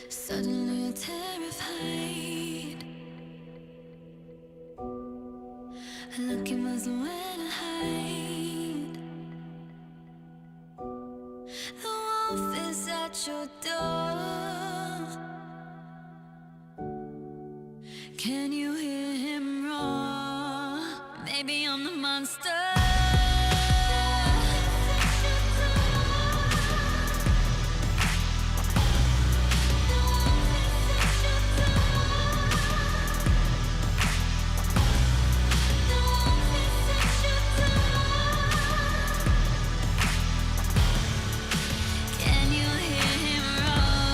Suddenly you're terrified. Looking for somewhere to hide. The wolf is at your door. Can you hear him roar? Maybe I'm the monster. Can you hear him roar?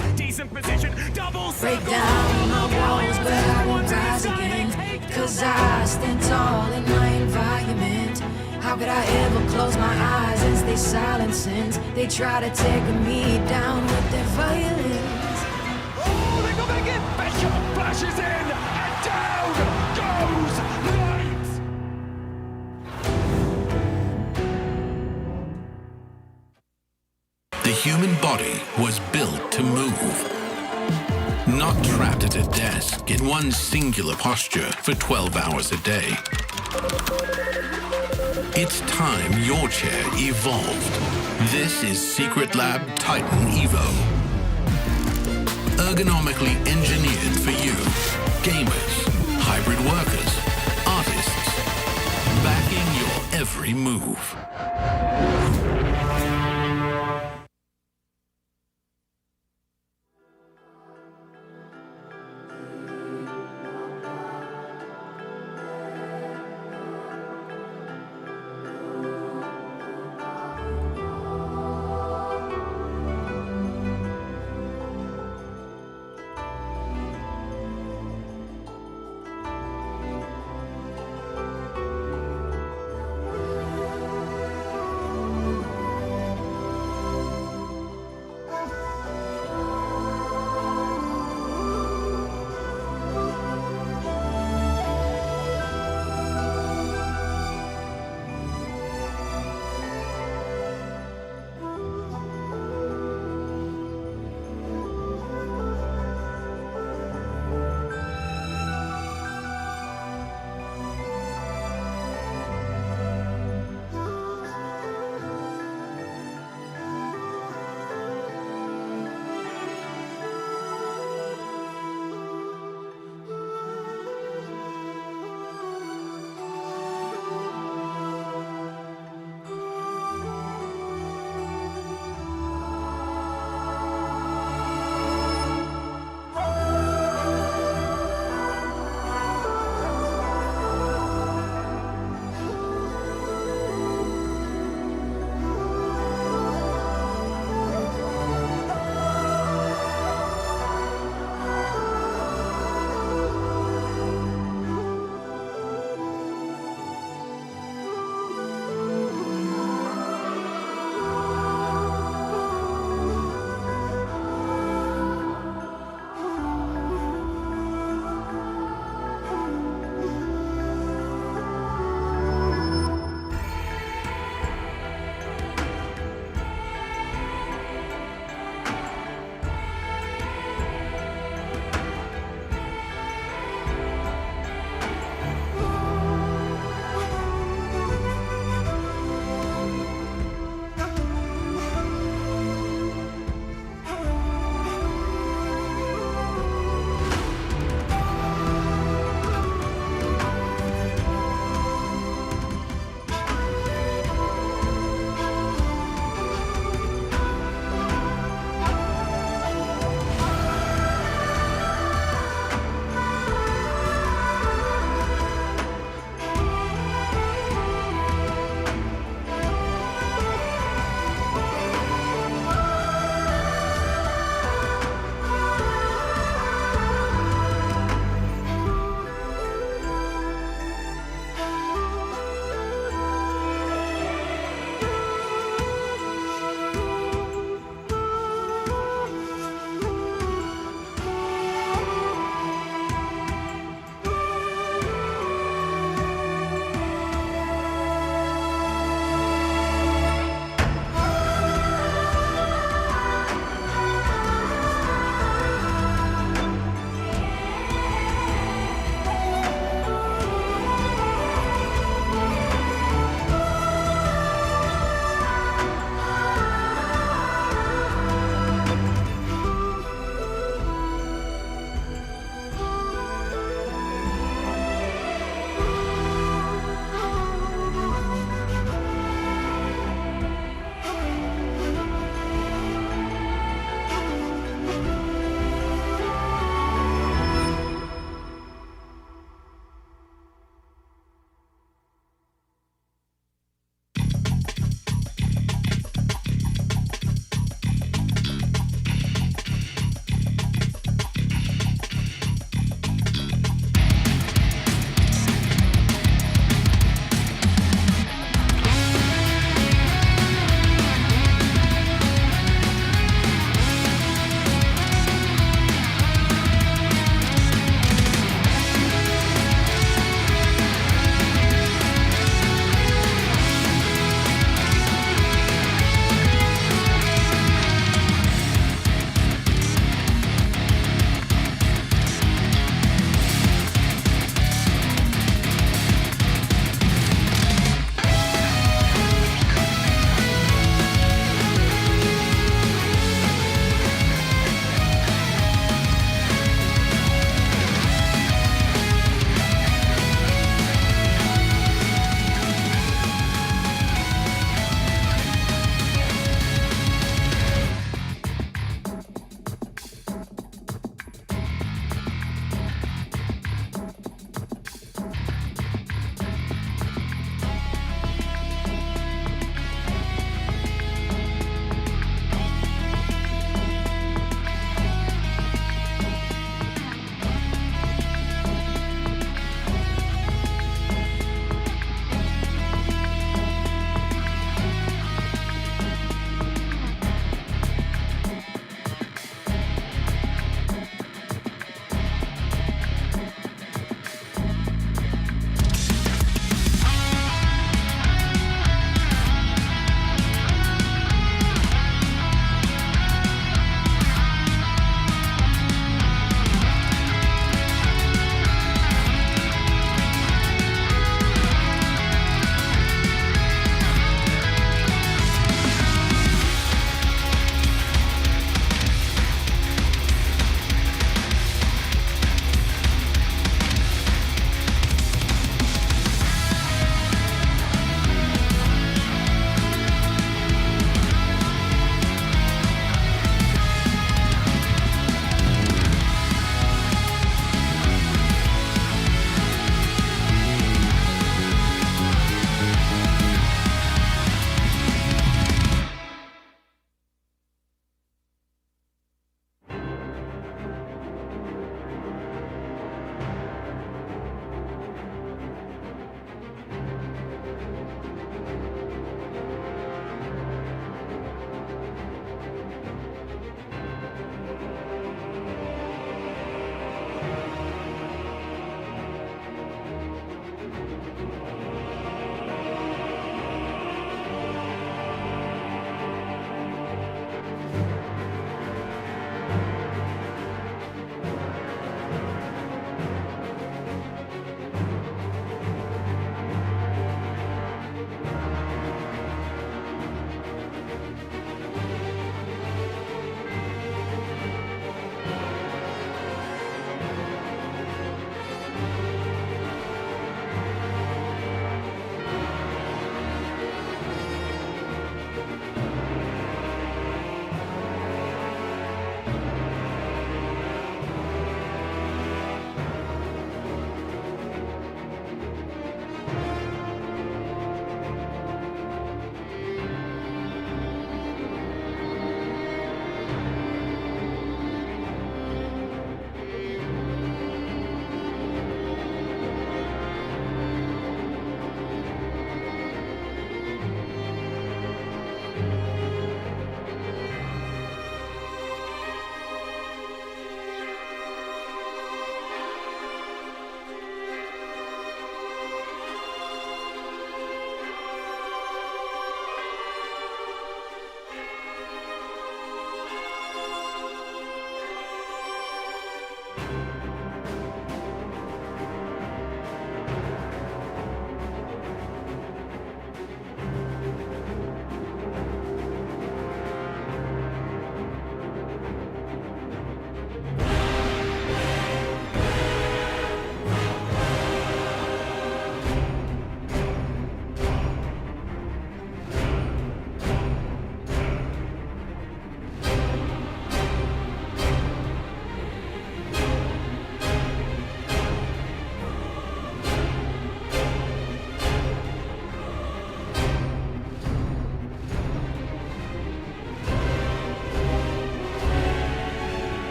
in decent position. Double Break circle. down my walls, but I won't rise again. Cause I stand tall in my environment. How could I ever close my eyes as they silence sins? They try to take me down with their violence. Oh, they go back in. Becker flashes in, and down goes Knight. The human body was built to move. Not trapped at a desk in one singular posture for 12 hours a day. It's time your chair evolved. This is Secret Lab Titan Evo. Ergonomically engineered for you, gamers, hybrid workers, artists, backing your every move.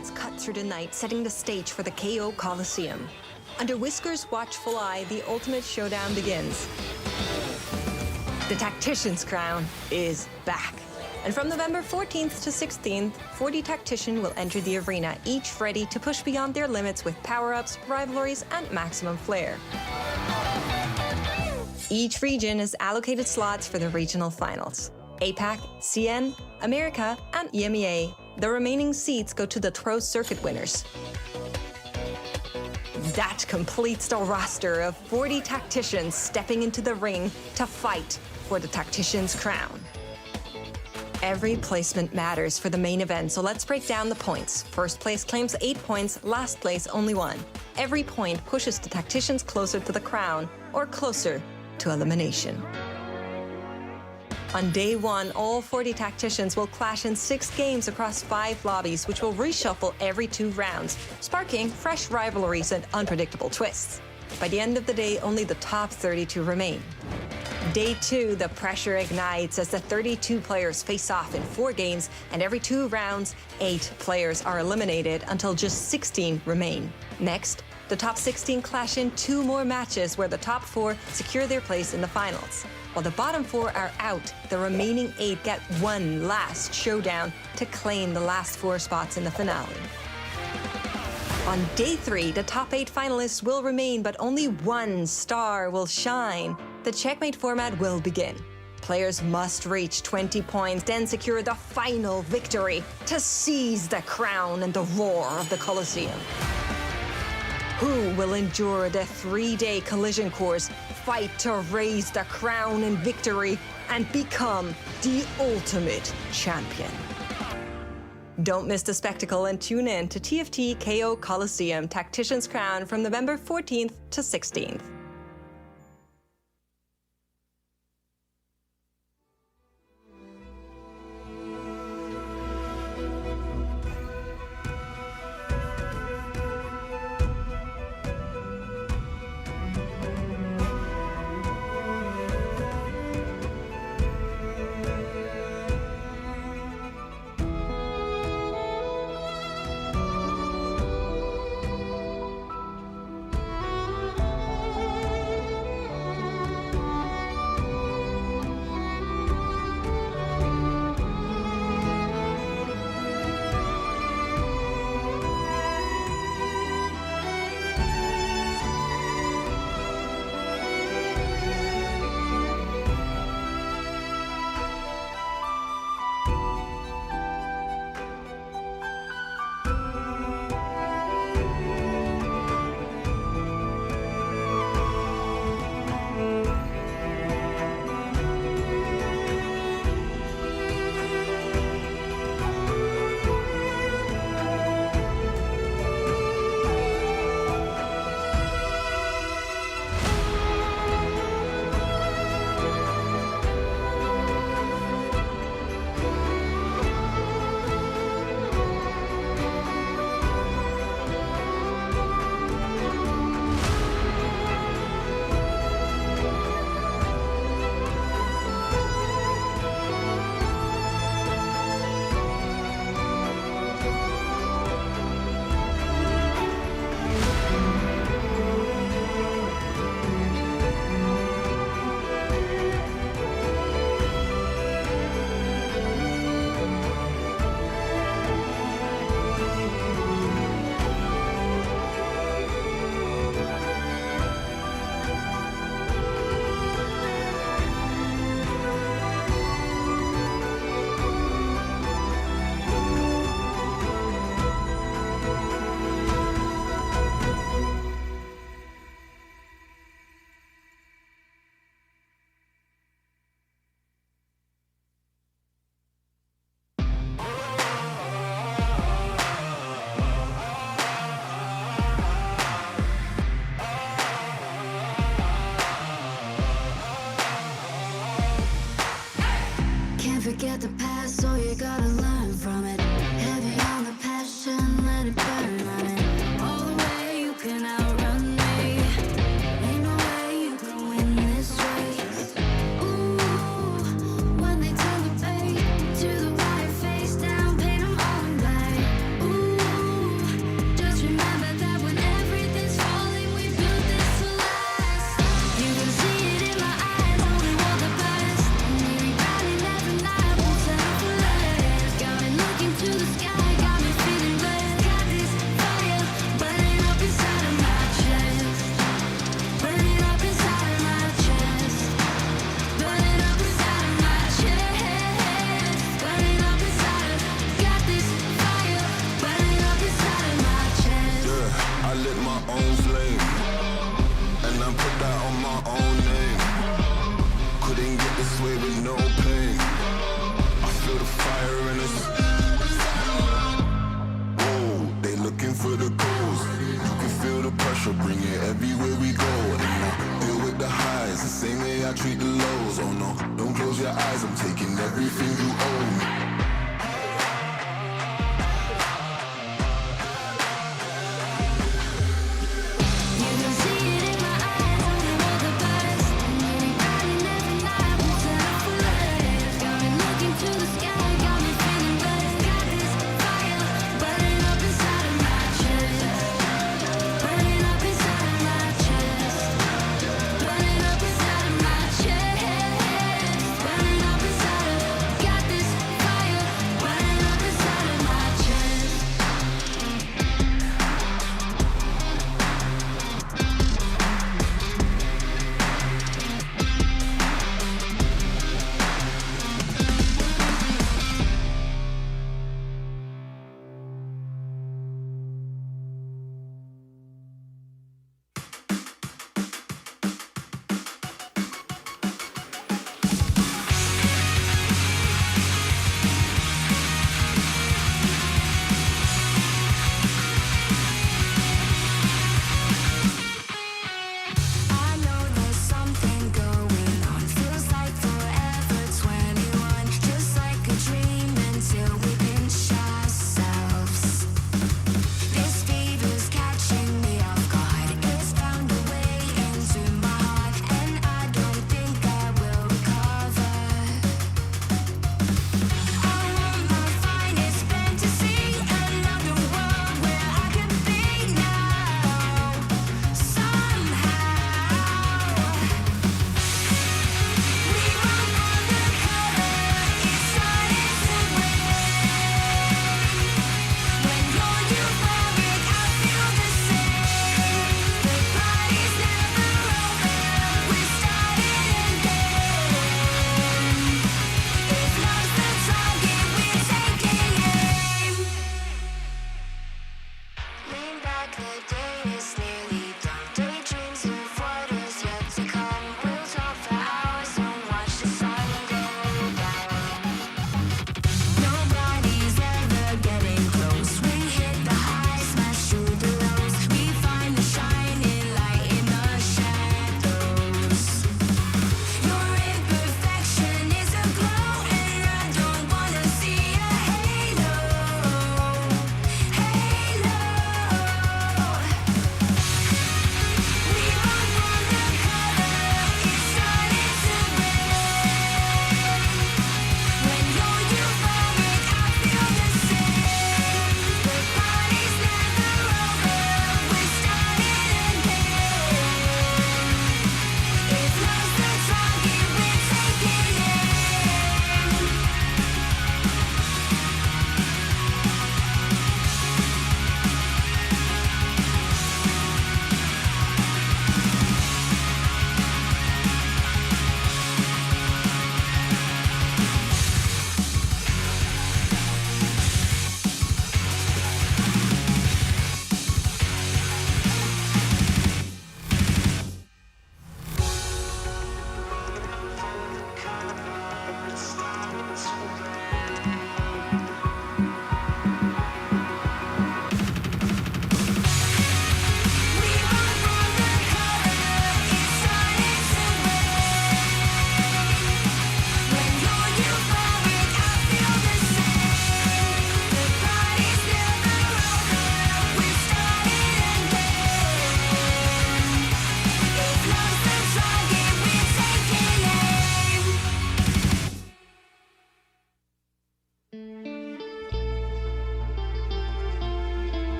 lights cut through the night, setting the stage for the KO Coliseum. Under Whisker's watchful eye, the ultimate showdown begins. The Tactician's crown is back. And from November 14th to 16th, 40 Tactician will enter the arena, each ready to push beyond their limits with power-ups, rivalries, and maximum flair. Each region is allocated slots for the regional finals. APAC, CN, America, and EMEA. The remaining seats go to the Pro Circuit winners. That completes the roster of 40 Tacticians stepping into the ring to fight for the Tactician's crown. Every placement matters for the main event, so let's break down the points. First place claims 8 points, last place only 1. Every point pushes the Tacticians closer to the crown, or closer to elimination. On day 1, all 40 Tacticians will clash in 6 games across 5 lobbies, which will reshuffle every 2 rounds, sparking fresh rivalries and unpredictable twists. By the end of the day, only the top 32 remain. Day 2, the pressure ignites as the 32 players face off in 4 games, and every 2 rounds, 8 players are eliminated until just 16 remain. Next, the top 16 clash in 2 more matches where the top 4 secure their place in the finals. While the bottom 4 are out, the remaining 8 get one last showdown to claim the last 4 spots in the finale. On day 3, the top 8 finalists will remain, but only one star will shine. The checkmate format will begin. Players must reach 20 points, then secure the final victory to seize the crown and the roar of the Coliseum. Who will endure the 3-day collision course, fight to raise the crown and victory, and become the ultimate champion? Don't miss the spectacle and tune in to TFT KO Coliseum Tactician's Crown from November 14th to 16th. own flame, and I put that on my own name. Couldn't get this way with no pain. I feel the fire in us. Whoa, they looking for the goals. You can feel the pressure, bring it everywhere we go. And I deal with the highs, the same way I treat the lows. Oh no, don't close your eyes, I'm taking everything you owe me.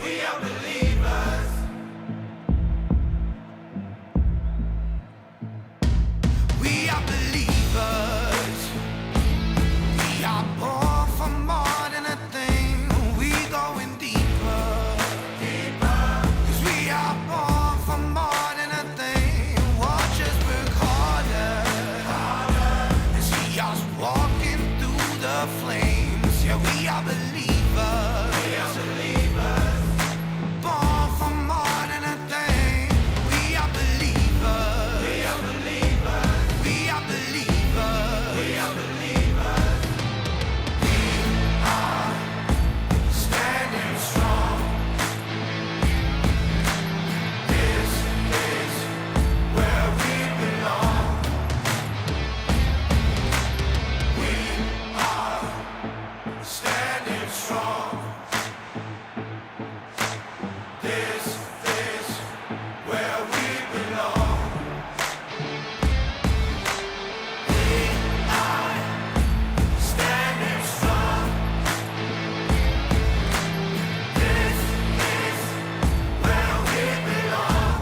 We are believers. We are born for more than a thing. We going deeper. Cause we are born for more than a thing. Watch us work harder. And see us walking through the flames. Yeah, we are believers. Born for more than a thing. We are believers. We are believers. We are standing strong. This is where we belong. We are standing strong. This is where we belong. Standing strong. This is where we belong.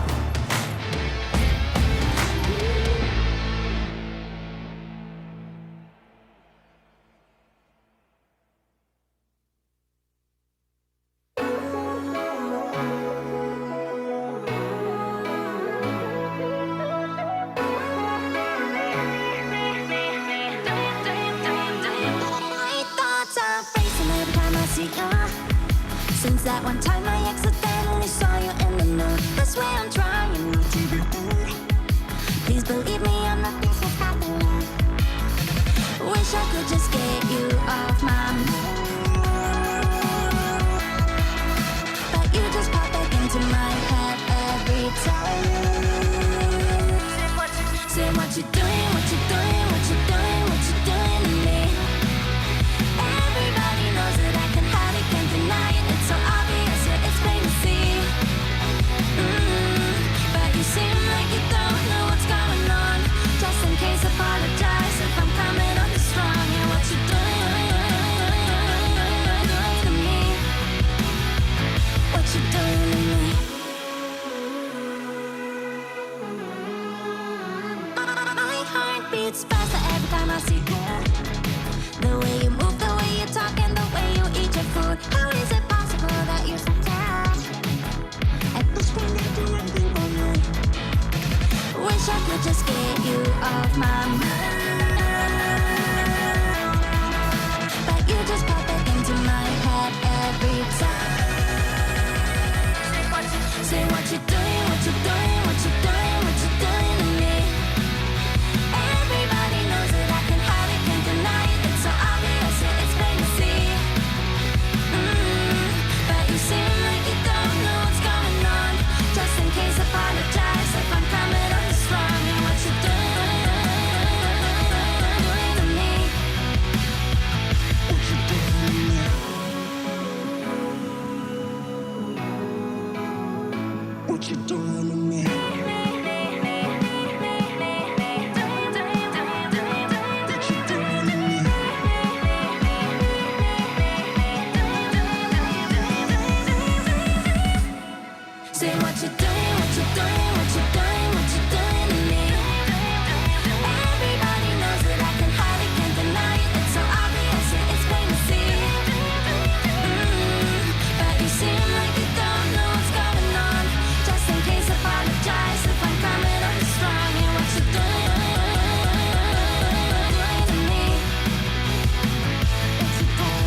My thoughts are racing every time I see you. Since that one time I accidentally saw you in the nude. This way I'm trying to be good. Please believe me, I'm not this what's happening. Wish I could just get you off my mind, but you just pop back into my head every time. Say what you doing, what you doing, what you doing, what you doing to me. Everybody knows that I can hide it, can't deny it. It's so obvious, yeah, it's plain to see. But you seem like you don't know what's going on. Just in case, apologize if I'm coming on strong. Yeah, what you doing to me? What you doing to me? My heart beats faster every time I see you. The way you move, the way you talk, and the way you eat your food. How is it possible that you're so down? At this point, I do anything for you. Wish I could just get you off my mind, but you just pop back into my head every time. Say what you doing, what you doing, what you doing, what you doing to me. Everybody knows that I can hide it, can't deny it. It's so obvious, yeah, it's plain to see. But you seem like you don't know what's going on. Just in case, apologize if I'm coming on strong. And what you doing to me? What you doing to me? What you doing to me? Say what you doing, what you doing, what you doing, what you doing to me. Everybody knows that I can hide it, can't deny it. It's so obvious, yeah, it's plain to see. But you seem like you don't know what's going on. Just in case, apologize if I'm coming on strong. And what you doing to me? What you doing?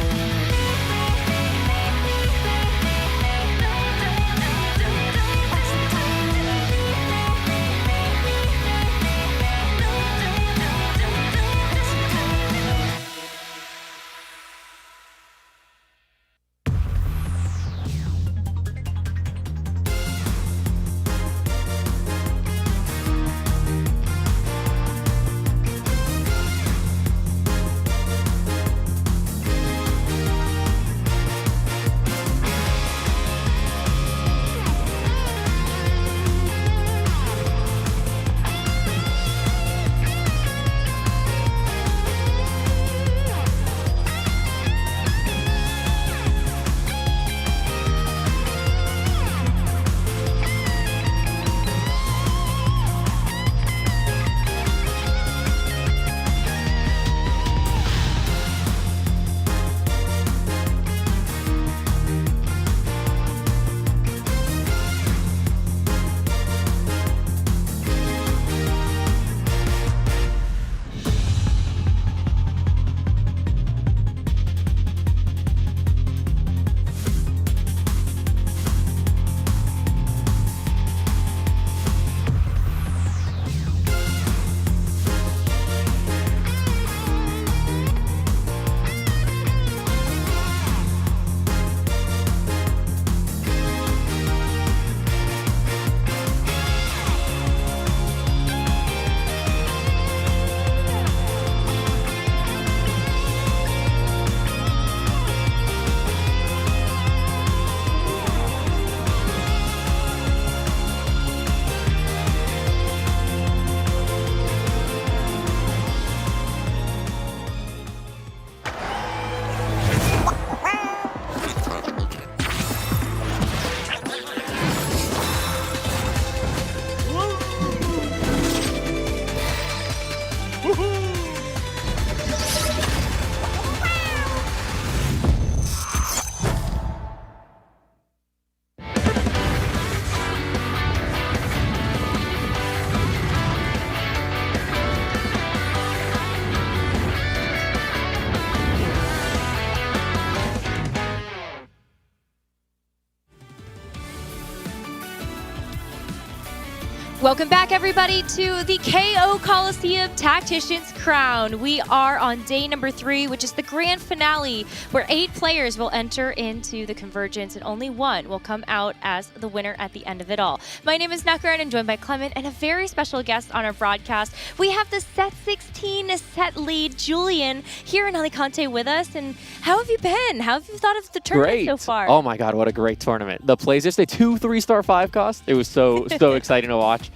Welcome back, everybody, to the KO Coliseum Tacticians Crown. We are on day number 3, which is the grand finale, where 8 players will enter into the Convergence, and only one will come out as the winner at the end of it all. My name is Nakaran, and joined by Clement, and a very special guest on our broadcast. We have the Set 16 set lead, Julian, here in Alicante with us. And how have you been? How have you thought of the tournament so far? Oh my God, what a great tournament. The plays yesterday, 2 3-star 5 cost. It was so exciting to watch.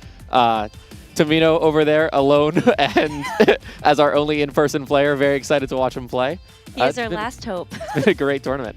Tamino over there alone and as our only in-person player, very excited to watch him play. He is our last hope. It's been a great tournament.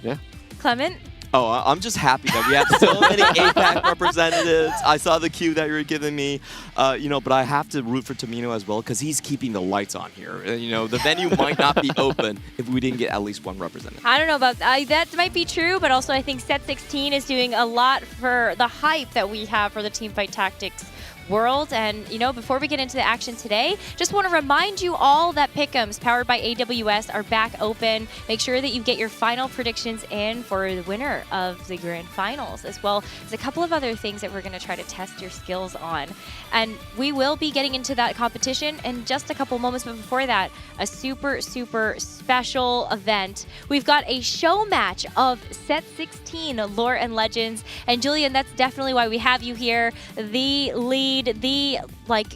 Yeah. Clement? Oh, I'm just happy that we have so many APAC representatives. I saw the cue that you were giving me, but I have to root for Tamino as well because he's keeping the lights on here. The venue might not be open if we didn't get at least one representative. I don't know about that. That might be true, but also I think Set 16 is doing a lot for the hype that we have for the Teamfight Tactics world. And before we get into the action today, just want to remind you all that Pick'ems powered by AWS are back open. Make sure that you get your final predictions in for the winner of the grand finals, as well as a couple of other things that we're going to try to test your skills on. And we will be getting into that competition in just a couple moments, but before that, a super special event. We've got a show match of Set 16 Lore and Legends, and Julian, that's definitely why we have you here, the lead, the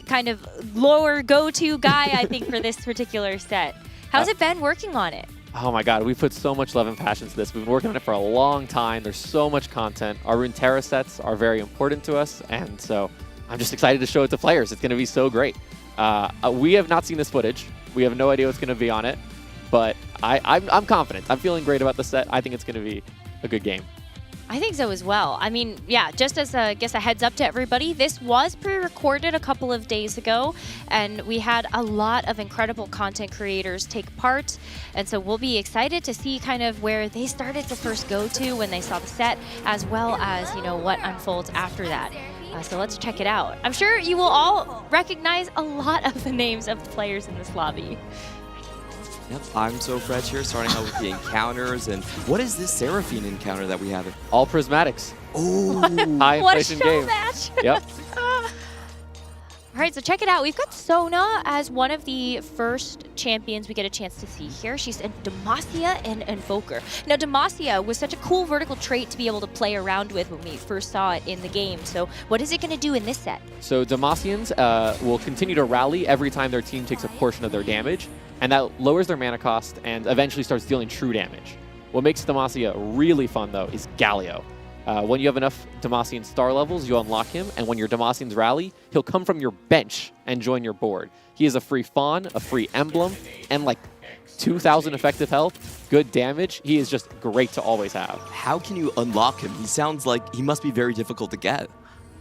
kind of lower go-to guy, I think, for this particular set. How's it been working on it? Oh my God, we put so much love and passion to this. We've been working on it for a long time. There's so much content. Our Runeterra sets are very important to us, and so I'm just excited to show it to players. It's going to be so great. We have not seen this footage. We have no idea what's going to be on it, but I'm confident. I'm feeling great about the set. I think it's going to be a good game. I think so as well. I mean, yeah, just as a heads up to everybody, this was pre-recorded a couple of days ago, and we had a lot of incredible content creators take part, and so we'll be excited to see kind of where they started to first go to when they saw the set, as well as, what unfolds after that. So let's check it out. I'm sure you will all recognize a lot of the names of the players in this lobby. Yep, I'm so fresh here, starting out with the encounters. And what is this Seraphine encounter that we have? All prismatics. Oh, high what a inflation show game. match! Yep. All right, so check it out. We've got Sona as one of the first champions we get a chance to see here. She's in Demacia and Invoker. Now, Demacia was such a cool vertical trait to be able to play around with when we first saw it in the game. So what is it going to do in this set? So Demacians will continue to rally every time their team takes a portion of their damage, and that lowers their mana cost and eventually starts dealing true damage. What makes Demacia really fun, though, is Galio. When you have enough Demacian star levels, you unlock him, and when your Demacians rally, he'll come from your bench and join your board. He is a free fawn, a free emblem, and like 2,000 effective health, good damage. He is just great to always have. How can you unlock him? He sounds like he must be very difficult to get.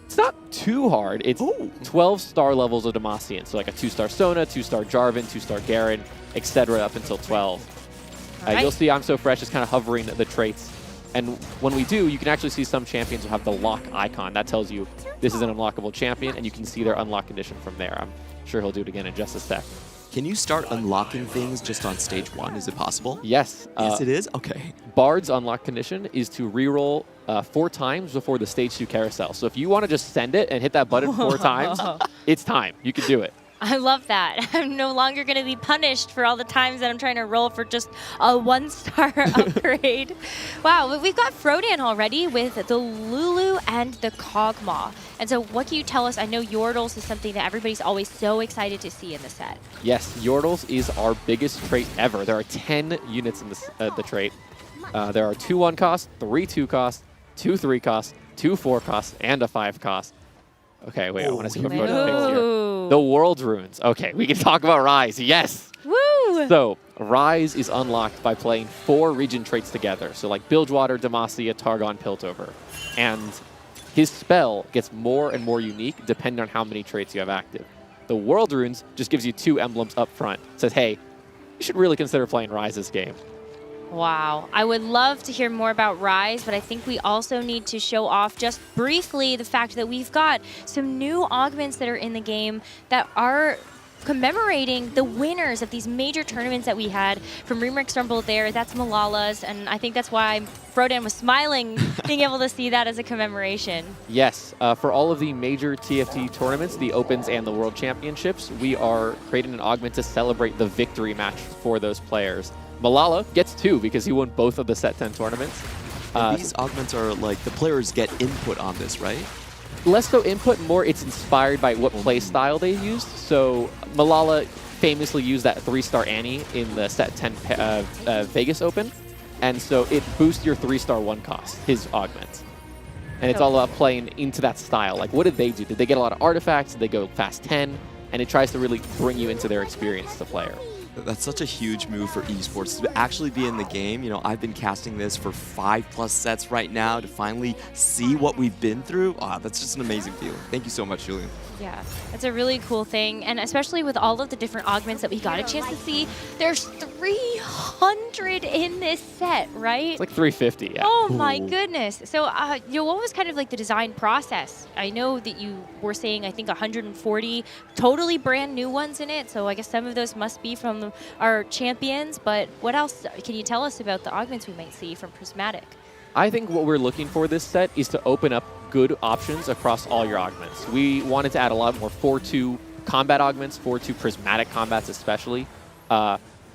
It's not too hard. It's 12 star levels of Demacian, so like a 2-star Sona, 2-star Jarvan, 2-star Garen, etc. up until 12. Right. You'll see I'm So Fresh is kind of hovering the traits. And when we do, you can actually see some champions who have the lock icon. That tells you this is an unlockable champion, and you can see their unlock condition from there. I'm sure he'll do it again in just a sec. Can you start unlocking things just on stage 1? Is it possible? Yes. Yes, it is? Okay. Bard's unlock condition is to reroll 4 times before the stage 2 carousel. So if you want to just send it and hit that button 4 times, it's time. You can do it. I love that. I'm no longer going to be punished for all the times that I'm trying to roll for just a 1-star upgrade. Wow, we've got Frodan already with the Lulu and the Kog'Maw. And so what can you tell us? I know Yordles is something that everybody's always so excited to see in the set. Yes, Yordles is our biggest trait ever. There are 10 units in this, the trait. There are 2 1 cost, 3 2 cost, 2 3 cost, 2 4 cost, and a 5 cost. Okay, wait, I want to see what Frodan picks here. The World Runes. Okay, we can talk about Rise. Yes! Woo! So, Rise is unlocked by playing 4 region traits together. So like Bilgewater, Demacia, Targon, Piltover. And his spell gets more and more unique depending on how many traits you have active. The World Runes just gives you 2 emblems up front. It says, hey, you should really consider playing Rise this game. Wow. I would love to hear more about Rise, but I think we also need to show off just briefly the fact that we've got some new augments that are in the game that are commemorating the winners of these major tournaments that we had from Remix Rumble there. That's Malala's, and I think that's why Frodan was smiling being able to see that as a commemoration. Yes, for all of the major TFT tournaments, the Opens and the World Championships, we are creating an augment to celebrate the victory match for those players. Malala gets 2 because he won both of the Set 10 tournaments. These augments are like, the players get input on this, right? Less so input, more it's inspired by what play style they used. So Malala famously used that 3-star Annie in the Set 10 Vegas Open. And so it boosts your 3-star 1 cost, his augments. And it's all about playing into that style. Like, what did they do? Did they get a lot of artifacts? Did they go fast 10? And it tries to really bring you into their experience as a player. That's such a huge move for esports to actually be in the game. You know, I've been casting this for 5+ sets right now to finally see what we've been through. That's just an amazing feeling. Thank you so much, Julian. Yeah, it's a really cool thing, and especially with all of the different augments that we got a chance to see, there's 300 in this set, right? It's like 350, yeah. Oh my goodness. So what was kind of like the design process? I know that you were saying, I think 140 totally brand new ones in it, so I guess some of those must be from our champions, but what else can you tell us about the augments we might see from Prismatic? I think what we're looking for this set is to open up good options across all your augments. We wanted to add a lot more 4-2 combat augments, 4-2 prismatic combats especially.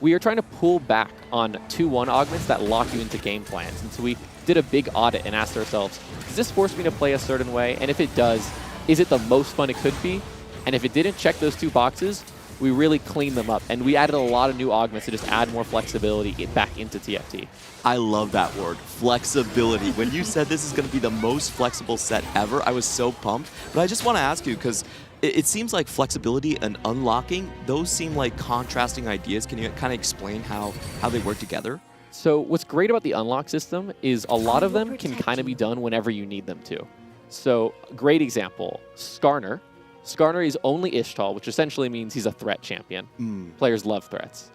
We are trying to pull back on 2-1 augments that lock you into game plans. And so we did a big audit and asked ourselves, does this force me to play a certain way? And if it does, is it the most fun it could be? And if it didn't check those 2 boxes, we really cleaned them up. And we added a lot of new augments to just add more flexibility back into TFT. I love that word, flexibility. When you said this is going to be the most flexible set ever, I was so pumped. But I just want to ask you, because it seems like flexibility and unlocking, those seem like contrasting ideas. Can you kind of explain how they work together? So what's great about the unlock system is a lot of them can kind of be done whenever you need them to. So great example, Skarner. Skarner is only Ishtal, which essentially means he's a threat champion. Players love threats.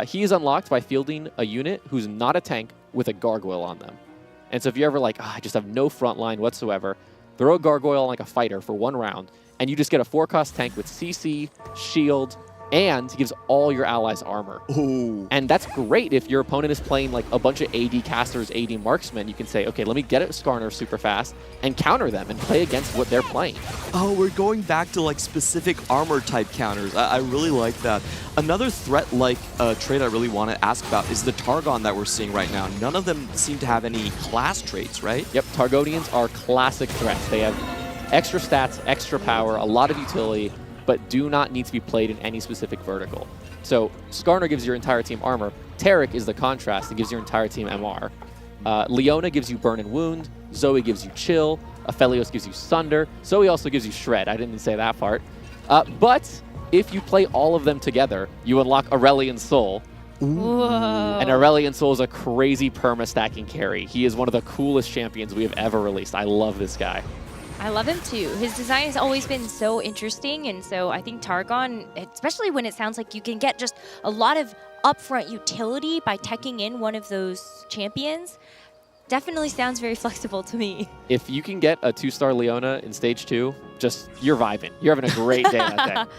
He is unlocked by fielding a unit who's not a tank with a gargoyle on them. And so if you're ever like, I just have no front line whatsoever, throw a gargoyle on like a fighter for 1 round, and you just get a 4-cost tank with CC, shield, and he gives all your allies armor. Ooh. And that's great if your opponent is playing like a bunch of AD casters, AD marksmen. You can say, okay, let me get at Skarner super fast and counter them and play against what they're playing. Oh, we're going back to like specific armor type counters. I really like that. Another threat-like trait I really want to ask about is the Targon that we're seeing right now. None of them seem to have any class traits, right? Yep, Targonians are classic threats. They have extra stats, extra power, a lot of utility, but do not need to be played in any specific vertical. So Skarner gives your entire team armor. Taric is the contrast. It gives your entire team MR. Leona gives you burn and wound. Zoe gives you chill. Aphelios gives you sunder. Zoe also gives you shred. I didn't say that part. But if you play all of them together, you unlock Aurelian Soul. Whoa. And Aurelian Soul is a crazy perma-stacking carry. He is one of the coolest champions we have ever released. I love this guy. I love him too. His design has always been so interesting, and so I think Targon, especially when it sounds like you can get just a lot of upfront utility by teching in one of those champions, definitely sounds very flexible to me. If you can get a 2-star Leona in stage 2, just you're vibing. You're having a great day that day.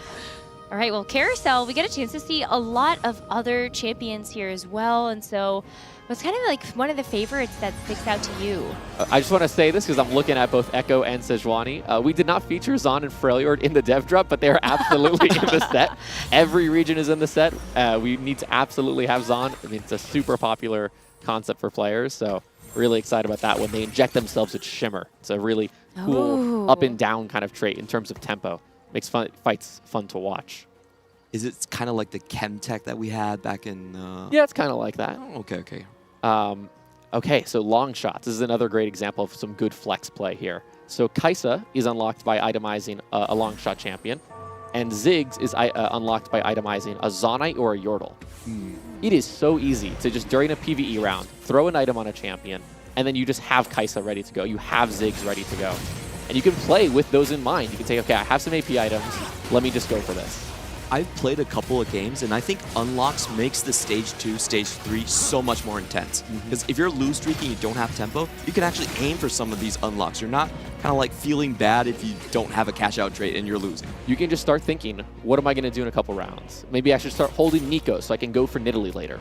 All right, well, Carousel, we get a chance to see a lot of other champions here as well, and so what's kind of like one of the favorites that sticks out to you? I just want to say this because I'm looking at both Echo and Sejuani. We did not feature Zon and Freljord in the dev drop, but they are absolutely in the set. Every region is in the set. We need to absolutely have Zon. I mean, it's a super popular concept for players, so really excited about that when they inject themselves with Shimmer. It's a really cool up and down kind of trait in terms of tempo. Makes fights fun to watch. Is it kind of like the chem tech that we had back in... Yeah, it's kind of like that. Oh, okay. Okay, so long shots. This is another great example of some good flex play here. So Kaisa is unlocked by itemizing a long shot champion, and Ziggs is unlocked by itemizing a Zonite or a Yordle. It is so easy to just, during a PvE round, throw an item on a champion, and then you just have Kaisa ready to go. You have Ziggs ready to go. And you can play with those in mind. You can say, okay, I have some AP items. Let me just go for this. I've played a couple of games, and I think unlocks makes the stage 2, stage 3 so much more intense. Because if you're lose streaking, you don't have tempo, you can actually aim for some of these unlocks. You're not kind of like feeling bad if you don't have a cash out trait and you're losing. You can just start thinking, what am I going to do in a couple rounds? Maybe I should start holding Nico so I can go for Nidalee later.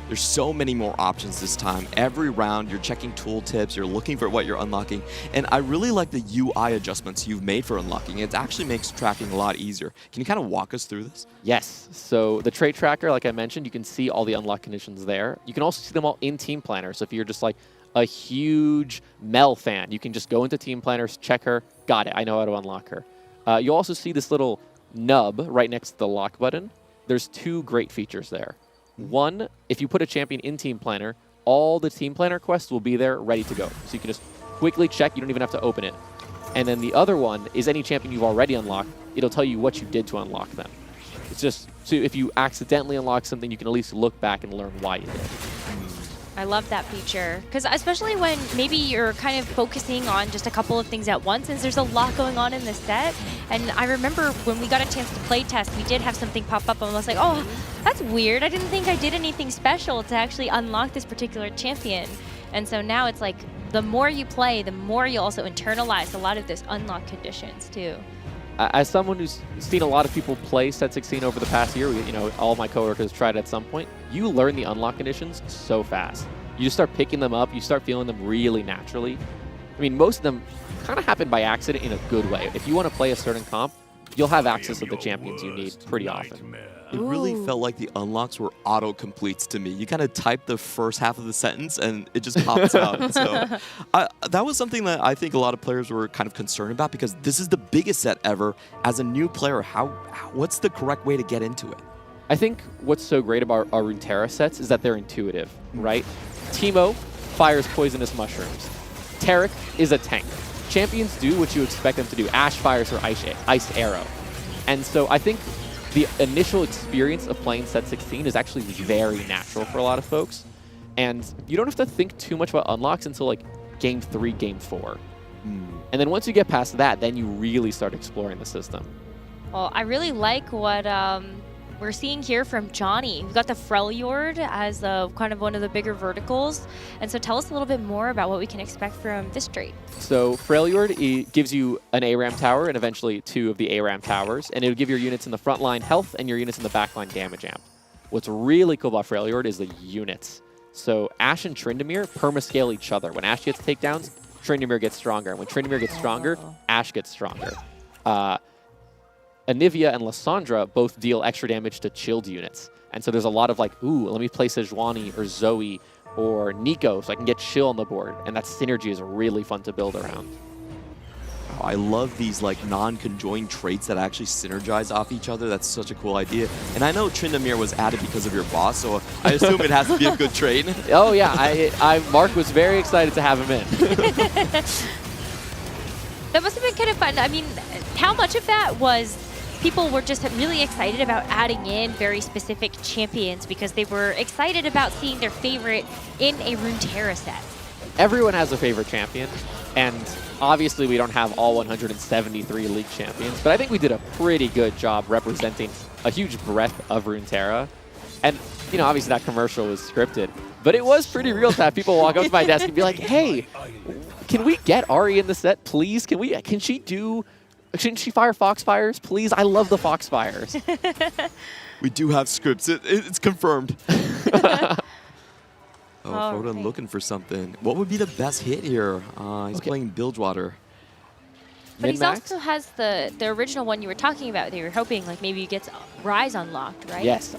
There's so many more options this time. Every round, you're checking tooltips, you're looking for what you're unlocking, and I really like the UI adjustments you've made for unlocking. It actually makes tracking a lot easier. Can you kind of walk us through this? Yes. So the trait tracker, like I mentioned, you can see all the unlock conditions there. You can also see them all in Team Planner. So if you're just like a huge Mel fan, you can just go into Team Planners, check her, got it, I know how to unlock her. You'll also see this little nub right next to the lock button. There's 2 great features there. One, if you put a champion in Team Planner, all the Team Planner quests will be there ready to go. So you can just quickly check, you don't even have to open it. And then the other one is any champion you've already unlocked, it'll tell you what you did to unlock them. It's just, so if you accidentally unlock something, you can at least look back and learn why you did. I love that feature, because especially when maybe you're kind of focusing on just a couple of things at once, and there's a lot going on in the set. And I remember when we got a chance to play test, we did have something pop up and I was like, oh, that's weird. I didn't think I did anything special to actually unlock this particular champion. And so now it's like, the more you play, the more you also internalize a lot of this unlock conditions too. As someone who's seen a lot of people play Set 16 over the past year, all my coworkers tried it at some point, you learn the unlock conditions so fast. You just start picking them up, you start feeling them really naturally. I mean, most of them kind of happen by accident in a good way. If you want to play a certain comp, you'll have access to the champions you need pretty often. It really felt like the unlocks were auto-completes to me. You kind of type the first half of the sentence and it just pops out. So that was something that I think a lot of players were kind of concerned about, because this is the biggest set ever. As a new player, what's the correct way to get into it? I think what's so great about our Runeterra sets is that they're intuitive, right? Teemo fires poisonous mushrooms. Taric is a tank. Champions do what you expect them to do. Ashe fires her ice arrow. And so I think the initial experience of playing Set 16 is actually very natural for a lot of folks. And you don't have to think too much about unlocks until like Game 3, Game 4. And then once you get past that, then you really start exploring the system. Well, I really like what we're seeing here from Johnny. We've got the Freljord as kind of one of the bigger verticals. And so tell us a little bit more about what we can expect from this trait. So Freljord gives you an ARAM tower and eventually 2 of the ARAM towers. And it'll give your units in the front line health and your units in the back line damage amp. What's really cool about Freljord is the units. So Ashe and Tryndamere perma-scale each other. When Ashe gets takedowns, Tryndamere gets stronger. When Tryndamere gets stronger, Ashe gets stronger. Anivia and Lissandra both deal extra damage to chilled units. And so there's a lot of like, ooh, let me play Sejuani or Zoe or Nico so I can get chill on the board. And that synergy is really fun to build around. Oh, I love these like non-conjoined traits that actually synergize off each other. That's such a cool idea. And I know Tryndamere was added because of your boss, so I assume it has to be a good trait. Oh yeah, Mark was very excited to have him in. That must have been kind of fun. I mean, how much of that was people were just really excited about adding in very specific champions because they were excited about seeing their favorite in a Runeterra set? Everyone has a favorite champion, and obviously we don't have all 173 league champions, but I think we did a pretty good job representing a huge breadth of Runeterra. And, obviously that commercial was scripted, but it was pretty real to have people walk up to my desk and be like, hey, can we get Ari in the set, please? Shouldn't she fire Foxfires, please? I love the Foxfires. We do have scripts. It's confirmed. Frodo looking for something. What would be the best hit here? He's playing Bilgewater. But he also has the original one you were talking about. They were hoping like maybe you get Rise unlocked, right? Yes.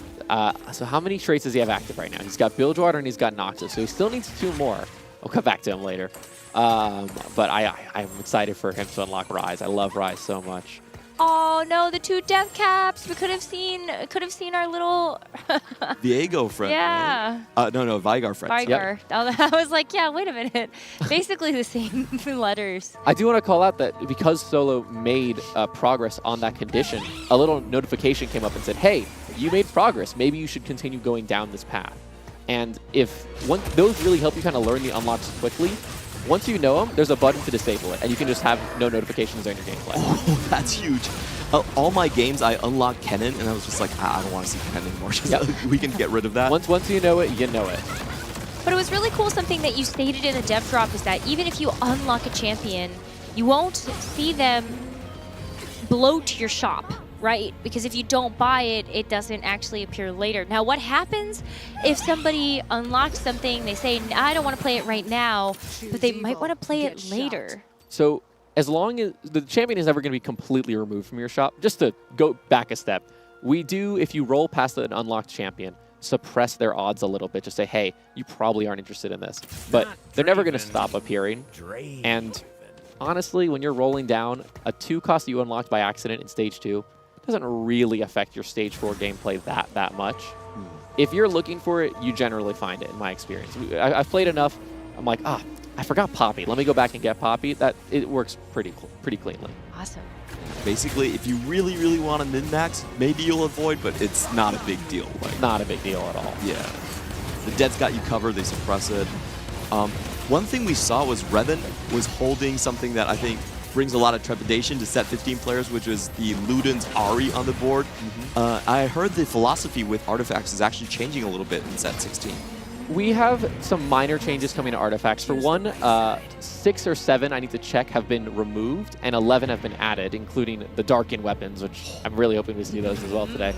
So how many traits does he have active right now? He's got Bilgewater and he's got Noxus, so he still needs 2 more. I'll come back to him later. But I'm excited for him to unlock Rise. I love Rise so much. Oh no, the 2 death caps. We could have seen our little Viego friend. Yeah. Right? No, Vigar friend. Vigar. Yep. I was like, yeah, wait a minute. Basically the same letters. I do want to call out that because Solo made progress on that condition, a little notification came up and said, hey, you made progress. Maybe you should continue going down this path. And those really help you kind of learn the unlocks quickly. Once you know them, there's a button to disable it, and you can just have no notifications on your gameplay. Oh, that's huge. all my games, I unlocked Kennen, and I was just like, I don't want to see Kennen anymore. We can get rid of that. Once you know it, you know it. But it was really cool, something that you stated in the dev drop is that even if you unlock a champion, you won't see them bloat your shop, right? Because if you don't buy it, it doesn't actually appear later. Now, what happens if somebody unlocks something, they say, I don't want to play it right now, but they might want to play it later? So as long as the champion is never going to be completely removed from your shop, just to go back a step, we do, if you roll past an unlocked champion, suppress their odds a little bit. Just say, hey, you probably aren't interested in this. But they're never going to stop appearing. And honestly, when you're rolling down, a 2 cost you unlocked by accident in Stage 2 doesn't really affect your Stage 4 gameplay that much. If you're looking for it, you generally find it, in my experience. I've played enough. I'm like, I forgot Poppy. Let me go back and get Poppy. It works pretty cleanly. Awesome. Basically, if you really, really want to min-max, maybe you'll avoid, but it's not a big deal. Like, not a big deal at all. Yeah. The Dead's got you covered. They suppress it. One thing we saw was Revan was holding something that I think brings a lot of trepidation to set 15 players, which was the Luden's Ahri on the board. I heard the philosophy with artifacts is actually changing a little bit in set 16. We have some minor changes coming to artifacts. For one, 6 or 7, I need to check, have been removed, and 11 have been added, including the Darken weapons, which I'm really hoping we see those as well today.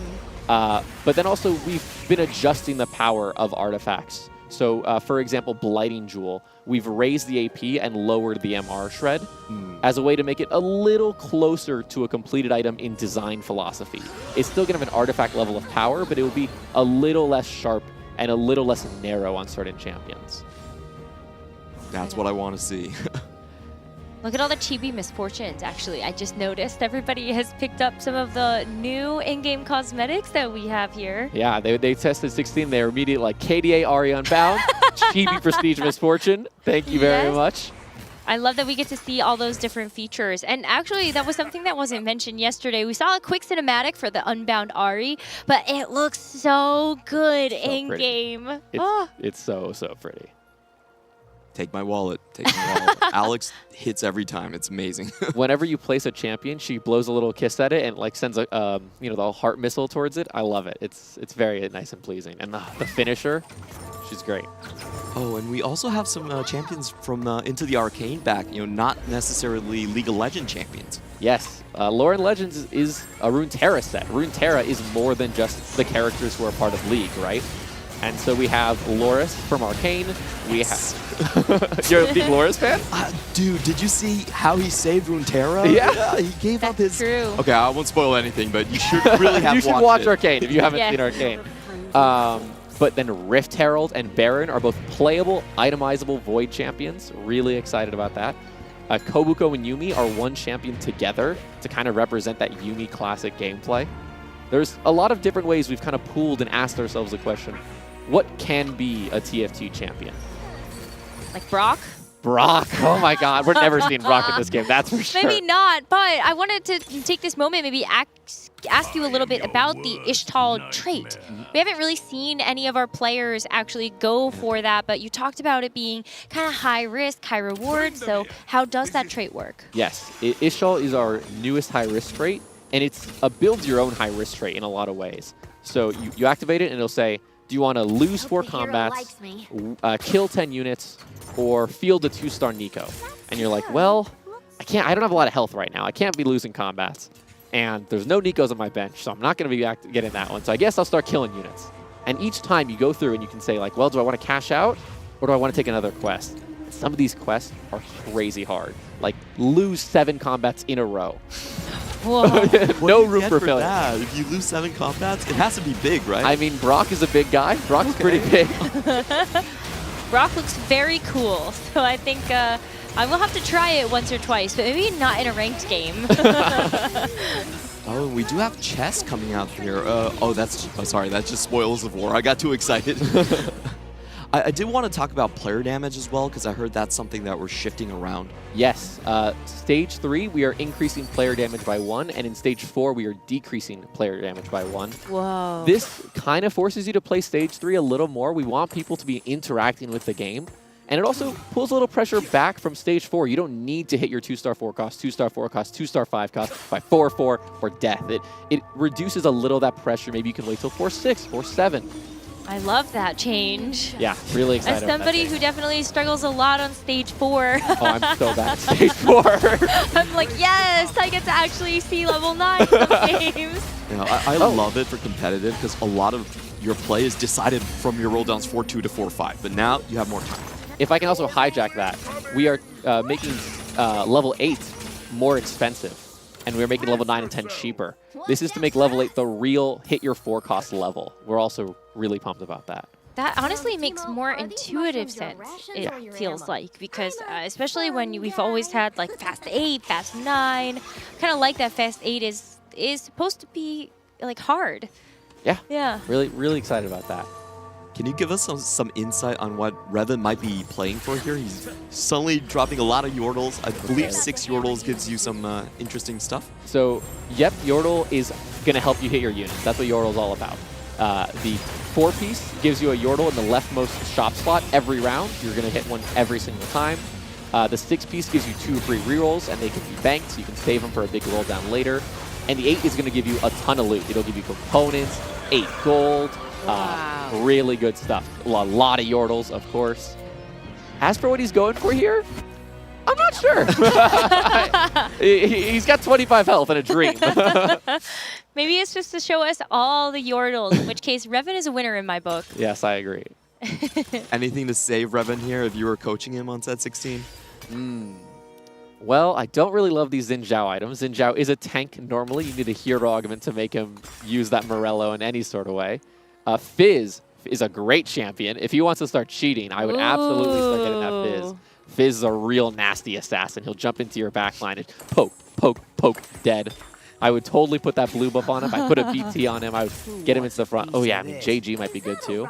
But then also, we've been adjusting the power of artifacts. So, for example, Blighting Jewel, we've raised the AP and lowered the MR shred as a way to make it a little closer to a completed item in design philosophy. It's still going to have an artifact level of power, but it will be a little less sharp and a little less narrow on certain champions. That's what I want to see. Look at all the chibi misfortunes, actually. I just noticed everybody has picked up some of the new in-game cosmetics that we have here. Yeah, they tested 16. They were immediately like, KDA Ahri Unbound, Chibi Prestige Misfortune. Thank you very much. I love that we get to see all those different features. And actually, that was something that wasn't mentioned yesterday. We saw a quick cinematic for the Unbound Ahri, but it looks so good in-game. It's so pretty. Take my wallet. Take my wallet. Alex hits every time. It's amazing. Whenever you place a champion, she blows a little kiss at it and like sends a the heart missile towards it. I love it. It's very nice and pleasing. And the finisher, she's great. Oh, and we also have some champions from Into the Arcane back. Not necessarily League of Legends champions. Yes, Lore and Legends is a Runeterra set. Runeterra is more than just the characters who are part of League, right? And so we have Loris from Arcane. We have... You're a big Loris fan? Dude, did you see how he saved Runeterra? Yeah. He gave up his... True. Okay, I won't spoil anything, but you should really have You should watch Arcane if you haven't seen Arcane. But then Rift Herald and Baron are both playable, itemizable Void champions. Really excited about that. Kobuko and Yuumi are one champion together to kind of represent that Yuumi classic gameplay. There's a lot of different ways we've kind of pooled and asked ourselves the question, what can be a TFT champion? Like Brock? Brock. Oh my God. We're never seeing Brock in this game. That's for sure. Maybe not, but I wanted to take this moment, maybe ask you a little bit about the Ishtal trait. We haven't really seen any of our players actually go for that, but you talked about it being kind of high risk, high reward. So how does that trait work? Yes. Ishtal is our newest high risk trait, and it's a build your own high risk trait in a lot of ways. So you activate it, and it'll say, do you want to lose 4 combats, kill 10 units, or field a 2-star Nico? And you're like, well, I don't have a lot of health right now. I can't be losing combats. And there's no Nikos on my bench, so I'm not going to be getting that one. So I guess I'll start killing units. And each time you go through and you can say, like, well, do I want to cash out, or do I want to take another quest? And some of these quests are crazy hard. Like, lose 7 combats in a row. Whoa. No room for failure. If you lose 7 combats, it has to be big, right? I mean, Brock is a big guy. Brock's pretty big. Brock looks very cool, so I think I will have to try it once or twice, but maybe not in a ranked game. Oh, we do have chess coming out here. Sorry, that's just Spoils of War. I got too excited. I did want to talk about player damage as well, because I heard that's something that we're shifting around. Yes. Stage 3, we are increasing player damage by 1, and in Stage 4, we are decreasing player damage by 1. Whoa. This kind of forces you to play Stage 3 a little more. We want people to be interacting with the game, And it also pulls a little pressure back from stage 4. You don't need to hit your 2-star 4 cost, 2-star 4 cost, 2-star 5 cost by 4-4 for death. It reduces a little of that pressure. Maybe you can wait till 4-6, 4-7. I love that change. Yeah, really excited. As somebody who definitely struggles a lot on stage 4. Oh, I'm so bad at stage 4. I'm like, yes, I get to actually see level 9 some games. You know, I love it for competitive because a lot of your play is decided from your roll downs 4-2 to 4-5, but now you have more time. If I can also hijack that, we are making level 8 more expensive, and we're making level 9 and 10 cheaper. This is to make level 8 the real hit your 4 cost level. We're also really pumped about that. That honestly makes more intuitive sense, it feels like, because especially when we've always had like fast 8, fast 9, kind of like that fast 8 is supposed to be like hard. Yeah. Yeah. Really excited about that. Can you give us some insight on what Revan might be playing for here? He's suddenly dropping a lot of Yordles. I believe 6 Yordles gives you some interesting stuff. So, yep, Yordle is going to help you hit your units. That's what Yordle's all about. The 4-piece gives you a Yordle in the leftmost shop slot every round. You're going to hit one every single time. The 6-piece gives you 2 free rerolls, and they can be banked, so you can save them for a big roll down later. And the 8 is going to give you a ton of loot. It'll give you components, 8 gold, really good stuff. A lot of Yordles, of course. As for what he's going for here, I'm not sure. He's got 25 health and a dream. Maybe it's just to show us all the Yordles, in which case Revan is a winner in my book. Yes, I agree. Anything to save Revan here if you were coaching him on set 16? Well, I don't really love these Xin Zhao items. Xin Zhao is a tank normally. You need a hero augment to make him use that Morello in any sort of way. Fizz is a great champion. If he wants to start cheating, I would absolutely start getting that Fizz. Fizz is a real nasty assassin. He'll jump into your backline and poke, dead. I would totally put that blue buff on him. I put a BT on him. I would get him into the front. Oh yeah, I mean JG might be good too.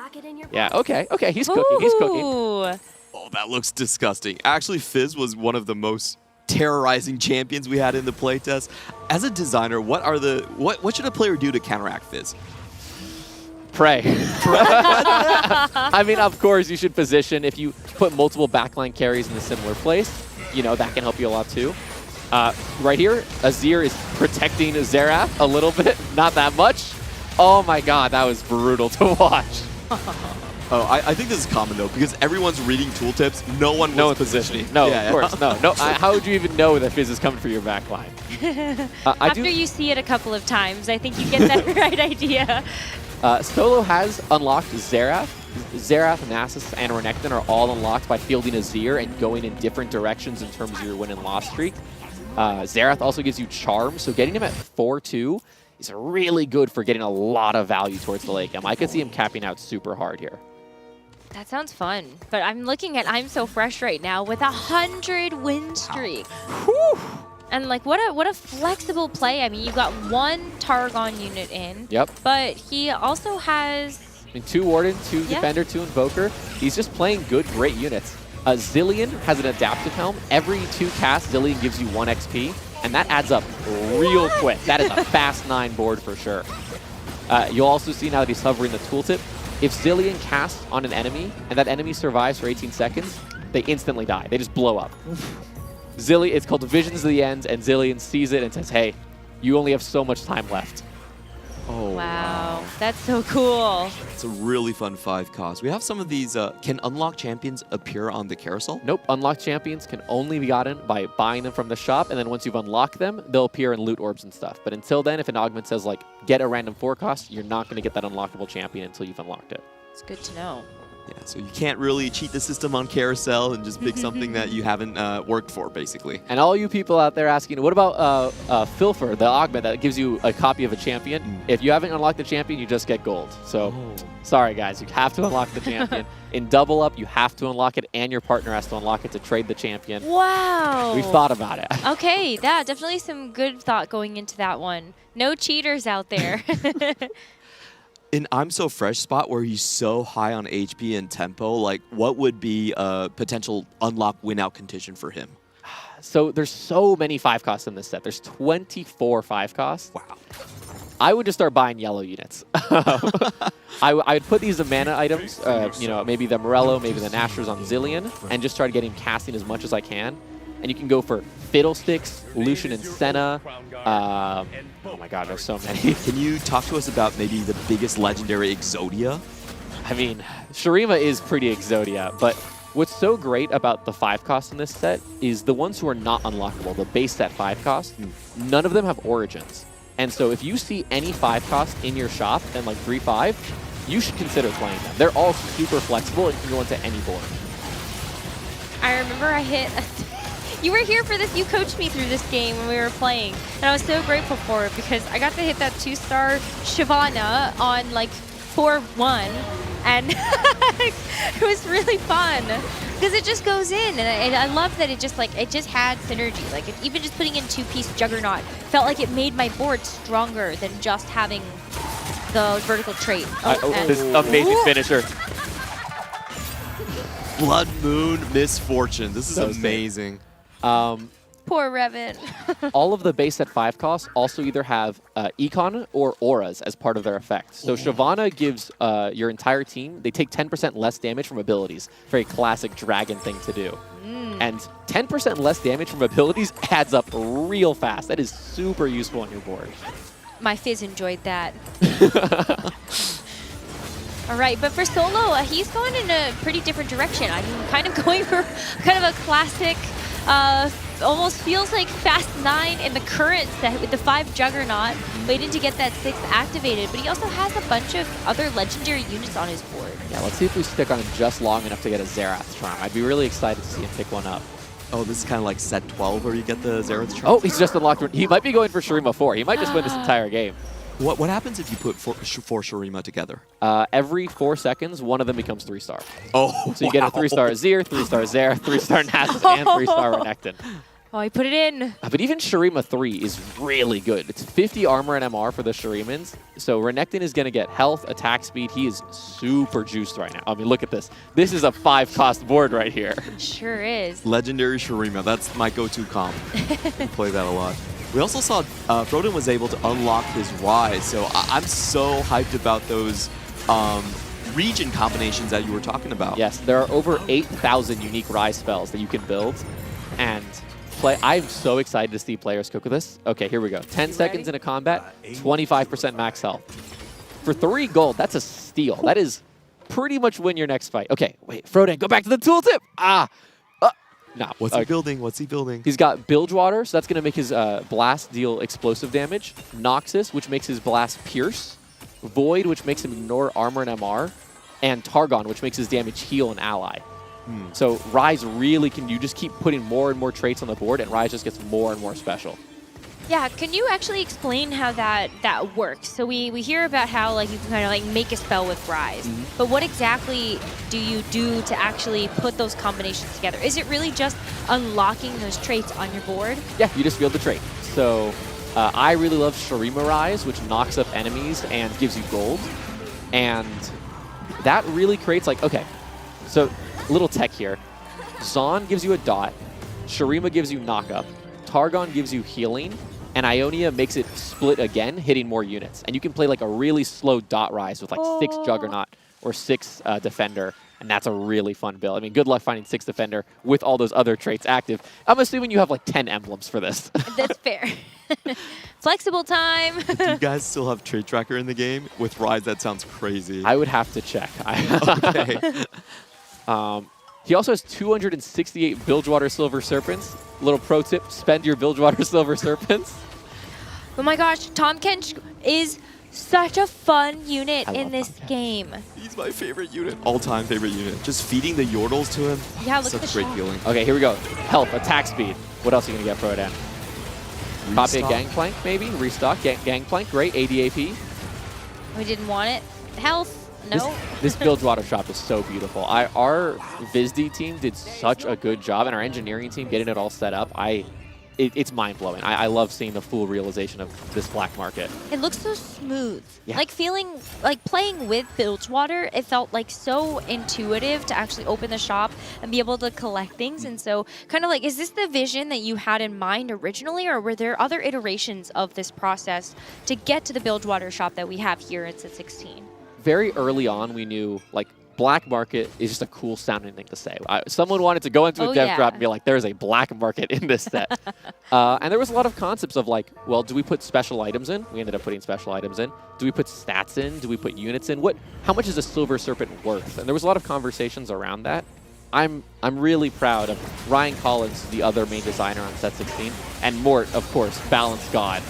Yeah, okay, he's cooking, he's cooking. Oh, that looks disgusting. Actually, Fizz was one of the most terrorizing champions we had in the playtest. As a designer, what should a player do to counteract Fizz? Pray. I mean, of course, you should position. If you put multiple backline carries in a similar place, you know, that can help you a lot too. Right here, Azir is protecting Xerath a little bit, not that much. Oh my god, that was brutal to watch. Oh, I think this is common though, because everyone's reading tooltips. No one was positioning. No, of course, no. How would you even know that Fizz is coming for your backline? After you see it a couple of times, I think you get that right idea. Solo has unlocked Xerath. Xerath, Nasus, and Renekton are all unlocked by fielding Azir and going in different directions in terms of your win and loss streak. Xerath also gives you Charm, so getting him at 4-2 is really good for getting a lot of value towards the late game. I could see him capping out super hard here. That sounds fun, but I'm looking at I'm So Fresh right now with 100 win streak. Whew. And like, what a flexible play. I mean, you got 1 Targon unit in. Yep. But he also has... I mean, 2 Warden, 2 Defender, 2 Invoker. He's just playing good, great units. Zillion has an Adaptive Helm. Every 2 casts, Zillion gives you 1 XP, and that adds up real quick. That is a fast 9 board for sure. You'll also see now that he's hovering the tooltip, if Zillion casts on an enemy, and that enemy survives for 18 seconds, they instantly die. They just blow up. Zillion, it's called Visions of the End, and Zillion sees it and says, hey, you only have so much time left. Oh, wow. That's so cool. It's a really fun 5 cost. We have some of these. Can unlocked champions appear on the carousel? Nope. Unlocked champions can only be gotten by buying them from the shop, and then once you've unlocked them, they'll appear in loot orbs and stuff. But until then, if an augment says, like, get a random 4 cost, you're not going to get that unlockable champion until you've unlocked it. It's good to know. Yeah, so you can't really cheat the system on carousel and just pick something that you haven't worked for, basically. And all you people out there asking, what about Filfer, the augment that gives you a copy of a champion? If you haven't unlocked the champion, you just get gold. So, sorry guys, you have to unlock the champion. In Double Up, you have to unlock it, and your partner has to unlock it to trade the champion. Wow. We've thought about it. Okay, yeah, definitely some good thought going into that one. No cheaters out there. In I'm So Fresh spot where he's so high on HP and tempo, like what would be a potential unlock win-out condition for him? So there's so many 5 costs in this set. There's 24 5 costs. Wow. I would just start buying yellow units. I would put these mana items, you know, maybe the Morello, maybe the Nashers on Zillion, and just try to get him casting as much as I can. And you can go for Fiddlesticks, Lucian and Senna. Oh my god, there's so many. Can you talk to us about maybe the biggest legendary Exodia? I mean, Shurima is pretty Exodia, but what's so great about the 5 cost in this set is the ones who are not unlockable, the base set 5 cost, none of them have origins. And so if you see any 5 cost in your shop and like 3-5, you should consider playing them. They're all super flexible and can go into any board. I remember I hit... You were here for this. You coached me through this game when we were playing. And I was so grateful for it because I got to hit that 2-star Shyvana on like 4-1. And it was really fun because it just goes in. And I love that it just had synergy. Like even just putting in 2-piece Juggernaut felt like it made my board stronger than just having the vertical trait. This amazing finisher. Blood Moon Misfortune. This is So amazing. Poor Revan. All of the base set 5 costs also either have Econ or Auras as part of their effect. So Shyvana gives your entire team, they take 10% less damage from abilities. Very classic dragon thing to do. And 10% less damage from abilities adds up real fast. That is super useful on your board. My Fizz enjoyed that. All right, but for Solo, he's going in a pretty different direction. I'm kind of going for kind of a classic, almost feels like Fast 9 in the current set with the 5 Juggernaut, waiting to get that 6 activated, but he also has a bunch of other legendary units on his board. Yeah, let's see if we stick on him just long enough to get a Zerath Charm. I'd be really excited to see him pick one up. Oh, this is kind of like set 12 where you get the Zerath Charm? Oh, he's just unlocked. He might be going for Shurima 4. He might just win this entire game. What happens if you put four Shurima together? Every 4 seconds, one of them becomes 3-star. Oh, so you get a 3-star Azir, 3-star Zera, 3-star Nasus, and 3-star Renekton. Oh, he put it in. But even Shurima 3 is really good. It's 50 armor and MR for the Shurimans. So Renekton is going to get health, attack speed. He is super juiced right now. I mean, look at this. This is a 5-cost board right here. Sure is. Legendary Shurima. That's my go-to comp. I play that a lot. We also saw Froden was able to unlock his Rise, so I'm so hyped about those region combinations that you were talking about. Yes, there are over 8,000 unique Rise spells that you can build, and I'm so excited to see players cook with this. Okay, here we go. 10 seconds in a combat, 25% max health. For 3 gold, that's a steal. That is pretty much win your next fight. Okay, wait, Froden, go back to the tooltip. No. What's he building? What's he building? He's got Bilgewater, so that's going to make his blast deal explosive damage. Noxus, which makes his blast pierce. Void, which makes him ignore armor and MR. And Targon, which makes his damage heal an ally. So Rise really can, you just keep putting more and more traits on the board, and Rise just gets more and more special. Yeah, can you actually explain how that works? So we hear about how like you can kind of like make a spell with Rise, but what exactly do you do to actually put those combinations together? Is it really just unlocking those traits on your board? Yeah, you just field the trait. So I really love Shurima Rise, which knocks up enemies and gives you gold. And that really creates like, okay, so little tech here. Zaun gives you a dot, Shurima gives you knockup, Targon gives you healing, and Ionia makes it split again, hitting more units. And you can play like a really slow dot Rise with like 6 Juggernaut or 6 Defender, and that's a really fun build. I mean, good luck finding 6 Defender with all those other traits active. I'm assuming you have like 10 emblems for this. That's fair. Flexible time. Do you guys still have Trait Tracker in the game? With Rise, that sounds crazy. I would have to check. Okay. He also has 268 Bilgewater Silver Serpents. Little pro tip, spend your Bilgewater Silver Serpents. Oh my gosh, Tahm Kench is such a fun unit in this game. He's my favorite unit. All-time favorite unit. Just feeding the Yordles to him. Yeah, look such at the great shot. feeling. Okay, here we go. Health, attack speed. What else are you going to get for it? Copy a Gangplank, maybe? Restock. Gangplank, great. ADAP. We didn't want it. Health, no. This Bilgewater shop is so beautiful. Our VisD team did such a good job, and our engineering team getting it all set up. it's mind-blowing. I love seeing the full realization of this black market. It looks so smooth. Yeah. Like playing with Bilgewater, it felt like so intuitive to actually open the shop and be able to collect things. And so kind of like, is this the vision that you had in mind originally, or were there other iterations of this process to get to the Bilgewater shop that we have here in Set 16? Very early on, we knew like black market is just a cool sounding thing to say. Someone wanted to go into a dev drop and be like, there's a black market in this set. And there was a lot of concepts of like, well, do we put special items in? We ended up putting special items in. Do we put stats in? Do we put units in? How much is a Silver Serpent worth? And there was a lot of conversations around that. I'm really proud of Ryan Collins, the other main designer on Set 16, and Mort, of course, Balance God.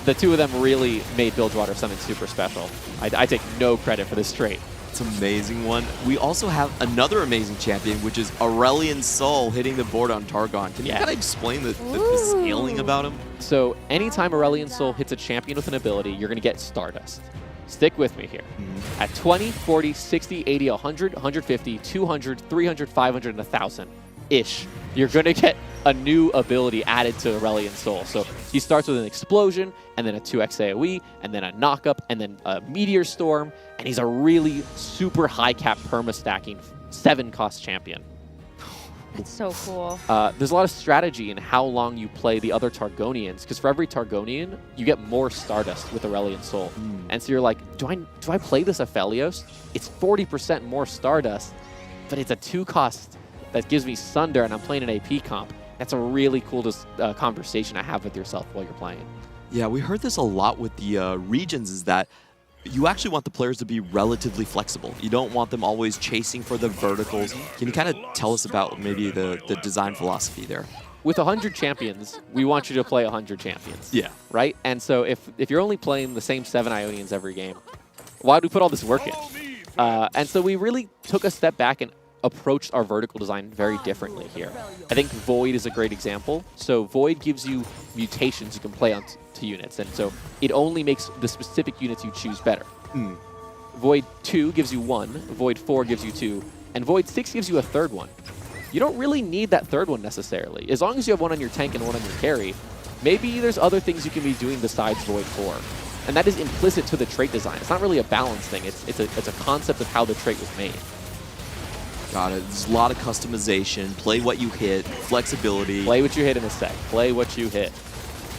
The two of them really made Bilgewater something super special. I take no credit for this trait. It's an amazing one. We also have another amazing champion, which is Aurelian Soul hitting the board on Targon. Can you kind of explain the scaling about him? So anytime Aurelian Soul hits a champion with an ability, you're going to get Stardust. Stick with me here. At 20, 40, 60, 80, 100, 150, 200, 300, 500, and 1,000-ish, you're going to get a new ability added to Aurelian Soul. So he starts with an explosion, and then a 2x AoE, and then a knock-up, and then a Meteor Storm, and he's a really super high-cap perma-stacking 7-cost champion. That's so cool. There's a lot of strategy in how long you play the other Targonians, because for every Targonian, you get more Stardust with Aurelian Soul. And so you're like, do I play this Aphelios? It's 40% more Stardust, but it's a 2-cost that gives me Sunder, and I'm playing an AP comp. That's a really cool conversation to have with yourself while you're playing. Yeah, we heard this a lot with the regions, is that you actually want the players to be relatively flexible. You don't want them always chasing for the verticals. Can you kind of tell us about maybe the design philosophy there? With 100 champions, we want you to play 100 champions. Yeah. Right? And so if you're only playing the same 7 Ionians every game, why do we put all this work in? And so we really took a step back and approached our vertical design very differently here. I think Void is a great example. So Void gives you mutations you can play on to units, and so it only makes the specific units you choose better. Void 2 gives you 1, Void 4 gives you 2, and Void 6 gives you a third one. You don't really need that third one necessarily. As long as you have one on your tank and one on your carry, maybe there's other things you can be doing besides Void 4. And that is implicit to the trait design. It's not really a balance thing. It's a concept of how the trait was made. Got it. There's a lot of customization. Play what you hit. Flexibility. Play what you hit in a sec. Play what you hit.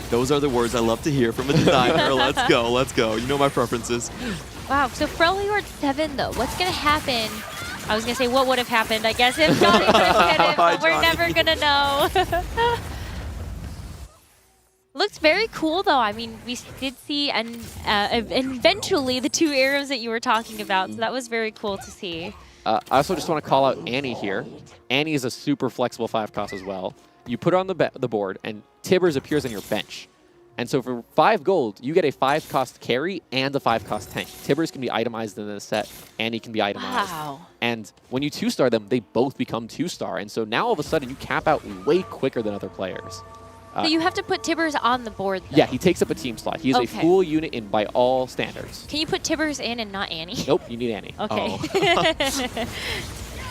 Those are the words I love to hear from a designer. Let's go. Let's go. You know my preferences. Wow. So Freljord 7, though, what's going to happen? I was going to say what would have happened, I guess, if Johnny would have hit it, but we're never going to know. Looks very cool, though. I mean, we did see and eventually the 2 arrows that you were talking about, so that was very cool to see. I also just want to call out Annie here. Annie is a super flexible 5-cost as well. You put her on the board, and Tibbers appears on your bench. And so for 5 gold, you get a 5-cost carry and a 5-cost tank. Tibbers can be itemized in this set. Annie can be itemized. Wow. And when you 2-star them, they both become 2-star. And so now all of a sudden, you cap out way quicker than other players. So you have to put Tibbers on the board, though. Yeah, he takes up a team slot. He is a full unit in by all standards. Can you put Tibbers in and not Annie? Nope, you need Annie. Okay. Oh.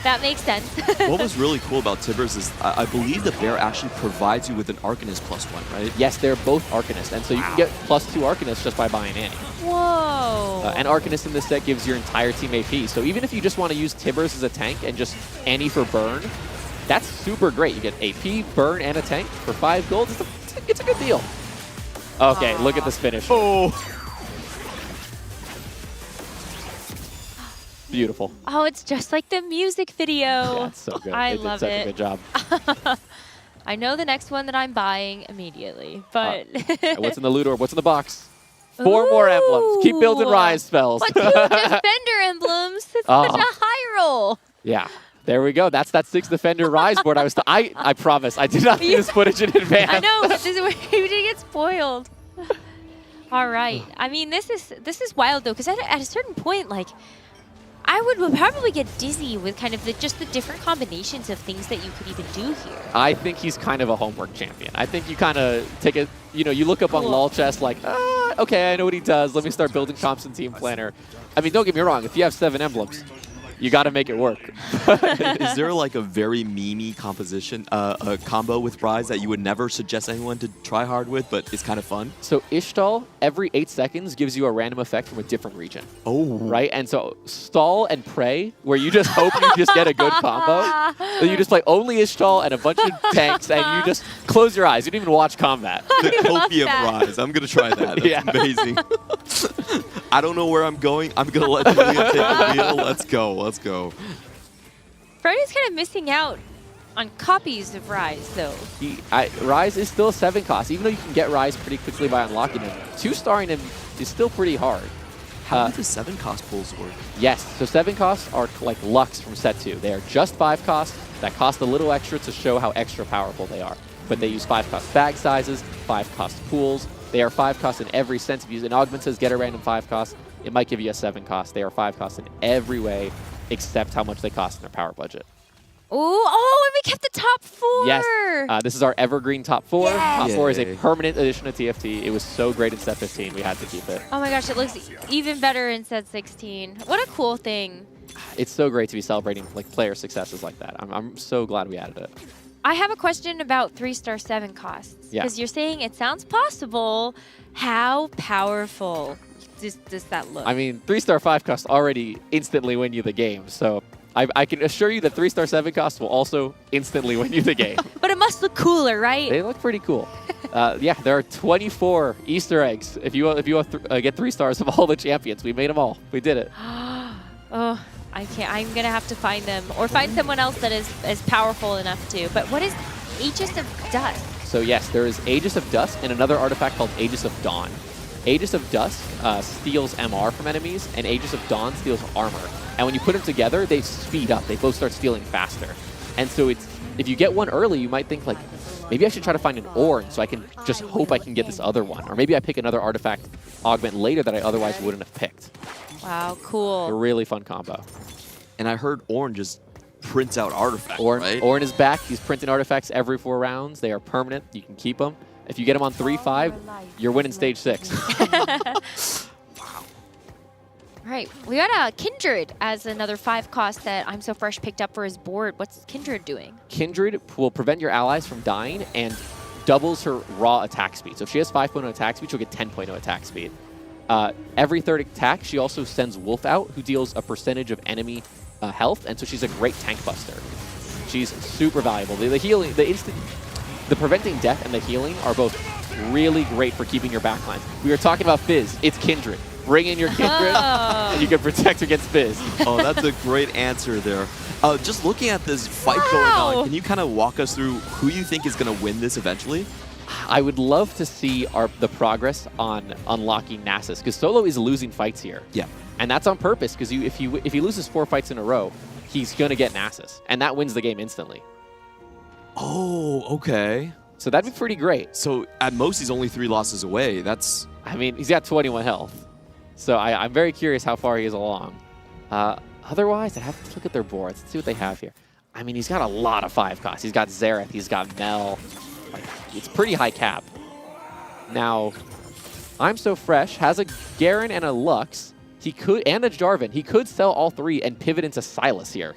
That makes sense. What was really cool about Tibbers is I believe the bear actually provides you with an Arcanist +1, right? Yes, they're both Arcanists, and so you can get +2 Arcanists just by buying Annie. Whoa. And Arcanist in this set gives your entire team AP. So even if you just want to use Tibbers as a tank and just Annie for burn, that's super great. You get AP, burn, and a tank for 5 gold. It's a good deal. Okay, look at this finish. Oh. Beautiful. Oh, it's just like the music video. Yeah, it's so good. I they love did such it. a good job. I know the next one that I'm buying immediately, but... What's in the loot orb? What's in the box? 4 more emblems. Keep building Rise spells. But 2 Defender emblems. It's such a high roll. Yeah. There we go. That's that 6 Defender Rise board. I promise. I did not see this footage in advance. I know, but this is where you did get spoiled. All right. I mean, this is wild, though, because at a certain point, like, I would probably get dizzy with kind of just the different combinations of things that you could even do here. I think he's kind of a homework champion. I think you kind of take it, you look up on LOL chess like, okay, I know what he does. Let me start building comps in Team Planner. I mean, don't get me wrong. If you have 7 emblems, You got to make it work. Is there like a very memey composition, a combo with Rise that you would never suggest anyone to try hard with, but it's kind of fun? So Ishtal, every 8 seconds, gives you a random effect from a different region. Oh. Right? And so Stall and Prey, where you just hope you just get a good combo. So you just play only Ishtal and a bunch of tanks, and you just close your eyes. You don't even watch combat. The Copium Rise. I'm going to try that. That's Yeah. amazing. I don't know where I'm going. I'm going to let Julian take the wheel. Let's go. Let's go. Freddy's kind of missing out on copies of Rise, though. Rise is still a 7 cost, even though you can get Rise pretty quickly by unlocking him. 2-starring him is still pretty hard. How do the 7 cost pulls work? Yes, so 7 costs are like Lux from set 2. They are just 5 costs that cost a little extra to show how extra powerful they are. But they use 5 cost bag sizes, 5 cost pools. They are 5 costs in every sense. If you use an augment says get a random 5 cost, it might give you a 7 cost. They are 5 costs in every way except how much they cost in their power budget. Ooh, oh, and we kept the top 4. Yes, this is our evergreen top 4. Yes. Top 4 is a Yay. permanent addition to TFT. It was so great in set 15, we had to keep it. Oh my gosh, it looks even better in set 16. What a cool thing. It's so great to be celebrating like player successes like that. I'm so glad we added it. I have a question about 3-star 7 costs. Yeah. Because you're saying it sounds possible. How powerful does that look? I mean, 3-star 5 costs already instantly win you the game, so I can assure you that 3-star 7 costs will also instantly win you the game. But it must look cooler, right? They look pretty cool. Yeah, there are 24 Easter eggs. If you get 3 stars of all the champions, we made them all. We did it. Oh, I can't. I'm gonna have to find them or find someone else that is powerful enough to. But what is Aegis of Dust? So yes, there is Aegis of Dust and another artifact called Aegis of Dawn. Aegis of Dust steals MR from enemies, and Aegis of Dawn steals armor. And when you put them together, they speed up. They both start stealing faster. And so if you get one early, you might think like, maybe I should try to find an Orn so I can just hope I can get this other one. Or maybe I pick another artifact augment later that I otherwise wouldn't have picked. Wow, A cool. really fun combo. And I heard Orn just prints out artifacts, Orn, right? Orn is back. He's printing artifacts every 4 rounds. They are permanent. You can keep them. If you get them on 3-5, you're winning stage 6. Right. We got Kindred as another 5 cost that I'm So Fresh picked up for his board. What's Kindred doing? Kindred will prevent your allies from dying and doubles her raw attack speed. So if she has 5.0 attack speed, she'll get 10.0 attack speed. Every 3rd attack, she also sends Wolf out, who deals a percentage of enemy health, and so she's a great tank buster. She's super valuable. The healing, the preventing death and the healing are both really great for keeping your backlines. We were talking about Fizz. It's Kindred. Bring in your Kindred, and you can protect against Fizz. Oh, that's a great answer there. Just looking at this fight going on, can you kind of walk us through who you think is going to win this eventually? I would love to see the progress on unlocking Nasus, because Solo is losing fights here. Yeah. And that's on purpose, because if he loses 4 fights in a row, he's going to get Nasus, and that wins the game instantly. Oh, okay. So that'd be pretty great. So at most, he's only 3 losses away. I mean, he's got 21 health. So I'm very curious how far he is along. Otherwise, I'd have to look at their boards. Let's see what they have here. I mean, he's got a lot of 5 costs. He's got Xerath, he's got Mel. Like, it's pretty high cap. Now, I'm So Fresh has a Garen and a Lux. He could, and a Jarvan. He could sell all 3 and pivot into Sylas here.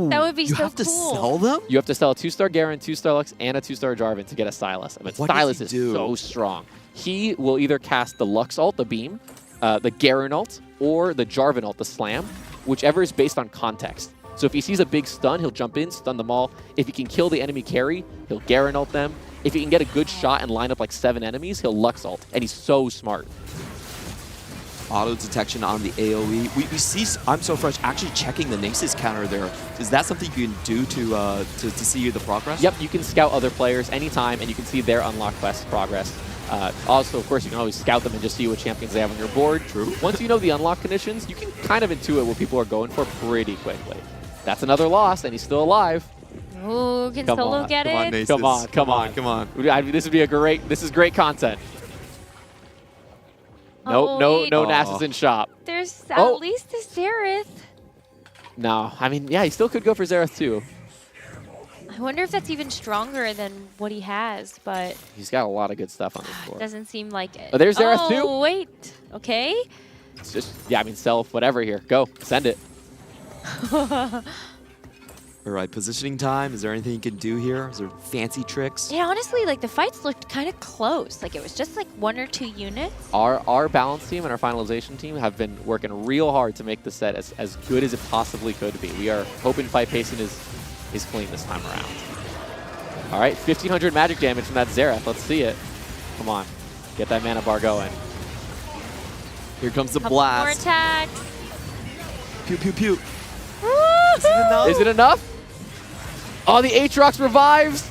That would be You so cool. have to sell them? You have to sell a 2-star Garen, 2-star Lux, and a 2-star Jarvan to get a Sylas. But What does Sylas he is do? so strong. He will either cast the Lux ult, the beam, the Garen ult, or the Jarvan ult, the slam, whichever is based on context. So if he sees a big stun, he'll jump in, stun them all. If he can kill the enemy carry, he'll Garen ult them. If he can get a good shot and line up like 7 enemies, he'll Lux ult. And he's so smart. Auto detection on the AoE. We see I'm So Fresh actually checking the Nasus counter there. Is that something you can do to see the progress? Yep, you can scout other players anytime, and you can see their unlock quest progress. Also, of course, you can always scout them and just see what champions they have on your board. True. Once you know the unlock conditions, you can kind of intuit what people are going for pretty quickly. That's another loss, and he's still alive. Ooh, can Come Solo on, get Come on, it? Nasus. Come on. Come on. I mean, this would be this is great content. Oh, No wait. Nasus in shop. There's Oh. at least the Xerath. No, I mean, yeah, he still could go for Xerath too. I wonder if that's even stronger than what he has, but He's got a lot of good stuff on this board. doesn't seem like it. Oh, there's Xerath too. Oh, wait. Okay. It's just, yeah, I mean, sell whatever here. Go, send it. All right, positioning time. Is there anything you can do here? Is there fancy tricks? Yeah, honestly, like the fights looked kind of close. Like it was just like 1 or 2 units. Our balance team and our finalization team have been working real hard to make the set as good as it possibly could be. We are hoping fight pacing is clean this time around. All right, 1,500 magic damage from that Xerath. Let's see it. Come on, get that mana bar going. Here comes the Couple more blast. attacks. Pew, pew, pew. Woo-hoo! Is it enough? Is it enough? Oh, the Aatrox revives.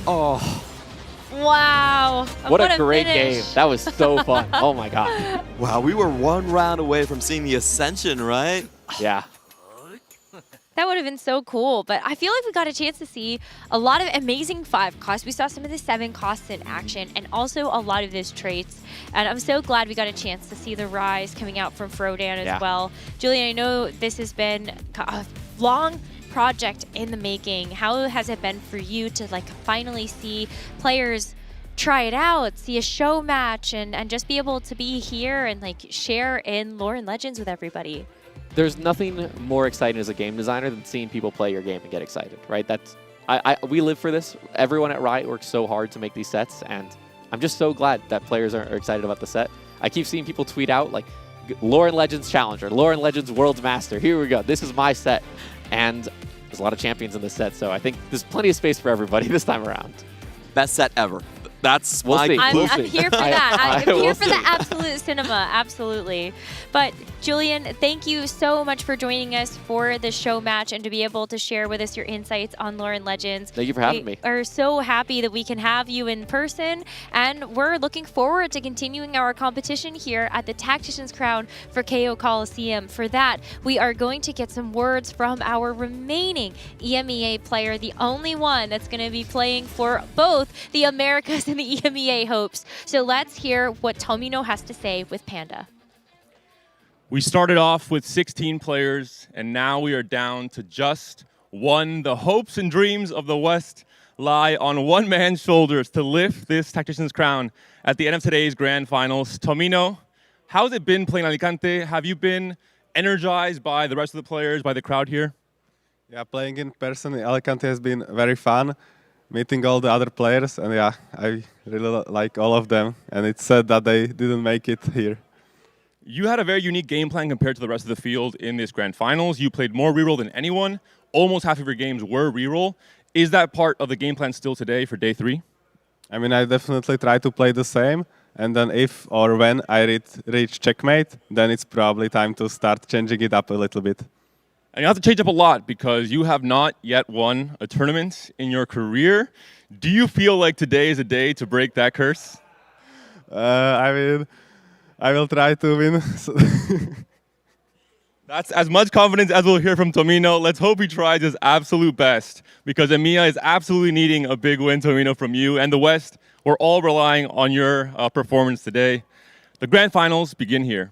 Oh, Wow. What a great finish. game. That was so fun. Oh my god. wow. We were 1 round away from seeing the Ascension, right? Yeah. That would have been so cool, but I feel like we got a chance to see a lot of amazing 5 costs. We saw some of the 7 costs in action, and also a lot of those traits. And I'm so glad we got a chance to see the Rise coming out from Frodan as well. Julian, I know this has been a long project in the making. How has it been for you to like finally see players try it out, see a show match, and just be able to be here and like share in Lore and Legends with everybody? There's nothing more exciting as a game designer than seeing people play your game and get excited, right? That's we live for this. Everyone at Riot works so hard to make these sets, and I'm just so glad that players are excited about the set. I keep seeing people tweet out like, Lore and Legends Challenger, Lore and Legends World's Master, here we go, this is my set. And there's a lot of champions in this set, so I think there's plenty of space for everybody this time around. Best set ever. That's We'll my see. I'm We'll see. here for that. I'm We'll here for see. the absolute cinema, absolutely. But Julian, thank you so much for joining us for the show match and to be able to share with us your insights on Lore and Legends. Thank you for having me. We are so happy that we can have you in person, and we're looking forward to continuing our competition here at the Tactician's Crown for KO Coliseum. For that, we are going to get some words from our remaining EMEA player, the only one that's going to be playing for both the Americas and the EMEA hopes. So let's hear what Tomino has to say with Panda. We started off with 16 players, and now we are down to just 1. The hopes and dreams of the West lie on one man's shoulders to lift this Tactician's crown at the end of today's grand finals. Tomino, how's it been playing Alicante? Have you been energized by the rest of the players, by the crowd here? Yeah, playing in person in Alicante has been very fun. Meeting all the other players, and yeah, I really like all of them, and it's sad that they didn't make it here. You had a very unique game plan compared to the rest of the field in this grand finals. You played more reroll than anyone. Almost half of your games were reroll. Is that part of the game plan still today for day 3? I mean, I definitely try to play the same, and then if or when I reach checkmate, then it's probably time to start changing it up a little bit. And you have to change up a lot because you have not yet won a tournament in your career. Do you feel like today is a day to break that curse? I mean, I will try to win. That's as much confidence as we'll hear from Tomino. Let's hope he tries his absolute best because EMEA is absolutely needing a big win, Tomino, from you. And the West, we're all relying on your performance today. The grand finals begin here.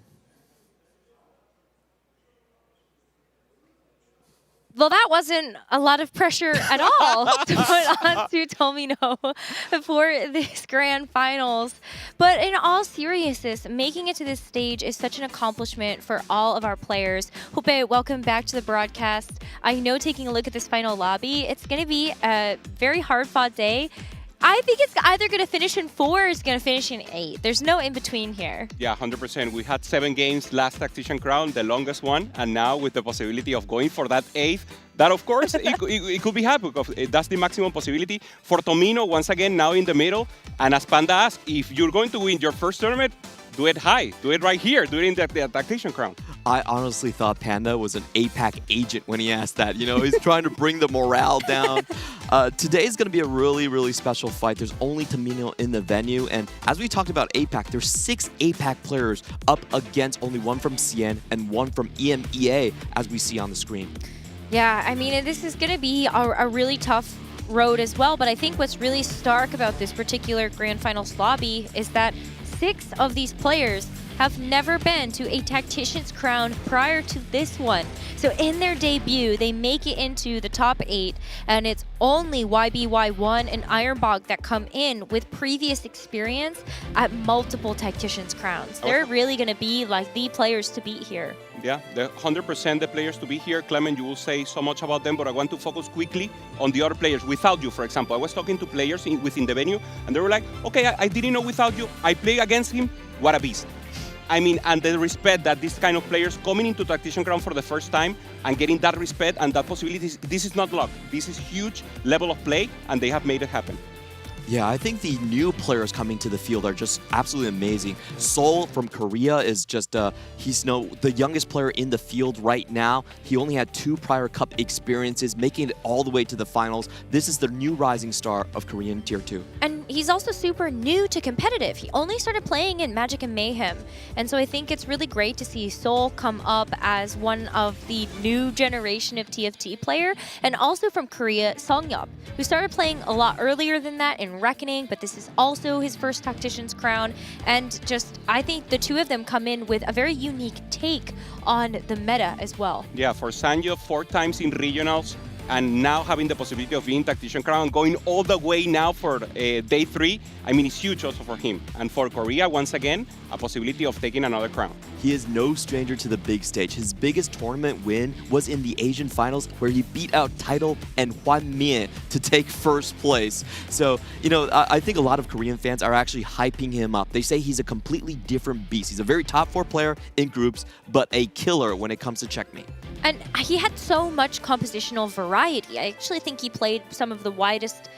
Well, that wasn't a lot of pressure at all to put onto Tomino for this grand finals. But in all seriousness, making it to this stage is such an accomplishment for all of our players. Hope, welcome back to the broadcast. I know taking a look at this final lobby, it's going to be a very hard-fought day. I think it's either going to finish in 4 or it's going to finish in 8. There's no in-between here. Yeah, 100%. We had 7 games last Tactician Crown, the longest one, and now with the possibility of going for that 8th, that of course, it could be happy because that's the maximum possibility. For Tomino, once again, now in the middle, and as Panda asked, if you're going to win your first tournament, do it high. Do it right here. Do it in the Tactician Crown. I honestly thought Panda was an APAC agent when he asked that. You know, he's trying to bring the morale down. Today's going to be a really, really special fight. There's only Tomino in the venue. And as we talked about APAC, there's 6 APAC players up against only 1 from CN and 1 from EMEA, as we see on the screen. Yeah, I mean, this is going to be a really tough road as well. But I think what's really stark about this particular Grand Finals lobby is that 6 of these players have never been to a Tactician's Crown prior to this one. So in their debut, they make it into the top 8, and it's only YBY1 and Ironbog that come in with previous experience at multiple Tactician's Crowns. They're really going to be like the players to beat here. Yeah, the 100% the players to be here. Clement, you will say so much about them, but I want to focus quickly on the other players. Without you, for example, I was talking to players within the venue, and they were like, okay, I didn't know Without You. I play against him. What a beast. I mean, and the respect that these kind of players coming into Tactician Crown for the first time and getting that respect and that possibilities, this is not luck. This is huge level of play, and they have made it happen. Yeah, I think the new players coming to the field are just absolutely amazing. Seoul from Korea is just, he's the youngest player in the field right now. He only had 2 prior cup experiences, making it all the way to the finals. This is the new rising star of Korean Tier 2. And he's also super new to competitive. He only started playing in Magic and Mayhem. And so I think it's really great to see Seoul come up as one of the new generation of TFT player. And also from Korea, Songyup, who started playing a lot earlier than that in Reckoning, but this is also his first Tactician's Crown. And just, I think the two of them come in with a very unique take on the meta as well. Yeah, for Sanjo, 4 times in regionals, and now having the possibility of being Tactician Crown, going all the way now for day 3, I mean, it's huge also for him. And for Korea, once again, a possibility of taking another crown. He is no stranger to the big stage. His biggest tournament win was in the Asian finals, where he beat out Tidal and Hwan Mie to take first place. So, you know, I think a lot of Korean fans are actually hyping him up. They say he's a completely different beast. He's a very top 4 player in groups, but a killer when it comes to checkmate. And he had so much compositional variety. I actually think he played some of the widest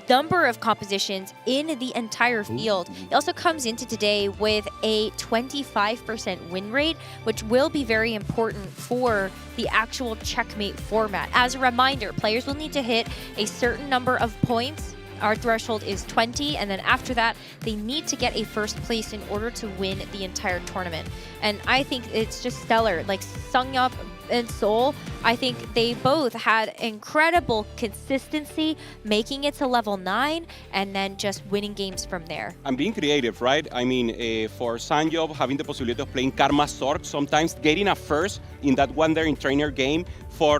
number of compositions in the entire field. He also comes into today with a 25% win rate, which will be very important for the actual checkmate format. As a reminder, players will need to hit a certain number of points. Our threshold is 20, and then after that, they need to get a first place in order to win the entire tournament. And I think it's just stellar. Like Songyup and Seoul, I think they both had incredible consistency, making it to level 9, and then just winning games from there. And being creative, right? I mean, for Sanjo, having the possibility of playing Karma Sword, sometimes getting a first in that Wonder in Trainer game. For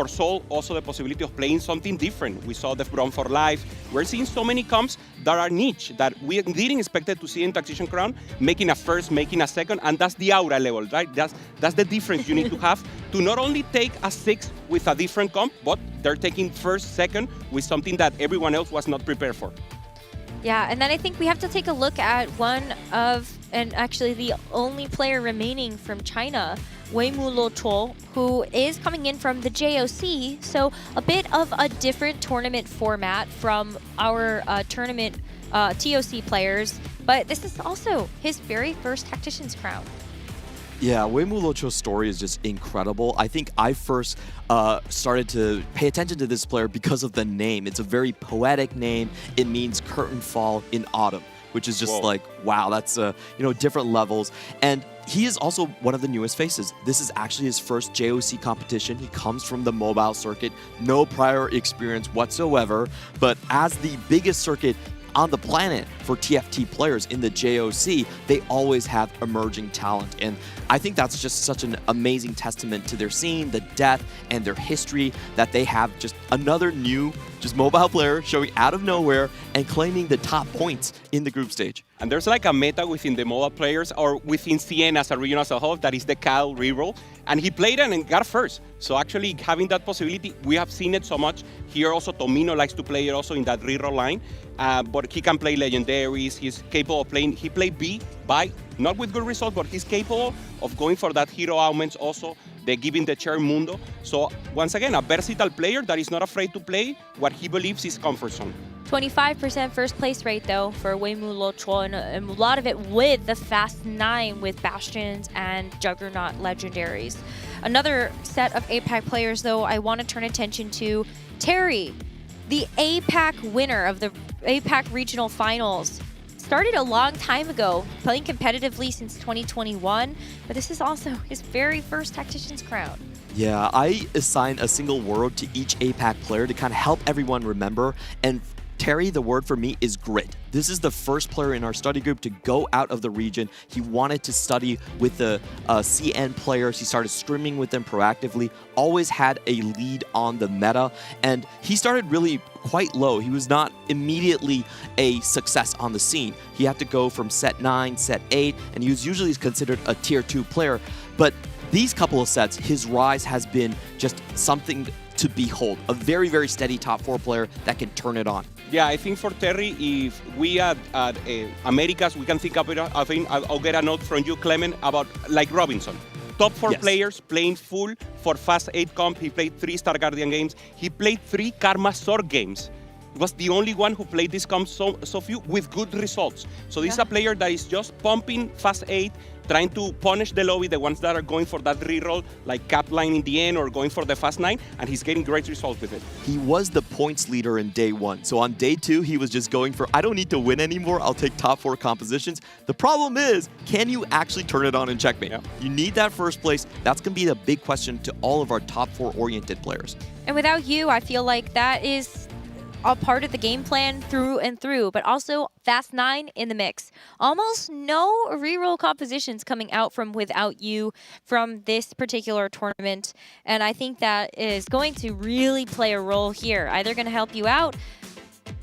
Seoul, also the possibility of playing something different. We saw the Braun for Life. We're seeing so many comps that are niche that we didn't expect to see in Tactician Crown, making a first, making a second, and that's the aura level, right? That's the difference you need to have to not only take a 6 with a different comp, but they're taking first, second with something that everyone else was not prepared for. Yeah, and then I think we have to take a look at one of, and actually the only player remaining from China, Weimu Locho, who is coming in from the JOC, so a bit of a different tournament format from our tournament TOC players, but this is also his very first Tactician's Crown. Yeah, Weimu Locho's story is just incredible. I think I first started to pay attention to this player because of the name. It's a very poetic name. It means curtain fall in autumn, which is just like, wow, that's, you know, different levels. And he is also one of the newest faces. This is actually his first JOC competition. He comes from the mobile circuit, no prior experience whatsoever. But as the biggest circuit on the planet for TFT players in the JOC, they always have emerging talent. And I think that's just such an amazing testament to their scene, the depth, and their history, that they have just another new, just mobile player showing out of nowhere and claiming the top points in the group stage. And there's like a meta within the mobile players or within CN as a region as a whole, that is the Kyle reroll. And he played it and got first. So actually having that possibility, we have seen it so much. Here also Tomino likes to play it also in that reroll line. But he can play legendaries, he's capable of playing, he played B, by, not with good results, but he's capable of going for that hero augments also, the giving the chair Mundo. So once again, a versatile player that is not afraid to play what he believes is comfort zone. 25% first place rate though for Weimu Locho, and a lot of it with the Fast 9 with Bastions and Juggernaut legendaries. Another set of APAC players though I want to turn attention to, Terry, the APAC winner of the APAC regional finals. Started a long time ago, playing competitively since 2021, but this is also his very first Tactician's Crown. Yeah, I assign a single word to each APAC player to kind of help everyone remember. And Terry, the word for me is grit. This is the first player in our study group to go out of the region. He wanted to study with the CN players. He started scrimming with them proactively, always had a lead on the meta, and he started really quite low. He was not immediately a success on the scene. He had to go from set 9, set 8, and he was usually considered a tier 2 player. But these couple of sets, his rise has been just something to behold. A very, very steady top 4 player that can turn it on. Yeah, I think for Terry, if we at Americas, we can think of it. I think I'll get a note from you, Clement, about like Robinson. Top 4 players playing full for Fast 8 comp. He played 3 Star Guardian games. He played 3 Karma Sword games. He was the only one who played this comp so few with good results. So this is a player that is just pumping Fast 8, trying to punish the lobby, the ones that are going for that reroll, like cap line in the end or going for the Fast 9, and he's getting great results with it. He was the points leader in day 1. So on day 2, he was just going for, I don't need to win anymore, I'll take top 4 compositions. The problem is, can you actually turn it on in checkmate? Yeah. You need that first place. That's going to be the big question to all of our top 4 oriented players. And without you, I feel like that is a part of the game plan through and through, but also Fast 9 in the mix. Almost no reroll compositions coming out from without you from this particular tournament, and I think that is going to really play a role here. Either going to help you out,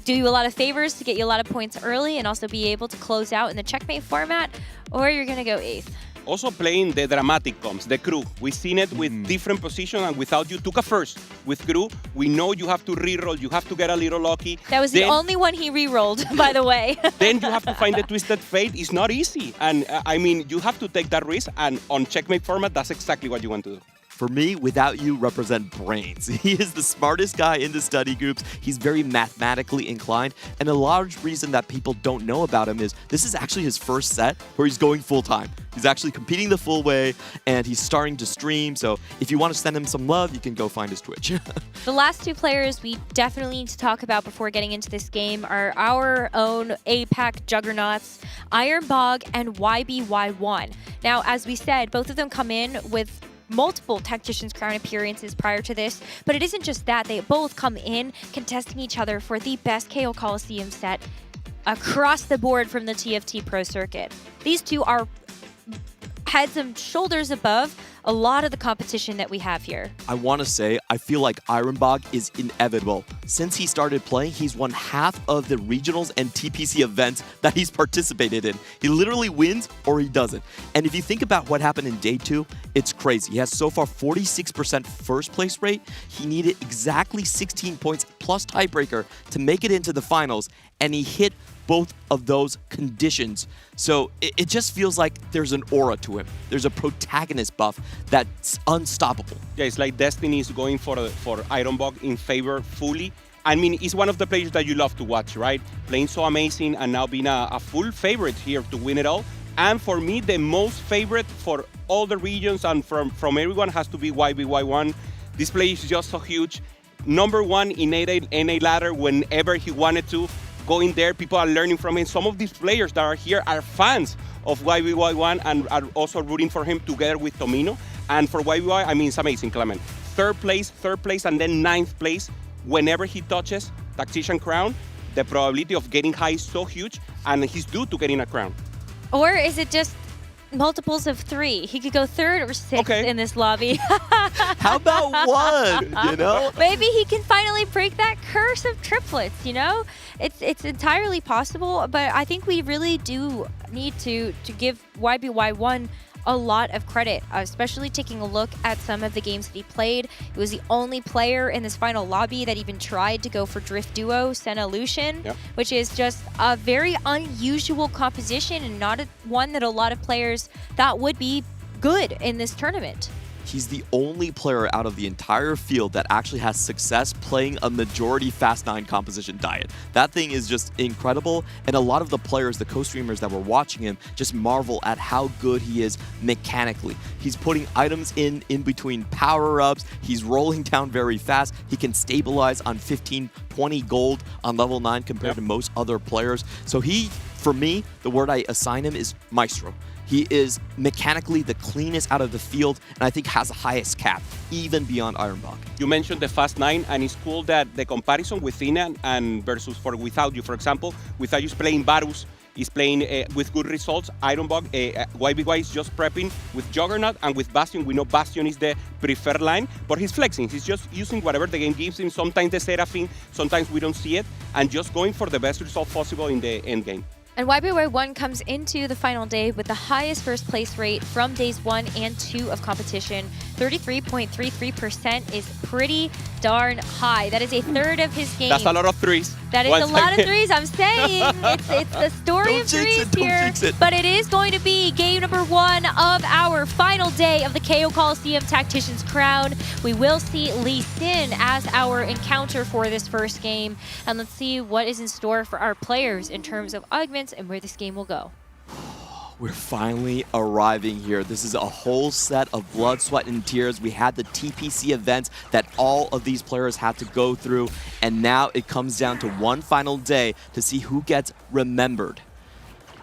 do you a lot of favors to get you a lot of points early, and also be able to close out in the checkmate format, or you're going to go 8th. Also playing the dramatic comps, the crew. We've seen it with different positions, and without you took a first. With crew, we know you have to reroll, you have to get a little lucky. That was the only one he rerolled, by the way. Then you have to find the Twisted Fate. It's not easy. And I mean, you have to take that risk, and on checkmate format, that's exactly what you want to do. For me, without you represent brains. He is the smartest guy in the study groups. He's very mathematically inclined. And a large reason that people don't know about him is this is actually his first set where he's going full time. He's actually competing the full way, and he's starting to stream. So if you want to send him some love, you can go find his Twitch. The last 2 players we definitely need to talk about before getting into this game are our own APAC juggernauts, Ironbog and YBY1. Now, as we said, both of them come in with multiple Tactician's Crown appearances prior to this, but it isn't just that. They both come in contesting each other for the best KO Coliseum set across the board from the TFT Pro Circuit. These two are heads and shoulders above a lot of the competition that we have here. I want to say, I feel like Ironbog is inevitable. Since he started playing, he's won half of the regionals and TPC events that he's participated in. He literally wins or he doesn't. And if you think about what happened in day 2, it's crazy. He has so far 46% first place rate. He needed exactly 16 points plus tiebreaker to make it into the finals, and he hit both of those conditions. So it just feels like there's an aura to him. There's a protagonist buff that's unstoppable. Yeah, it's like Destiny is going for Ironbog in favor fully. I mean, he's one of the players that you love to watch, right? Playing so amazing and now being a full favorite here to win it all. And for me, the most favorite for all the regions and from everyone has to be YBY1. This player is just so huge. Number 1 in NA ladder whenever he wanted to. Going there, people are learning from him. Some of these players that are here are fans of YBY1 and are also rooting for him together with Tomino. And for YBY, I mean, it's amazing, Clement. Third place, and then 9th place. Whenever he touches Tactician Crown, the probability of getting high is so huge, and he's due to getting a crown. Or is it just multiples of 3? He could go 3rd or 6th in this lobby. How about 1, you know? Maybe he can finally break that curse of triplets, you know? It's entirely possible, but I think we really do need to give YBY1 a lot of credit, especially taking a look at some of the games that he played. He was the only player in this final lobby that even tried to go for Drift Duo Senna Lucian, which is just a very unusual composition and not one that a lot of players thought would be good in this tournament. He's the only player out of the entire field that actually has success playing a majority Fast 9 composition diet. That thing is just incredible, and a lot of the players, the co-streamers that were watching him, just marvel at how good he is mechanically. He's putting items in between power-ups, he's rolling down very fast, he can stabilize on 15, 20 gold on level 9 compared to most other players. So he, for me, the word I assign him is Maestro. He is mechanically the cleanest out of the field, and I think has the highest cap, even beyond Ironbog. You mentioned the Fast 9, and it's cool that the comparison within and versus for Without You, for example, Without You is playing Varus, is playing with good results. Ironbog, YBY is just prepping with Juggernaut, and with Bastion, we know Bastion is the preferred line, but he's flexing. He's just using whatever the game gives him. Sometimes the Seraphine, sometimes we don't see it, and just going for the best result possible in the end game. And YBY1 comes into the final day with the highest first place rate from days 1 and 2 of competition. 33.33% is pretty darn high. That is a third of his game. That's a lot of threes. That is a lot of threes, I'm saying. It's the story of threes here. But it is going to be game number 1 of our final day of the KO Coliseum Tactician's Crown. We will see Lee Sin as our encounter for this first game. And let's see what is in store for our players in terms of augments and where this game will go. We're finally arriving here. This is a whole set of blood, sweat, and tears. We had the TPC events that all of these players had to go through, and now it comes down to one final day to see who gets remembered.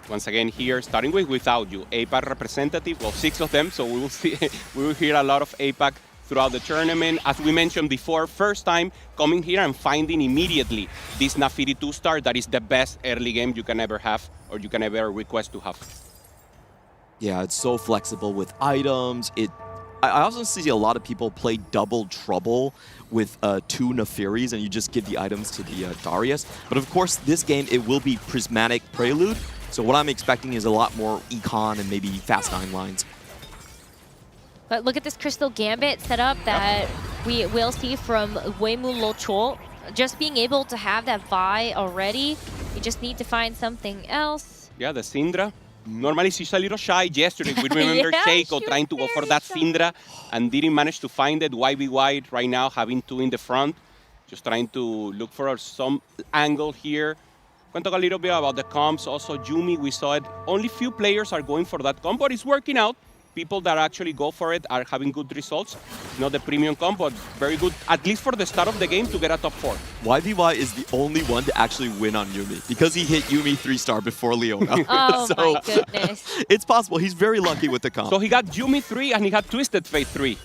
Once again here, starting with Without You, APAC representative, well, 6 of them, so we will see, we will hear a lot of APAC throughout the tournament. As we mentioned before, first time coming here and finding immediately this Nafiri 2-star that is the best early game you can ever have or you can ever request to have. Yeah, it's so flexible with items. I also see a lot of people play double trouble with 2 Nefiris, and you just give the items to the Darius. But of course, this game, it will be Prismatic Prelude. So what I'm expecting is a lot more Econ and maybe Fast 9 lines. But look at this Crystal Gambit setup that we will see from Uemu Lochol. Just being able to have that Vi already, you just need to find something else. Yeah, the Syndra. Normally she's a little shy. Yesterday we remember Yeah, Shaco trying to go for that Syndra and didn't manage to find it. YBY right now having 2 in the front, just trying to look for some angle here. Going to talk a little bit about the comps. Also Yumi, we saw it. Only few players are going for that comp, but it's working out. People that actually go for it are having good results. Not the premium comp, but very good, at least for the start of the game, to get a top 4. YBY is the only one to actually win on Yumi because he hit Yumi 3-star before Leona. Oh so, my goodness. It's possible. He's very lucky with the comp. So he got Yumi 3 and he had Twisted Fate 3.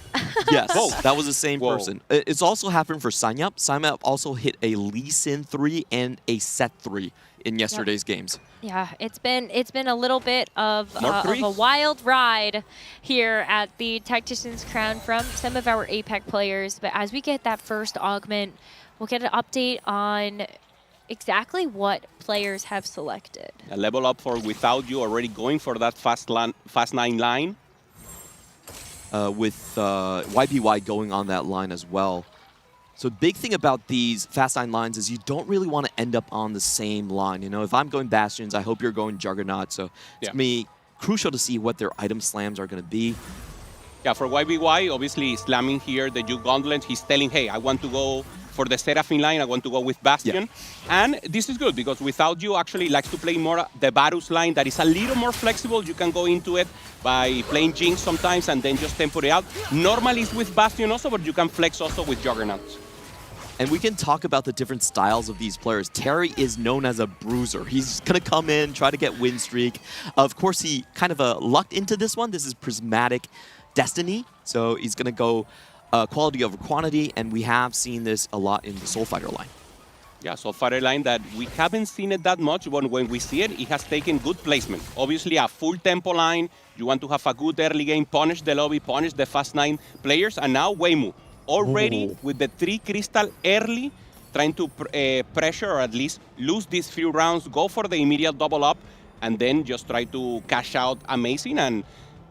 Yes, that was the same Whoa. person. It's also happened for Sanyap. Sanyap also hit a Lee Sin 3 and a Set 3 in yesterday's games. Yeah, it's been a little bit of More a wild ride here at the Tactician's Crown from some of our APAC players. But as we get that first augment, we'll get an update on exactly what players have selected. A level up for Without You, already going for that Fast 9 line. With YBY going on that line as well. So big thing about these Fast 9 lines is you don't really want to end up on the same line. You know, if I'm going Bastions, I hope you're going Juggernaut. So it's going to be crucial to see what their item slams are going to be. Yeah, for YBY, obviously slamming here the Juke Gauntlet. He's telling, hey, I want to go for the Seraphine line. I want to go with Bastion. Yeah. And this is good because Without You actually likes to play more the Varus line that is a little more flexible. You can go into it by playing Jinx sometimes and then just tempo it out. Normally it's with Bastion also, but you can flex also with Juggernaut. And we can talk about the different styles of these players. Terry is known as a bruiser. He's going to come in, try to get win streak. Of course, he kind of lucked into this one. This is Prismatic Destiny. So he's going to go quality over quantity, and we have seen this a lot in the Soul Fighter line. Yeah, Soul Fighter line that we haven't seen it that much, but when we see it, it has taken good placement. Obviously, a full tempo line. You want to have a good early game, punish the lobby, punish the Fast 9 players, and now Uemu. Already with the 3 crystal early, trying to pressure or at least lose these few rounds, go for the immediate double up, and then just try to cash out amazing and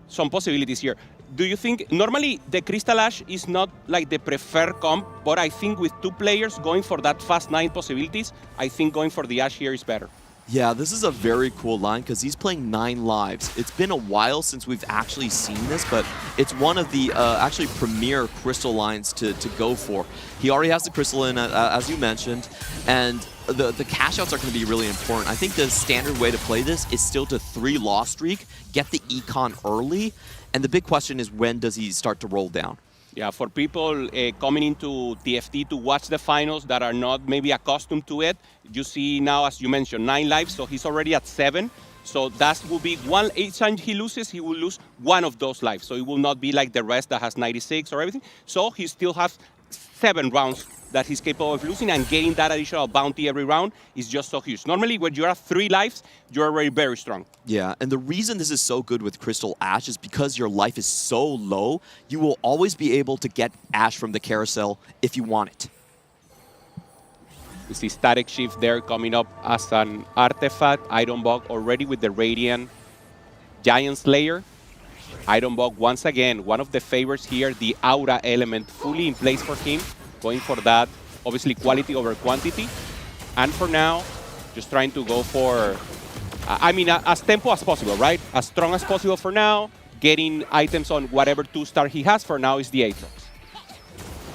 some possibilities here. Do you think, normally the Crystal Ash is not like the preferred comp, but I think with 2 players going for that Fast 9 possibilities, I think going for the Ash here is better. Yeah, this is a very cool line because he's playing 9 lives. It's been a while since we've actually seen this, but it's one of the actually premier crystal lines to go for. He already has the crystal in, as you mentioned, and the cash outs are going to be really important. I think the standard way to play this is still to 3 loss streak, get the econ early, and the big question is when does he start to roll down? Yeah, for people coming into TFT to watch the finals that are not maybe accustomed to it, you see now, as you mentioned, 9 lives, so he's already at 7. So that will be one, each time he loses, he will lose one of those lives. So it will not be like the rest that has 96 or everything. So he still has 7 rounds that he's capable of losing, and getting that additional bounty every round is just so huge. Normally, when you have 3 lives, you're already very strong. Yeah, and the reason this is so good with Crystal Ash is because your life is so low, you will always be able to get Ash from the carousel if you want it. We see Static Shift there coming up as an artifact. Ironbog already with the Radiant Giant Slayer. Ironbog, once again, one of the favorites here, the Aura element fully in place for him. Going for that, obviously, quality over quantity. And for now, just trying to go for, as tempo as possible, right? As strong as possible for now. Getting items on whatever 2-star he has for now is the Aatrox.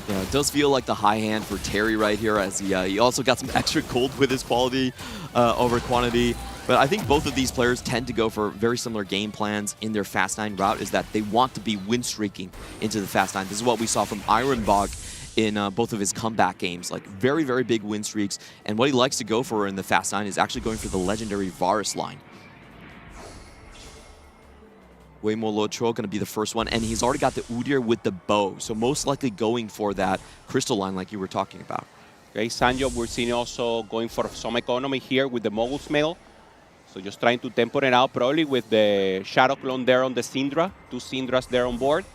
Yeah, it does feel like the high hand for Terry right here, as he also got some extra gold with his quality over quantity. But I think both of these players tend to go for very similar game plans in their Fast 9 route, is that they want to be win streaking into the Fast 9. This is what we saw from Ironbog in both of his comeback games, like very, very big win streaks. And what he likes to go for in the Fast 9 is actually going for the legendary Varus line. Weimo Locho going to be the first one, and he's already got the Udyr with the bow, so most likely going for that crystal line like you were talking about. Okay, Sanjo, we're seeing also going for some economy here with the Mogul's Mail. So just trying to temper it out, probably with the Shadow Clone there on the Syndra, 2 Syndras there on board.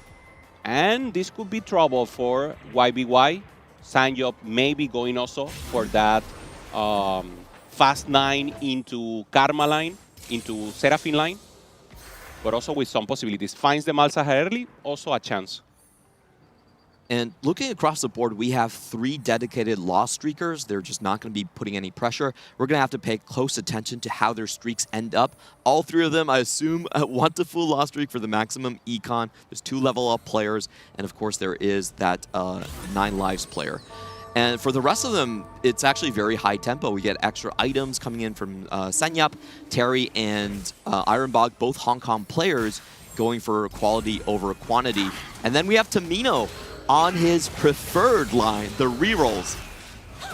And this could be trouble for YBY. Sanjo maybe going also for that Fast 9 into Karma line, into Seraphine line. But also with some possibilities. Finds the Malzahar early, also a chance. And looking across the board, we have 3 dedicated Lost Streakers. They're just not going to be putting any pressure. We're going to have to pay close attention to how their streaks end up. All 3 of them, I assume, want a full Lost Streak for the maximum econ. There's 2 level up players, and of course there is that 9 lives player. And for the rest of them, it's actually very high tempo. We get extra items coming in from Sanyap, Terry, and Ironbog, both Hong Kong players, going for quality over quantity. And then we have Tamino on his preferred line, the rerolls.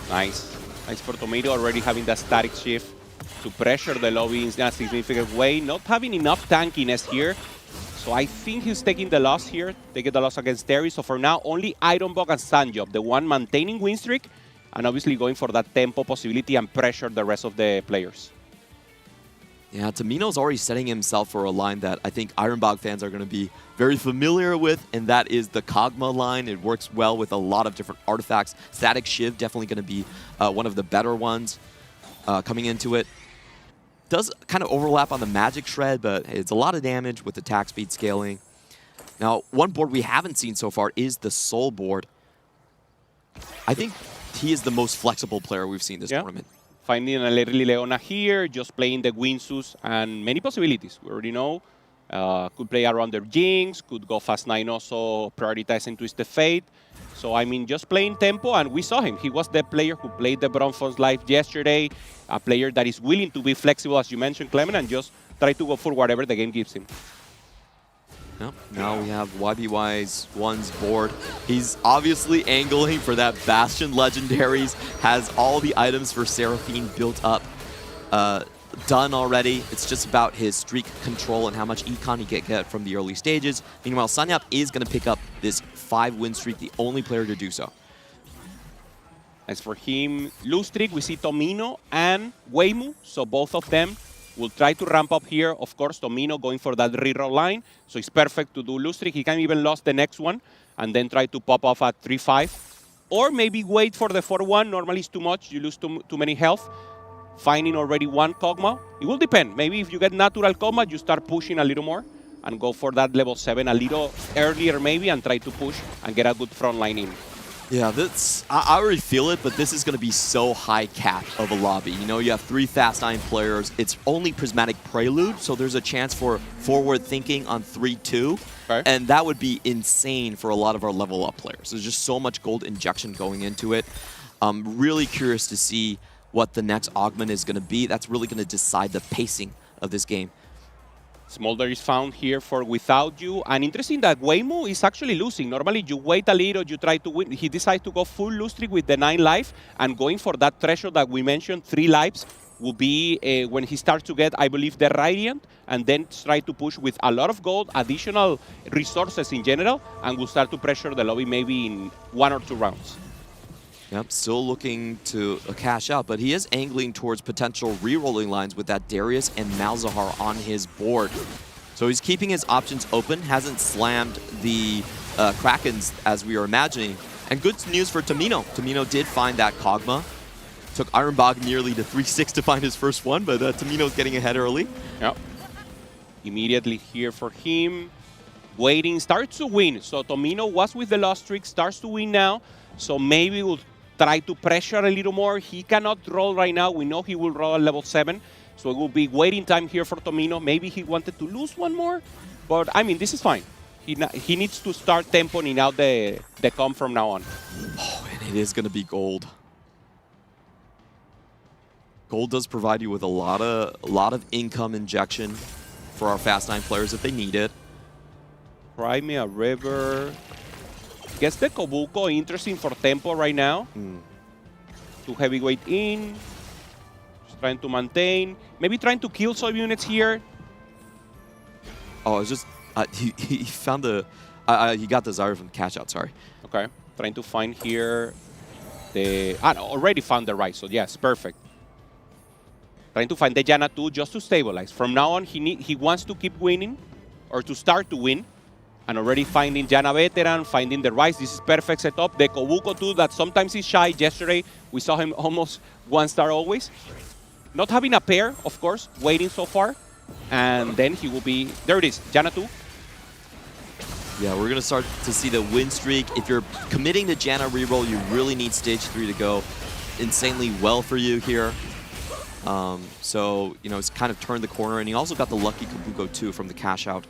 Nice. Nice for Tomato, already having that Static Shift to pressure the lobby in a significant way. Not having enough tankiness here. So I think he's taking the loss here, taking the loss against Terry. So for now, only Ironbog and Sanjob, the one maintaining win streak, and obviously going for that tempo possibility and pressure the rest of the players. Yeah, Tamino's already setting himself for a line that I think Ironbog fans are going to be very familiar with, and that is the Kog'Maw line. It works well with a lot of different artifacts. Static Shiv definitely going to be one of the better ones coming into it. Does kind of overlap on the Magic Shred, but it's a lot of damage with attack speed scaling. Now, one board we haven't seen so far is the Soul board. I think he is the most flexible player we've seen this tournament. Finding a Lerly Leona here, just playing the Winsus, and many possibilities. We already know. Could play around their Jinx, could go Fast 9 also, prioritizing Twisted Fate. So, I mean, just playing tempo, and we saw him. He was the player who played the Bronfons live yesterday, a player that is willing to be flexible, as you mentioned, Clement, and just try to go for whatever the game gives him. Yep. Now we have YBY's one's board. He's obviously angling for that Bastion Legendaries, has all the items for Seraphine built up, done already. It's just about his streak control and how much econ he can get from the early stages. Meanwhile, Sanyap is going to pick up this 5-win streak, the only player to do so. As for him, lose streak, we see Tomino and Weimu, so both of them will try to ramp up here. Of course, Tomino going for that reroll line, so it's perfect to do lose streak. He can even lose the next one and then try to pop off at 3-5. Or maybe wait for the 4-1. Normally it's too much. You lose too many health. Finding already one Kog'Maw. It will depend. Maybe if you get natural Kog'Maw, you start pushing a little more and go for that level 7 a little earlier maybe and try to push and get a good front line in. Yeah, I already feel it, but this is going to be so high cap of a lobby. You know, you have 3 Fast 9 players. It's only Prismatic Prelude, so there's a chance for forward thinking on 3-2. Okay. And that would be insane for a lot of our level up players. There's just so much gold injection going into it. I'm really curious to see what the next augment is going to be. That's really going to decide the pacing of this game. Smolder is found here for Without You. And interesting that Waymo is actually losing. Normally, you wait a little, you try to win. He decides to go full lose streak with the 9 life and going for that threshold that we mentioned, 3 lives, will be when he starts to get, I believe, the Radiant, and then try to push with a lot of gold, additional resources in general, and will start to pressure the lobby maybe in 1 or 2 rounds. Yep, still looking to cash out, but he is angling towards potential re-rolling lines with that Darius and Malzahar on his board. So he's keeping his options open, hasn't slammed the Krakens as we were imagining. And good news for Tamino. Tamino did find that Kog'Maw. Took Ironbog nearly to 3-6 to find his first one, but Tamino's getting ahead early. Yep. Immediately here for him. Waiting, starts to win. So Tomino was with the lost streak, starts to win now. So maybe we'll try to pressure a little more. He cannot roll right now. We know he will roll at level 7. So it will be waiting time here for Tomino. Maybe he wanted to lose one more. But, I mean, this is fine. He needs to start tempoing out the comp from now on. Oh, and it is going to be gold. Gold does provide you with a lot of income injection for our Fast 9 players if they need it. Crimea River. Gets the Kobuko interesting for tempo right now. 2 heavyweight in. Just trying to maintain. Maybe trying to kill some units here. Oh, it's just he found the he got the Zyra from cash out. Sorry. Okay, trying to find here the no, already found the right. So yes, perfect. Trying to find the Janna 2 just to stabilize. From now on, he wants to keep winning or to start to win. And already finding Janna Veteran, finding the Rise. This is perfect setup. The Kobuko too, that sometimes is shy. Yesterday, we saw him almost 1-star always. Not having a pair, of course, waiting so far. And then he will be, there it is, Janna 2. Yeah, we're going to start to see the win streak. If you're committing to Janna reroll, you really need stage 3 to go insanely well for you here. So, you know, it's kind of turned the corner. And he also got the lucky Kobuko too from the cash out.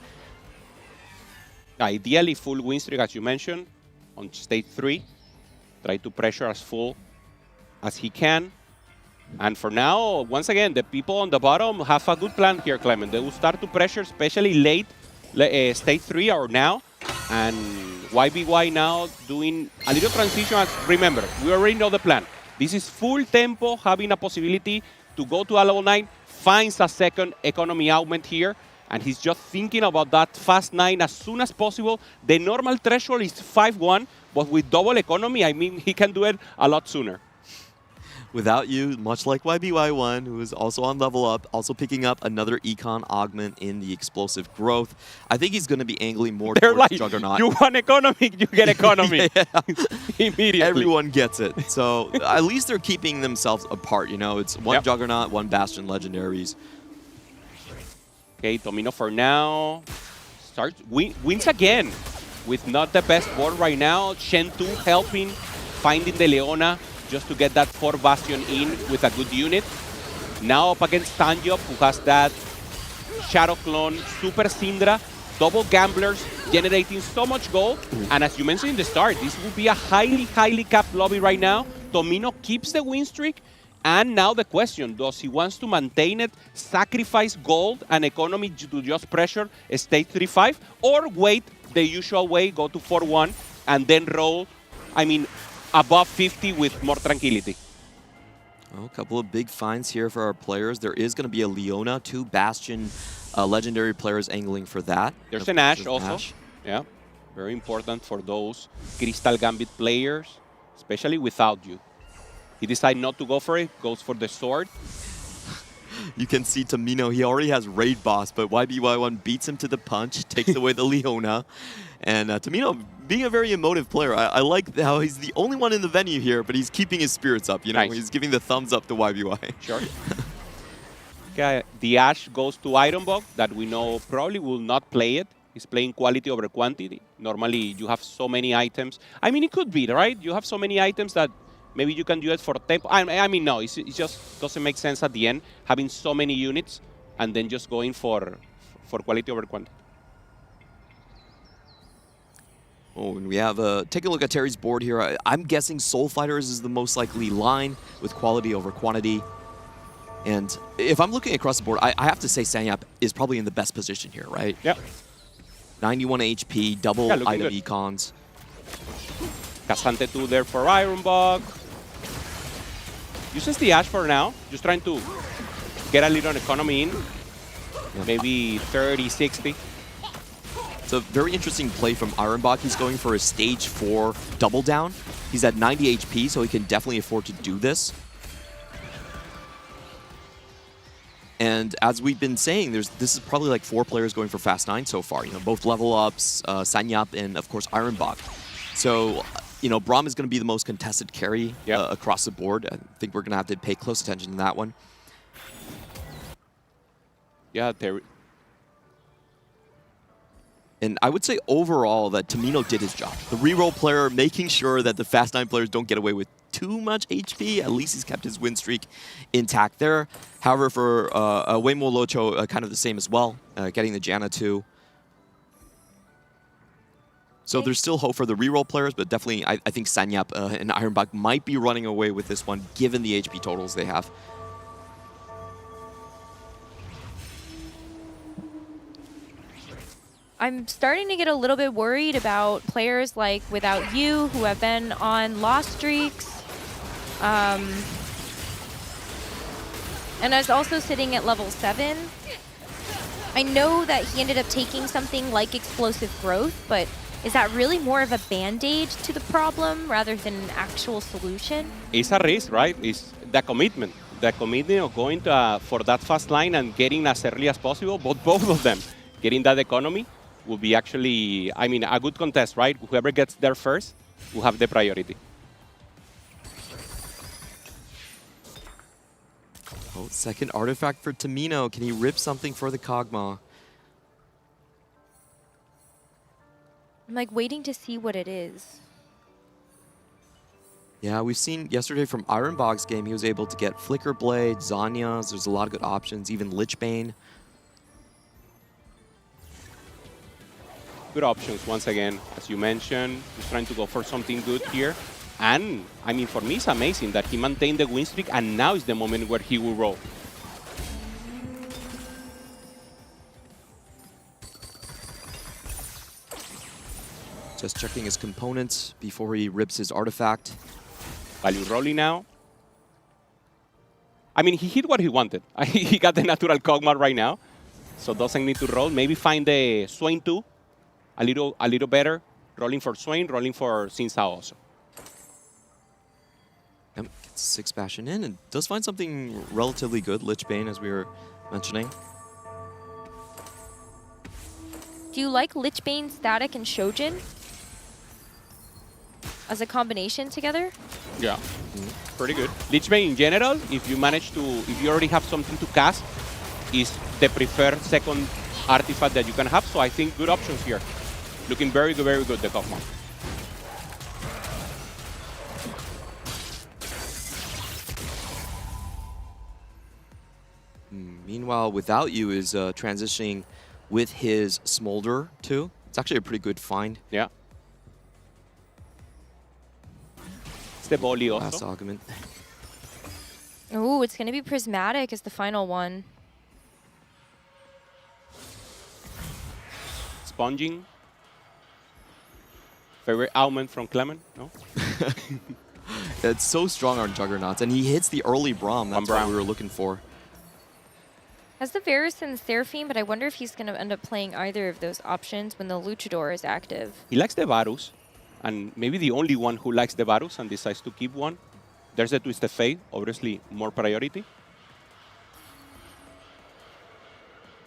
Ideally, full win streak, as you mentioned, on stage 3. Try to pressure as full as he can. And for now, once again, the people on the bottom have a good plan here, Clement. They will start to pressure, especially late, stage 3 or now. And YBY now doing a little transition. As, remember, we already know the plan. This is full tempo, having a possibility to go to a level 9, finds a second economy augment here. And he's just thinking about that fast 9 as soon as possible. The normal threshold is 5-1, but with double economy, I mean, he can do it a lot sooner. Without You, much like YBY1, who is also on level up, also picking up another econ augment in the explosive growth. I think he's going to be angling more They're towards like, Juggernaut. You want economy, you get economy. Immediately. Everyone gets it. So at least they're keeping themselves apart, you know. It's one Juggernaut, one Bastion legendaries. Okay, Tomino for now wins again with not the best board right now. Shen2 helping, finding the Leona just to get that 4 Bastion in with a good unit. Now up against Tanjop, who has that Shadow Clone, Super Syndra, double Gamblers, generating so much gold. And as you mentioned in the start, this will be a highly capped lobby right now. Tomino keeps the win streak. And now the question, does he wants to maintain it, sacrifice gold and economy to just pressure stage 3-5, or wait the usual way, go to 4-1, and then roll, I mean, above 50 with more tranquility? Oh, a couple of big finds here for our players. There is going to be a Leona, 2 Bastion legendary players angling for that. There's an Ashe also. Yeah, very important for those Crystal Gambit players, especially Without You. He decided not to go for it, goes for the sword. You can see Tamino, he already has Raid Boss, but YBY1 beats him to the punch, takes away the Leona. And Tamino, being a very emotive player, I like how he's the only one in the venue here, but he's keeping his spirits up, you know? Nice. He's giving the thumbs up to YBY. Sure. Okay, the Ashe goes to Ironbog, that we know probably will not play it. He's playing quality over quantity. Normally, you have so many items. I mean, it could be, right? You have so many items that maybe you can do it for tempo. I mean, no, it just doesn't make sense at the end, having so many units and then just going for quality over quantity. Oh, and we have take a look at Terry's board here. I'm guessing Soul Fighters is the most likely line with quality over quantity. And if I'm looking across the board, I have to say Sanyap is probably in the best position here, right? Yep. 91 HP, double item econs. Casante 2 there for Ironbog. Uses the Ash for now, just trying to get a little economy in. Yeah. Maybe 30, 60. It's a very interesting play from Ironbog. He's going for a stage 4 double down. He's at 90 HP, so he can definitely afford to do this. And as we've been saying, this is probably like 4 players going for Fast 9 so far. You know, both level ups, Sanyap, and of course Ironbog. So, you know, Braum is going to be the most contested carry across the board. I think we're going to have to pay close attention to that one. Yeah, and I would say overall that Tamino did his job. The reroll player, making sure that the Fast 9 players don't get away with too much HP. At least he's kept his win streak intact there. However, for Waymo Locho, kind of the same as well, getting the Janna too. So there's still hope for the reroll players, but definitely I think Sanyap and Ironbog might be running away with this one, given the HP totals they have. I'm starting to get a little bit worried about players like Without You, who have been on loss streaks. And is also sitting at level 7. I know that he ended up taking something like Explosive Growth, but is that really more of a band-aid to the problem rather than an actual solution? It's a risk, right? It's the commitment. The commitment of going to, for that fast line and getting as early as possible, but both of them getting that economy will be actually, I mean, a good contest, right? Whoever gets there first will have the priority. Oh, second artifact for Tamino. Can he rip something for the Kog'Maw? I'm like waiting to see what it is. Yeah, we've seen yesterday from Ironbog's game, he was able to get Flicker Blade, Zanyas. There's a lot of good options, even Lichbane. Good options once again, as you mentioned. He's trying to go for something good here. And, I mean, for me, it's amazing that he maintained the win streak, and now is the moment where he will roll. Just checking his components before he rips his artifact. Value rolling now. I mean, he hit what he wanted. He got the natural Kog'Maw right now, so doesn't need to roll. Maybe find the Swain 2 a little better. Rolling for Swain, rolling for Xin Zhao also. Yep, gets 6 Bastion in and does find something relatively good, Lichbane, as we were mentioning. Do you like Lichbane, Static, and Shojin as a combination together? Yeah, pretty good. Lichbane in general, if you already have something to cast, is the preferred second artifact that you can have. So I think good options here. Looking very good, the Kog'Maw. Meanwhile, Without You is transitioning with his Smolder too. It's actually a pretty good find. Yeah. It's the volley also. Last augment. Ooh, it's going to be Prismatic as the final one. Sponging. Favorite augment from Clement, no? It's so strong on Juggernauts, and he hits the early Braum. That's what we were looking for. Has the Varus and the Seraphine, but I wonder if he's going to end up playing either of those options when the Luchador is active. He likes the Varus, and maybe the only one who likes the Varus and decides to keep one. There's the Twisted Fate, obviously more priority.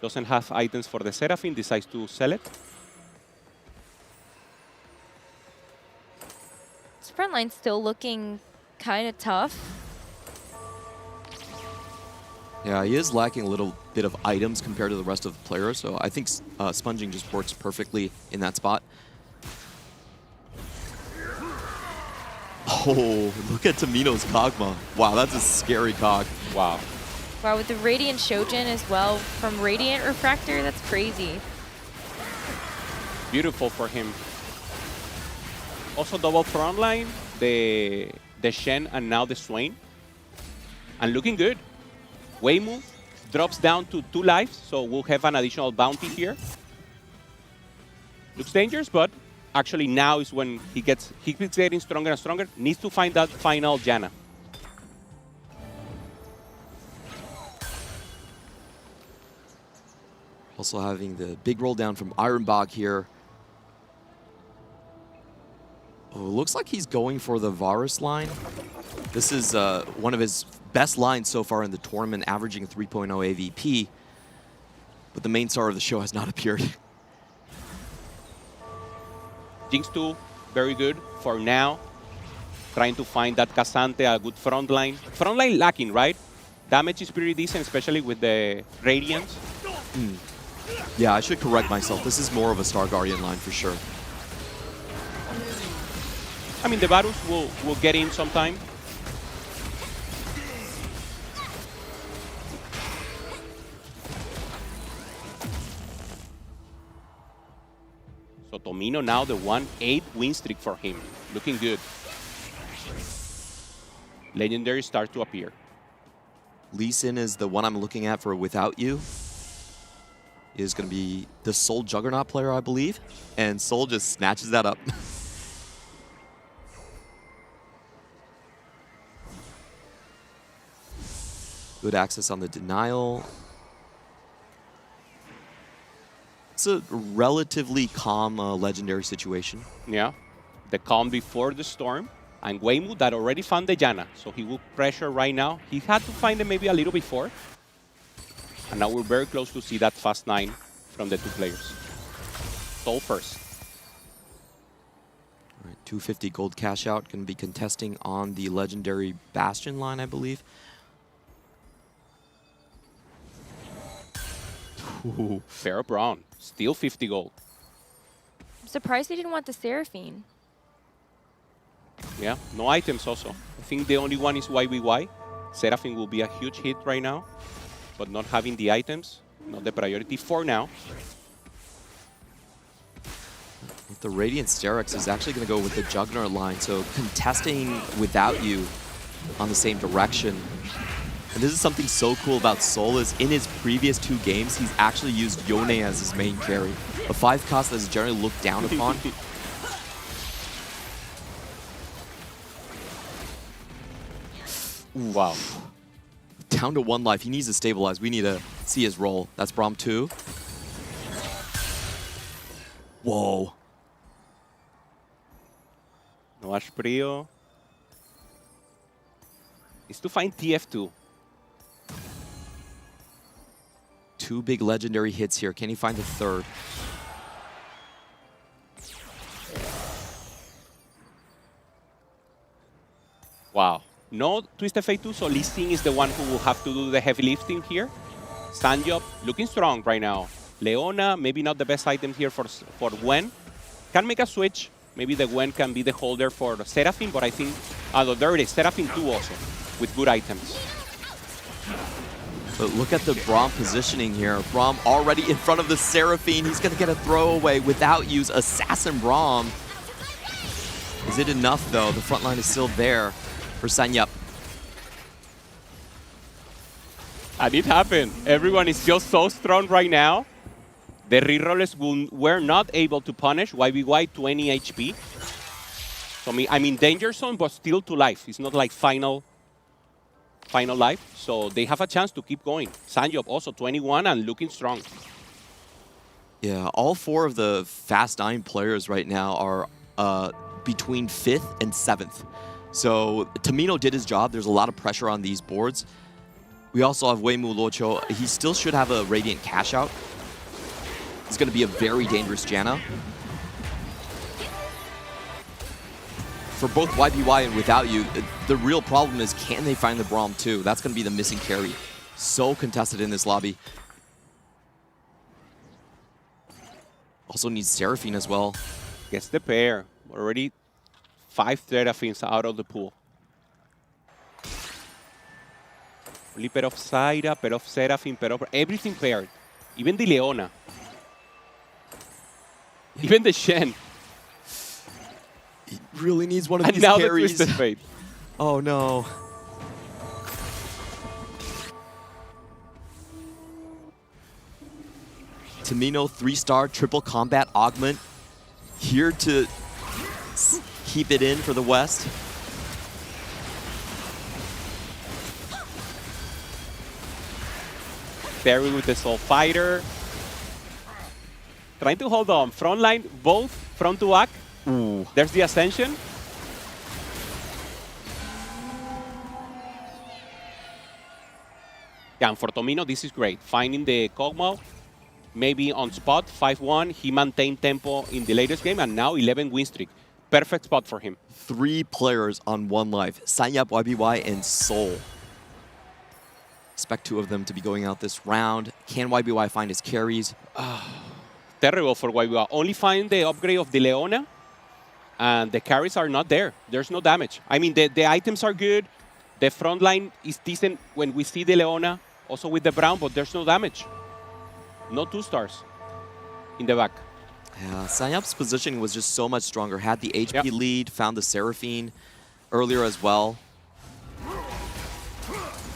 Doesn't have items for the Seraphine, decides to sell it. His front line's still looking kind of tough. Yeah, he is lacking a little bit of items compared to the rest of the players, so I think sponging just works perfectly in that spot. Oh, look at Tamino's Kog'Maw. Wow, that's a scary Cog. Wow. Wow, with the Radiant Shojin as well from Radiant Refractor, that's crazy. Beautiful for him. Also double front line, the Shen and now the Swain. And looking good. Weimu drops down to 2 lives, so we'll have an additional bounty here. Looks dangerous, but actually now is when he keeps getting stronger and stronger. Needs to find that final Janna. Also having the big roll down from Ironbog here. Oh, looks like he's going for the Varus line. This is one of his best lines so far in the tournament, averaging 3.0 AVP. But the main star of the show has not appeared. Jinx 2, very good for now. Trying to find that Casante, a good front line. Front line lacking, right? Damage is pretty decent, especially with the Radiance. Yeah, I should correct myself. This is more of a Star Guardian line for sure. I mean, the Varus will get in sometime. So Tomino now the 1-8 win streak for him. Looking good. Legendary start to appear. Lee Sin is the one I'm looking at for Without You. Is going to be the Soul Juggernaut player, I believe. And Soul just snatches that up. Good access on the denial. It's a relatively calm legendary situation. Yeah, the calm before the storm. And Weimu that already found the Janna, so he will pressure right now. He had to find it maybe a little before. And now we're very close to see that fast 9 from the 2 players. Soul first. All right, 250 gold cash out. Going to be contesting on the legendary Bastion line, I believe. Ooh, Pharaoh Brown, still 50 gold. I'm surprised he didn't want the Seraphine. Yeah, no items also. I think the only one is YBY. Seraphine will be a huge hit right now, but not having the items, not the priority for now. With the Radiant Sterex is actually going to go with the Juggernaut line, so contesting Without You on the same direction. And this is something so cool about Soul is in his previous 2 games, he's actually used Yone as his main carry. A 5 cost that is generally looked down upon. Wow. Down to 1 life. He needs to stabilize. We need to see his roll. That's Braum 2. Whoa. No Ashprio. Needs to find TF2. 2 big legendary hits here. Can he find the 3rd? Wow. No Twisted Fate 2, so Lee Sin is the one who will have to do the heavy lifting here. Sanjop looking strong right now. Leona, maybe not the best item here for Gwen. Can make a switch. Maybe the Gwen can be the holder for Seraphine, but I think, there it is, Seraphine 2 also, with good items. But look at the Braum positioning here. Braum already in front of the Seraphine. He's going to get a throwaway without use. Assassin Braum. Is it enough, though? The front line is still there for Sanyup. And it happened. Everyone is just so strong right now. The rerollers were not able to punish. YBY 20 HP. So I mean danger zone, but still to life. It's not like final life. So they have a chance to keep going. Sanjop also 21 and looking strong. Yeah, all 4 of the Fast 9 players right now are between 5th and 7th. So Tomino did his job. There's a lot of pressure on these boards. We also have Weimu Luoqiu. He still should have a Radiant cash out. It's going to be a very dangerous Janna. For both YBY and Without You, the real problem is can they find the Braum too? That's going to be the missing carry. So contested in this lobby. Also needs Seraphine as well. Gets the pair. Already 5 Seraphines out of the pool. Only pair of Zaira, pair of Seraphine, pair of... everything paired. Even the Leona. Even the Shen. He really needs one of and these now carries. The Twisted Fate. Oh no. Tomino 3-star triple combat augment here to keep it in for the West. Terry with the Soul Fighter. Trying to hold on. Front line, both front to back. Ooh. There's the Ascension. Yeah, and for Tomino, this is great. Finding the Kog'Maw, maybe on spot, 5-1. He maintained tempo in the latest game, and now 11 win streak. Perfect spot for him. 3 players on 1 life. Sanyap, YBY, and Soul. Expect 2 of them to be going out this round. Can YBY find his carries? Terrible for YBY. Only find the upgrade of the Leona, and the carries are not there. There's no damage. I mean, the items are good. The front line is decent when we see the Leona, also with the Brown, but there's no damage. No 2 stars in the back. Yeah, Sanyap's positioning was just so much stronger. Had the HP lead, found the Seraphine earlier as well.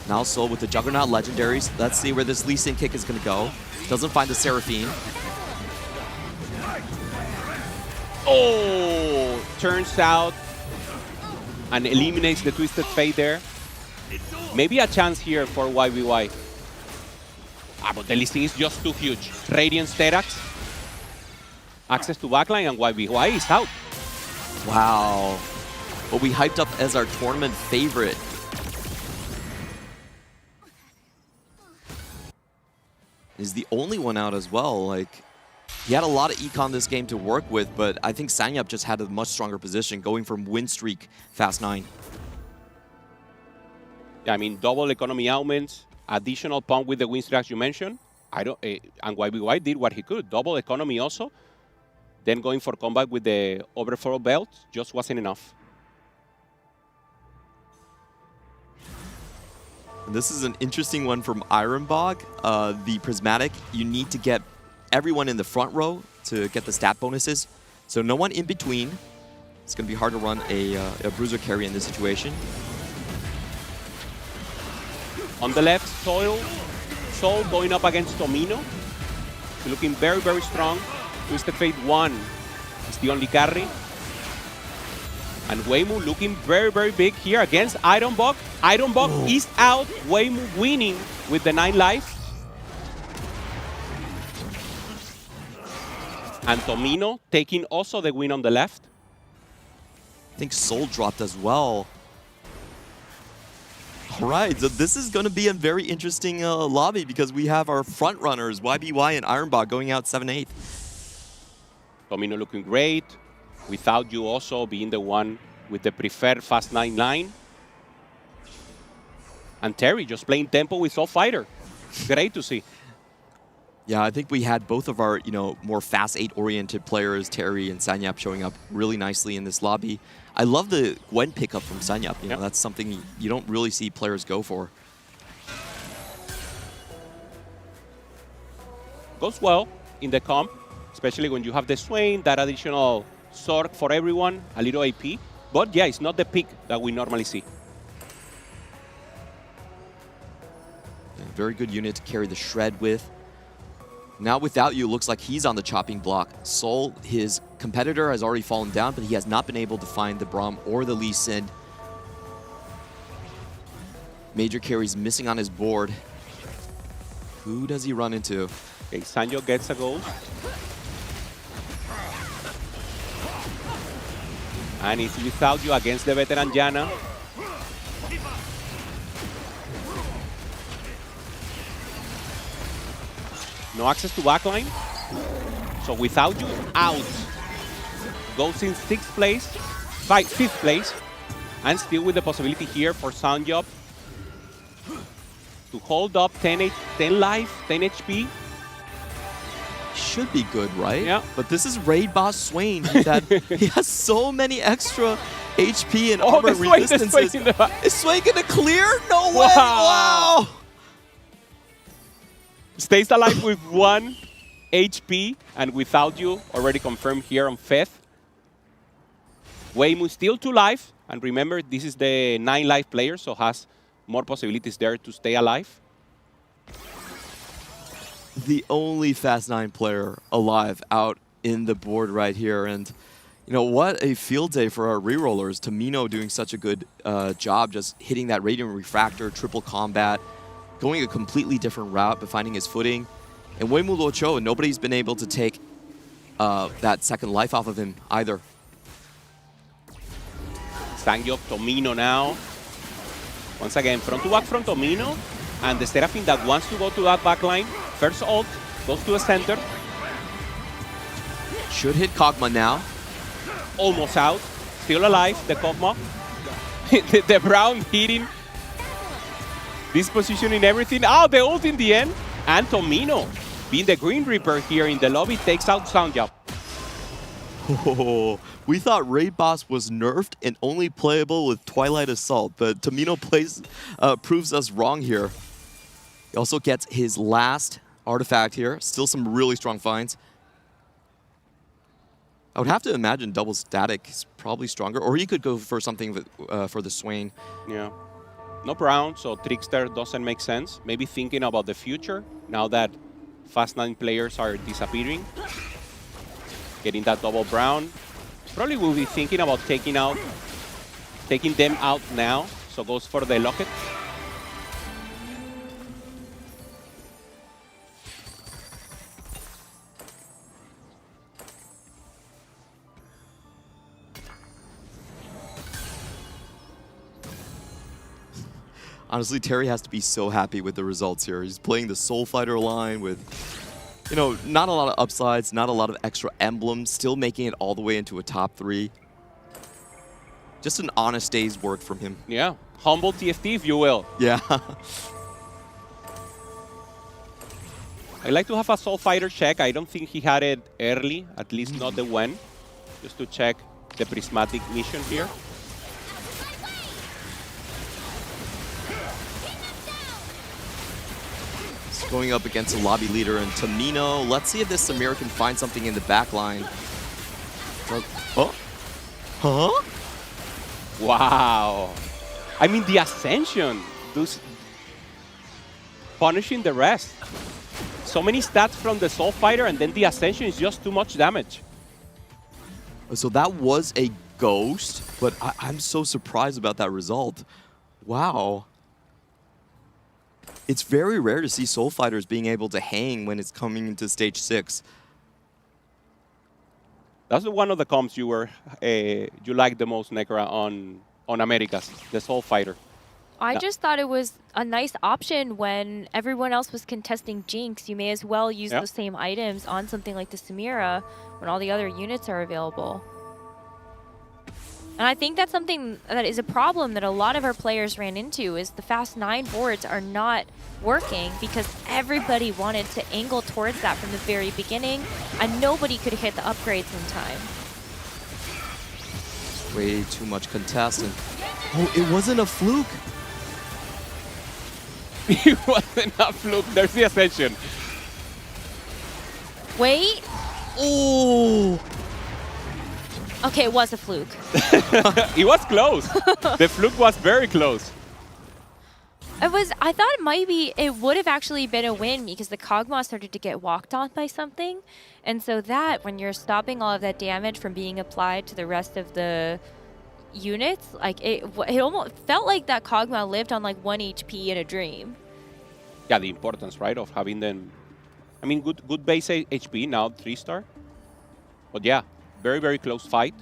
Now Soul with the Juggernaut legendaries. Let's see where this Lee Sin kick is going to go. Doesn't find the Seraphine. Oh! Turns out and eliminates the Twisted Fate there. Maybe a chance here for YBY. But the Lee Sin is just too huge. Radiant Sterax. Access to backline, and YBY is out. Wow. What we hyped up as our tournament favorite. Is the only one out as well. Like, he had a lot of econ this game to work with, but I think Sanyap just had a much stronger position, going from win streak, fast 9. Yeah, I mean, double economy augments, additional pump with the win streak as you mentioned. And YBY did what he could. Double economy also. Then going for combat with the overflow belt just wasn't enough. And this is an interesting one from Ironbog. The Prismatic, you need to get everyone in the front row to get the stat bonuses. So no one in between. It's going to be hard to run a bruiser carry in this situation. On the left, Soul going up against Tomino. Looking very, very strong. Twisted Fate 1 is the only carry. And Weimu looking very, very big here against Ironbog. Ironbog is out. Weimu winning with the 9 life. And Tomino taking also the win on the left. I think Soul dropped as well. All right, so this is going to be a very interesting lobby because we have our front runners, YBY and Ironbog, going out 7-8. Tomino looking great. Without you also being the one with the preferred fast 9 line. And Terry just playing tempo with Soul Fighter. Great to see. Yeah, I think we had both of our, more fast 8-oriented players, Terry and Sanyap, showing up really nicely in this lobby. I love the Gwen pickup from Sanyap. That's something you don't really see players go for. Goes well in the comp, especially when you have the Swain, that additional sword for everyone, a little AP. But yeah, it's not the pick that we normally see. Yeah, very good unit to carry the Shred with. Now without you, looks like he's on the chopping block. Soul, his competitor, has already fallen down, but he has not been able to find the Braum or the Lee Sin. Major carries missing on his board. Who does he run into? Okay, Sanjo gets a goal. And it's without you against the veteran Janna. No access to backline. So without you, out. Goes in 6th place, 5th place. And still with the possibility here for Sanjob to hold up 10 life, 10 HP. Should be good, right? Yeah. But this is Raid Boss Swain. He has so many extra HP and armor resistances. Is Swain gonna clear? No way! Wow! Stays alive with 1 HP, and without you, already confirmed here on 5th. Weimu still 2 life, and remember, this is the 9 life player, so has more possibilities there to stay alive. the only Fast 9 player alive out in the board right here. And, you know, what a field day for our rerollers. Tomino doing such a good job just hitting that Radiant Refractor, triple combat, going a completely different route but finding his footing. And Weimul Ocho, nobody's been able to take that second life off of him either. Sangyok, Tomino now. Once again, front to back from Tomino. And the Seraphine that wants to go to that back line. First ult, goes to the center. Should hit Kog'Maw now. Almost out. Still alive, the Kog'Maw. the Brown hitting. This positioning everything. Oh, the ult in the end. And Tomino, being the Green Reaper here in the lobby, takes out Sangyok. Oh, we thought Raid Boss was nerfed and only playable with Twilight Assault, but Tomino proves us wrong here. He also gets his last artifact here. Still some really strong finds. I would have to imagine double static is probably stronger, or he could go for something for the Swain. Yeah. No Brown, so Trickster doesn't make sense. Maybe thinking about the future now that Fast 9 players are disappearing. Getting that double Brown. Probably will be thinking about taking them out now. So goes for the Locket. Honestly, Terry has to be so happy with the results here. He's playing the Soul Fighter line with, you know, not a lot of upsides, not a lot of extra emblems, still making it all the way into a top 3. Just an honest day's work from him. Yeah, humble TFT, if you will. Yeah. I like to have a Soul Fighter check. I don't think he had it early, at least not the when. Just to check the prismatic mission here. Going up against a lobby leader and Tomino. Let's see if this Samira can find something in the back line. Oh. Huh? Wow. I mean, the Ascension. Punishing the rest. So many stats from the Soul Fighter, and then the Ascension is just too much damage. So that was a ghost, but I'm so surprised about that result. Wow. It's very rare to see Soul Fighters being able to hang when it's coming into stage 6. That's one of the comps you liked the most, Necra, on Americas, the Soul Fighter. I just thought it was a nice option when everyone else was contesting Jinx. You may as well use those same items on something like the Samira when all the other units are available. And I think that's something that is a problem that a lot of our players ran into, is the Fast 9 boards are not working because everybody wanted to angle towards that from the very beginning, and nobody could hit the upgrades in time. Way too much contest, and oh, it wasn't a fluke. It wasn't a fluke. There's the Ascension. Wait. Oh. Okay, it was a fluke. It was close. The fluke was very close. I thought it would have actually been a win because the Kog'Maw started to get walked on by something. And so that, when you're stopping all of that damage from being applied to the rest of the units, like it almost felt like that Kog'Maw lived on like 1 HP in a dream. Yeah, the importance, right, of having them. I mean, good base HP, now 3-star. But yeah, very, very close fight.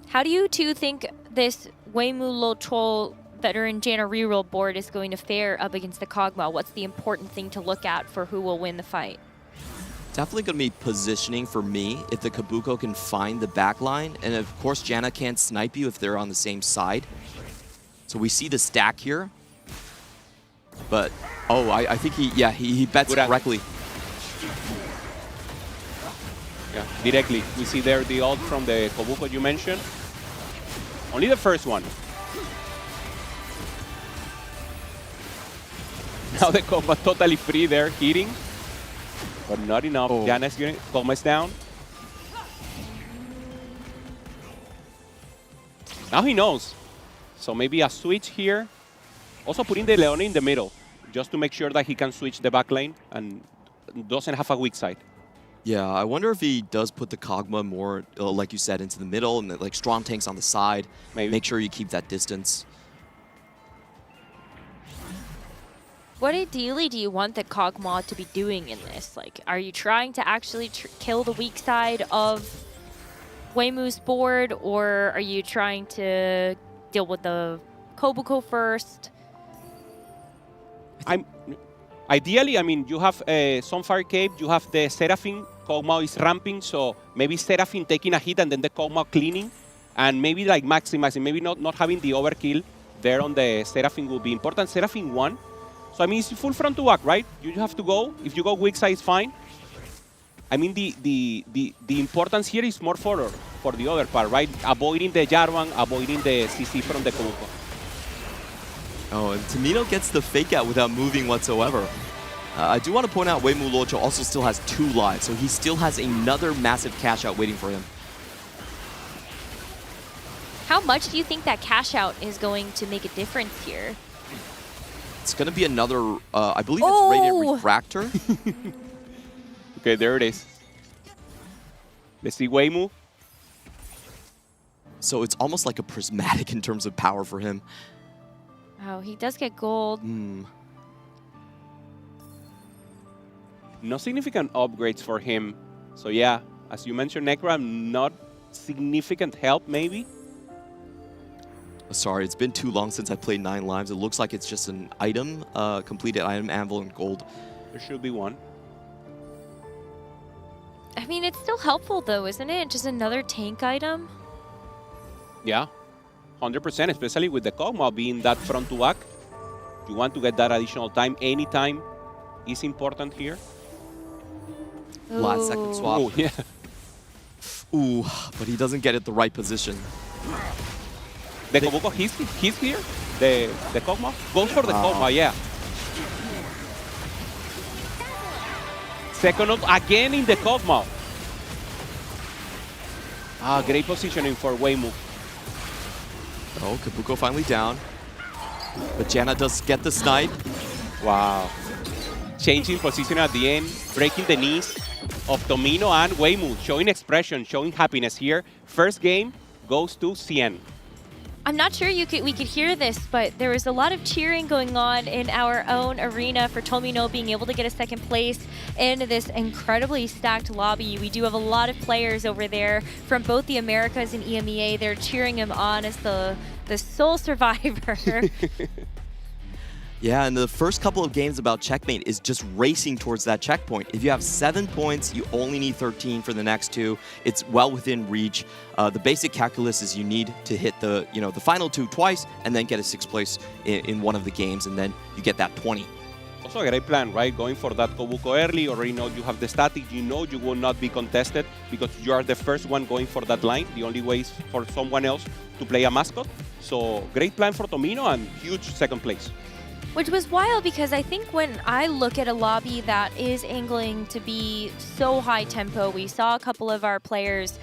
How do you two think this Weimul Troll veteran Janna reroll board is going to fare up against the Kog'Maw? What's the important thing to look at for who will win the fight? Definitely going to be positioning for me if the Kabuko can find the back line. And of course, Janna can't snipe you if they're on the same side. So we see the stack here. But, oh, I think he bets correctly. Yeah, directly. We see there the ult from the Kabuko you mentioned. Only the first one. Now the Kog'Maw totally free there, hitting. But not enough. Oh. Janna's unit. Kog'Maw is down. Now he knows. So maybe a switch here. Also putting the Leone in the middle. just to make sure that he can switch the back lane and doesn't have a weak side. Yeah, I wonder if he does put the Kog'Maw more, like you said, into the middle and like strong tanks on the side. Maybe. Make sure you keep that distance. What ideally do you want the Kog'Maw to be doing in this? Like, are you trying to actually kill the weak side of Weimu's board, or are you trying to deal with the Kobuko first? Ideally, I mean, you have Sunfire Cape, you have the Seraphine, Kog'Maw is ramping, so maybe Seraphine taking a hit and then the Kog'Maw cleaning, and maybe like maximizing, maybe not having the overkill there on the Seraphine will be important. Seraphine won. So, I mean, it's full front to back, right? You have to go. If you go weak side, it's fine. I mean, the importance here is more for the other part, right? Avoiding the Jarvan, avoiding the CC from the Kobuko. Oh, and Tamino gets the fake out without moving whatsoever. I do want to point out Weimu Luocha also still has 2 lives, so he still has another massive cash out waiting for him. How much do you think that cash out is going to make a difference here? It's going to be another, I believe it's Radiant Refractor. Okay, there it is. Let's see Weimu. So it's almost like a prismatic in terms of power for him. Oh, he does get gold. No significant upgrades for him. So yeah, as you mentioned, Necra, not significant help maybe. Sorry, it's been too long since I played 9 lives. It looks like it's just an item, completed item, anvil, and gold. There should be one. I mean, it's still helpful though, isn't it? Just another tank item. Yeah, 100%, especially with the Kog'Maw being that front to back. You want to get that additional time. Any time is important here. Last second swap. Oh, yeah. Ooh, but he doesn't get it the right position. The Kobuko, he's here. The Kog'Maw goes for the Kog'Maw, yeah. Second up again in the Kog'Maw. Ah, great positioning for Weimu. Oh, Kabuko finally down. But Janna does get the snipe. Wow. Changing position at the end, breaking the knees of Tomino and Weimu, showing expression, showing happiness here. First game goes to Cien. I'm not sure we could hear this, but there was a lot of cheering going on in our own arena for Tomino being able to get a second place in this incredibly stacked lobby. We do have a lot of players over there from both the Americas and EMEA. They're cheering him on as the sole survivor. Yeah, and the first couple of games about Checkmate is just racing towards that checkpoint. If you have 7 points, you only need 13 for the next 2. It's well within reach. The basic calculus is you need to hit the final 2 twice and then get a 6th place in one of the games, and then you get that 20. Also a great plan, right? Going for that Kobuko early, already know you have the static, you know you will not be contested because you are the first one going for that line. The only way is for someone else to play a mascot. So great plan for Tomino and huge second place. Which was wild because I think when I look at a lobby that is angling to be so high tempo, we saw a couple of our players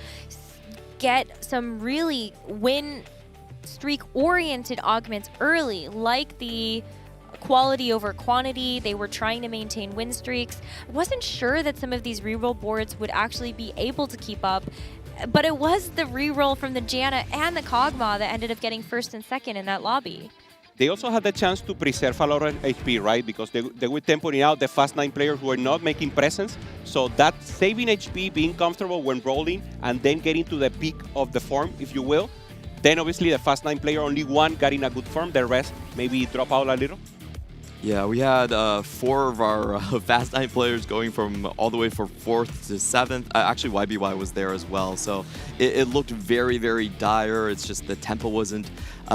get some really win streak oriented augments early, like the quality over quantity. They were trying to maintain win streaks. I wasn't sure that some of these reroll boards would actually be able to keep up, but it was the reroll from the Janna and the Kog'Maw that ended up getting first and second in that lobby. They also had the chance to preserve a lot of HP, right? Because they were temporing out the fast 9 players who were not making presence. So that saving HP, being comfortable when rolling, and then getting to the peak of the form, if you will. Then obviously the fast 9 player, only one got in a good form. The rest maybe drop out a little. Yeah, we had 4 of our Fast 9 players going from all the way from 4th to 7th. Actually, YBY was there as well. So it looked very, very dire. It's just the tempo wasn't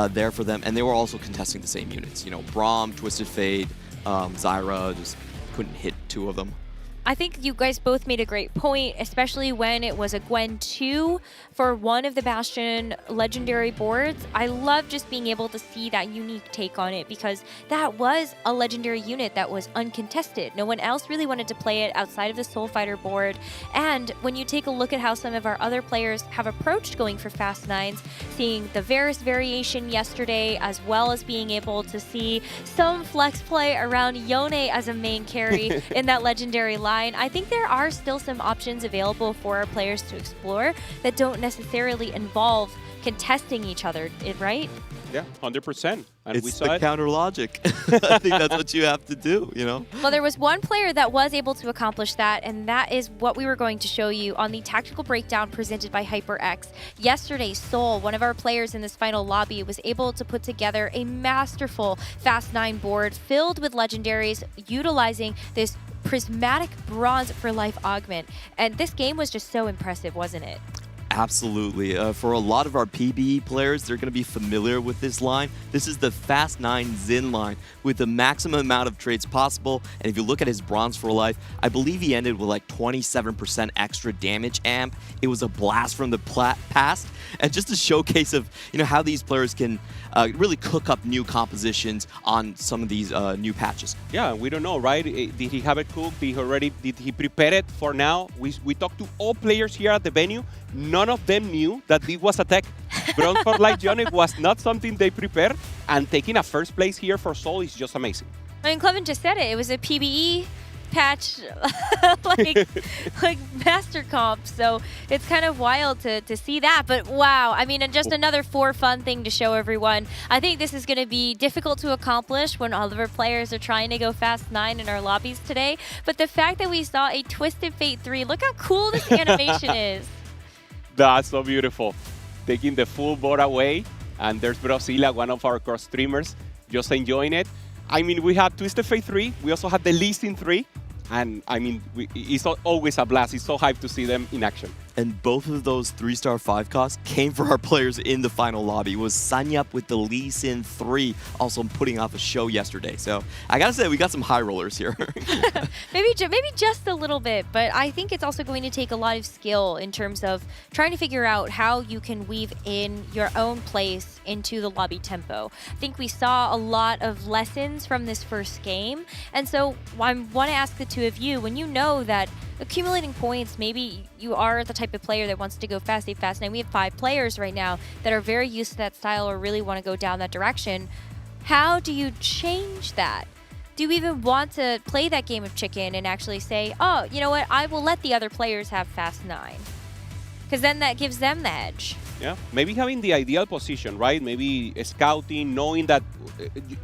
there for them. And they were also contesting the same units. You know, Braum, Twisted Fate, Zyra, just couldn't hit 2 of them. I think you guys both made a great point, especially when it was a Gwen 2 for one of the Bastion legendary boards. I love just being able to see that unique take on it because that was a legendary unit that was uncontested. No one else really wanted to play it outside of the Soul Fighter board. And when you take a look at how some of our other players have approached going for Fast 9s, seeing the Varus variation yesterday, as well as being able to see some flex play around Yone as a main carry in that legendary line, I think there are still some options available for our players to explore that don't necessarily involve contesting each other, right? Yeah, 100%. And It's we saw the counter logic. I think that's what you have to do, you know? Well, there was one player that was able to accomplish that, and that is what we were going to show you on the tactical breakdown presented by HyperX. Yesterday, Soul, one of our players in this final lobby, was able to put together a masterful Fast 9 board filled with legendaries utilizing this prismatic bronze for life augment. And this game was just so impressive, wasn't it? Absolutely. For a lot of our PBE players, they're going to be familiar with this line. This is the Fast 9 Xin line with the maximum amount of trades possible. And if you look at his Bronze for Life, I believe he ended with like 27% extra damage amp. It was a blast from the past. And just a showcase of how these players can really cook up new compositions on some of these new patches. Yeah, we don't know, right? Did he have it cooked? Did he prepare it for now? We talked to all players here at the venue. None of them knew that this was a tech. Bronze for Life Johnny was not something they prepared, and taking a first place here for Soul is just amazing. I mean, Clevin just said it. It was a PBE patch, like master comp. So it's kind of wild to see that. But wow, I mean, and just another fun thing to show everyone. I think this is going to be difficult to accomplish when all of our players are trying to go Fast 9 in our lobbies today. But the fact that we saw a Twisted Fate 3, look how cool this animation is. That's so beautiful. Taking the full board away, and there's Brosila, one of our core streamers, just enjoying it. I mean, we had Twisted Fate 3. We also had the Listing 3. And I mean, it's always a blast. It's so hyped to see them in action. And both of those 3-star 5 costs came for our players in the final lobby. It was Sanyup with the Lee Sin 3, also putting off a show yesterday. So I gotta say, we got some high rollers here. maybe just a little bit, but I think it's also going to take a lot of skill in terms of trying to figure out how you can weave in your own place into the lobby tempo. I think we saw a lot of lessons from this first game, and so I want to ask the two of you, when you know that accumulating points, maybe you are the type of player that wants to go Fast 8, Fast 9. We have 5 players right now that are very used to that style or really want to go down that direction. How do you change that? Do you even want to play that game of chicken and actually say, oh, you know what, I will let the other players have Fast 9? Because then that gives them the edge. Yeah, maybe having the ideal position, right? Maybe scouting, knowing that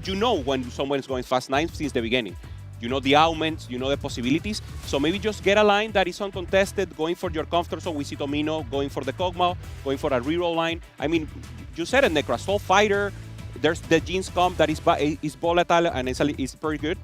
you know when someone is going Fast 9 since the beginning. You know the augments, you know the possibilities. So maybe just get a line that is uncontested, going for your comfort. So we see Tomino going for the Kog'Maw, going for a reroll line. I mean, you said it, Necra, Soul Fighter. There's the Jeans comp that is volatile and is pretty good.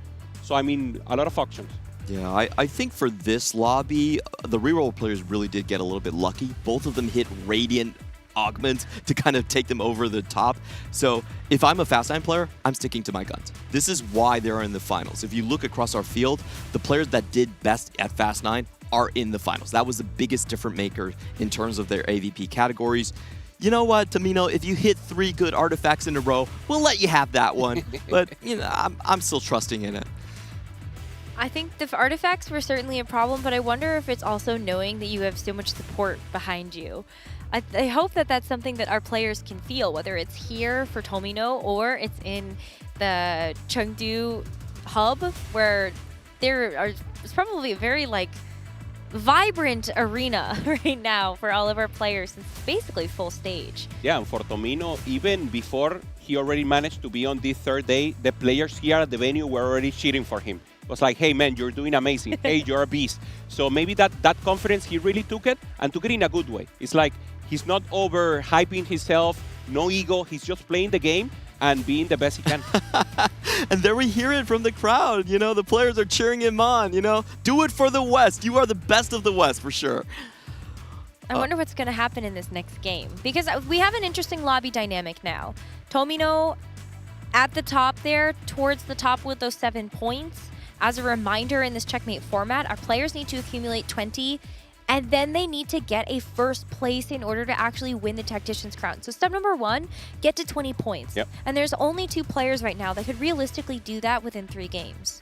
So, I mean, a lot of options. Yeah, I think for this lobby, the reroll players really did get a little bit lucky. Both of them hit Radiant augments to kind of take them over the top. So if I'm a Fast 9 player, I'm sticking to my guns. This is why they're in the finals. If you look across our field, the players that did best at Fast 9 are in the finals. That was the biggest difference maker in terms of their AVP categories. You know what, Tomino, if you hit 3 good artifacts in a row, we'll let you have that one. But, you know, I'm still trusting in it. I think the artifacts were certainly a problem, but I wonder if it's also knowing that you have so much support behind you. I hope that that's something that our players can feel, whether it's here for Tomino or it's in the Chengdu hub, where it's probably a very vibrant arena right now for all of our players. It's basically full stage. Yeah, and for Tomino, even before he already managed to be on this third day, the players here at the venue were already cheering for him. It was like, hey man, you're doing amazing. Hey, you're a beast. So maybe that confidence, he really took it and took it in a good way. It's like he's not over hyping himself, no ego. He's just playing the game and being the best he can. And there we hear it from the crowd. You know, the players are cheering him on. You know, do it for the West. You are the best of the West for sure. I wonder what's going to happen in this next game, because we have an interesting lobby dynamic now. Tomino at the top there, towards the top with those 7 points. as a reminder in this checkmate format, our players need to accumulate 20, and then they need to get a first place in order to actually win the Tactician's crown. So step number 1, get to 20 points. Yep. And there's only 2 players right now that could realistically do that within 3 games.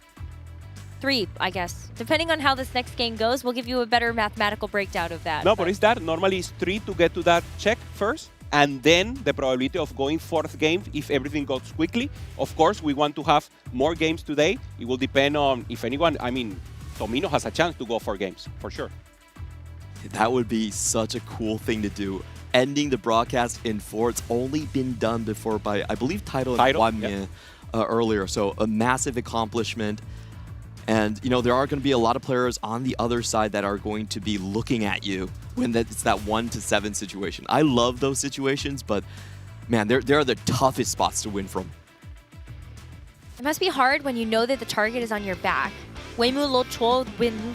3, I guess. Depending on how this next game goes, we'll give you a better mathematical breakdown of that. No, but it's that. Normally it's 3 to get to that check first, and then the probability of going 4th game if everything goes quickly. Of course, we want to have more games today. It will depend on if anyone, I mean, Tomino has a chance to go 4 games, for sure. That would be such a cool thing to do. Ending the broadcast in 4. It's only been done before by, I believe, Tidal and Guamye earlier. So a massive accomplishment. And, you know, there are going to be a lot of players on the other side that are going to be looking at you when it's that 1 to 7 situation. I love those situations, but, man, they're the toughest spots to win from. It must be hard when you know that the target is on your back. Weimu Locho,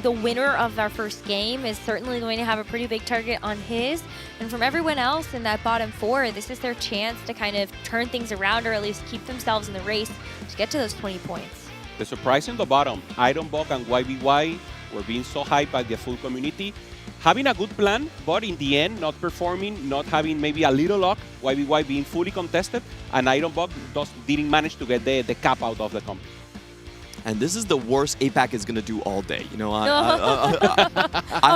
the winner of our first game, is certainly going to have a pretty big target on his. And from everyone else in that bottom 4, this is their chance to kind of turn things around or at least keep themselves in the race to get to those 20 points. The surprise in the bottom, Ironbog and YBY were being so hyped by the full community. Having a good plan, but in the end, not performing, not having maybe a little luck, YBY being fully contested, and Ironbog didn't manage to get the cap out of the comp. And this is the worst APAC is going to do all day. You know, I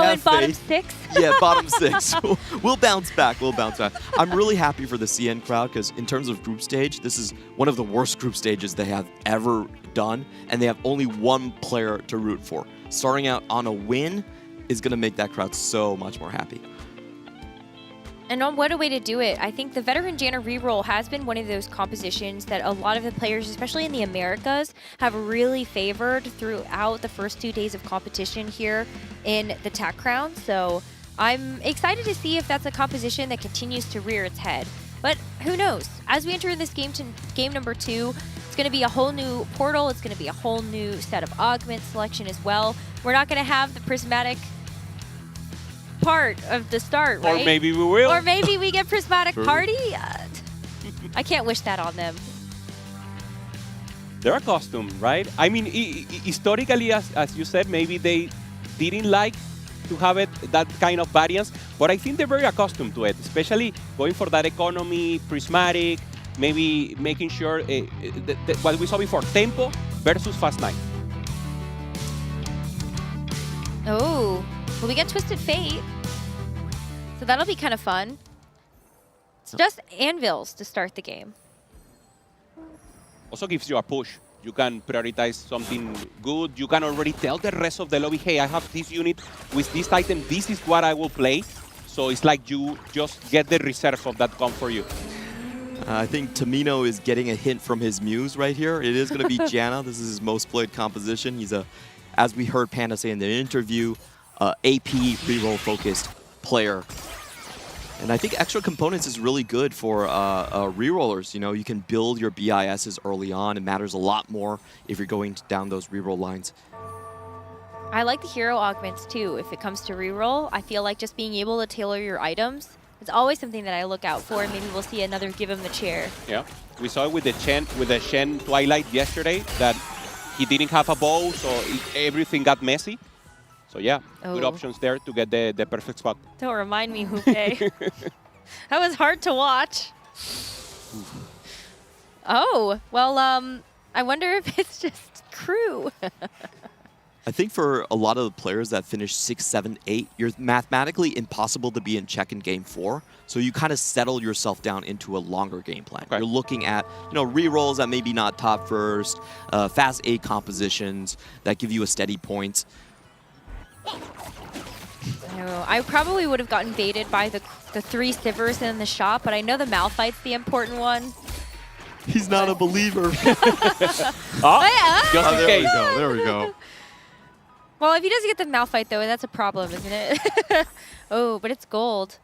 have bottom 6? Yeah, bottom 6. We'll bounce back. We'll bounce back. I'm really happy for the CN crowd because in terms of group stage, this is one of the worst group stages they have ever done, and they have only 1 player to root for. Starting out on a win is going to make that crowd so much more happy. And what a way to do it. I think the Veteran Janna reroll has been one of those compositions that a lot of the players, especially in the Americas, have really favored throughout the first 2 days of competition here in the TAC Crown. So I'm excited to see if that's a composition that continues to rear its head. But who knows? As we enter this game to game number 2, it's going to be a whole new portal. It's going to be a whole new set of augment selection as well. We're not going to have the prismatic part of the start, right? Or maybe we will. Or maybe we get prismatic party. I can't wish that on them. They're accustomed, right? I mean, historically, as you said, maybe they didn't like to have it that kind of variance, but I think they're very accustomed to it, especially going for that economy, prismatic, maybe making sure what we saw before, tempo versus fast 9. Oh, well, we get Twisted Fate, so that'll be kind of fun. It's just anvils to start the game. Also gives you a push. You can prioritize something good. You can already tell the rest of the lobby, hey, I have this unit with this item. This is what I will play. So it's like you just get the reserve of that comp for you. I think Tomino is getting a hint from his muse right here. It is going to be Janna. This is his most played composition. He's as we heard Panda say in the interview, AP reroll focused player. And I think extra components is really good for rerollers. You know, you can build your BISs early on. It matters a lot more if you're going down those reroll lines. I like the hero augments too. If it comes to reroll, I feel like just being able to tailor your items is always something that I look out for. And maybe we'll see another give him the chair. Yeah, we saw it with the Shen Twilight yesterday that he didn't have a bow, so everything got messy. So yeah, good options there to get the perfect spot. Don't remind me, Hupei. That was hard to watch. Oh, well, I wonder if it's just crew. I think for a lot of the players that finish 6, 7, 8, you're mathematically impossible to be in check in game 4. So you kind of settle yourself down into a longer game plan. Okay. You're looking at, you know, rerolls that maybe not top first, fast 8 compositions that give you a steady points. I probably would have gotten baited by the 3 Sivers in the shop, but I know the Malphite's the important one. He's not a believer. Just in case. There we go. Well, if he doesn't get the Malphite, though, that's a problem, isn't it? Oh, but it's gold.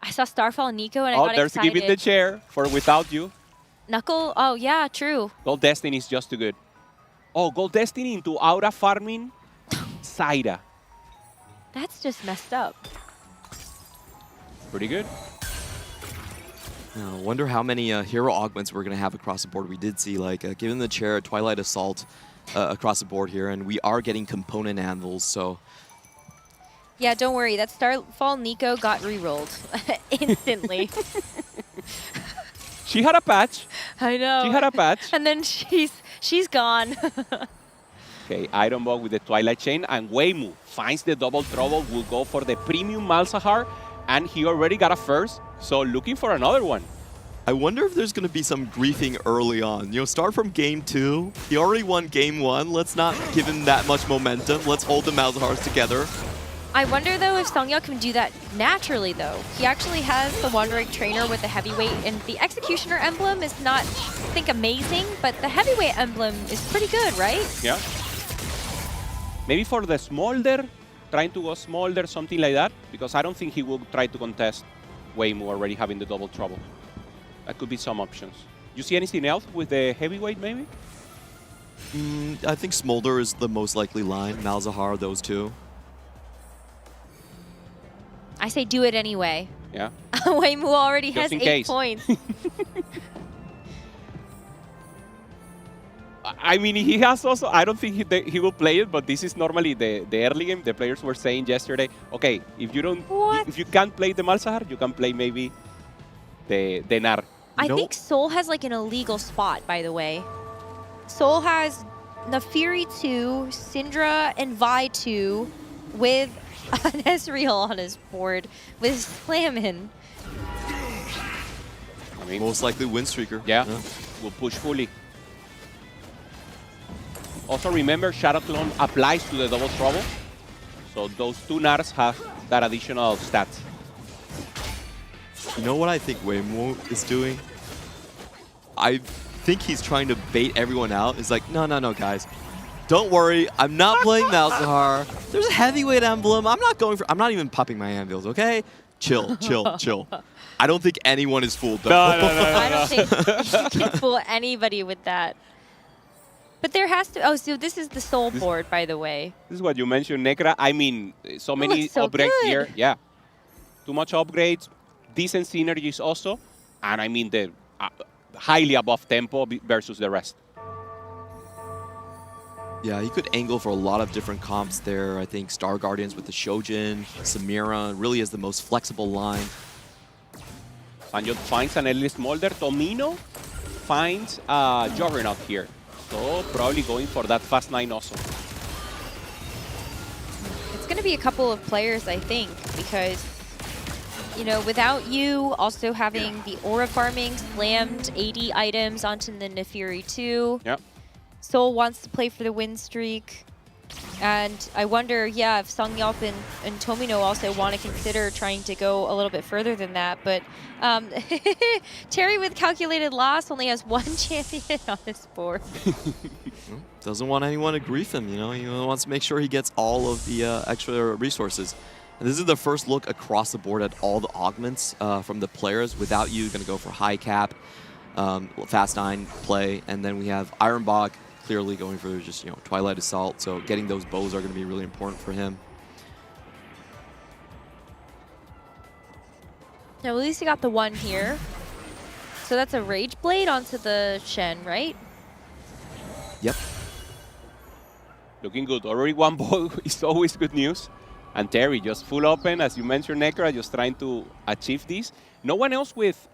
I saw Starfall and Nico, and I got there's excited. giving the chair for without you. Knuckle? Oh, yeah, true. Gold Destiny is just too good. Oh, Gold Destiny into Aura farming Zaira. That's just messed up. Pretty good. I wonder how many hero augments we're going to have across the board. We did see, like, given the chair, Twilight Assault, across the board here, and we are getting component anvils, so... Yeah, don't worry. That Starfall Nico got re-rolled instantly. She had a patch. I know. She had a patch. And then she's gone. Okay, Ironbog with the Twilight Chain, and Weimu finds the double trouble, will go for the premium Malzahar, and he already got a first, so looking for another one. I wonder if there's going to be some griefing early on. You know, start from game 2. He already won game 1. Let's not give him that much momentum. Let's hold the Malzahars together. I wonder, though, if Songyeo can do that naturally, though. He actually has the Wandering Trainer with the Heavyweight, and the Executioner emblem is not, I think, amazing, but the Heavyweight emblem is pretty good, right? Yeah. Maybe for the Smolder, trying to go Smolder, something like that, because I don't think he will try to contest Weimu already having the double trouble. That could be some options. You see anything else with the Heavyweight, maybe? I think Smolder is the most likely line. Malzahar, those two. I say do it anyway. Yeah. Weimu already has in 8 case. points. I mean, he has also, I don't think he will play it, but this is normally the early game. The players were saying yesterday, okay, if you don't, if you can't play the Malzahar, you can play maybe the Nar. I think Seoul has like an illegal spot, by the way. Seoul has Nafiri 2, Syndra, and Vi 2 with an Ezreal on his board with Slammin. I mean, most likely win streaker. Yeah, will push fully. Also remember, Shadow Clone applies to the double trouble, so those two Nars have that additional stats. You know what I think Weimu is doing? I think he's trying to bait everyone out. It's like, no, guys. Don't worry, I'm not playing Malzahar. There's a heavyweight emblem. I'm not even popping my anvils, okay? Chill. I don't think anyone is fooled, though. No. I don't think you can fool anybody with that. But there has to... Oh, so this is the Soul board, by the way. This is what you mentioned, Necra. I mean, so many so upgrades good. here. Yeah. Too much upgrades, decent synergies also. And I mean, the highly above tempo versus the rest. Yeah, he could angle for a lot of different comps there. I think Star Guardians with the Shojin, Samira really is the most flexible line. Sanjot finds an early Smolder. Tomino finds Juggernaut here. So probably going for that fast 9 also. It's going to be a couple of players, I think, because, you know, without you also having the aura farming, slammed 80 items onto the Nefiri 2. Yep. Soul wants to play for the win streak. And I wonder, yeah, if Songyop and Tomino also want to consider trying to go a little bit further than that. But Terry with calculated loss only has 1 champion on his board. Doesn't want anyone to grief him, you know? He wants to make sure he gets all of the extra resources. And this is the first look across the board at all the augments from the players. Without you, going to go for high cap, fast 9 play, and then we have Ironbog clearly going for just, you know, Twilight Assault, so getting those bows are going to be really important for him. Now, at least he got the 1 here. So that's a Rage Blade onto the Shen, right? Yep. Looking good. Already 1 bow is always good news. And Terry just full open, as you mentioned, Necra, just trying to achieve this. No one else with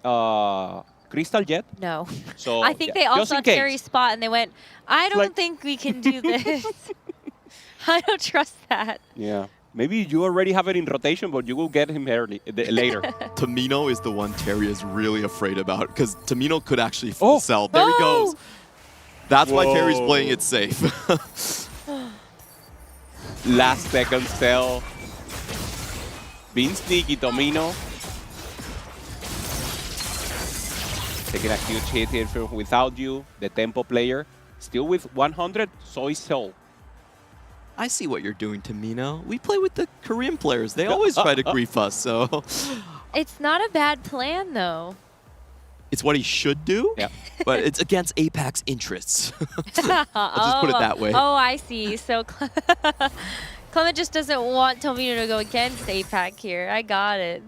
Crystal yet? No. So I think they all just saw in case. Terry's spot and they went, I don't think we can do this. I don't trust that. Yeah. Maybe you already have it in rotation, but you will get him later. Tomino is the one Terry is really afraid about, because Tomino could actually full sell. There he goes. That's why Terry's playing it safe. Last second sell. Being sneaky, Tomino. Taking a huge hit here from Without You, the tempo player. Still with 100, so is Seoul. I see what you're doing, Tomino. We play with the Korean players. They always try to grief us, so... It's not a bad plan, though. It's what he should do, but it's against APAC's interests. I'll just put it that way. Oh, I see. So Clement just doesn't want Tomino to go against APAC here. I got it.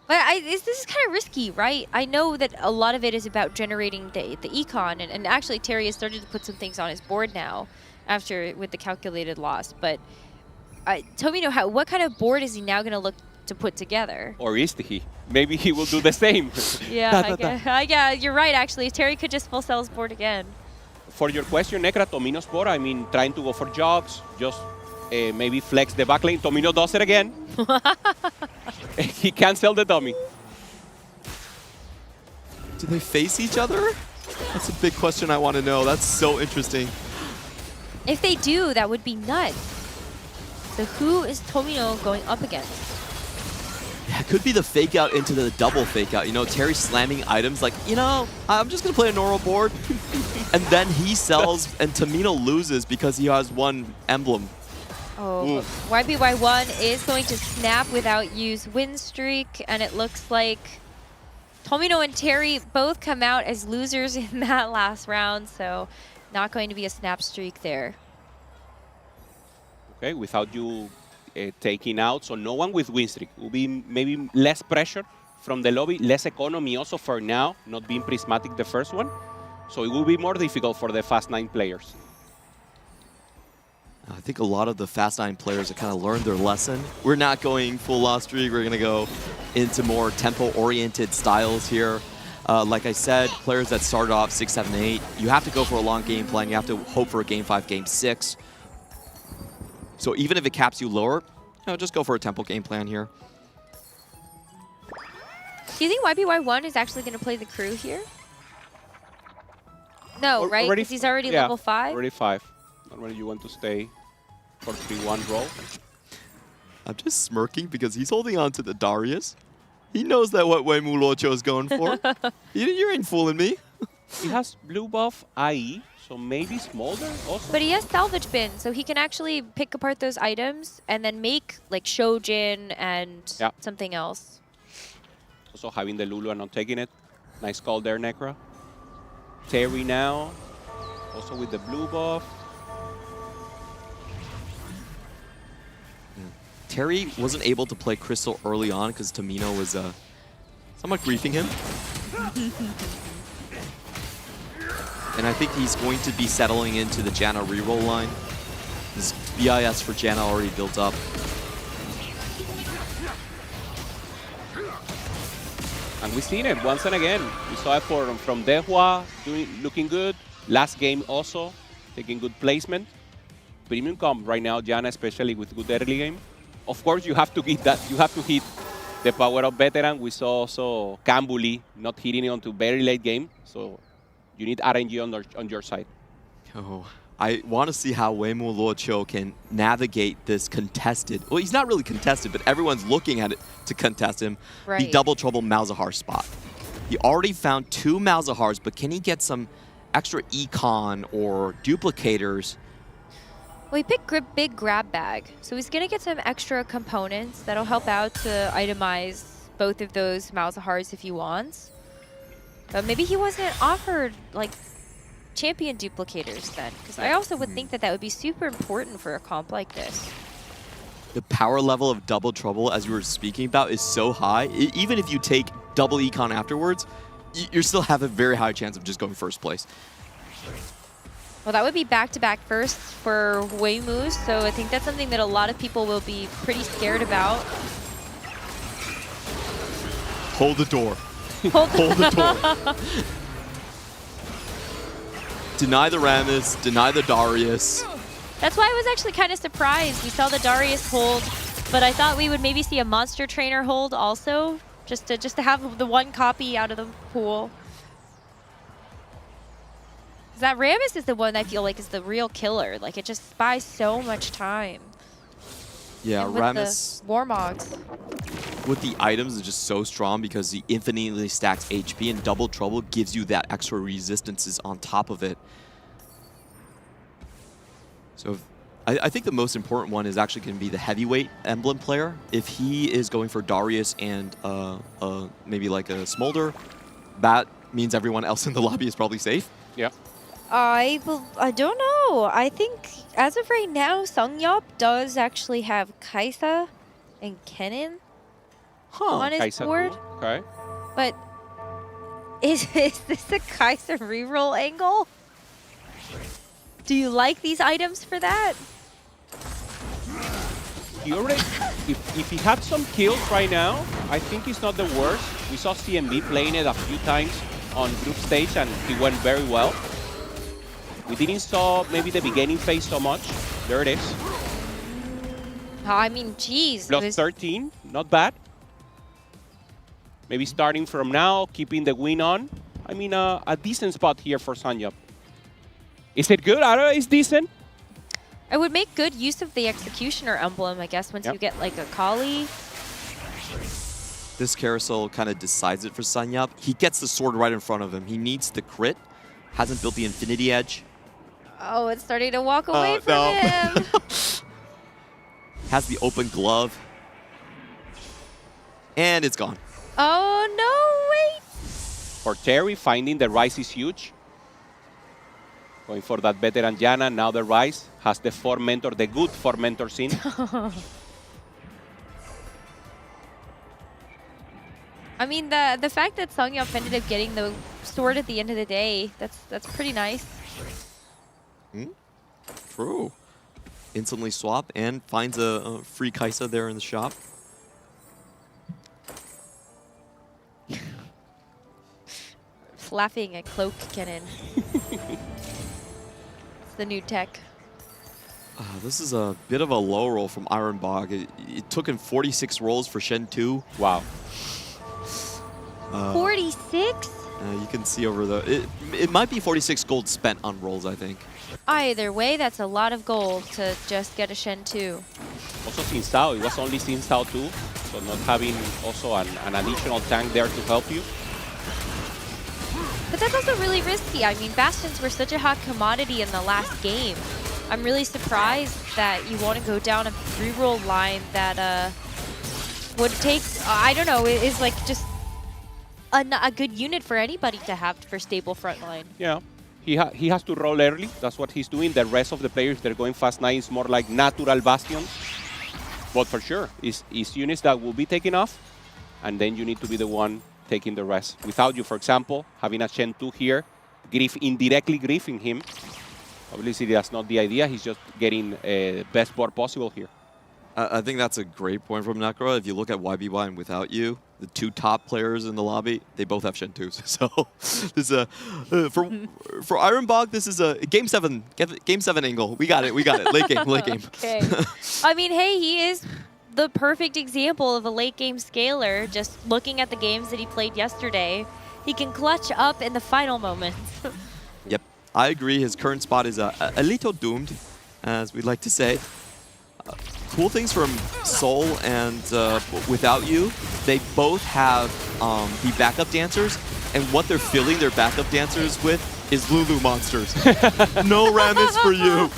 But this is kind of risky, right? I know that a lot of it is about generating the econ, and actually Terry has started to put some things on his board now after with the calculated loss. But Tomino, what kind of board is he now going to look to put together? Or is he? Maybe he will do the same. Yeah, you're right, actually. Terry could just full sell his board again. For your question, Necra, Tomino's board, I mean, trying to go for jogs, just maybe flex the backlane. Tomino does it again. He can't sell the dummy. Do they face each other? That's a big question I want to know. That's so interesting. If they do, that would be nuts. So who is Tomino going up against? Yeah, it could be the fake out into the double fake out. You know, Terry slamming items like, you know, I'm just going to play a normal board. And then he sells and Tomino loses because he has one emblem. Oh, YBY1 is going to snap without use win streak, and it looks like Tomino and Terry both come out as losers in that last round, so not going to be a snap streak there. Okay, without you taking out, so no one with win streak. Will be maybe less pressure from the lobby, less economy also for now, not being prismatic the first one. So it will be more difficult for the Fast 9 players. I think a lot of the Fast 9 players have kind of learned their lesson. We're not going full loss streak. We're going to go into more tempo-oriented styles here. Like I said, players that started off 6, 7, 8, you have to go for a long game plan. You have to hope for a game 5, game 6. So even if it caps you lower, you know, just go for a tempo game plan here. Do you think YBY1 is actually going to play the crew here? No, right? Because he's already level 5? Already 5. Normally you want to stay for 3-1 roll. I'm just smirking because he's holding on to the Darius. He knows that what Wei Mu Luoqiu is going for. You ain't fooling me. He has blue buff IE, so maybe Smolder also. But he has Salvage Bin, so he can actually pick apart those items and then make like Shojin and something else. Also having the Lulu and not taking it. Nice call there, Necra. Terry now, also with the blue buff. Terry wasn't able to play Crystal early on because Tomino was somewhat griefing him. And I think he's going to be settling into the Janna reroll line. His BIS for Janna already built up. And we've seen it once and again. We saw it from Dehua looking good. Last game also taking good placement. Premium comp right now, Janna especially with good early game. Of course, you have to hit that. You have to hit the power of veteran. We saw also Kambuli not hitting it onto very late game. So you need RNG on your side. Oh, I want to see how Wei Mu Luoqiu can navigate this contested. Well, he's not really contested, but everyone's looking at it to contest him. Right. The double trouble Malzahar spot. He already found 2 Malzahars, but can he get some extra econ or duplicators? Well, he picked big grab bag, so he's going to get some extra components that'll help out to itemize both of those Malzahars if he wants. But maybe he wasn't offered like champion duplicators then, because I also would think that that would be super important for a comp like this. The power level of double trouble, as you were speaking about, is so high. Even if you take double econ afterwards, you still have a very high chance of just going first place. Well, that would be back-to-back firsts for Wei Mu, so I think that's something that a lot of people will be pretty scared about. Hold the door. Hold the door. Deny the Rammus, deny the Darius. That's why I was actually kind of surprised. We saw the Darius hold, but I thought we would maybe see a Monster Trainer hold also, just to have the one copy out of the pool. That Rammus is the one I feel like is the real killer. Like, it just buys so much time. Yeah, and with Rammus the Warmogs with the items is just so strong because he infinitely stacks HP, and double trouble gives you that extra resistances on top of it. So I think the most important one is actually going to be the heavyweight emblem player. If he is going for Darius and maybe like a Smolder, that means everyone else in the lobby is probably safe. Yeah. I don't know. I think as of right now, Sungyup does actually have Kaisa and Kennen. on his Kai'Sa board. too. Okay. But is this a Kai'Sa reroll angle? Do you like these items for that? He already, if he had some kills right now, I think it's not the worst. We saw CMB playing it a few times on group stage and he went very well. We didn't saw maybe the beginning phase so much. There it is. Oh, I mean, geez. Plus 13, not bad. Maybe starting from now, keeping the win on. I mean, a decent spot here for Sanyap. Is it good? I don't know, it's decent. I would make good use of the Executioner emblem, I guess, once you get like a Kali. This carousel kind of decides it for Sanyap. He gets the sword right in front of him. He needs the crit. Hasn't built the Infinity Edge. Oh, it's starting to walk away from him. Has the open glove. And it's gone. Oh, no, wait. For Terry, finding the Rise is huge. Going for that veteran Yana. Now the Rise has the 4 mentor, the good 4 mentors in. I mean, the fact that Songyup ended up getting the sword at the end of the day, that's pretty nice. True. Instantly swap and finds a free Kai'Sa there in the shop. Flapping a cloak cannon. It's the new tech. This is a bit of a low roll from Ironbog. It took him 46 rolls for Shen 2. Wow. 46? You can see over the... It might be 46 gold spent on rolls, I think. Either way, that's a lot of gold to just get a Shen 2. Also Xin Sao, it was only Xin Sao too, so not having also an additional tank there to help you. But that's also really risky. I mean, Bastions were such a hot commodity in the last game. I'm really surprised that you want to go down a reroll line that would take, I don't know, is like just a good unit for anybody to have for stable frontline. Yeah, he has to roll early. That's what he's doing. The rest of the players, they're going fast 9. It's more like natural Bastions. But for sure, it's units that will be taken off, and then you need to be the one taking the rest. Without you, for example, having a Shen 2 here, indirectly griefing him. Obviously, that's not the idea. He's just getting best board possible here. I think that's a great point from Necro. If you look at YBY and Without You, the 2 top players in the lobby, they both have Shen 2s. So this is a for Ironbog, this is a game 7 angle. We got it. Late game. Okay. I mean, hey, he is the perfect example of a late game scaler. Just looking at the games that he played yesterday, he can clutch up in the final moments. Yep, I agree. His current spot is a little doomed, as we like to say. Cool things from Soul and Without You, they both have the backup dancers, and what they're filling their backup dancers with is Lulu monsters. No Rammus for you.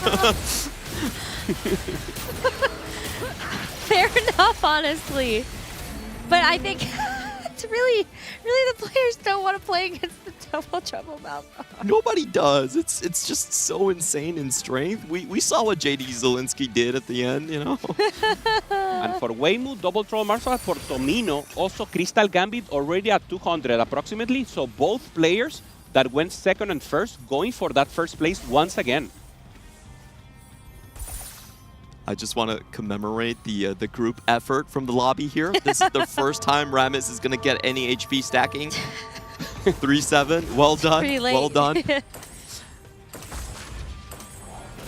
Fair enough, honestly. But I think it's really the players don't want to play against the Double Trouble Malzahar. Nobody does. It's just so insane in strength. We saw what JD Zielinski did at the end, you know. And for Weimu, Double Troll Malzahar, for Tomino, also Crystal Gambit already at 200 approximately. So both players that went second and first going for that first place once again. I just want to commemorate the group effort from the lobby here. This is the first time Rammus is going to get any HP stacking. 3-7. Well done. Pretty late. Well done.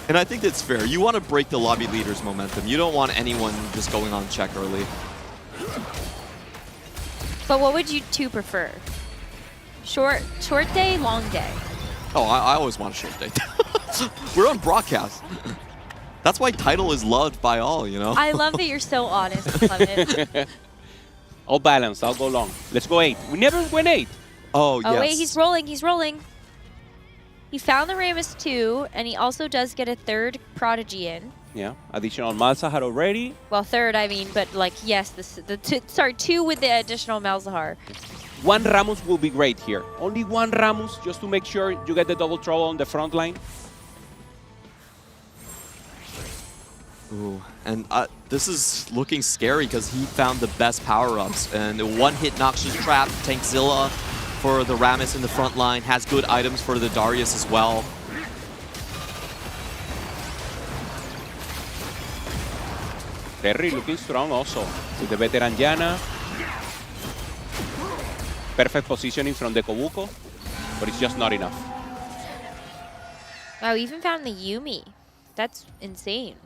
And I think that's fair. You want to break the lobby leader's momentum. You don't want anyone just going on check early. But what would you two prefer? Short day, long day? Oh, I always want a short day. We're on broadcast. That's why title is loved by all, you know? I love that you're so honest, Clement. I'll balance. I'll go long. Let's go 8. We never went 8. Oh, yes. Oh, wait, he's rolling. He found the Rammus 2, and he also does get a 3rd Prodigy in. Yeah, additional Malzahar already. Well, 3rd, I mean, but like, yes, 2 with the additional Malzahar. 1 Rammus will be great here. Only 1 Rammus just to make sure you get the double trouble on the front line. Ooh, and this is looking scary because he found the best power-ups. And a one-hit Noxious Trap, Tankzilla for the Rammus in the front line, has good items for the Darius as well. Terry looking strong also with the veteran Yana. Perfect positioning from the Kobuko, but it's just not enough. Wow, even found the Yumi. That's insane.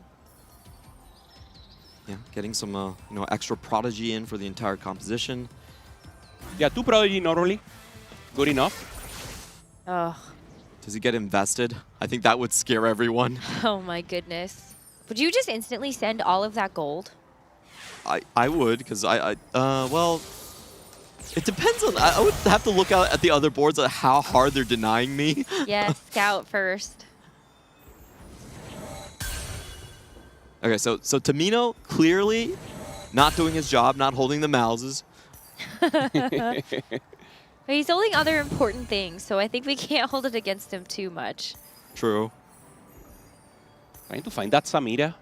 Yeah, getting some extra Prodigy in for the entire composition. Yeah, 2 Prodigy normally. Good enough. Oh. Does he get invested? I think that would scare everyone. Oh my goodness. Would you just instantly send all of that gold? I would, because well, it depends on, I would have to look out at the other boards at how hard they're denying me. Yes, scout first. Okay, so Tamino clearly not doing his job, not holding the mouses. But he's holding other important things, so I think we can't hold it against him too much. True. Trying to find that Samira.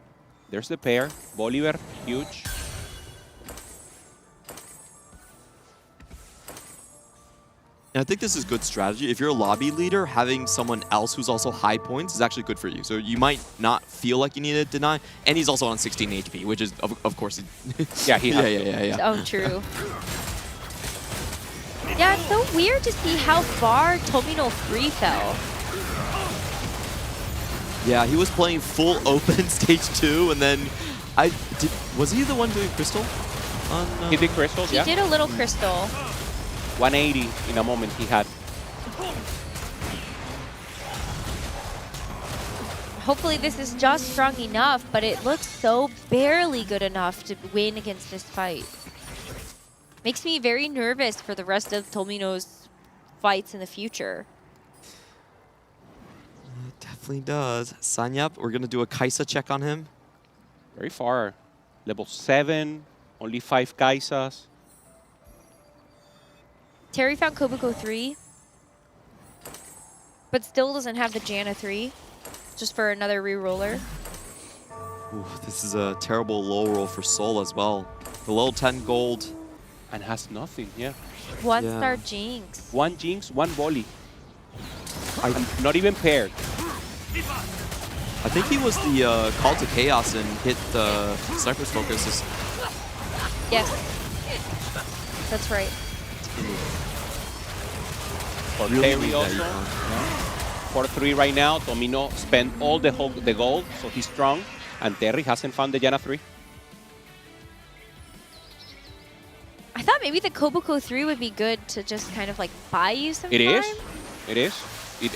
There's the pair. Bolivar, huge. And I think this is good strategy. If you're a lobby leader, having someone else who's also high points is actually good for you. So you might not feel like you need to deny. And he's also on 16 HP, which is, of course... Yeah, he has yeah. Oh, true. Yeah, it's so weird to see how far Tomino 3 fell. Yeah, he was playing full open stage 2, and then was he the one doing Crystal? He did Crystals, yeah. He did a little Crystal. 180 in a moment he had. Hopefully this is just strong enough, but it looks so barely good enough to win against this fight. Makes me very nervous for the rest of Tomino's fights in the future. It definitely does. Sanyap, we're going to do a Kaisa check on him. Very far. Level 7, only 5 Kaisas. Terry found Kobuko 3, but still doesn't have the Janna 3, just for another reroller. Ooh, this is a terrible low roll for Sol as well. Below 10 gold. And has nothing, yeah. One star Jinx. 1 Jinx, 1 volley. Not even paired. I think he was the call to chaos and hit the sniper's focus. Yes. That's right. For Really Terry also. 4-3 right now. Tomino spent all the gold, so he's strong. And Terry hasn't found the Janna 3. I thought maybe the Kobuko 3 would be good to just kind of like buy you some It time. is.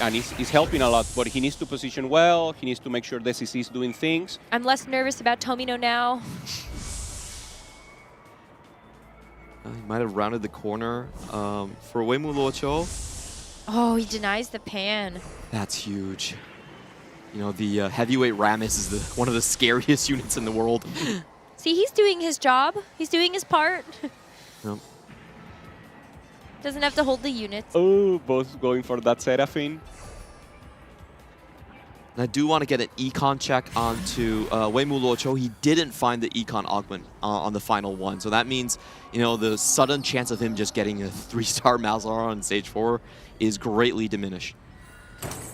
And it's helping a lot, but he needs to position well. He needs to make sure the CC is doing things. I'm less nervous about Tomino now. He might have rounded the corner. For Uemu Luoqiu, Oh, he denies the pan. that's huge. You know, the heavyweight Rammus is one of the scariest units in the world. See, he's doing his job. He's doing his part. Yep. Doesn't have to hold the units. Oh, both going for that Seraphine. And I do want to get an econ check onto Uemu Luoqiu. He didn't find the econ augment on the final one. So that means, you know, the sudden chance of him just getting a 3-star Malzahar on stage 4 is greatly diminished.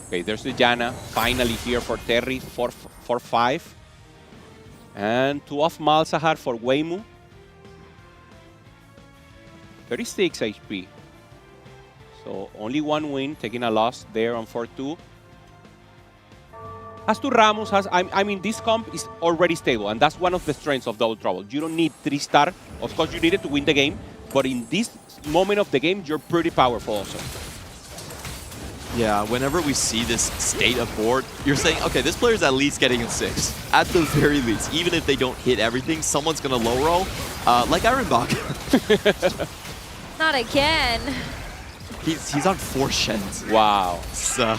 Okay, there's the Janna. Finally here for Terry, 4-5. And 2 off Malzahar for Uemu. 36 HP. So only 1 win, taking a loss there on 4-2. As to Ramos, I mean, this comp is already stable, and that's one of the strengths of Double Trouble. You don't need 3-star. Of course, you need it to win the game, but in this moment of the game, you're pretty powerful also. Yeah, whenever we see this state of board, you're saying, okay, this player's at least getting a 6. At the very least. Even if they don't hit everything, someone's going to low roll, like Ironbach. Not again. He's on 4 Shens. Wow. So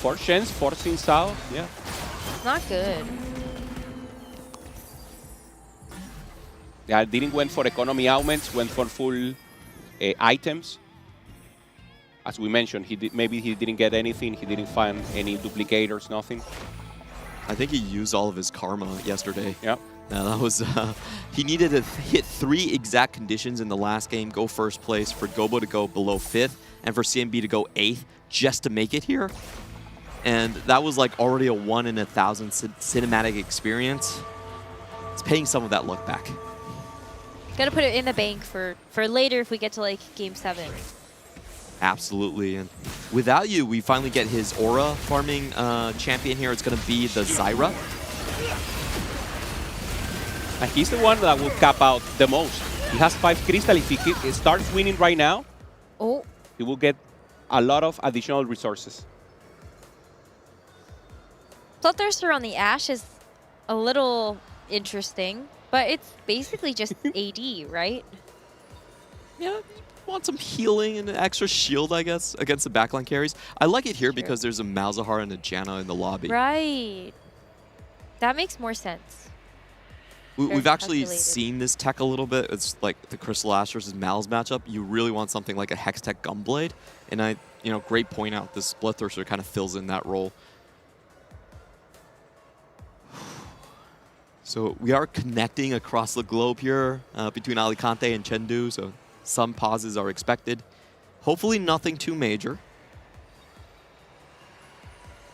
4 Shens, 4 Sin Sao, yeah. Not good. Yeah, didn't went for economy augments, went for full items. As we mentioned, maybe he didn't get anything, he didn't find any duplicators, nothing. I think he used all of his karma yesterday. Yep. That was, he needed to hit 3 exact conditions in the last game, go first place, for Gobo to go below 5th, and for CMB to go 8th just to make it here. And that was like already a 1 in 1,000 cinematic experience. It's paying some of that luck back. Gotta put it in the bank for later if we get to like game 7. Absolutely. And without you, we finally get his aura farming champion here. It's going to be the Zyra. And he's the one that will cap out the most. He has 5 crystal. If he starts winning right now, he will get a lot of additional resources. Bloodthirster on the Ashe is a little interesting, but it's basically just AD, right? Yeah, want some healing and an extra shield, I guess, against the backline carries. I like it here because there's a Malzahar and a Janna in the lobby. Right. That makes more sense. We've actually seen this tech a little bit. It's like the Crystal Ash versus Mal's matchup. You really want something like a Hex Tech Gunblade. And great point out. This Bloodthirster kind of fills in that role. So we are connecting across the globe here between Alicante and Chengdu. So some pauses are expected. Hopefully nothing too major.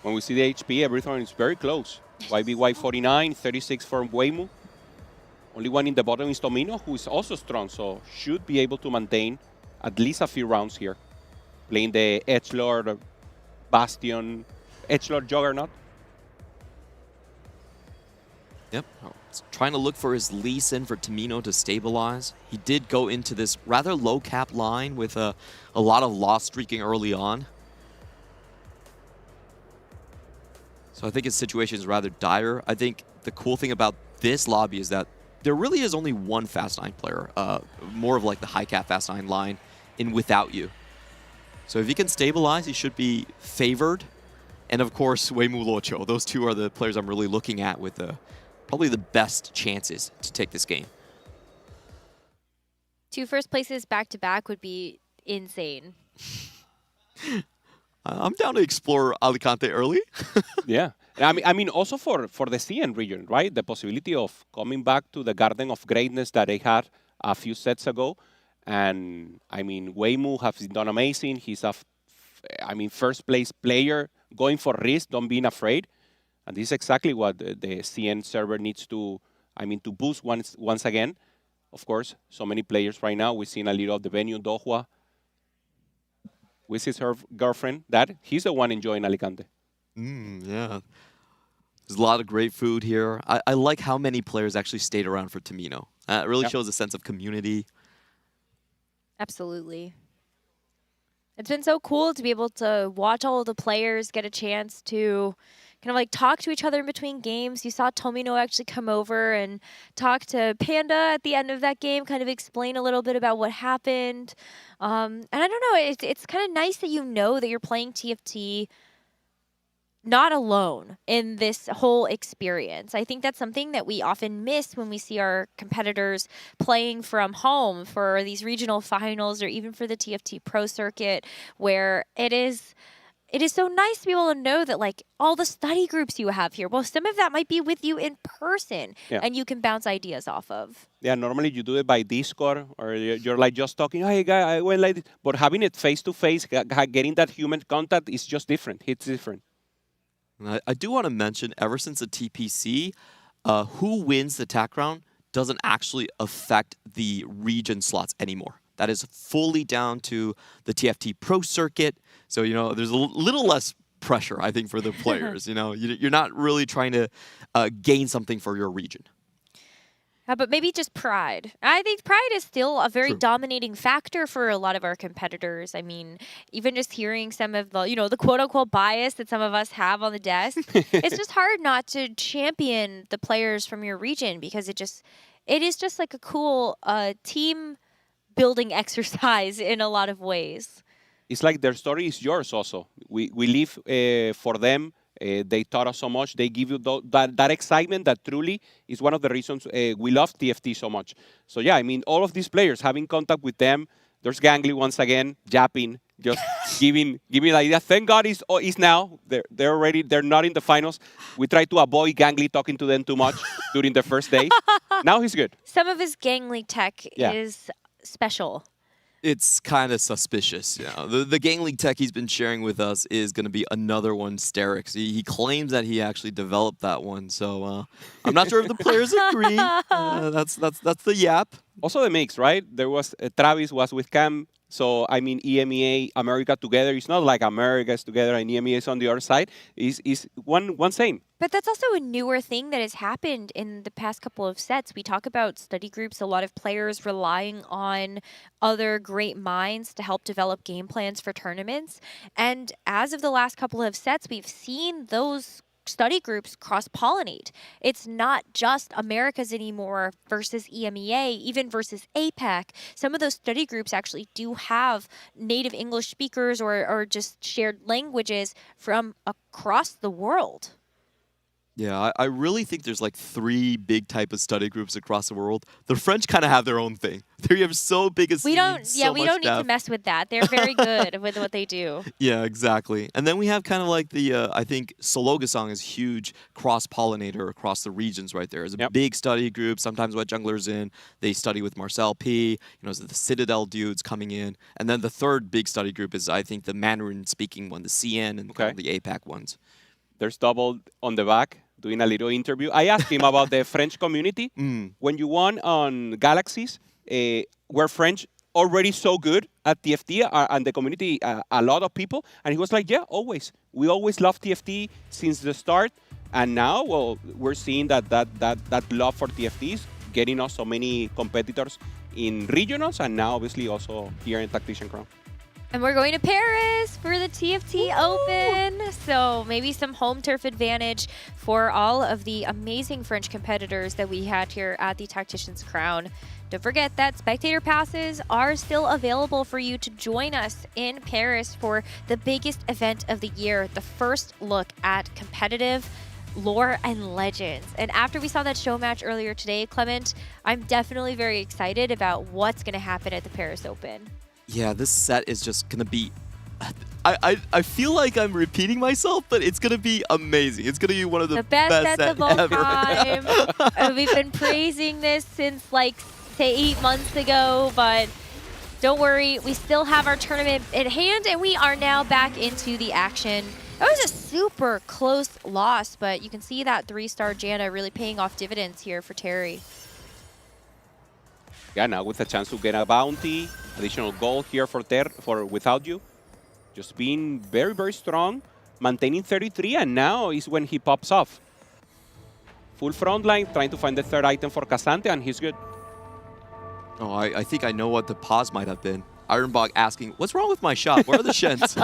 When we see the HP, everything is very close. YBY 49, 36 for Weimu. Only one in the bottom is Tomino, who is also strong, so should be able to maintain at least a few rounds here. Playing the Edgelord, Bastion, Edgelord Juggernaut. Yep, trying to look for his Lee Sin for Tomino to stabilize. He did go into this rather low cap line with a lot of loss streaking early on. So I think his situation is rather dire. I think the cool thing about this lobby is that there really is only one Fast 9 player, more of like the high cap Fast 9 line in without you. So if he can stabilize, he should be favored. And of course, Weimu Locho. Those two are the players I'm really looking at with probably the best chances to take this game. 2 first places back-to-back would be insane. I'm down to explore Alicante early. Yeah. I mean, also for the CN region, right? The possibility of coming back to the Garden of Greatness that they had a few sets ago. And, I mean, Weimu has done amazing. He's a, first place player going for risk, don't being afraid. And this is exactly what the CN server needs to, to boost once again. Of course, so many players right now. We've seen a little of the venue, Dohua. We see her girlfriend, Dad. He's the one enjoying Alicante. Yeah. There's a lot of great food here. I like how many players actually stayed around for Tomino. It really shows a sense of community. Absolutely. It's been so cool to be able to watch all of the players get a chance to kind of like talk to each other in between games. You saw Tomino actually come over and talk to Panda at the end of that game, kind of explain a little bit about what happened. And I don't know, it's kind of nice that you know that you're playing TFT not alone in this whole experience. I think that's something that we often miss when we see our competitors playing from home for these regional finals or even for the TFT Pro Circuit, where it is so nice to be able to know that like all the study groups you have here, well, some of that might be with you in person and you can bounce ideas off of. Yeah, normally you do it by Discord or you're like just talking, hey guy, I went like this. But having it face to face, getting that human contact is just different. It's different. I do want to mention, ever since the TPC, who wins the TAC round doesn't actually affect the region slots anymore. That is fully down to the TFT Pro Circuit. So, there's a little less pressure, I think, for the players. You're not really trying to gain something for your region. But maybe just pride. I think pride is still a very dominating factor for a lot of our competitors. I mean, even just hearing some of the, the quote-unquote bias that some of us have on the desk, it's just hard not to champion the players from your region because it is just like a cool team building exercise in a lot of ways. It's like their story is yours also. We live for them. They taught us so much. They give you that excitement that truly is one of the reasons we love TFT so much. So yeah, all of these players, having contact with them, There's Gangly once again, japping, just giving the idea. Thank God he's now. They're already, they're not in the finals. We try to avoid Gangly talking to them too much during the first day. Now he's good. Some of his gangly tech is special. It's kind of suspicious. You know? The Gang League tech he's been sharing with us is going to be another one, Sterix. He claims that he actually developed that one, so I'm not sure if the players agree. That's the yap. Also the mix, right? There was Travis was with Cam. So, I mean, EMEA, America together. It's not like America is together and EMEA is on the other side. It's one same. But that's also a newer thing that has happened in the past couple of sets. We talk about study groups, a lot of players relying on other great minds to help develop game plans for tournaments. And as of the last couple of sets, we've seen those study groups cross-pollinate. It's not just Americas anymore versus EMEA, even versus APAC. Some of those study groups actually do have native English speakers or just shared languages from across the world. Yeah, I really think there's like 3 big type of study groups across the world. The French kind of have their own thing. They have so big a scene, we don't need to mess with that. They're very good with what they do. Yeah, exactly. And then we have kind of like the, I think Sologasong is huge cross-pollinator across the regions right there. It's a big study group. Sometimes Wet Jungler's in. They study with Marcel P. You know, the Citadel dudes coming in. And then the third big study group is, I think, the Mandarin-speaking one, the CN and kind of the APAC ones. There's Double on the back doing a little interview. I asked him about the French community. When you won on Galaxies, were French already so good at TFT and the community, a lot of people? And he was like, yeah, always. We always loved TFT since the start. And now, well, we're seeing that love for TFT is getting us so many competitors in regionals and now obviously also here in Tactician Crown. And we're going to Paris for the TFT Open. So maybe some home turf advantage for all of the amazing French competitors that we had here at the Tactician's Crown. Don't forget that spectator passes are still available for you to join us in Paris for the biggest event of the year, the first look at competitive lore and legends. And after we saw that show match earlier today, Clement, I'm definitely very excited about what's going to happen at the Paris Open. Yeah, this set is just going to be... I feel like I'm repeating myself, but it's going to be amazing. It's going to be one of the best sets of all ever. time. We've been praising this since, like, say 8 months ago, but don't worry. We still have our tournament at hand, and we are now back into the action. That was a super close loss, but you can see that 3-star Janna really paying off dividends here for Terry. Yeah, now with a chance to get a bounty, additional gold here for Without You. Just being very, very strong, maintaining 33, and now is when he pops off. Full front line, trying to find the third item for Casante, and he's good. Oh, I think I know what the pause might have been. Ironbog asking, what's wrong with my shop? Where are the Shens?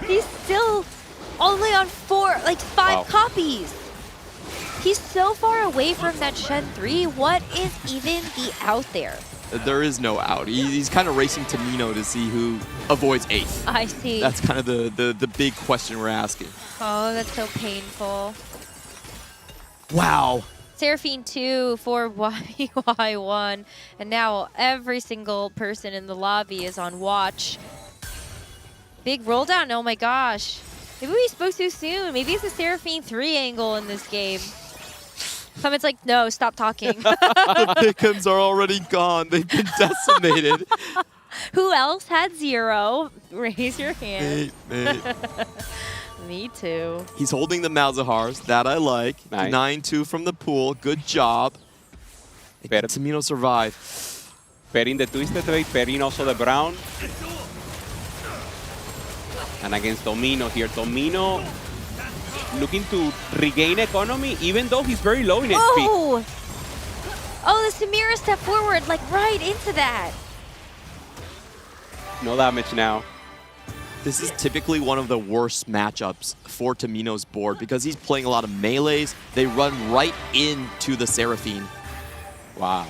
He's still only on 5 copies. He's so far away from that Shen 3. What is even the out there? There is no out. He's kind of racing Tamino to see who avoids 8th. I see. That's kind of the big question we're asking. Oh, that's so painful. Wow. Seraphine 2 for YY1. And now every single person in the lobby is on watch. Big roll down. Oh my gosh. Maybe we spoke too soon. Maybe it's a Seraphine 3 angle in this game. Clement's like, no, stop talking. The Pick'ems are already gone. They've been decimated. Who else had 0? Raise your hand. Mate. Me too. He's holding the Malzahars. That I like. Nice. 9-2 from the pool. Good job. Tamino survive. Pairing the Twisted Blade, pairing also the Brown. And against Domino here. Domino looking to regain economy, even though he's very low in HP. Oh, the Samira step forward, like right into that. No damage now. This is typically one of the worst matchups for Tamino's board because he's playing a lot of melees. They run right into the Seraphine. Wow.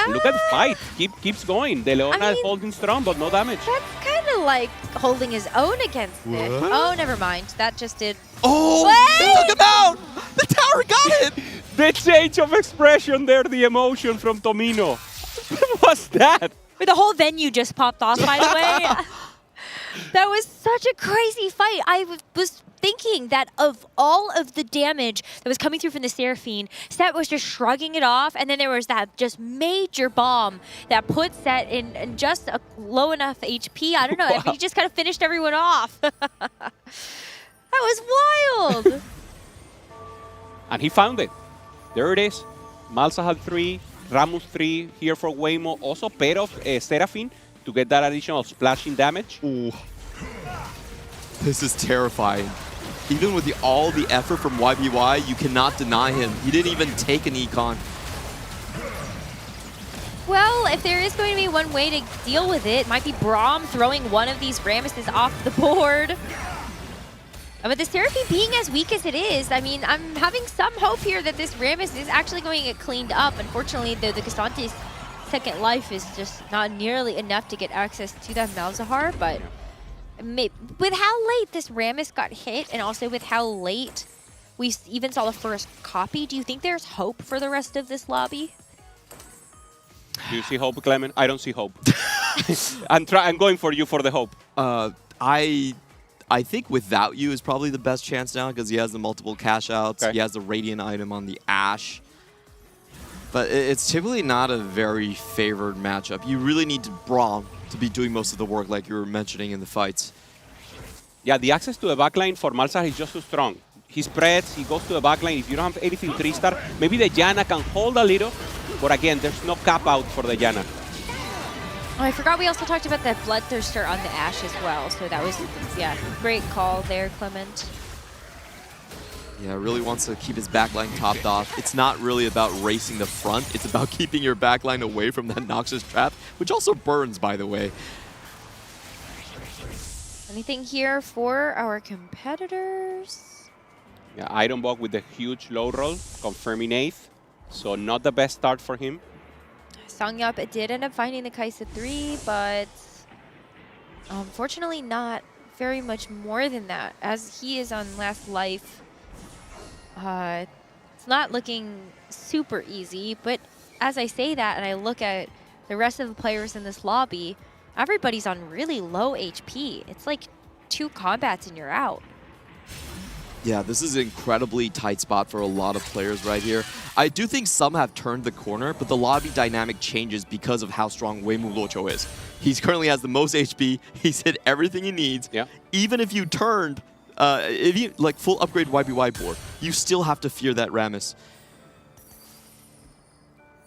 Look at the fight. Keeps going. De Leona is holding strong, but no damage. That's kind of like holding his own against it. Oh, never mind. That just did... Oh, they took him out! The tower got it! The change of expression there, the emotion from Tomino. What was that? The whole venue just popped off, by the way. That was such a crazy fight. I was thinking that of all of the damage that was coming through from the Seraphine, Set was just shrugging it off, and then there was that just major bomb that put Set in just a low enough HP. I don't know, he just kind of finished everyone off. That was wild. And he found it. There it is. Malzahar 3, Rammus 3 here for Waymo. Also pair of Seraphine to get that additional splashing damage. Ooh. This is terrifying. Even with all the effort from YBY, you cannot deny him. He didn't even take an econ. Well, if there is going to be one way to deal with it, it might be Braum throwing one of these Rammuses off the board. But the Seraphine being as weak as it is, I mean, I'm having some hope here that this Rammus is actually going to get cleaned up. Unfortunately, the Casante's second life is just not nearly enough to get access to that Malzahar, but with how late this Rammus got hit, and also with how late we even saw the first copy, do you think there's hope for the rest of this lobby? Do you see hope, Clement? I don't see hope. I'm going for you for the hope. I think Without You is probably the best chance now because he has the multiple cash outs. Okay. He has the Radiant item on the Ashe. But it's typically not a very favored matchup. You really need Braum to be doing most of the work like you were mentioning in the fights. Yeah, the access to the backline for Malzahar is just too strong. He spreads, he goes to the backline. If you don't have anything 3-star, maybe the Janna can hold a little. But again, there's no cap out for the Janna. Oh, I forgot we also talked about that Bloodthirster on the Ashe as well. So that was, yeah, great call there, Clement. Yeah, really wants to keep his backline topped off. It's not really about racing the front. It's about keeping your backline away from that Noxus trap, which also burns, by the way. Anything here for our competitors? Yeah, Ironbog with the huge low roll, confirming 8th. So not the best start for him. Songyup did end up finding the Kaisa 3, but unfortunately not very much more than that, as he is on last life. It's not looking super easy, but as I say that and I look at the rest of the players in this lobby, everybody's on really low HP. It's like 2 combats and you're out. Yeah, this is an incredibly tight spot for a lot of players right here. I do think some have turned the corner, but the lobby dynamic changes because of how strong Waymu Locho is. He currently has the most HP. He's hit everything he needs. Yeah. Even if you turned, if you like full upgrade YBY board, you still have to fear that Rammus.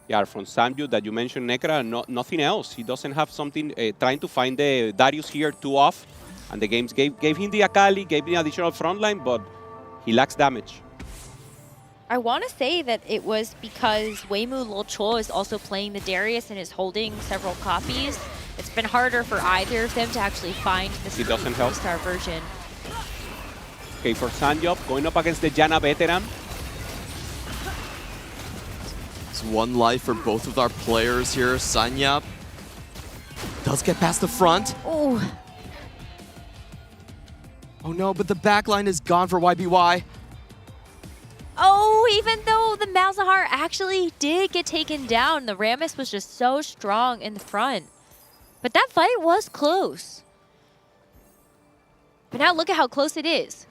Yeah, from Samju that you mentioned, Necra, nothing else. He doesn't have something, trying to find the Darius here 2 off. And the games gave him the Akali, gave him the additional frontline, but he lacks damage. I want to say that it was because Waymu Locho is also playing the Darius and is holding several copies. It's been harder for either of them to actually find the star version. Okay, for Sanjop, going up against the Janna veteran. It's 1 life for both of our players here. Sanyap does get past the front. Ooh. Oh no, but the backline is gone for YBY. Oh, even though the Malzahar actually did get taken down, the Rammus was just so strong in the front. But that fight was close. But now look at how close it is.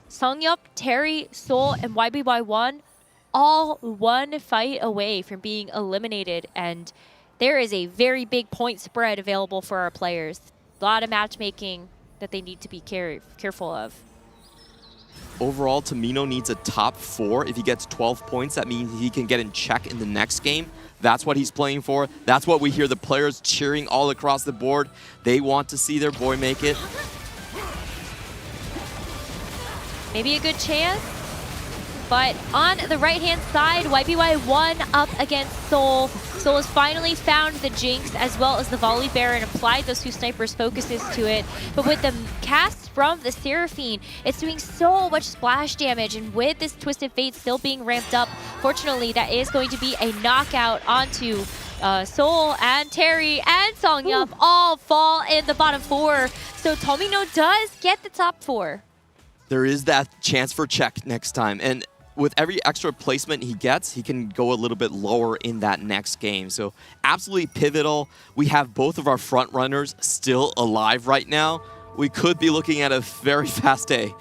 Songyup, Terry, Sol, and YBY1 all 1 fight away from being eliminated. And there is a very big point spread available for our players. A lot of matchmaking that they need to be careful of. Overall, Tamino needs a top 4. If he gets 12 points, that means he can get in check in the next game. That's what he's playing for. That's what we hear the players cheering all across the board. They want to see their boy make it. Maybe a good chance. But on the right-hand side, YBY1 up against Sol. Sol has finally found the Jinx as well as the Volley Bear and applied those 2 snipers focuses to it. But with the cast from the Seraphine, it's doing so much splash damage. And with this Twisted Fate still being ramped up, fortunately, that is going to be a knockout onto Sol and Terry and Songyup all fall in the bottom 4. So Tomino does get the top 4. There is that chance for check next time. And with every extra placement he gets, he can go a little bit lower in that next game. So absolutely pivotal. We have both of our front runners still alive right now. We could be looking at a very fast day.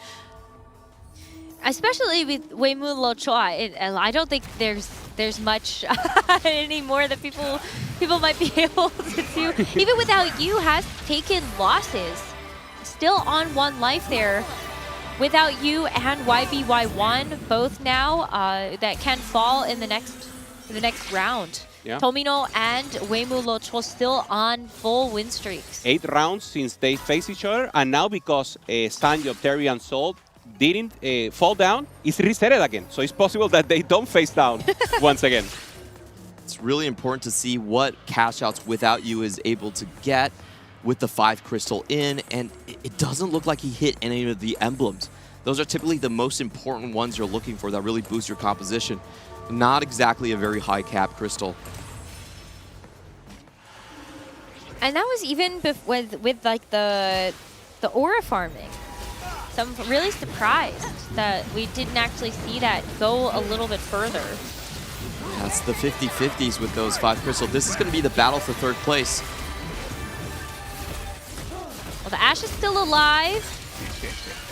Especially with Weimu Luochuo, I don't think there's much anymore that people might be able to do. Even without you, has taken losses. Still on 1 life there. Without you and YBY1 both now that can fall in the next round. Yeah. Tomino and Weimu Luochuo still on full win streaks. 8 rounds since they faced each other, and now because Sanjo, Terry, and Salt didn't fall down, it's resetted again. So it's possible that they don't face down once again. It's really important to see what cash outs Without You is able to get with the 5 crystal in, and it doesn't look like he hit any of the emblems. Those are typically the most important ones you're looking for that really boost your composition. Not exactly a very high cap crystal. And that was even with like the aura farming. So I'm really surprised that we didn't actually see that go a little bit further. That's the 50-50s with those 5 crystal. This is going to be the battle for 3rd place. Well, the Ashe is still alive.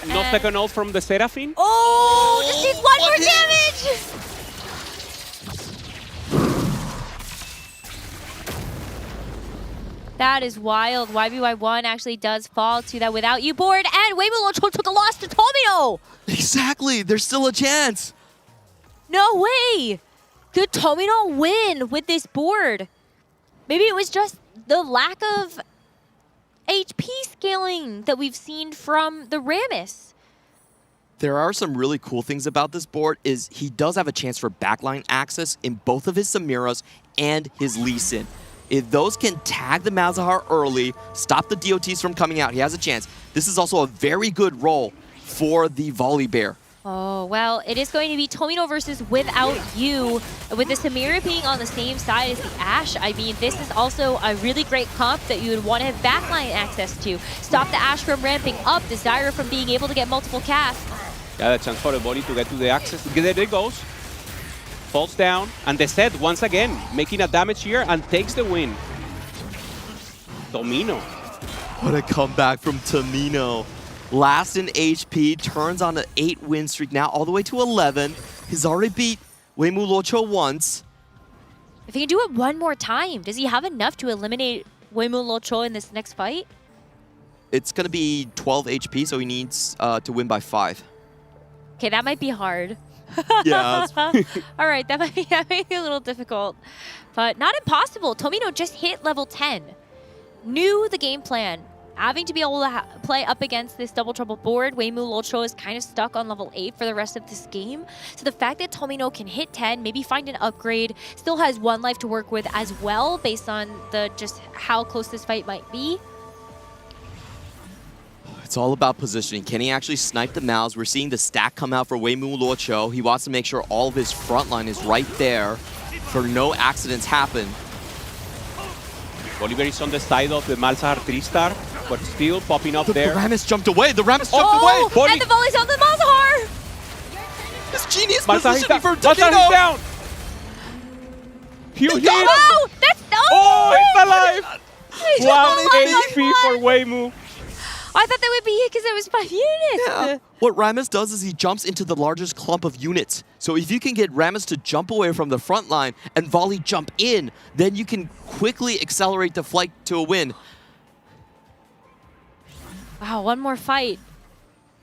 No second ult from the Seraphine. Oh, just needs 1 more damage! That is wild. YBY1 actually does fall to that Without You board, and Weimu Luochuo took a loss to Tomino! Exactly, there's still a chance. No way! Could Tomino win with this board? Maybe it was just the lack of HP scaling that we've seen from the Rammus. There are some really cool things about this board is he does have a chance for backline access in both of his Samiras and his Lee Sin. If those can tag the Malzahar early, stop the DOTs from coming out, he has a chance. This is also a very good role for the Volley Bear. Oh, well, it is going to be Tomino versus Without You. With the Samira being on the same side as the Ashe, I mean, this is also a really great comp that you would want to have backline access to. Stop the Ashe from ramping up, the Zyra from being able to get multiple casts. Yeah, the chance for the body to get to the access. There it goes. Falls down, and the set once again making a damage here and takes the win. Tomino. What a comeback from Tomino. Last in HP, turns on an 8-win streak now, all the way to 11. He's already beat Weimu Luochuo once. If he can do it one more time, does he have enough to eliminate Weimu Luochuo in this next fight? It's going to be 12 HP, so he needs to win by 5. Okay, that might be hard. Yeah. All right, that might be a little difficult, but not impossible. Tomino just hit level 10. Knew the game plan. Having to be able to play up against this double trouble board, Weimu Luochuo is kind of stuck on level 8 for the rest of this game. So the fact that Tomino can hit 10, maybe find an upgrade, still has 1 life to work with as well, based on the just how close this fight might be. It's all about positioning. Can he actually snipe the Maus? We're seeing the stack come out for Weimu Luochuo. He wants to make sure all of his front line is right there for no accidents happen. Oliver is on the side of the Malzahar 3-star, but still popping up there. The Rammus jumped away. The Rammus jumped away. And the volley's on the Malzahar! This genius Malzahar positioning for Malzahar is down! Huge hit! Oh, that's oh, he's alive! 1 HP for Weimu. I thought that would be it because it was 5 units. Yeah. What Rammus does is he jumps into the largest clump of units. So if you can get Rammus to jump away from the front line and Volley jump in, then you can quickly accelerate the flight to a win. Wow, 1 more fight.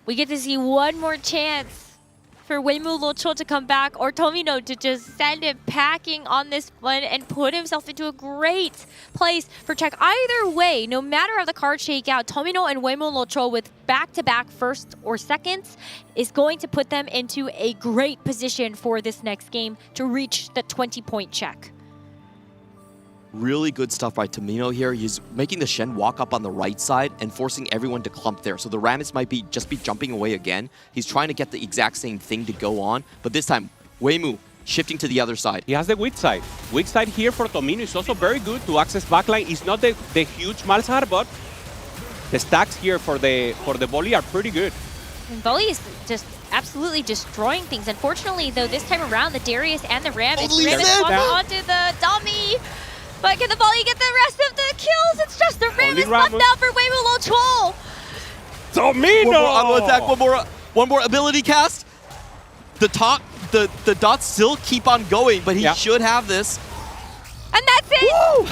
We get to see 1 more chance for Weimu Luochuo to come back, or Tomino to just send him packing on this one and put himself into a great place for check. Either way, no matter how the cards shake out, Tomino and Weimu Luochuo with back-to-back first or seconds is going to put them into a great position for this next game to reach the 20-point check. Really good stuff by Tomino here. He's making the Shen walk up on the right side and forcing everyone to clump there. So the Rammus might just be jumping away again. He's trying to get the exact same thing to go on. But this time, Weimu shifting to the other side. He has the weak side. Weak side here for Tomino is also very good to access backline. It's not the huge Malzahar, but the stacks here for the volley are pretty good. And Volley is just absolutely destroying things. Unfortunately, though, this time around, the Darius and the Ram is driven onto the dummy. But can the Volley get the rest of the kills? It's just the Ram is left now for Weiwu Chol. Tomino! One more ability cast. The dots still keep on going, but he should have this. And that's it!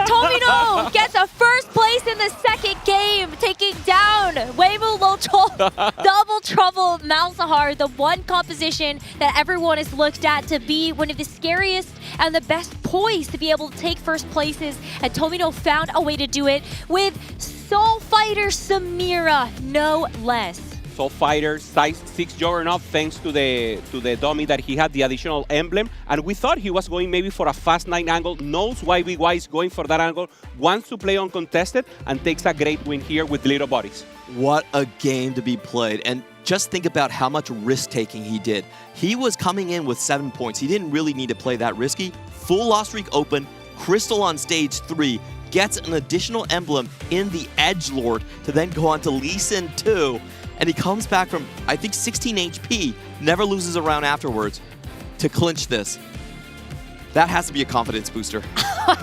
Tomino gets a first place in the second game, taking down Weiwu Chol. Double trouble Malzahar, the one composition that everyone has looked at to be one of the scariest and the best poised to be able to take first places. And Tomino found a way to do it with Soul Fighter Samira, no less. Soul Fighter, size 6 Juggernaut, thanks to the dummy that he had, the additional emblem. And we thought he was going maybe for a fast 9 angle, knows YBY is going for that angle, wants to play uncontested, and takes a great win here with little bodies. What a game to be played. And just think about how much risk-taking he did. He was coming in with 7 points. He didn't really need to play that risky. Full loss streak open, Crystal on stage 3, gets an additional emblem in the Edgelord to then go on to Lee Sin 2. And he comes back from, I think, 16 HP, never loses a round afterwards, to clinch this. That has to be a confidence booster.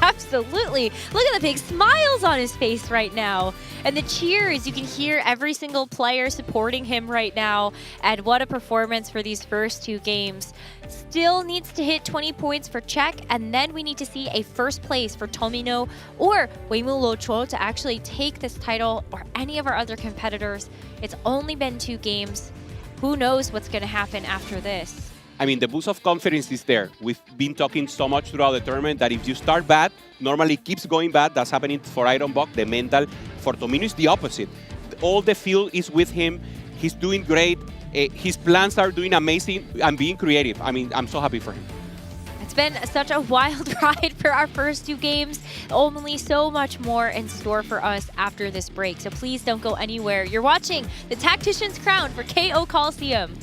Absolutely. Look at the big smiles on his face right now. And the cheers, you can hear every single player supporting him right now. And what a performance for these first 2 games. Still needs to hit 20 points for Czech, and then we need to see a first place for Tomino or Weiwu Chol to actually take this title, or any of our other competitors. It's only been 2 games. Who knows what's going to happen after this? I mean, the boost of confidence is there. We've been talking so much throughout the tournament that if you start bad, normally it keeps going bad. That's happening for Ironbuck. The mental for Tomino is the opposite. All the field is with him. He's doing great. His plans are doing amazing and being creative. I mean, I'm so happy for him. It's been such a wild ride for our first 2 games. Only so much more in store for us after this break. So please don't go anywhere. You're watching the Tactician's Crown for KO Coliseum.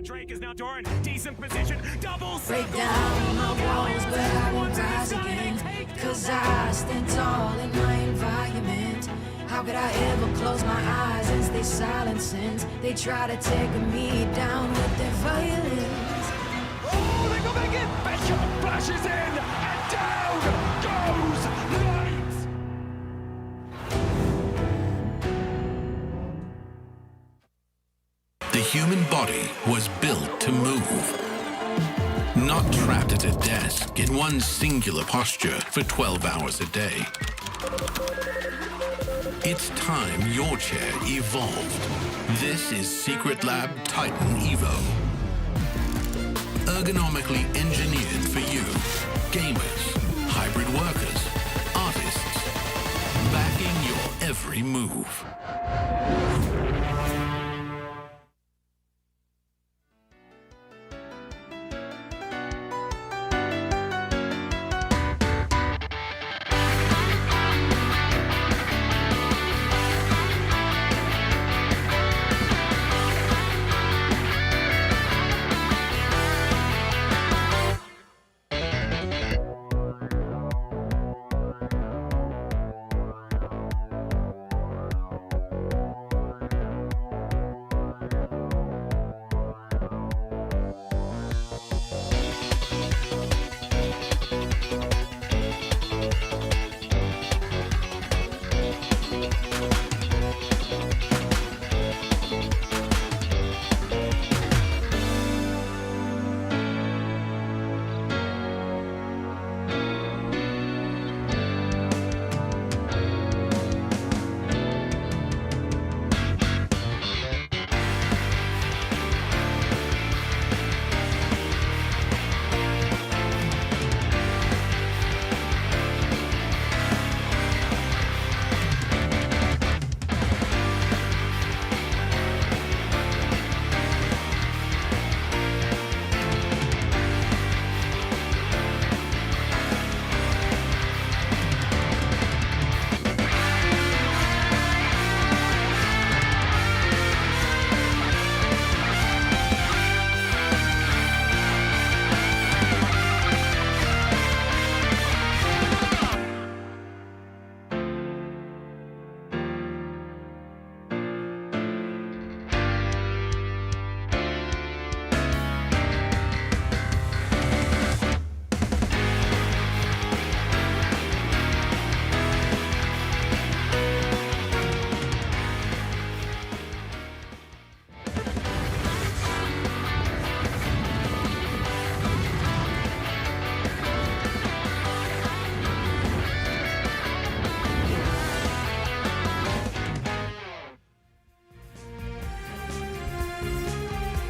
Drake is now Doran, decent position, double Break down my walls, but I won't rise again. Cause I stand tall in my environment. How could I ever close my eyes and stay silent since they try to take me down with their violence? Oh, they go back in! Bishop flashes in, and down goes Light! The human body was built to move. Not trapped at a desk in one singular posture for 12 hours a day. It's time your chair evolved. This is Secret Lab Titan Evo. Ergonomically engineered for you, gamers, hybrid workers, artists, backing your every move.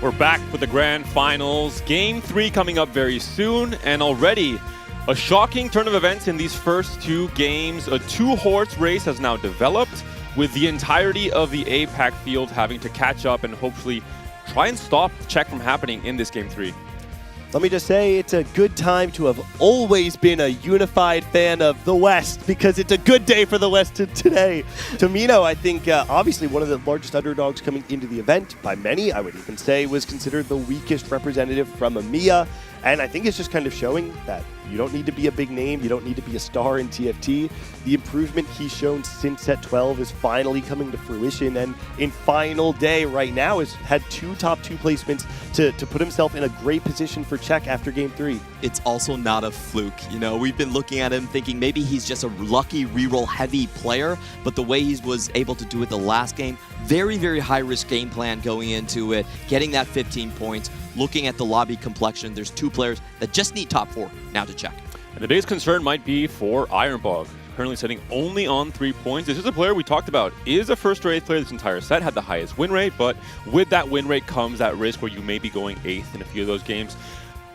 We're back with the grand finals. Game 3 coming up very soon, and already a shocking turn of events in these first 2 games. A 2-horse race has now developed, with the entirety of the APAC field having to catch up and hopefully try and stop Czech from happening in this Game 3. Let me just say, it's a good time to have always been a unified fan of the West, because it's a good day for the West today. Tomino, I think, obviously one of the largest underdogs coming into the event. By many, I would even say, was considered the weakest representative from EMEA. And I think it's just kind of showing that you don't need to be a big name, you don't need to be a star in TFT. The improvement he's shown since set 12 is finally coming to fruition, and in final day right now has had 2 top 2 placements to put himself in a great position for Czech after Game 3. It's also not a fluke. You know, we've been looking at him thinking maybe he's just a lucky reroll heavy player, but the way he was able to do it the last game, very, very high-risk game plan going into it, getting that 15 points, looking at the lobby complexion. There's 2 players that just need top 4 now to check. And the biggest concern might be for Ironbog, currently sitting only on 3 points. This is a player we talked about, is a first or 8th player this entire set, had the highest win rate, but with that win rate comes that risk where you may be going 8th in a few of those games.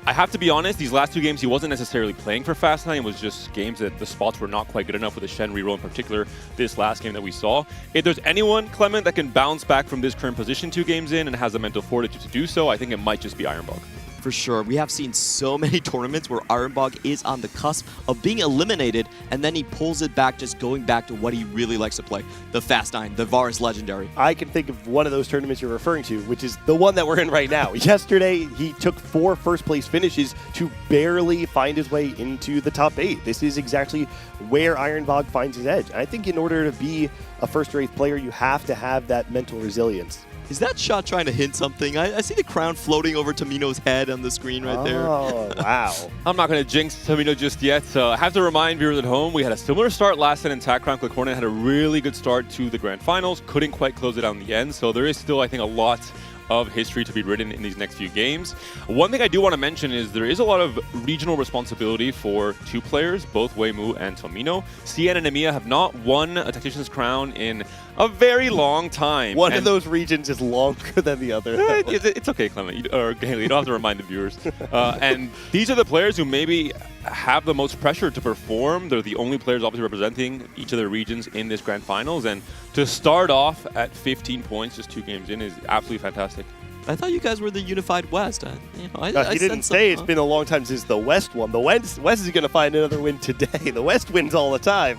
I have to be honest, these last 2 games he wasn't necessarily playing for Fast 9. It was just games that the spots were not quite good enough with the Shen reroll in particular this last game that we saw. If there's anyone, Clement, that can bounce back from this current position 2 games in and has the mental fortitude to do so, I think it might just be Ironbog. For sure. We have seen so many tournaments where Ironbog is on the cusp of being eliminated, and then he pulls it back, just going back to what he really likes to play. The Fast 9, the Varus Legendary. I can think of one of those tournaments you're referring to, which is the one that we're in right now. Yesterday, he took 4 first-place finishes to barely find his way into the top 8. This is exactly where Ironbog finds his edge. I think in order to be a first or 8th player, you have to have that mental resilience. Is that shot trying to hint something? I see the crown floating over Tomino's head on the screen right there. Oh, wow. I'm not going to jinx Tomino just yet. I have to remind viewers at home, we had a similar start last set in TAC Crown. Click Hornet had a really good start to the grand finals. Couldn't quite close it out in the end. So there is still, I think, a lot of history to be written in these next few games. One thing I do want to mention is there is a lot of regional responsibility for 2 players, both Weimu and Tomino. CN and EMEA have not won a Tactician's Crown in a very long time. One of those regions is longer than the other. It's okay, Clement, or Haley, you don't have to remind the viewers. And these are the players who maybe have the most pressure to perform. They're the only players obviously representing each of their regions in this grand finals, and to start off at 15 points just 2 games in is absolutely fantastic. I thought you guys were the unified West. He didn't say it's been a long time since the West won. The West is going to find another win today. The West wins all the time.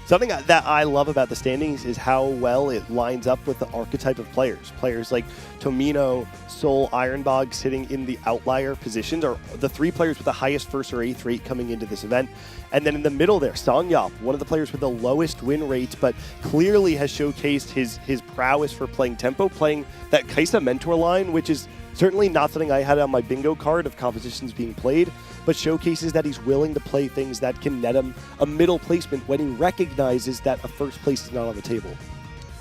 Something that I love about the standings is how well it lines up with the archetype of players. Players like Tomino, Sol, Ironbog sitting in the outlier positions are the 3 players with the highest first or 8th rate coming into this event. And then in the middle there, Songyop, one of the players with the lowest win rate, but clearly has showcased his prowess for playing tempo, playing that Kaisa mentor line, which is certainly not something I had on my bingo card of compositions being played, but showcases that he's willing to play things that can net him a middle placement when he recognizes that a first place is not on the table.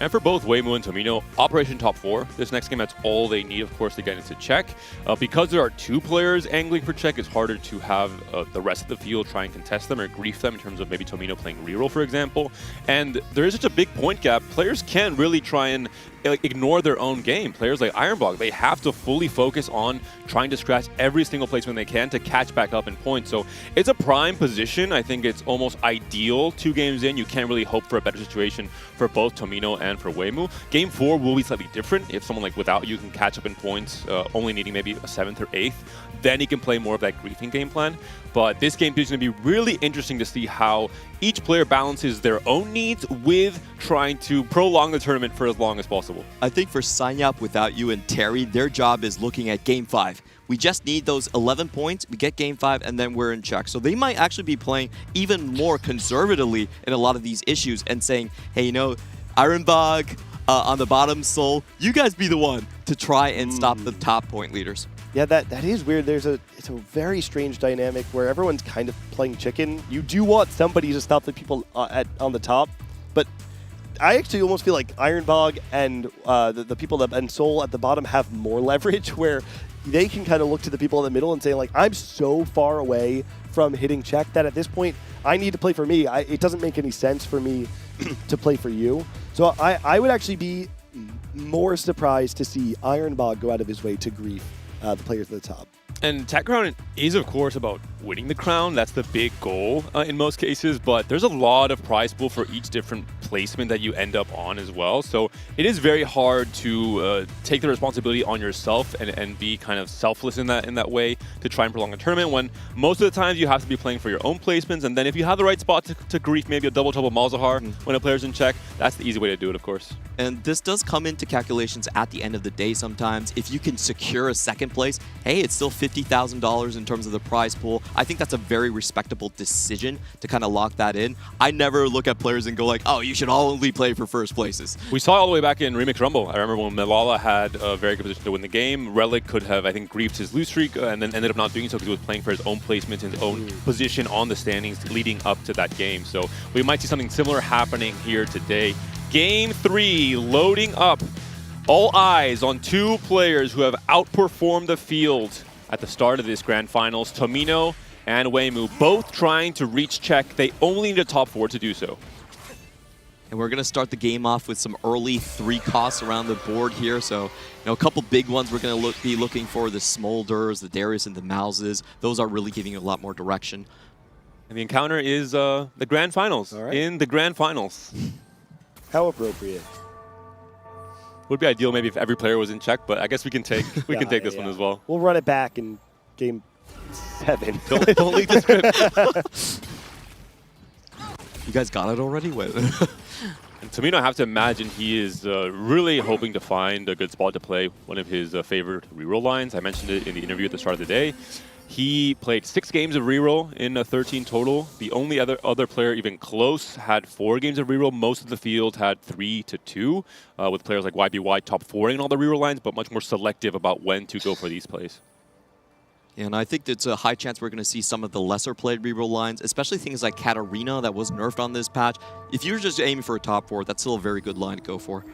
And for both Weimu and Tomino, Operation Top 4. This next game, that's all they need, of course, to get into Czech. Because there are 2 players angling for Czech, it's harder to have the rest of the field try and contest them or grief them in terms of maybe Tomino playing reroll, for example. And there is such a big point gap. Players can't really try and ignore their own game. Players like Ironbog, they have to fully focus on trying to scratch every single placement they can to catch back up in points. So it's a prime position. I think it's almost ideal 2 games in. You can't really hope for a better situation for both Tomino and for Weimu. Game 4 will be slightly different. If someone like Without You can catch up in points, only needing maybe a 7th or 8th, then he can play more of that griefing game plan. But this game is going to be really interesting to see how each player balances their own needs with trying to prolong the tournament for as long as possible. I think for Sanyap, Without You, and Terry, their job is looking at Game 5. We just need those 11 points, we get Game 5, and then we're in check. So they might actually be playing even more conservatively in a lot of these issues and saying, hey, you know, Ironbog on the bottom, Sol, you guys be the one to try and stop the top point leaders. Yeah, that is weird. It's a very strange dynamic where everyone's kind of playing chicken. You do want somebody to stop the people on the top, but I actually almost feel like Ironbog and the people that and Sol at the bottom have more leverage, where they can kind of look to the people in the middle and say, like, I'm so far away from hitting check that at this point I need to play for me. It doesn't make any sense for me to play for you. So I would actually be more surprised to see Ironbog go out of his way to grief the players at the top. And Tech Crown is, of course, about winning the crown. That's the big goal in most cases, but there's a lot of prize pool for each different placement that you end up on as well. So it is very hard to take the responsibility on yourself and be kind of selfless in that way to try and prolong a tournament, when most of the times you have to be playing for your own placements. And then if you have the right spot to grief, maybe a double Malzahar when a player's in check, that's the easy way to do it, of course. And this does come into calculations at the end of the day sometimes. If you can secure a second place, hey, it's still $50,000 in terms of the prize pool. I think that's a very respectable decision to kind of lock that in. I never look at players and go like, oh, you should only play for first places. We saw all the way back in Remix Rumble. I remember when Malala had a very good position to win the game. Relic could have, I think, griefed his lose streak and then ended up not doing so because he was playing for his own placement and his own position on the standings leading up to that game. So we might see something similar happening here today. Game 3 loading up. All eyes on two players who have outperformed the field at the start of this grand finals. Tomino and Weimu both trying to reach check. They only need a top 4 to do so. And we're going to start the game off with some early 3 costs around the board here. So, a couple big ones we're going to be looking for, the Smolders, the Darius, and the Mouses. Those are really giving you a lot more direction. And the encounter is the grand finals. In the grand finals. How appropriate. Would be ideal maybe if every player was in check, but I guess we can take this one as well. We'll run it back in game 7. Don't leak the script. You guys got it already? Wait. And Tomino, I have to imagine he is really hoping to find a good spot to play one of his favorite reroll lines. I mentioned it in the interview at the start of the day. He played 6 games of reroll in 13 total. The only other player even close had 4 games of reroll. Most of the field had 3 to 2, with players like YBY top 4ing all the reroll lines, but much more selective about when to go for these plays. And I think it's a high chance we're going to see some of the lesser played reroll lines, especially things like Katarina that was nerfed on this patch. If you're just aiming for a top 4, that's still a very good line to go for.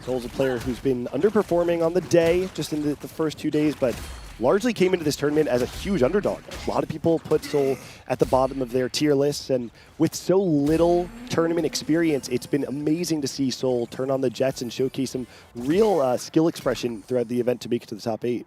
Soul's a player who's been underperforming on the day, just in the first 2 days, but largely came into this tournament as a huge underdog. A lot of people put Soul at the bottom of their tier lists, and with so little tournament experience, it's been amazing to see Soul turn on the jets and showcase some real skill expression throughout the event to make it to the top 8.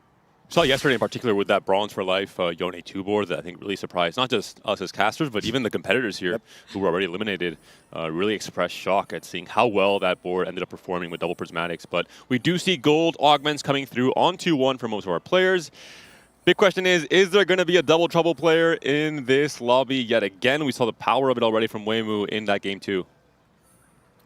Saw yesterday in particular with that Bronze for Life Yone 2 board that I think really surprised not just us as casters, but even the competitors here who were already eliminated. Really expressed shock at seeing how well that board ended up performing with double prismatics. But we do see gold augments coming through on 2-1 for most of our players. Big question is there going to be a double trouble player in this lobby yet again? We saw the power of it already from Weimu in that game too.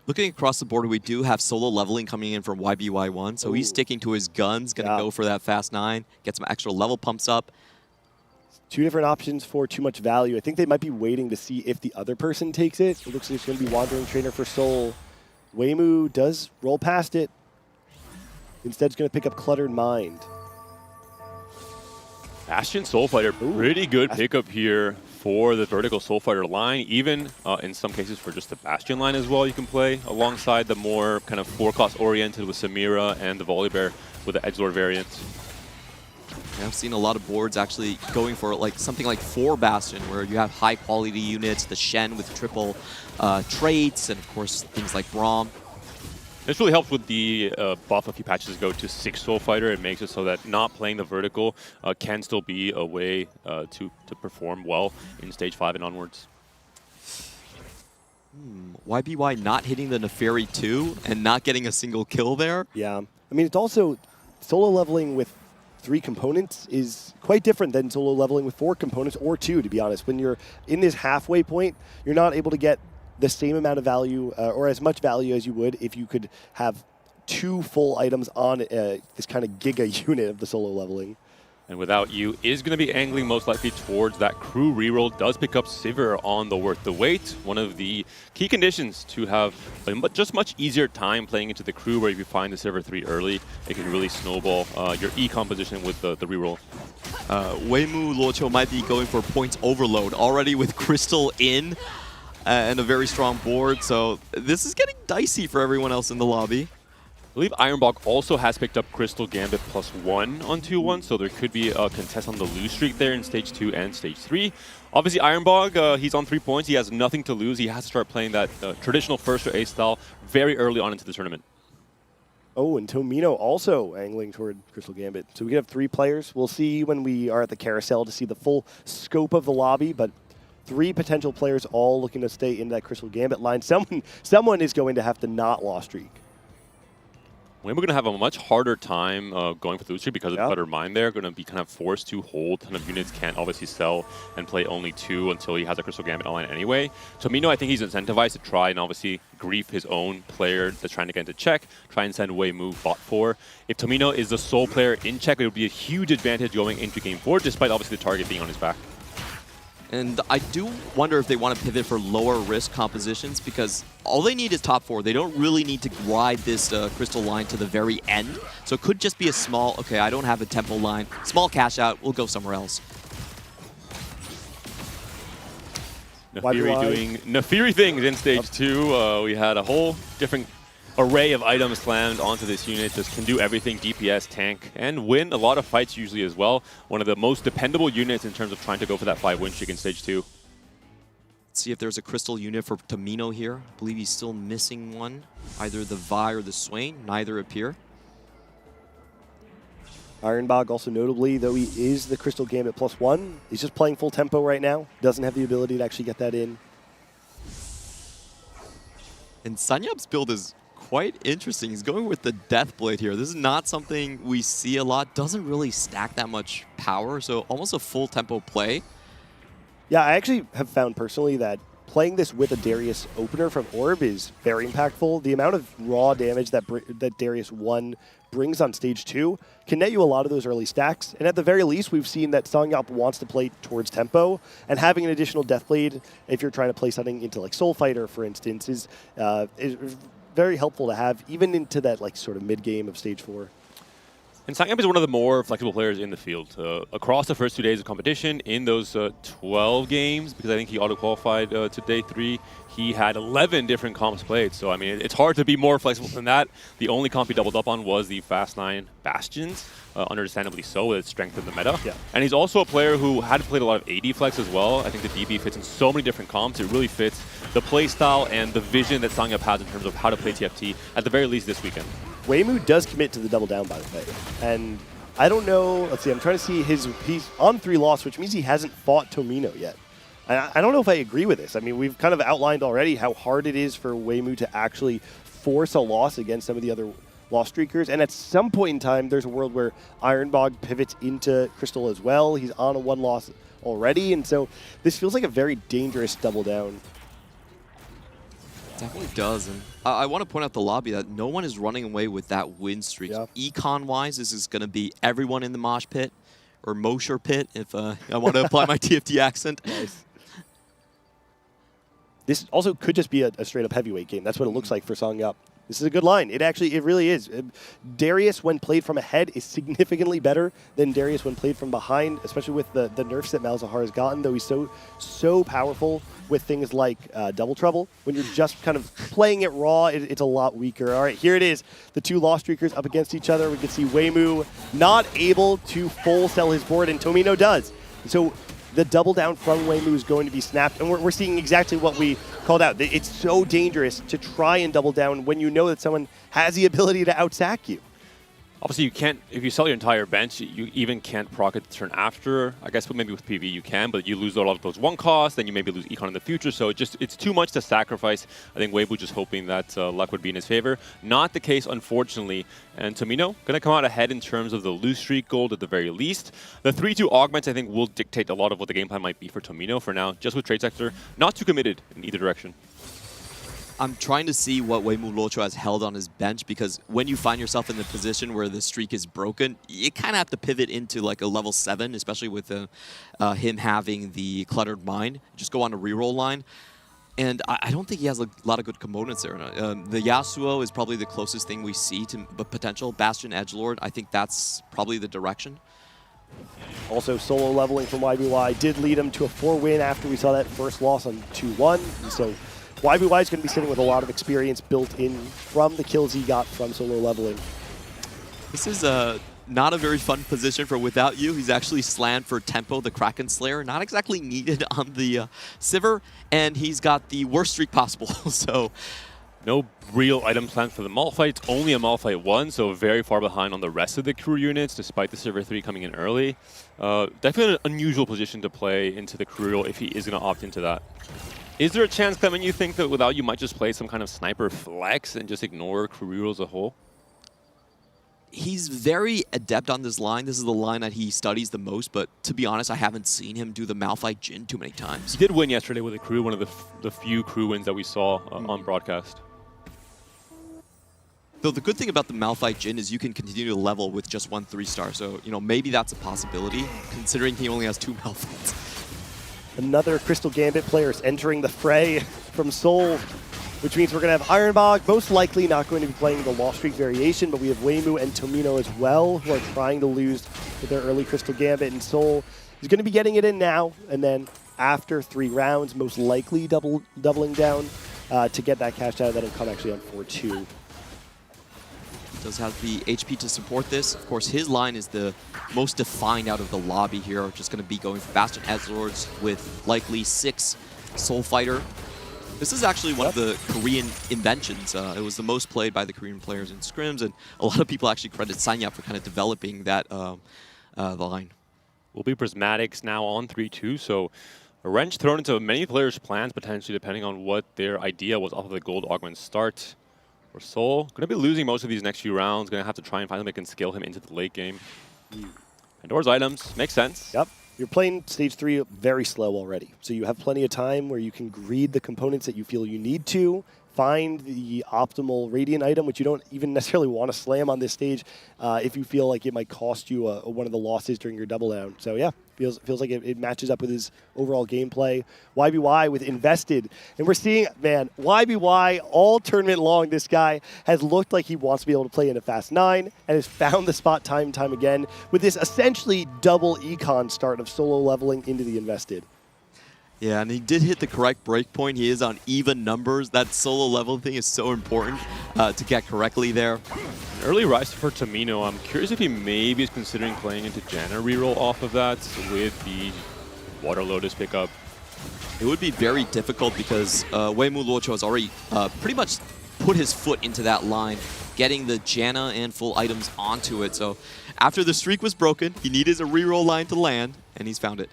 Looking across the board, we do have solo leveling coming in from YBY1, so he's sticking to his guns, going to go for that fast 9, get some extra level pumps up. 2 different options for too much value. I think they might be waiting to see if the other person takes it. It looks like it's going to be Wandering Trainer for Soul. Weimu does roll past it. Instead, it's going to pick up Cluttered Mind. Bastion Soul Fighter, pretty good pickup here for the vertical Soul Fighter line, even in some cases for just the Bastion line as well you can play, alongside the more kind of 4-cost oriented with Samira and the Volibear with the Edgelord variant. Yeah, I've seen a lot of boards actually going for like something like 4 Bastion, where you have high quality units, the Shen with triple traits, and of course things like Braum. This really helps with the buff a few patches ago to 6 Soul Fighter. It makes it so that not playing the vertical can still be a way to perform well in stage 5 and onwards. YBY not hitting the Neferi 2 and not getting a single kill there. Yeah, I mean, it's also solo leveling with 3 components is quite different than solo leveling with 4 components or 2, to be honest. When you're in this halfway point, you're not able to get the same amount of value or as much value as you would if you could have 2 full items on this kind of giga unit of the solo leveling. And Without You is going to be angling most likely towards that crew reroll. Does pick up Sivir on the Worth the Wait. One of the key conditions to have a just much easier time playing into the crew, where if you find the Sivir 3 early, it can really snowball your e-composition with the reroll. Weimu Luoqiu might be going for points overload already with Crystal in. And a very strong board, so this is getting dicey for everyone else in the lobby. believe Ironbog also has picked up Crystal Gambit +1 on 2-1, so there could be a contest on the lose streak there in Stage 2 and Stage 3. Obviously, Ironbog, he's on 3 points. He has nothing to lose. He has to start playing that traditional first or ace style very early on into the tournament. Oh, and Tomino also angling toward Crystal Gambit. So we could have 3 players. We'll see when we are at the carousel to see the full scope of the lobby, but 3 potential players all looking to stay in that Crystal Gambit line. Someone is going to have to not loss streak. We're going to have a much harder time going for the lose streak because of the Cluttered Mine there. Going to be kind of forced to hold. Ton of units can't obviously sell and play only 2 until he has a Crystal Gambit online anyway. Tomino, I think he's incentivized to try and obviously grief his own player that's trying to get into check, try and send away move bot 4. If Tomino is the sole player in check, it would be a huge advantage going into game 4, despite obviously the target being on his back. And I do wonder if they want to pivot for lower risk compositions, because all they need is top 4. They don't really need to ride this crystal line to the very end. So it could just be a small, okay, I don't have a tempo line, small cash out, we'll go somewhere else. Nefiri doing Nefiri things in Stage 2. We had a whole different array of items slammed onto this unit. Just can do everything, DPS, tank, and win a lot of fights usually as well. One of the most dependable units in terms of trying to go for that 5-win streak in Stage 2. Let's see if there's a crystal unit for Tomino here. I believe he's still missing one. Either the Vi or the Swain. Neither appear. Ironbog also notably, though he is the Crystal Gambit +1, he's just playing full tempo right now. Doesn't have the ability to actually get that in. And Sanyap's build is quite interesting. He's going with the Deathblade here. This is not something we see a lot. Doesn't really stack that much power, so almost a full tempo play. Yeah, I actually have found personally that playing this with a Darius opener from Orb is very impactful. The amount of raw damage that Darius 1 brings on Stage 2 can net you a lot of those early stacks. And at the very least, we've seen that Songyop wants to play towards tempo, and having an additional Deathblade, if you're trying to play something into like Soul Fighter, for instance, is very helpful to have, even into that like sort of mid-game of Stage 4. And Sanyap is one of the more flexible players in the field. Across the first 2 days of competition, in those 12 games, because I think he auto-qualified to day 3, he had 11 different comps played. So, I mean, it's hard to be more flexible than that. The only comp he doubled up on was the Fast 9 Bastions, understandably so, with its strength in the meta. Yeah. And he's also a player who had played a lot of AD flex as well. I think the DB fits in so many different comps. It really fits the playstyle and the vision that Sanyap has in terms of how to play TFT, at the very least this weekend. Waymu does commit to the double down, by the way. And I don't know, let's see, I'm trying to see he's on 3 loss, which means he hasn't fought Tomino yet. And I don't know if I agree with this. I mean, we've kind of outlined already how hard it is for Waymu to actually force a loss against some of the other loss streakers. And at some point in time, there's a world where Ironbog pivots into Crystal as well. He's on a 1 loss already. And so this feels like a very dangerous double down. Definitely does. And I want to point out the lobby that no one is running away with that win streak. Yeah. Econ-wise, this is going to be everyone in the mosh pit, or Mosher pit, if I want to apply my TFT accent. Nice. This also could just be a straight-up heavyweight game. That's what it looks like for Songyop. This is a good line. It really is. Darius, when played from ahead, is significantly better than Darius when played from behind, especially with the nerfs that Malzahar has gotten, though he's so powerful with things like Double Trouble. When you're just kind of playing it raw, it's a lot weaker. All right, here it is. The 2 loss streakers up against each other. We can see Waymu not able to full sell his board, and Tomino does. So the double down from Waymu is going to be snapped, and we're seeing exactly what we called out. It's so dangerous to try and double down when you know that someone has the ability to outsack you. Obviously, you can't, if you sell your entire bench, you even can't proc it the turn after. I guess maybe with PV you can, but you lose a lot of those 1 costs, then you maybe lose Econ in the future, so it's too much to sacrifice. I think Weibo just hoping that luck would be in his favor. Not the case, unfortunately. And Tomino going to come out ahead in terms of the lose streak gold at the very least. The 3-2 augments, I think, will dictate a lot of what the game plan might be for Tomino for now, just with Trade Sector. Not too committed in either direction. I'm trying to see what Waymu Locho has held on his bench, because when you find yourself in the position where the streak is broken, you kind of have to pivot into like a level 7, especially with him having the Cluttered Mine. Just go on a reroll line. And I don't think he has a lot of good components there. The Yasuo is probably the closest thing we see to potential Bastion Edgelord. I think that's probably the direction. Also, solo leveling from YBY did lead him to a 4-win after we saw that first loss on 2-1. And so YBY is going to be sitting with a lot of experience built in from the kills he got from solo leveling. This is not a very fun position for Without You. He's actually slammed for Tempo, the Kraken Slayer. Not exactly needed on the Sivir, and he's got the worst streak possible. So no real item plan for the Malphite. Only a Malphite 1, so very far behind on the rest of the crew units, despite the Sivir 3 coming in early. Definitely an unusual position to play into the crew role if he is going to opt into that. Is there a chance, Clement, you think that Without You might just play some kind of sniper flex and just ignore crew role as a whole? he's very adept on this line. This is the line that he studies the most, but to be honest, I haven't seen him do the Malphite Jhin too many times. He did win yesterday with a crew, one of the few crew wins that we saw on broadcast. Though the good thing about the Malphite Jhin is you can continue to level with just one 3-star, so you know maybe that's a possibility, considering he only has 2 Malphites. Another Crystal Gambit player is entering the fray from Seoul, which means we're going to have Ironbog, most likely not going to be playing the Lost Streak variation, but we have Weimu and Tomino as well, who are trying to lose with their early Crystal Gambit, and Seoul is going to be getting it in now, and then after 3 rounds, most likely doubling down to get that cash out. That'll come actually on 4-2. Does have the HP to support this. Of course, his line is the most defined out of the lobby here. Just going to be going for Bastion Edgelords with likely 6 Soul Fighter. This is actually one of the Korean inventions. It was the most played by the Korean players in scrims, and a lot of people actually credit Sanyap for kind of developing that line. Will be Prismatics now on 3-2, so a wrench thrown into many players' plans, potentially, depending on what their idea was off of the gold augment start. For Seoul, going to be losing most of these next few rounds. Going to have to try and find them that can scale him into the late game. Pandora's items, makes sense. Yep. You're playing stage 3 very slow already. So you have plenty of time where you can greed the components that you feel you need to, find the optimal Radiant item, which you don't even necessarily want to slam on this stage if you feel like it might cost you one of the losses during your double down. So yeah, feels like it matches up with his overall gameplay. YBY with Invested. And we're seeing, man, YBY all tournament long, this guy has looked like he wants to be able to play in a Fast 9 and has found the spot time and time again with this essentially double econ start of solo leveling into the Invested. Yeah, and he did hit the correct breakpoint. He is on even numbers. That solo level thing is so important to get correctly there. An early rise for Tomino. I'm curious if he maybe is considering playing into Janna reroll off of that with the Water Lotus pickup. It would be very difficult because Weimu Luoqiu has already pretty much put his foot into that line, getting the Janna and full items onto it. So after the streak was broken, he needed a reroll line to land, and he's found it.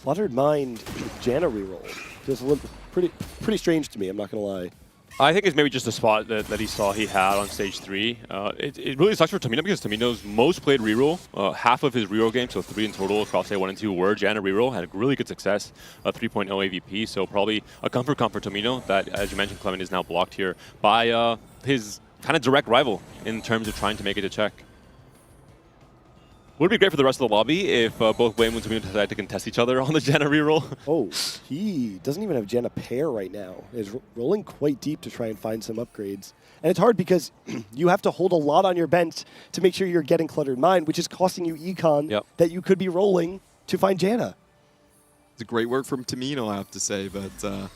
Fluttered Mind with Janna reroll. Feels a little pretty strange to me, I'm not going to lie. I think it's maybe just a spot that he saw he had on stage 3. It really sucks for Tomino because Tomino's most played reroll, half of his reroll games, so 3 in total across day 1 and 2 were Janna reroll, had a really good success, 3.0 AVP, so probably a comfort for Tomino that, as you mentioned, Clement, is now blocked here by his kind of direct rival in terms of trying to make it a check. Would be great for the rest of the lobby if both Weimu and Tomino decide to contest each other on the Janna reroll. Oh, he doesn't even have Janna pair right now. He's rolling quite deep to try and find some upgrades. And it's hard because you have to hold a lot on your bench to make sure you're getting Cluttered Mind, which is costing you econ that you could be rolling to find Janna. It's a great work from Tomino, I have to say, but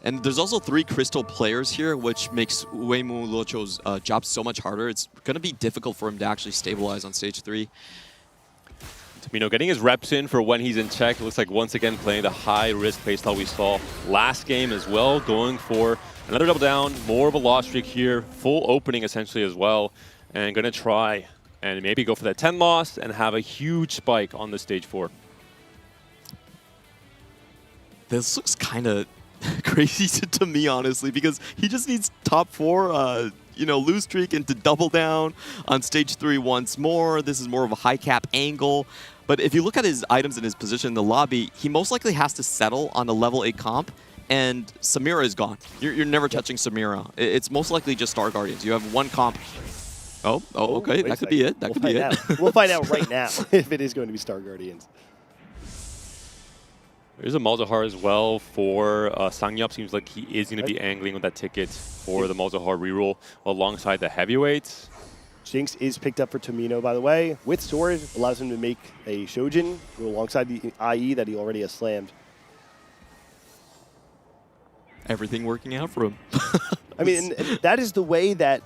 and there's also 3 Crystal players here, which makes Weimu Luoqiu's job so much harder. It's going to be difficult for him to actually stabilize on stage 3. Tomino getting his reps in for when he's in check. It looks like once again playing the high-risk playstyle we saw last game as well, going for another double down, more of a loss streak here, full opening essentially as well, and going to try and maybe go for that 10 loss and have a huge spike on the stage 4. This looks kind of crazy to me, honestly, because he just needs top 4, lose streak into double down on stage 3 once more. This is more of a high cap angle. But if you look at his items in his position in the lobby, he most likely has to settle on a level 8 comp, and Samira is gone. You're never touching Samira. It's most likely just Star Guardians. You have 1 comp. Oh, okay. That could be it. That could be it. We'll find out right now if it is going to be Star Guardians. There's a Malzahar as well for Sangyup. Seems like he is going to be angling with that ticket for the Malzahar reroll alongside the heavyweights. Jinx is picked up for Tomino, by the way. With Sword, allows him to make a Shojin alongside the IE that he already has slammed. Everything working out for him. I mean, and that is the way that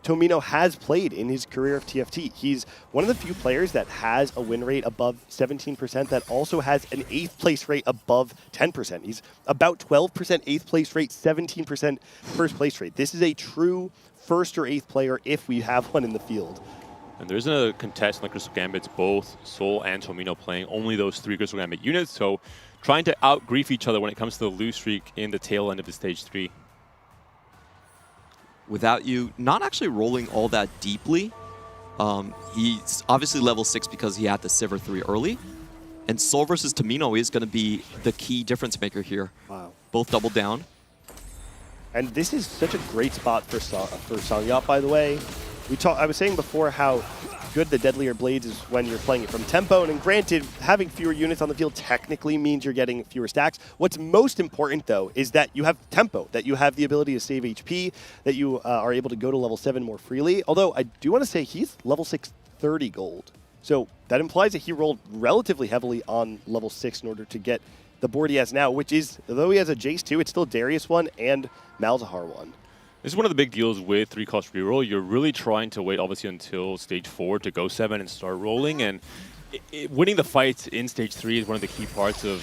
Tomino has played in his career of TFT. He's one of the few players that has a win rate above 17% that also has an 8th place rate above 10%. He's about 12% 8th place rate, 17% first place rate. This is a true first or 8th player if we have one in the field. And there isn't a contest in the Crystal Gambits, both Sol and Tomino playing only those 3 Crystal Gambit units, so trying to out-grief each other when it comes to the lose streak in the tail end of the stage 3. Without you not actually rolling all that deeply. He's obviously level 6 because he had the Sivir 3 early. And Sol versus Tomino is going to be the key difference maker here. Wow. Both double down. And this is such a great spot for Sangyop, by the way. I was saying before how good the Deadlier Blades is when you're playing it from tempo, and granted, having fewer units on the field technically means you're getting fewer stacks. What's most important, though, is that you have tempo, that you have the ability to save HP, that you are able to go to level 7 more freely. Although, I do want to say he's level 6 30 gold. So that implies that he rolled relatively heavily on level 6 in order to get the board he has now, which is, though he has a Jace 2, it's still Darius 1 and Malzahar 1. This is one of the big deals with 3-cost reroll. You're really trying to wait, obviously, until stage 4 to go 7 and start rolling. And winning the fights in stage 3 is one of the key parts of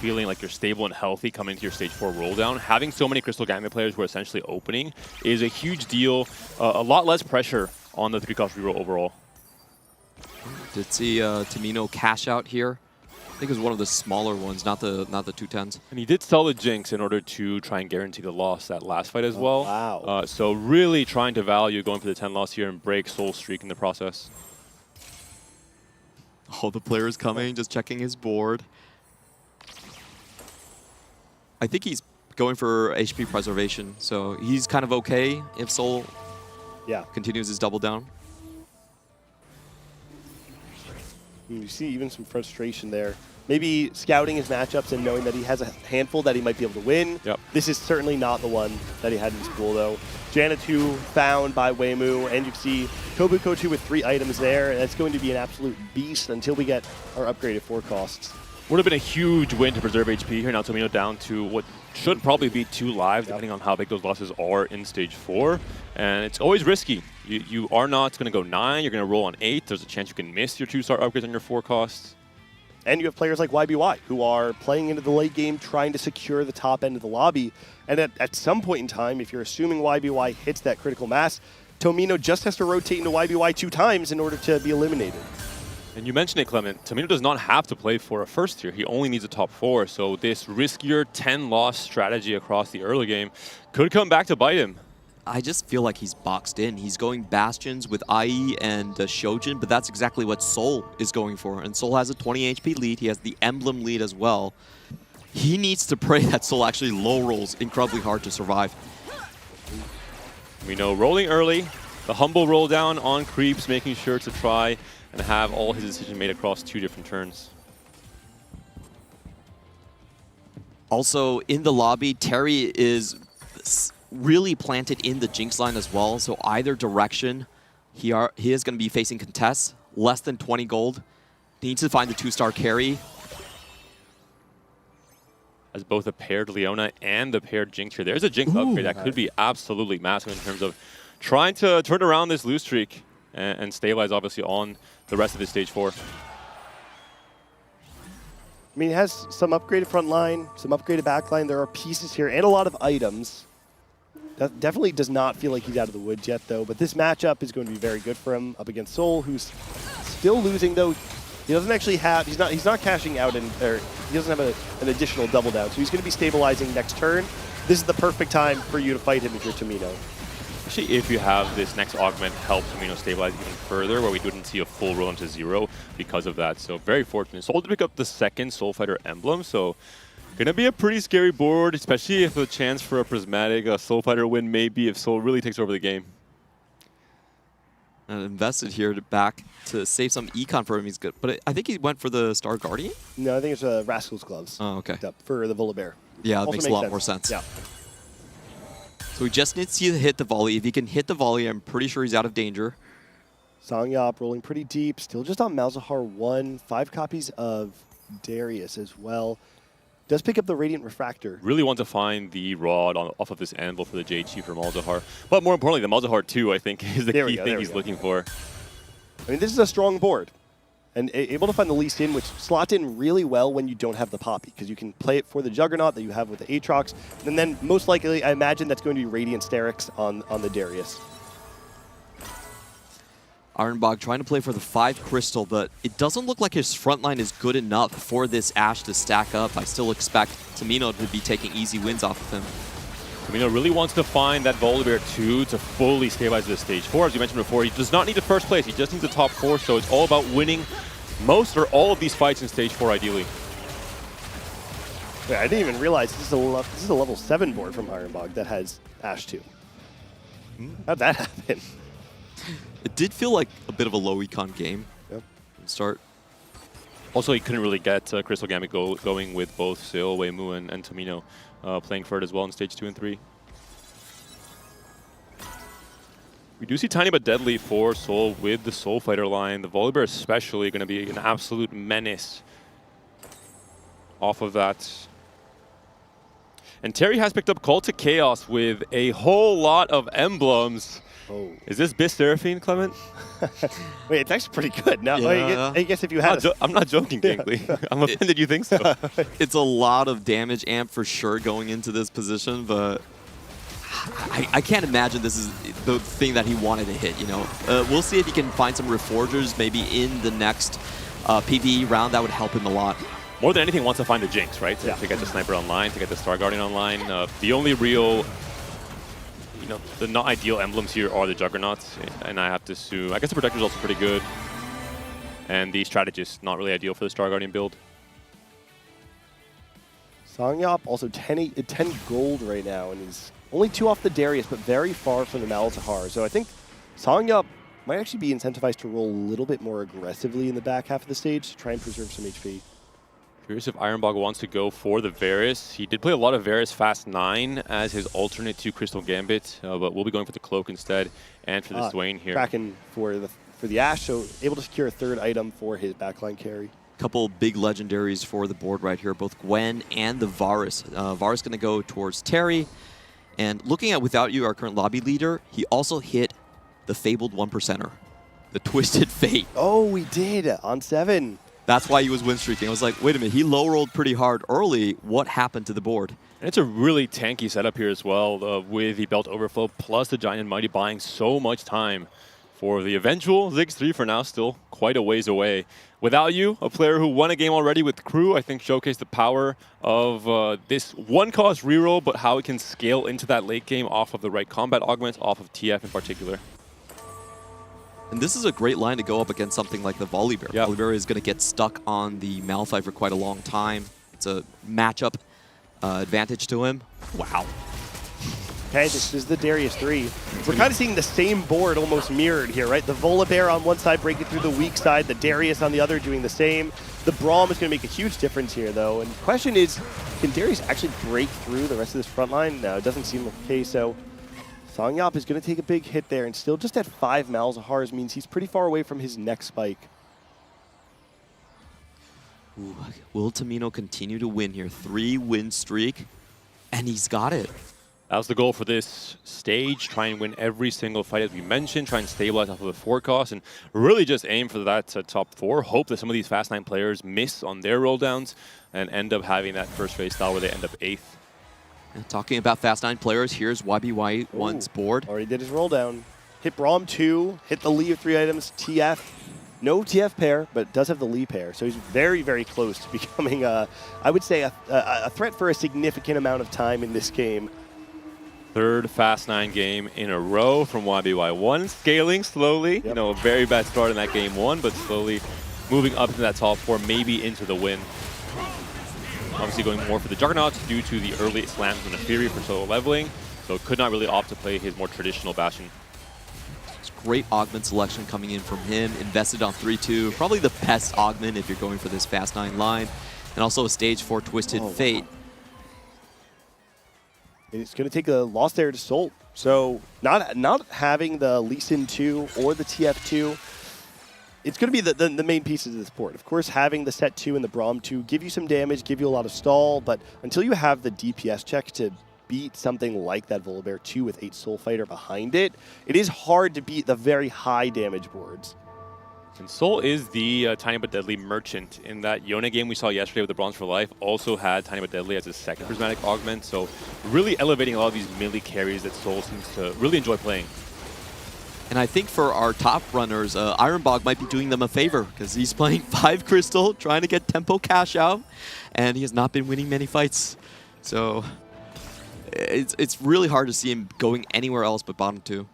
feeling like you're stable and healthy coming into your stage 4 roll down. Having so many Crystal Gambit players who are essentially opening is a huge deal. A lot less pressure on the 3-cost reroll overall. Did see Tomino cash out here. I think it was one of the smaller ones, not the 210s. And he did sell the Jinx in order to try and guarantee the loss that last fight as well. Wow. So really trying to value going for the 10 loss here and break Sol's streak in the process. All the players coming, just checking his board. I think he's going for HP preservation, so he's kind of okay if Sol continues his double down. You see even some frustration there. Maybe scouting his matchups and knowing that he has a handful that he might be able to win. Yep. This is certainly not the one that he had in his pool, though. Janna 2 found by Waymu, and you see Kobuko 2 with 3 items there. That's going to be an absolute beast until we get our upgraded 4 costs. Would have been a huge win to preserve HP here. Now Tomino down to what should probably be 2 lives, depending on how big those losses are in stage 4. And it's always risky. You are not going to go 9. You're going to roll on 8. There's a chance you can miss your 2-star upgrades on your 4 costs. And you have players like YBY who are playing into the late game, trying to secure the top end of the lobby. And at some point in time, if you're assuming YBY hits that critical mass, Tomino just has to rotate into YBY 2 times in order to be eliminated. And you mentioned it, Clement. Tomino does not have to play for a first tier. He only needs a top 4. So this riskier 10-loss strategy across the early game could come back to bite him. I just feel like he's boxed in. He's going Bastions with IE and Shojin, but that's exactly what Sol is going for. And Sol has a 20 HP lead. He has the Emblem lead as well. He needs to pray that Sol actually low rolls incredibly hard to survive. We know rolling early, the humble roll down on creeps, making sure to try and have all his decision made across 2 different turns. Also, in the lobby, Terry is really planted in the Jinx line as well, so either direction, he is going to be facing contests, less than 20 gold. He needs to find the 2-star carry. As both a paired Leona and the paired Jinx here. There's a Jinx upgrade that could be absolutely massive in terms of trying to turn around this lose streak and stabilize, obviously, on the rest of the stage 4. I mean, he has some upgraded front line, some upgraded back line. There are pieces here and a lot of items. That definitely does not feel like he's out of the woods yet, though. But this matchup is going to be very good for him up against Sol, who's still losing, though. He doesn't actually have, he's not cashing out, or he doesn't have an additional double down. So he's going to be stabilizing next turn. This is the perfect time for you to fight him if you're Tomino. Especially if you have this next augment help Tomino stabilize even further, where we didn't see a full roll into 0 because of that. So very fortunate. Sol to pick up the second Soul Fighter emblem, so gonna be a pretty scary board, especially if a chance for a prismatic Soul Fighter win maybe if Sol really takes over the game. And invested here back to save some econ for him. He's good, but I think he went for the Star Guardian. No, I think it's Rascal's Gloves. Oh, okay. For the Volibear. Yeah, that makes a lot more sense. Yeah. So he just needs to hit the volley. If he can hit the volley, I'm pretty sure he's out of danger. Sangyop rolling pretty deep. Still just on Malzahar 1. 5 copies of Darius as well. Does pick up the Radiant Refractor. Really want to find the rod off of this anvil for the JHG for Malzahar. But more importantly, the Malzahar 2, I think, is the key thing he's looking for. I mean, this is a strong board. And able to find the Lee Sin, which slots in really well when you don't have the Poppy, because you can play it for the Juggernaut that you have with the Aatrox. And then most likely, I imagine that's going to be Radiant Sterix on the Darius. Ironbog trying to play for the 5 crystal, but it doesn't look like his front line is good enough for this Ashe to stack up. I still expect Tamino to be taking easy wins off of him. Tamino really wants to find that Volibear 2 to fully stabilize this stage 4. As you mentioned before, he does not need the first place, he just needs the top 4, so it's all about winning most or all of these fights in stage 4 ideally. Yeah, I didn't even realize this is a level 7 board from Ironbog that has Ashe 2. How'd that happen? It did feel like a bit of a low econ game from the start. Also, he couldn't really get Crystal Gambit going with both Sil, Weimu, and Tamino playing for it as well in stage 2 and 3. We do see Tiny but Deadly for Soul with the Soul Fighter line. The Volibear especially going to be an absolute menace off of that. And Terry has picked up Call to Chaos with a whole lot of emblems. Oh. Is this Bis Seraphine, Clement? Wait, it's actually pretty good. No, Yeah. I guess if you had I'm not joking, Kinkley. I'm offended you think so. It's a lot of damage amp for sure going into this position, but I can't imagine this is the thing that he wanted to hit, you know. We'll see if he can find some Reforgers maybe in the next PvE round. That would help him a lot. More than anything, wants to find the Jinx, right? Yeah. To get the Sniper online, to get the Star Guardian online. The only real, the not ideal emblems here are the Juggernauts, and I have to assume, I guess the Protector is also pretty good. And the Strategist, not really ideal for the Star Guardian build. Songyop also 10 gold right now, and he's only 2 off the Darius, but very far from the Malzahar. So I think Songyop might actually be incentivized to roll a little bit more aggressively in the back half of the stage to try and preserve some HP. Curious if Ironbog wants to go for the Varus. He did play a lot of Varus Fast 9 as his alternate to Crystal Gambit, but we'll be going for the Cloak instead, and for this Dwayne here. Kraken for the Ashe, so able to secure a 3rd item for his backline carry. Couple big legendaries for the board right here, both Gwen and the Varus. Varus going to go towards Terry. And looking at Without You, our current lobby leader, he also hit the fabled 1%er, the Twisted Fate. Oh, we did on 7. That's why he was win streaking. I was like, wait a minute, he low rolled pretty hard early. What happened to the board? And it's a really tanky setup here as well, with the Belt Overflow plus the Giant and Mighty buying so much time for the eventual Ziggs 3 for now, still quite a ways away. Without You, a player who won a game already with Crew, I think showcased the power of this one-cost reroll, but how it can scale into that late game off of the right combat augments, off of TF in particular. And this is a great line to go up against something like the Volibear. Yeah. Volibear is going to get stuck on the Malphite for quite a long time. It's a matchup advantage to him. Wow. Okay, this is the Darius 3. We're kind of seeing the same board almost mirrored here, right? The Volibear on one side breaking through the weak side, the Darius on the other doing the same. The Braum is going to make a huge difference here, though. And the question is, can Darius actually break through the rest of this front line? No, it doesn't seem like the case. So Songyop is going to take a big hit there, and still just at 5 Malzahars means he's pretty far away from his next spike. Ooh, will Tamino continue to win here? 3-win streak, and he's got it. That was the goal for this stage, try and win every single fight as we mentioned, try and stabilize off of the forecast, and really just aim for that top 4. Hope that some of these Fast 9 players miss on their roll downs and end up having that first phase style where they end up 8th. And talking about Fast 9 players, here's YBY1's board. Already did his roll down. Hit Braum 2, hit the Lee of 3 items, TF. No TF pair, but does have the Lee pair. So he's very, very close to becoming, I would say, a threat for a significant amount of time in this game. 3rd Fast 9 game in a row from YBY1, scaling slowly. Yep. You know, a very bad start in that game 1, but slowly moving up to that top 4, maybe into the win. Obviously going more for the Juggernauts due to the early slams and the Fury for solo leveling, so could not really opt to play his more traditional Bastion. It's great augment selection coming in from him, invested on 3-2, probably the best augment if you're going for this Fast 9 line, and also a stage 4 Twisted Fate. Wow. It's going to take a loss there to Solt. So not having the Lee Sin 2 or the TF2 it's going to be the main pieces of this board. Of course, having the set 2 and the Braum 2 give you some damage, give you a lot of stall, but until you have the DPS check to beat something like that Volibear 2 with 8 Soul Fighter behind it, it is hard to beat the very high damage boards. And Soul is the Tiny But Deadly merchant. In that Yona game we saw yesterday with the Bronze for Life, also had Tiny But Deadly as a second prismatic augment, so really elevating a lot of these melee carries that Soul seems to really enjoy playing. And I think for our top runners, Ironbog might be doing them a favor because he's playing 5 Crystal, trying to get tempo cash out, and he has not been winning many fights. So it's really hard to see him going anywhere else but bottom 2.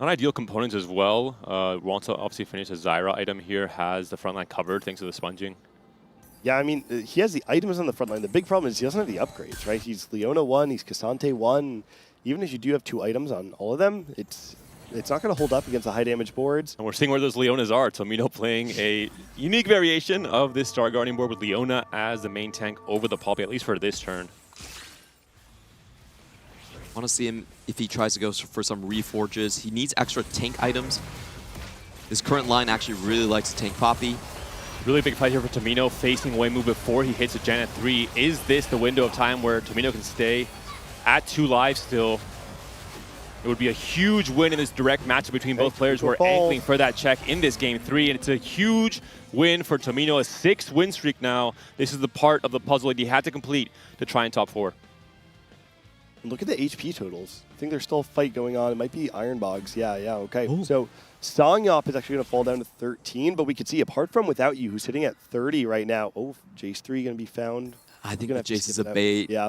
Non-ideal components as well. Wants to obviously finish a Zyra item here, has the front line covered thanks to the sponging. Yeah, I mean, he has the items on the front line. The big problem is he doesn't have the upgrades, right? He's Leona 1, he's Cassante 1. Even if you do have 2 items on all of them, it's not going to hold up against the high damage boards. And we're seeing where those Leonas are. Tomino playing a unique variation of this Star Guardian board with Leona as the main tank over the Poppy, at least for this turn. I want to see him if he tries to go for some reforges. He needs extra tank items. His current line actually really likes to tank Poppy. Really big fight here for Tomino, facing Waymu before he hits a Janet 3. Is this the window of time where Tomino can stay at 2 lives still? It would be a huge win in this direct matchup between both players who are angling for that check in this game 3, and it's a huge win for Tomino, a 6-win streak now. This is the part of the puzzle that he had to complete to try and top 4. Look at the HP totals. I think there's still a fight going on. It might be Ironbogs. Yeah, okay. Ooh. So Songyop is actually going to fall down to 13, but we could see, apart from Without You, who's sitting at 30 right now. Oh, Jace 3 going to be found. I think Jace is a bait. Yeah.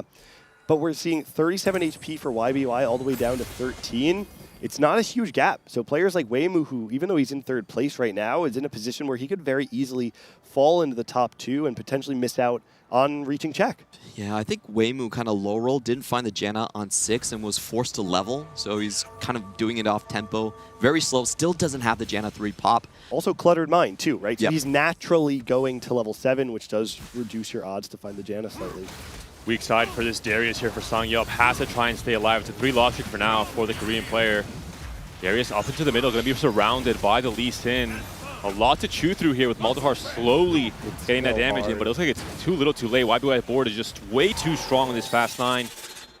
But we're seeing 37 HP for YBY all the way down to 13. It's not a huge gap. So players like Waymu, who, even though he's in 3rd place right now, is in a position where he could very easily fall into the top 2 and potentially miss out on reaching check. Yeah, I think Waymu kind of low roll, didn't find the Janna on 6 and was forced to level. So he's kind of doing it off tempo. Very slow, still doesn't have the Janna 3 pop. Also Cluttered Mind too, right? So yep. He's naturally going to level 7, which does reduce your odds to find the Janna slightly. Weak side for this Darius here for Songyop. Has to try and stay alive. It's a 3-loss streak for now for the Korean player. Darius up into the middle, going to be surrounded by the Lee Sin. A lot to chew through here with Malzahar slowly getting that damage in, but it looks like it's too little too late. YBY board is just way too strong in this fast 9.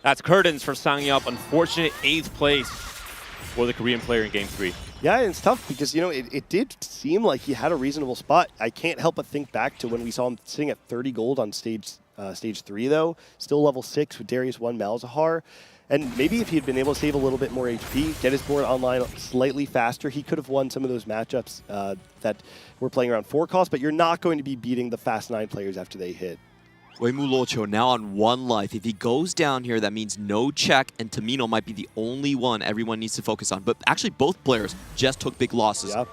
That's curtains for Songyop. Unfortunate 8th place for the Korean player in game 3. Yeah, and it's tough because, you know, it did seem like he had a reasonable spot. I can't help but think back to when we saw him sitting at 30 gold on stage 3, though. Still level 6 with Darius 1 Malzahar. And maybe if he had been able to save a little bit more HP, get his board online slightly faster, he could have won some of those matchups that were playing around 4 cost, but you're not going to be beating the fast 9 players after they hit. Waymu Locho now on 1 life. If he goes down here, that means no check, and Tomino might be the only one everyone needs to focus on. But actually, both players just took big losses. Yep.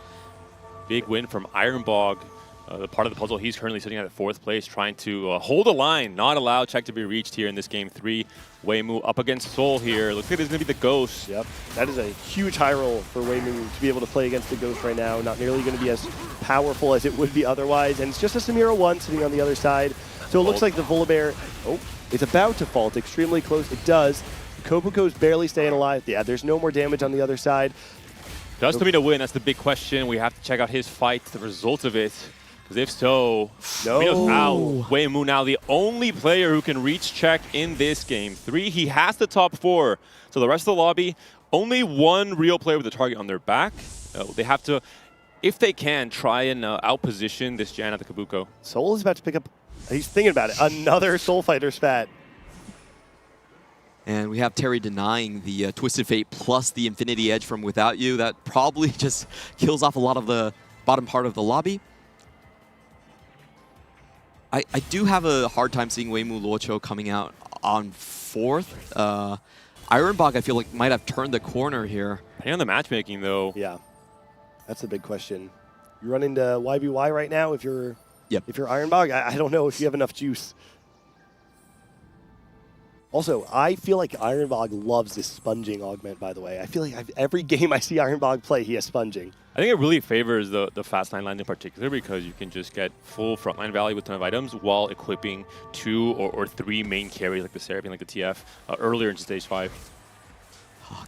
Big win from Ironbog. The part of the puzzle, he's currently sitting at 4th place, trying to hold a line, not allow check to be reached here in this game 3. Waymu up against Soul here. Looks like it's going to be the Ghost. Yep, that is a huge high roll for Waymu to be able to play against the Ghost right now. Not nearly going to be as powerful as it would be otherwise. And it's just a Samira 1 sitting on the other side. So it looks like the Volibear, it's about to fault extremely close. It does. Kobuko's barely staying alive. Yeah, there's no more damage on the other side. Does Tomino win? That's the big question. We have to check out his fight, the result of it. Because if so, Tomino's out. Waymu now the only player who can reach check in this game 3. He has the top 4. So the rest of the lobby, only 1 real player with a target on their back. They have to, if they can, try and outposition this Jan at the Kabuko. Soul is about to pick up, he's thinking about it, another Soul Fighter spat. And we have Terry denying the Twisted Fate plus the Infinity Edge from Without You. That probably just kills off a lot of the bottom part of the lobby. I do have a hard time seeing Waymu Locho coming out on 4th. Ironbog, I feel like, might have turned the corner here. Depending on the matchmaking, though. Yeah, that's the big question. You run into YBY right now if you're Ironbog. I don't know if you have enough juice. Also, I feel like Ironbog loves this sponging augment, by the way. I feel like every game I see Ironbog play, he has sponging. I think it really favors the fast 9 line in particular because you can just get full frontline value with a ton of items while equipping 2 or 3 main carries like the Seraphine, like the TF, earlier into stage 5.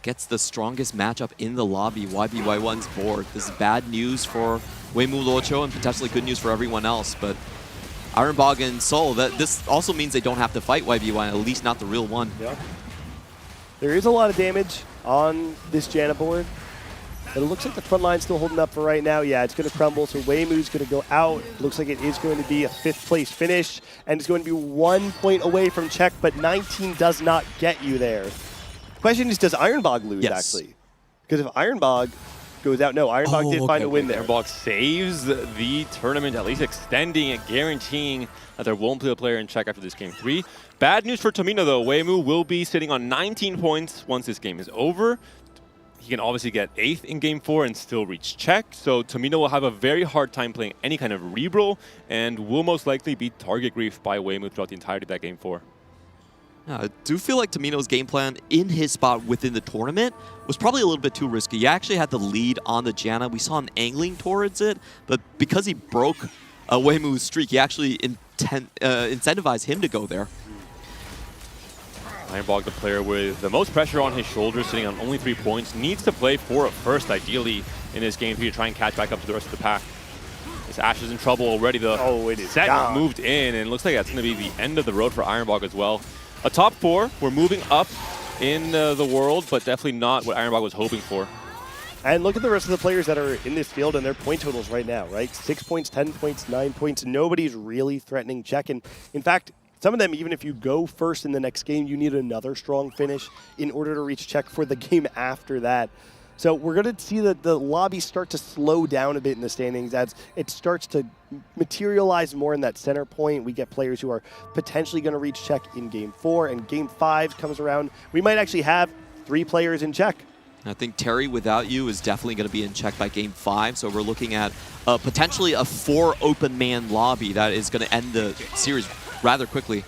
Gets the strongest matchup in the lobby, YBY1's board. This is bad news for Weimu Luoqiu and potentially good news for everyone else, but Ironbog and Seoul, this also means they don't have to fight YBY, at least not the real one. Yeah. There is a lot of damage on this Janna board, but it looks like the front line's still holding up for right now. Yeah, it's going to crumble, so Weimu's going to go out. Looks like it is going to be a 5th place finish, and it's going to be 1 point away from check, but 19 does not get you there. Question is, does Ironbog lose, actually? Because if Ironbog goes out, no, Ironbog did find a win there. Ironbog saves the tournament, at least extending it, guaranteeing that there won't be a player in check after this game 3. Bad news for Tomino, though. Weimu will be sitting on 19 points once this game is over. He can obviously get 8th in game 4 and still reach check, so Tomino will have a very hard time playing any kind of rebro and will most likely be target griefed by Weimu throughout the entirety of that game 4. Yeah, I do feel like Tomino's game plan in his spot within the tournament was probably a little bit too risky. He actually had the lead on the Janna. We saw him angling towards it, but because he broke Weimu's streak, he actually incentivized him to go there. Ironbog, the player with the most pressure on his shoulders, sitting on only 3 points, needs to play for a first, ideally, in this game 3 to try and catch back up to the rest of the pack. This Ash is in trouble already. The set gone. moved in, and it looks like that's going to be the end of the road for Ironbog as well. A top 4, we're moving up in the world, but definitely not what Ironbog was hoping for. And look at the rest of the players that are in this field and their point totals right now, right? 6 points, 10 points, 9 points. Nobody's really threatening check. And in fact, some of them, even if you go first in the next game, you need another strong finish in order to reach check for the game after that. So we're going to see the lobby start to slow down a bit in the standings as it starts to materialize more in that center point. We get players who are potentially going to reach check in game 4, and game 5 comes around. We might actually have 3 players in check. I think Terry without you is definitely going to be in check by game 5, so we're looking at potentially a 4 open man lobby that is going to end the series rather quickly.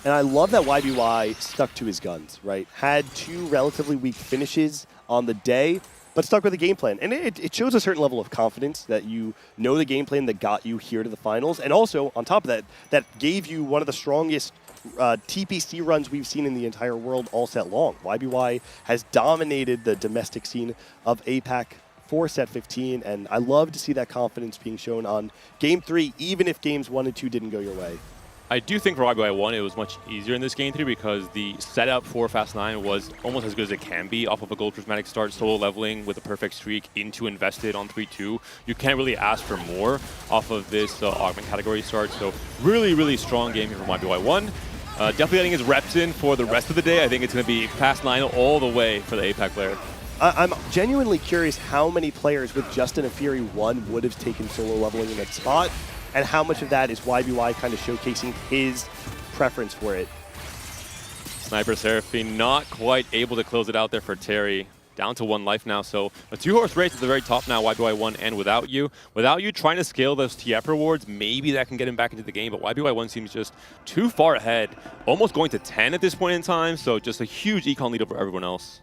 And I love that YBY stuck to his guns, right? Had 2 relatively weak finishes on the day, but stuck with the game plan. And it shows a certain level of confidence that you know the game plan that got you here to the finals. And also, on top of that, that gave you one of the strongest TPC runs we've seen in the entire world all set long. YBY has dominated the domestic scene of APAC for set 15, and I love to see that confidence being shown on game 3, even if games 1 and 2 didn't go your way. I do think for YBY1 it was much easier in this game 3 because the setup for Fast 9 was almost as good as it can be off of a gold prismatic start, solo leveling with a perfect streak into invested on 3-2. You can't really ask for more off of this augment category start, so really, really strong game here from YBY1. Definitely getting his reps in for the rest of the day. I think it's going to be Fast 9 all the way for the APAC player. I'm genuinely curious how many players with Justin and Fury 1 would have taken solo leveling in that spot, and how much of that is YBY kind of showcasing his preference for it. Sniper Seraphine not quite able to close it out there for Terry. Down to 1 life now, so a 2-horse race at the very top now, YBY1 and Without You. Without You trying to scale those TF rewards, maybe that can get him back into the game, but YBY1 seems just too far ahead, almost going to 10 at this point in time, so just a huge econ lead over everyone else.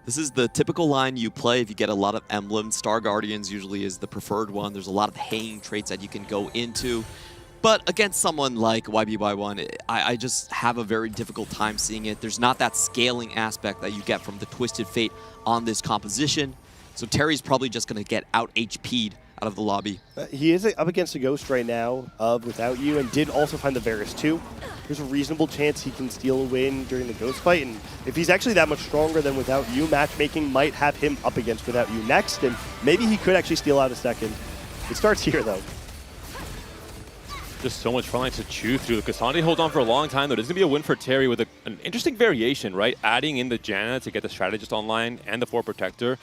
This is the typical line you play if you get a lot of emblems. Star Guardians usually is the preferred one. There's a lot of hanging traits that you can go into. But against someone like YBY1, I just have a very difficult time seeing it. There's not that scaling aspect that you get from the Twisted Fate on this composition. So Terry's probably just going to get out HP'd out of the lobby. He is up against a Ghost right now of Without You, and did also find the Varus too. There's a reasonable chance he can steal a win during the Ghost fight, and if he's actually that much stronger than Without You, matchmaking might have him up against Without You next, and maybe he could actually steal out a second. It starts here though. Just so much frontline to chew through. Cassandra holds on for a long time, though. There's going to be a win for Terry with an interesting variation, right? Adding in the Janna to get the Strategist online and the 4 Protector,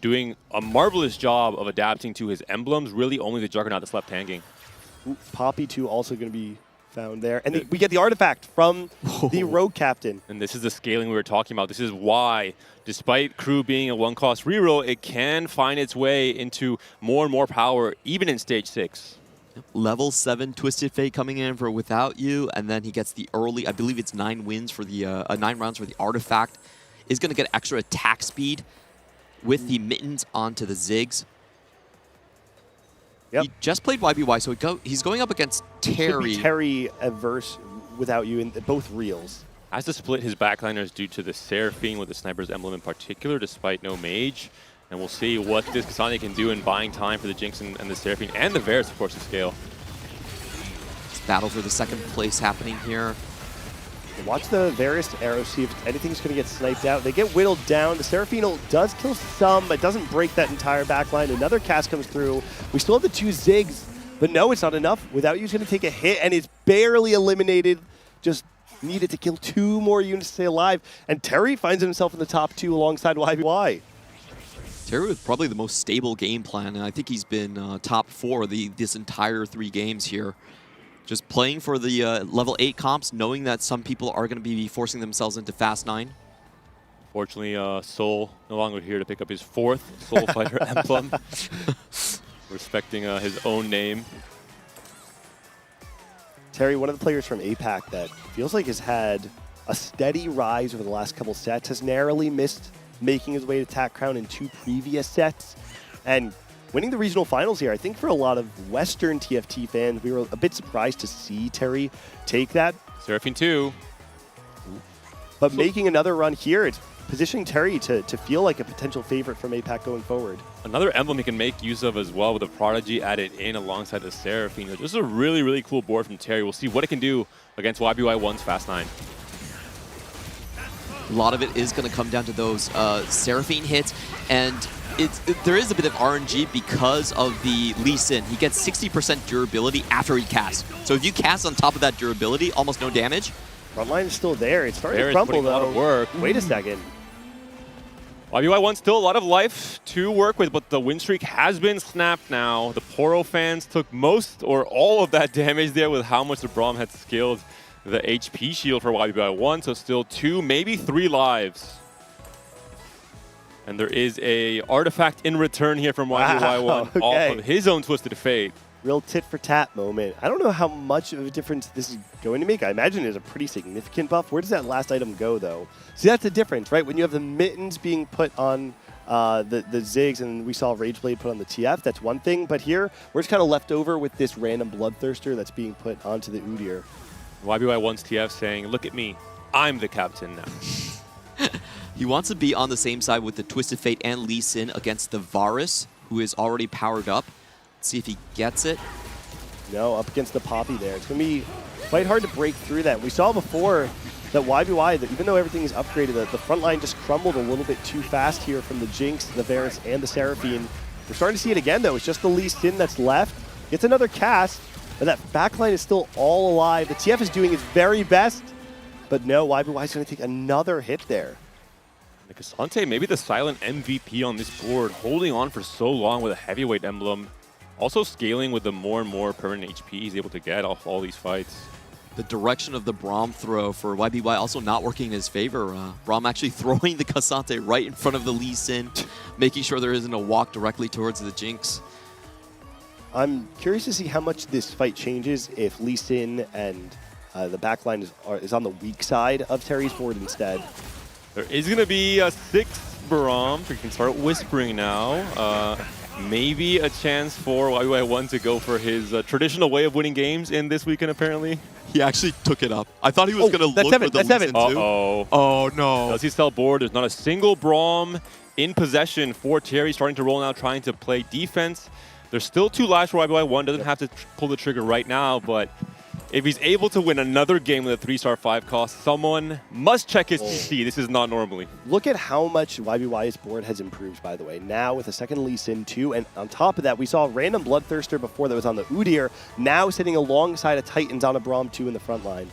doing a marvelous job of adapting to his emblems. Really only the Juggernaut that's left hanging. Ooh, Poppy too also going to be found there. And we get the artifact from the Rogue Captain. And this is the scaling we were talking about. This is why, despite Crew being a 1-cost reroll, it can find its way into more and more power, even in Stage 6. Level 7 Twisted Fate coming in for Without You, and then he gets the early, I believe it's 9 wins for the 9 rounds for the artifact. Is going to get extra attack speed with the mittens onto the Ziggs. Yep. He just played YBY, so he's going up against Terry. Should be Terry averse Without You in both reels. has to split his backliners due to the Seraphine with the Sniper's Emblem in particular, despite no mage. And we'll see what this Cassandra can do in buying time for the Jinx and the Seraphine, and the Varus, of course, to scale. This battle for the second place happening here. Watch the Varus arrow, see if anything's going to get sniped out. They get whittled down. The Seraphine ult does kill some, but doesn't break that entire backline. Another cast comes through. We still have the 2 Ziggs, but no, it's not enough. Without You's going to take a hit, and it's barely eliminated. Just needed to kill 2 more units to stay alive. And Terry finds himself in the top 2 alongside YBY. Terry with probably the most stable game plan, and I think he's been top 4 this entire 3 games here. Just playing for the level 8 comps, knowing that some people are going to be forcing themselves into Fast 9. Fortunately, Soul no longer here to pick up his 4th Soul Fighter emblem, respecting his own name. Terry, one of the players from APAC that feels like has had a steady rise over the last couple sets, has narrowly missed making his way to TAC Crown in 2 previous sets. And winning the regional finals here, I think for a lot of Western TFT fans, we were a bit surprised to see Terry take that. Seraphine 2. But making another run here, it's positioning Terry to feel like a potential favorite from APAC going forward. Another emblem he can make use of as well with the Prodigy added in alongside the Seraphine. This is a really, really cool board from Terry. We'll see what it can do against YBY1's Fast 9. A lot of it is going to come down to those Seraphine hits, and there is a bit of RNG because of the Lee Sin. He gets 60% durability after he casts. So if you cast on top of that durability, almost no damage. Frontline is still there. It's starting to crumble, though. A lot of work. Wait a second. YBY1 still a lot of life to work with, but the win streak has been snapped now. The Poro fans took most or all of that damage there with how much the Braum had scaled the HP shield for YBY1, so still 2, maybe 3 lives. And there is a artifact in return here from YBY1 off of his own Twisted Fate. Real tit-for-tat moment. I don't know how much of a difference this is going to make. I imagine it's a pretty significant buff. Where does that last item go, though? See, that's the difference, right? When you have the mittens being put on the Ziggs, and we saw Rageblade put on the TF, that's one thing. But here, we're just kind of left over with this random Bloodthirster that's being put onto the Udyr. YBY1's TF saying, look at me, I'm the captain now. He wants to be on the same side with the Twisted Fate and Lee Sin against the Varus, who is already powered up. Let's see if he gets it. No, up against the Poppy there. It's going to be quite hard to break through that. We saw before that YBY, that even though everything is upgraded, the front line just crumbled a little bit too fast here from the Jinx, the Varus, and the Seraphine. We're starting to see it again, though. It's just the Lee Sin that's left. Gets another cast, but that backline is still all alive. The TF is doing its very best, but no, YBY is going to take another hit there. The Cassante, maybe the silent MVP on this board, holding on for so long with a heavyweight emblem. Also scaling with the more and more permanent HP he's able to get off all these fights. The direction of the Braum throw for YBY also not working in his favor. Braum actually throwing the Cassante right in front of the Lee Sin, making sure there isn't a walk directly towards the Jinx. I'm curious to see how much this fight changes if Lee Sin and the backline is on the weak side of Terry's board instead. There is going to be a 6th Braum. We can start whispering now. Maybe a chance for YBY1 to go for his traditional way of winning games in this weekend, apparently. He actually took it up. I thought he was going to look for the Lee Sin too. Uh-oh. Oh, no. Does he sell board? There's not a single Braum in possession for Terry, starting to roll now, trying to play defense. There's still 2 lives for YBY1. Doesn't have to pull the trigger right now, but if he's able to win another game with a 3-star 5 cost, someone must check his PC. This is not normally. Look at how much YBY's board has improved, by the way. Now with a second Lee Sin too, and on top of that, we saw a random Bloodthirster before that was on the Udyr, now sitting alongside a Titans on a Braum 2 in the front line.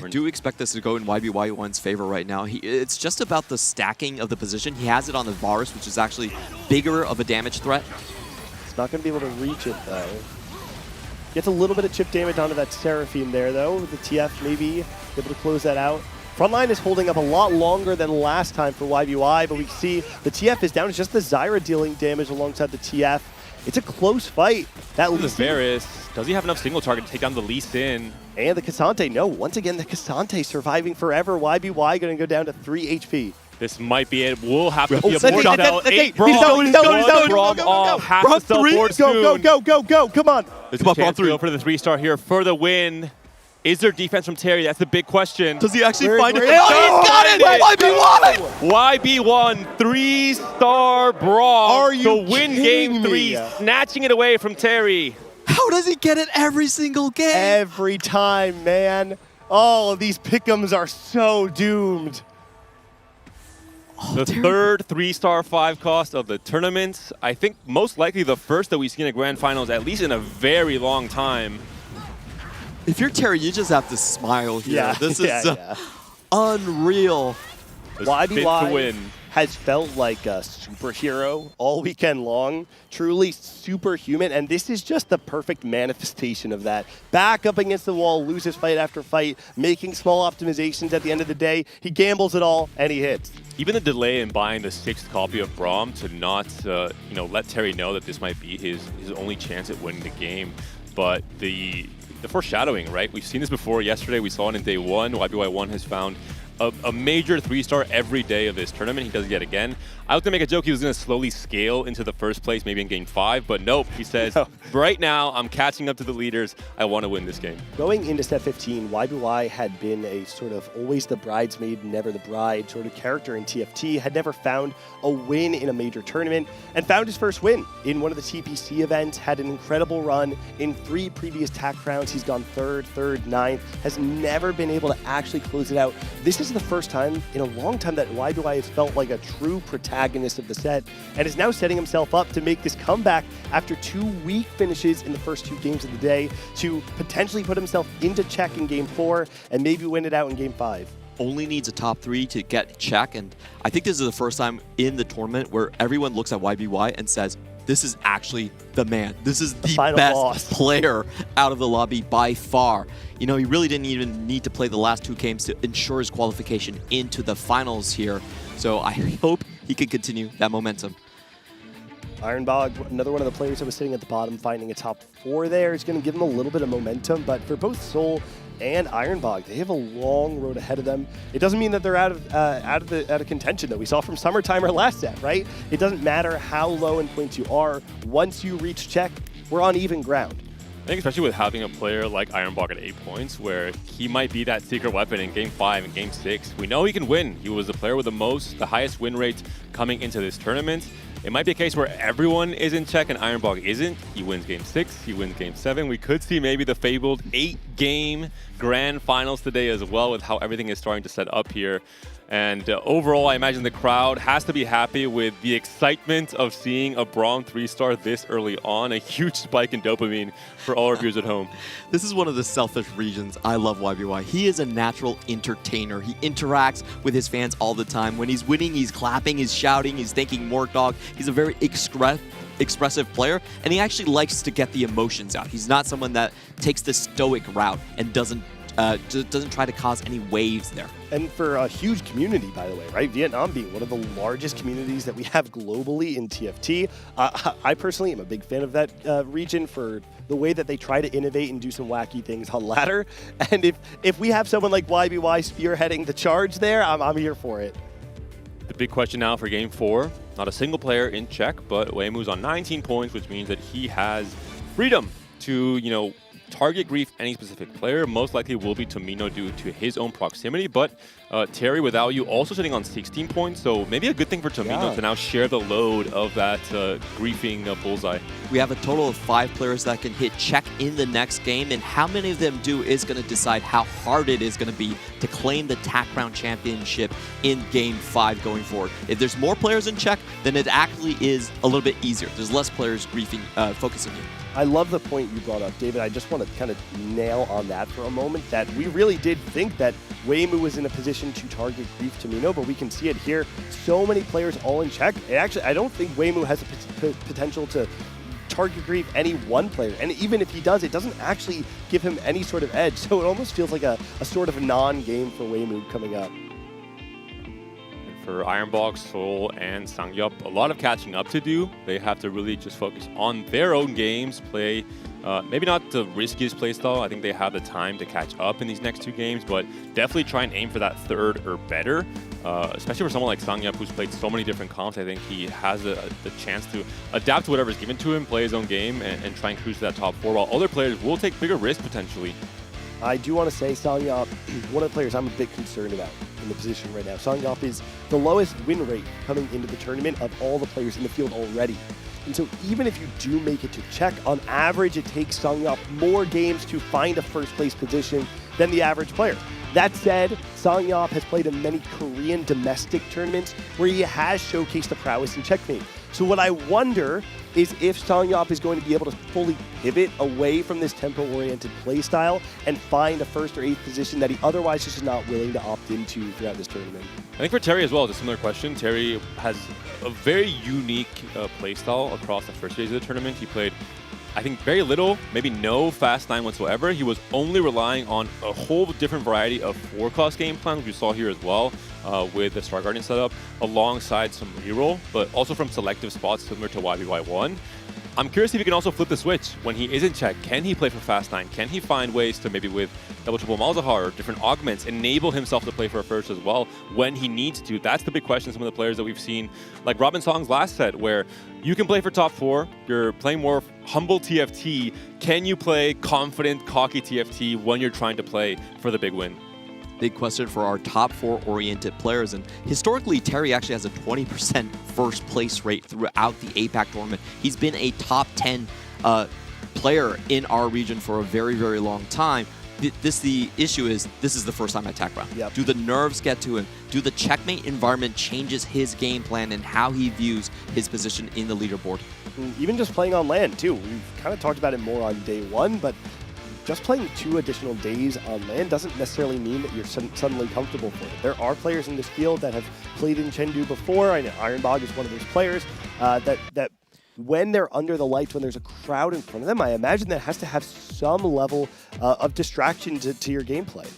I do expect this to go in YBY1's favor right now. It's just about the stacking of the position. He has it on the Varus, which is actually bigger of a damage threat. It's not going to be able to reach it, though. Gets a little bit of chip damage onto that Seraphine there, though. The TF maybe able to close that out. Frontline is holding up a lot longer than last time for YBY, but we see the TF is down. It's just the Zyra dealing damage alongside the TF. It's a close fight. That Lee Sin. Varus, does he have enough single target to take down the Lee Sin? And the Cassante, no. Once again, the Cassante surviving forever. YBY going to go down to 3 HP. This might be it. We'll have to be a board sell. 8 Braum. He's going. Braum off. Has to sell board soon. Go. Come on. There's a chance to go for the 3-star here for the win. Is there defense from Terry? That's the big question. Does he actually find it? Oh, he's got it! YB1! YB1, 3-star brawl Are you to win kidding game me? 3, snatching it away from Terry. How does he get it every single game? Every time, man. Oh, these pick'ems are so doomed. The third 3-star 5 cost of the tournament. I think most likely the first that we've seen at Grand Finals, at least in a very long time. If you're Terry, you just have to smile here. Yeah, This is unreal. YBY to win. has felt like a superhero all weekend long, truly superhuman, and this is just the perfect manifestation of that. Back up against the wall, loses fight after fight, making small optimizations at the end of the day. He gambles it all, and he hits. Even the delay in buying the 6th copy of Braum to not let Terry know that this might be his only chance at winning the game. But the foreshadowing, right? We've seen this before. Yesterday we saw it in day 1. YBY1 has found a major 3-star every day of this tournament. He does it yet again. I was going to make a joke he was going to slowly scale into the first place, maybe in game 5, but nope. He says, right now, I'm catching up to the leaders. I want to win this game. Going into set 15, YBY had been a sort of always the bridesmaid, never the bride sort of character in TFT, had never found a win in a major tournament, and found his first win in one of the TPC events, had an incredible run in 3 previous TAC rounds. He's gone 3rd, 9th, has never been able to actually close it out. This is the first time in a long time that YBY has felt like a true protagonist of the set, and is now setting himself up to make this comeback after 2 weak finishes in the first 2 games of the day to potentially put himself into check in game 4 and maybe win it out in game 5. Only needs a top 3 to get check, and I think this is the first time in the tournament where everyone looks at YBY and says, this is actually the man. This is the best boss player out of the lobby by far. You know, he really didn't even need to play the last 2 games to ensure his qualification into the finals here. So I hope he can continue that momentum. Ironbog, another one of the players that was sitting at the bottom, finding a top 4 there is going to give him a little bit of momentum, but for both Soul and Ironbog, they have a long road ahead of them. It doesn't mean that they're out of contention that we saw from Summertime or last set, right? It doesn't matter how low in points you are. Once you reach check, we're on even ground. I think especially with having a player like Ironbog at 8 points, where he might be that secret weapon in game 5 and game 6. We know he can win. He was the player with the highest win rate coming into this tournament. It might be a case where everyone is in check and Ironbog isn't. He wins game 6, he wins game 7. We could see maybe the fabled 8-game grand finals today as well, with how everything is starting to set up here. And overall, I imagine the crowd has to be happy with the excitement of seeing a Braum 3-star this early on. A huge spike in dopamine for all our viewers at home. This is one of the selfish regions. I love YBY. He is a natural entertainer. He interacts with his fans all the time. When he's winning, he's clapping, he's shouting, he's thanking Mork Dog. He's a very expressive player, and he actually likes to get the emotions out. He's not someone that takes the stoic route and doesn't try to cause any waves there. And for a huge community, by the way, right? Vietnam being one of the largest communities that we have globally in TFT. I personally am a big fan of that region for the way that they try to innovate and do some wacky things on ladder. And if we have someone like YBY spearheading the charge there, I'm here for it. The big question now for game 4, not a single player in check, but Weimu's on 19 points, which means that he has freedom to, target grief any specific player. Most likely will be Tomino due to his own proximity, but Terry, without you, also sitting on 16 points, so maybe a good thing for Tomino to now share the load of that griefing bullseye. We have a total of 5 players that can hit check in the next game, and how many of them do is going to decide how hard it is going to be to claim the TAC Round Championship in game 5 going forward. If there's more players in check, then it actually is a little bit easier. There's less players griefing, focusing you. I love the point you brought up, David. I just want to kind of nail on that for a moment, that we really did think that Weimu was in a position to target grief Tomino, but we can see it here. So many players all in check. I don't think Weimu has a potential to target grief any one player. And even if he does, it doesn't actually give him any sort of edge. So it almost feels like a sort of non-game for Weimu coming up. For Ironbog, Soul, and Sangyup, a lot of catching up to do. They have to really just focus on their own games, play maybe not the riskiest playstyle. I think they have the time to catch up in these next 2 games, but definitely try and aim for that 3rd or better, especially for someone like Sangyup, who's played so many different comps. I think he has the chance to adapt to whatever's given to him, play his own game, and try and cruise to that top 4, while other players will take bigger risks potentially. I do want to say Songyop, one of the players I'm a bit concerned about in the position right now. Songyop is the lowest win rate coming into the tournament of all the players in the field already. And so even if you do make it to Czech, on average it takes Songyop more games to find a first place position than the average player. That said, Songyop has played in many Korean domestic tournaments where he has showcased the prowess in checkmate. So what I wonder is if Songyop is going to be able to fully pivot away from this tempo-oriented playstyle and find a first or eighth position that he otherwise just is not willing to opt into throughout this tournament. I think for Terry as well, it's a similar question. Terry has a very unique playstyle across the first phase of the tournament. He played, I think, very little, maybe no Fast 9 whatsoever. He was only relying on a whole different variety of 4-cost game plans, which you saw here as well, with the Star Guardian setup, alongside some reroll, but also from selective spots similar to YBY1. I'm curious if he can also flip the switch when he is in check. Can he play for Fast 9? Can he find ways to maybe with double triple Malzahar or different augments enable himself to play for a first as well when he needs to? That's the big question. Some of the players that we've seen, like Robin Song's last set, where you can play for top 4, you're playing more humble TFT. Can you play confident, cocky TFT when you're trying to play for the big win? Big question for our top 4 oriented players. And historically, Terry actually has a 20% first place rate throughout the APAC tournament. He's been a top 10 player in our region for a very, very long time. The issue is, this is the first time at Tech Round. Yep. Do the nerves get to him? Do the checkmate environment changes his game plan and how he views his position in the leaderboard? Even just playing on land, too. We've kind of talked about it more on day 1, but just playing 2 additional days on land doesn't necessarily mean that you're suddenly comfortable for it. There are players in this field that have played in Chengdu before. I know Ironbog is one of those players that when they're under the lights, when there's a crowd in front of them, I imagine that has to have some level of distraction to your gameplay.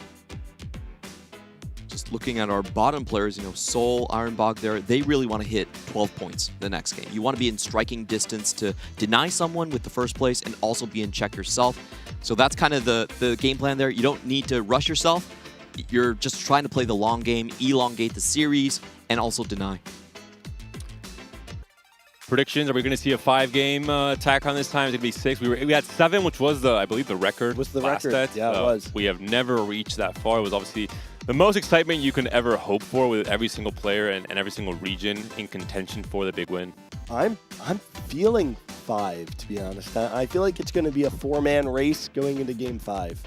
Just looking at our bottom players, Seoul, Ironbog there, they really want to hit 12 points the next game. You want to be in striking distance to deny someone with the first place and also be in check yourself. So that's kind of the game plan there. You don't need to rush yourself. You're just trying to play the long game, elongate the series, and also deny. Predictions, are we going to see a 5-game attack on this time? Is it going to be 6? We had 7, which was, I believe, the record. Was the last record, set. yeah, it was. We have never reached that far. It was obviously the most excitement you can ever hope for with every single player and every single region in contention for the big win. I'm feeling 5, to be honest. I feel like it's going to be a 4-man race going into game 5.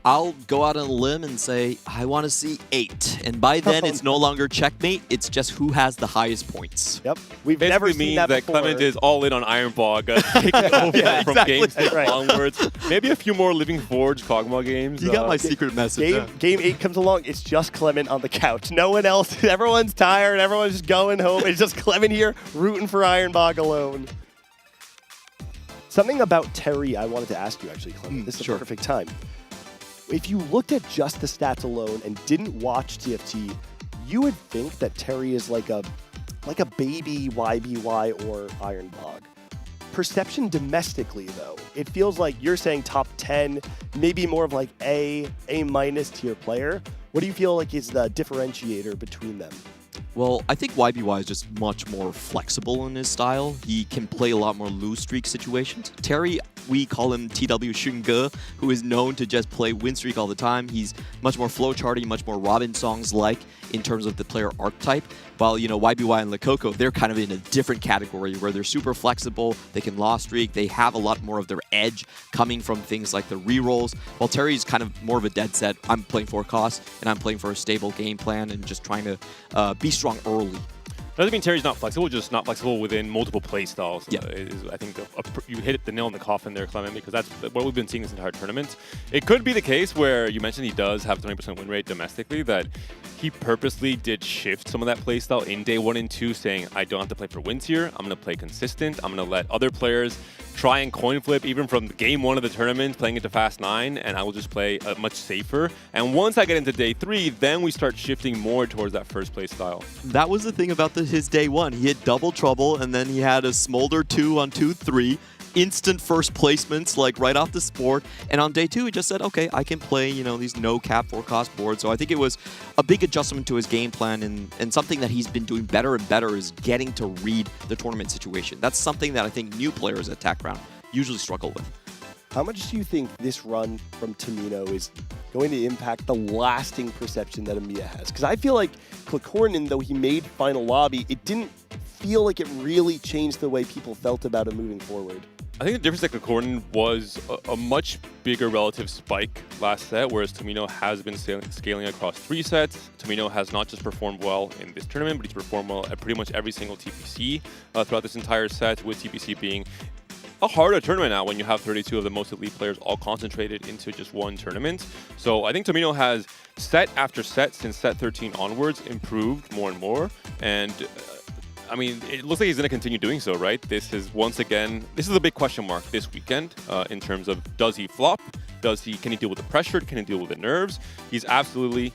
I'll go out on a limb and say I want to see 8. And by then, it's no longer checkmate. It's just who has the highest points. Yep. We've Basically never seen that before. Clement is all in on Ironbog, taking over from game 6 onwards. Maybe a few more Living Forge Kog'Maw games. You got my secret message. Game 8 comes along. It's just Clement on the couch. No one else. Everyone's tired. Everyone's just going home. It's just Clement here rooting for Ironbog alone. Something about Terry I wanted to ask you, actually, Clement. This is a perfect time. If you looked at just the stats alone and didn't watch TFT, you would think that Terry is like a baby YBY or Ironbog. Perception domestically, though, it feels like you're saying top 10, maybe more of like A- tier player. What do you feel like is the differentiator between them? Well, I think YBY is just much more flexible in his style. He can play a lot more lose streak situations. Terry, we call him TW Shunge, who is known to just play win streak all the time. He's much more flowcharty, much more Robin Songs-like in terms of the player archetype. While, YBY and Lakoko, they're kind of in a different category where they're super flexible, they can loss streak, they have a lot more of their edge coming from things like the rerolls. While Terry's kind of more of a dead set, I'm playing for a cost, and I'm playing for a stable game plan and just trying to be strong early. Doesn't mean Terry's not flexible, just not flexible within multiple play styles. Yeah. I think you hit the nail on the coffin there, Clement, because that's what we've been seeing this entire tournament. It could be the case where you mentioned he does have a 20% win rate domestically, that he purposely did shift some of that play style in day 1 and 2, saying, I don't have to play for wins here. I'm going to play consistent. I'm going to let other players try and coin flip even from game 1 of the tournament, playing into Fast 9, and I will just play much safer. And once I get into day 3, then we start shifting more towards that first play style. That was the thing about his day 1. He had double trouble, and then he had a Smolder 2 on 2-3. Instant first placements, like right off the sport. And on day 2, he just said, okay, I can play, these no-cap 4-cost boards. So I think it was a big adjustment to his game plan, and something that he's been doing better and better is getting to read the tournament situation. That's something that I think new players at TAC Round usually struggle with. how much do you think this run from Tamino is going to impact the lasting perception that EMEA has? Because I feel like Klikornin, though he made final lobby, it didn't feel like it really changed the way people felt about him moving forward. I think the difference that Klikornin was a much bigger relative spike last set, whereas Tamino has been scaling across 3 sets. Tamino has not just performed well in this tournament, but he's performed well at pretty much every single TPC throughout this entire set, with TPC being a harder tournament now when you have 32 of the most elite players all concentrated into just one tournament. So I think Tamino has, set after set since set 13 onwards, improved more and more. And I mean, it looks like he's going to continue doing so, right? This is, once again, this is a big question mark this weekend in terms of, does he flop? Can he deal with the pressure? Can he deal with the nerves? He's absolutely,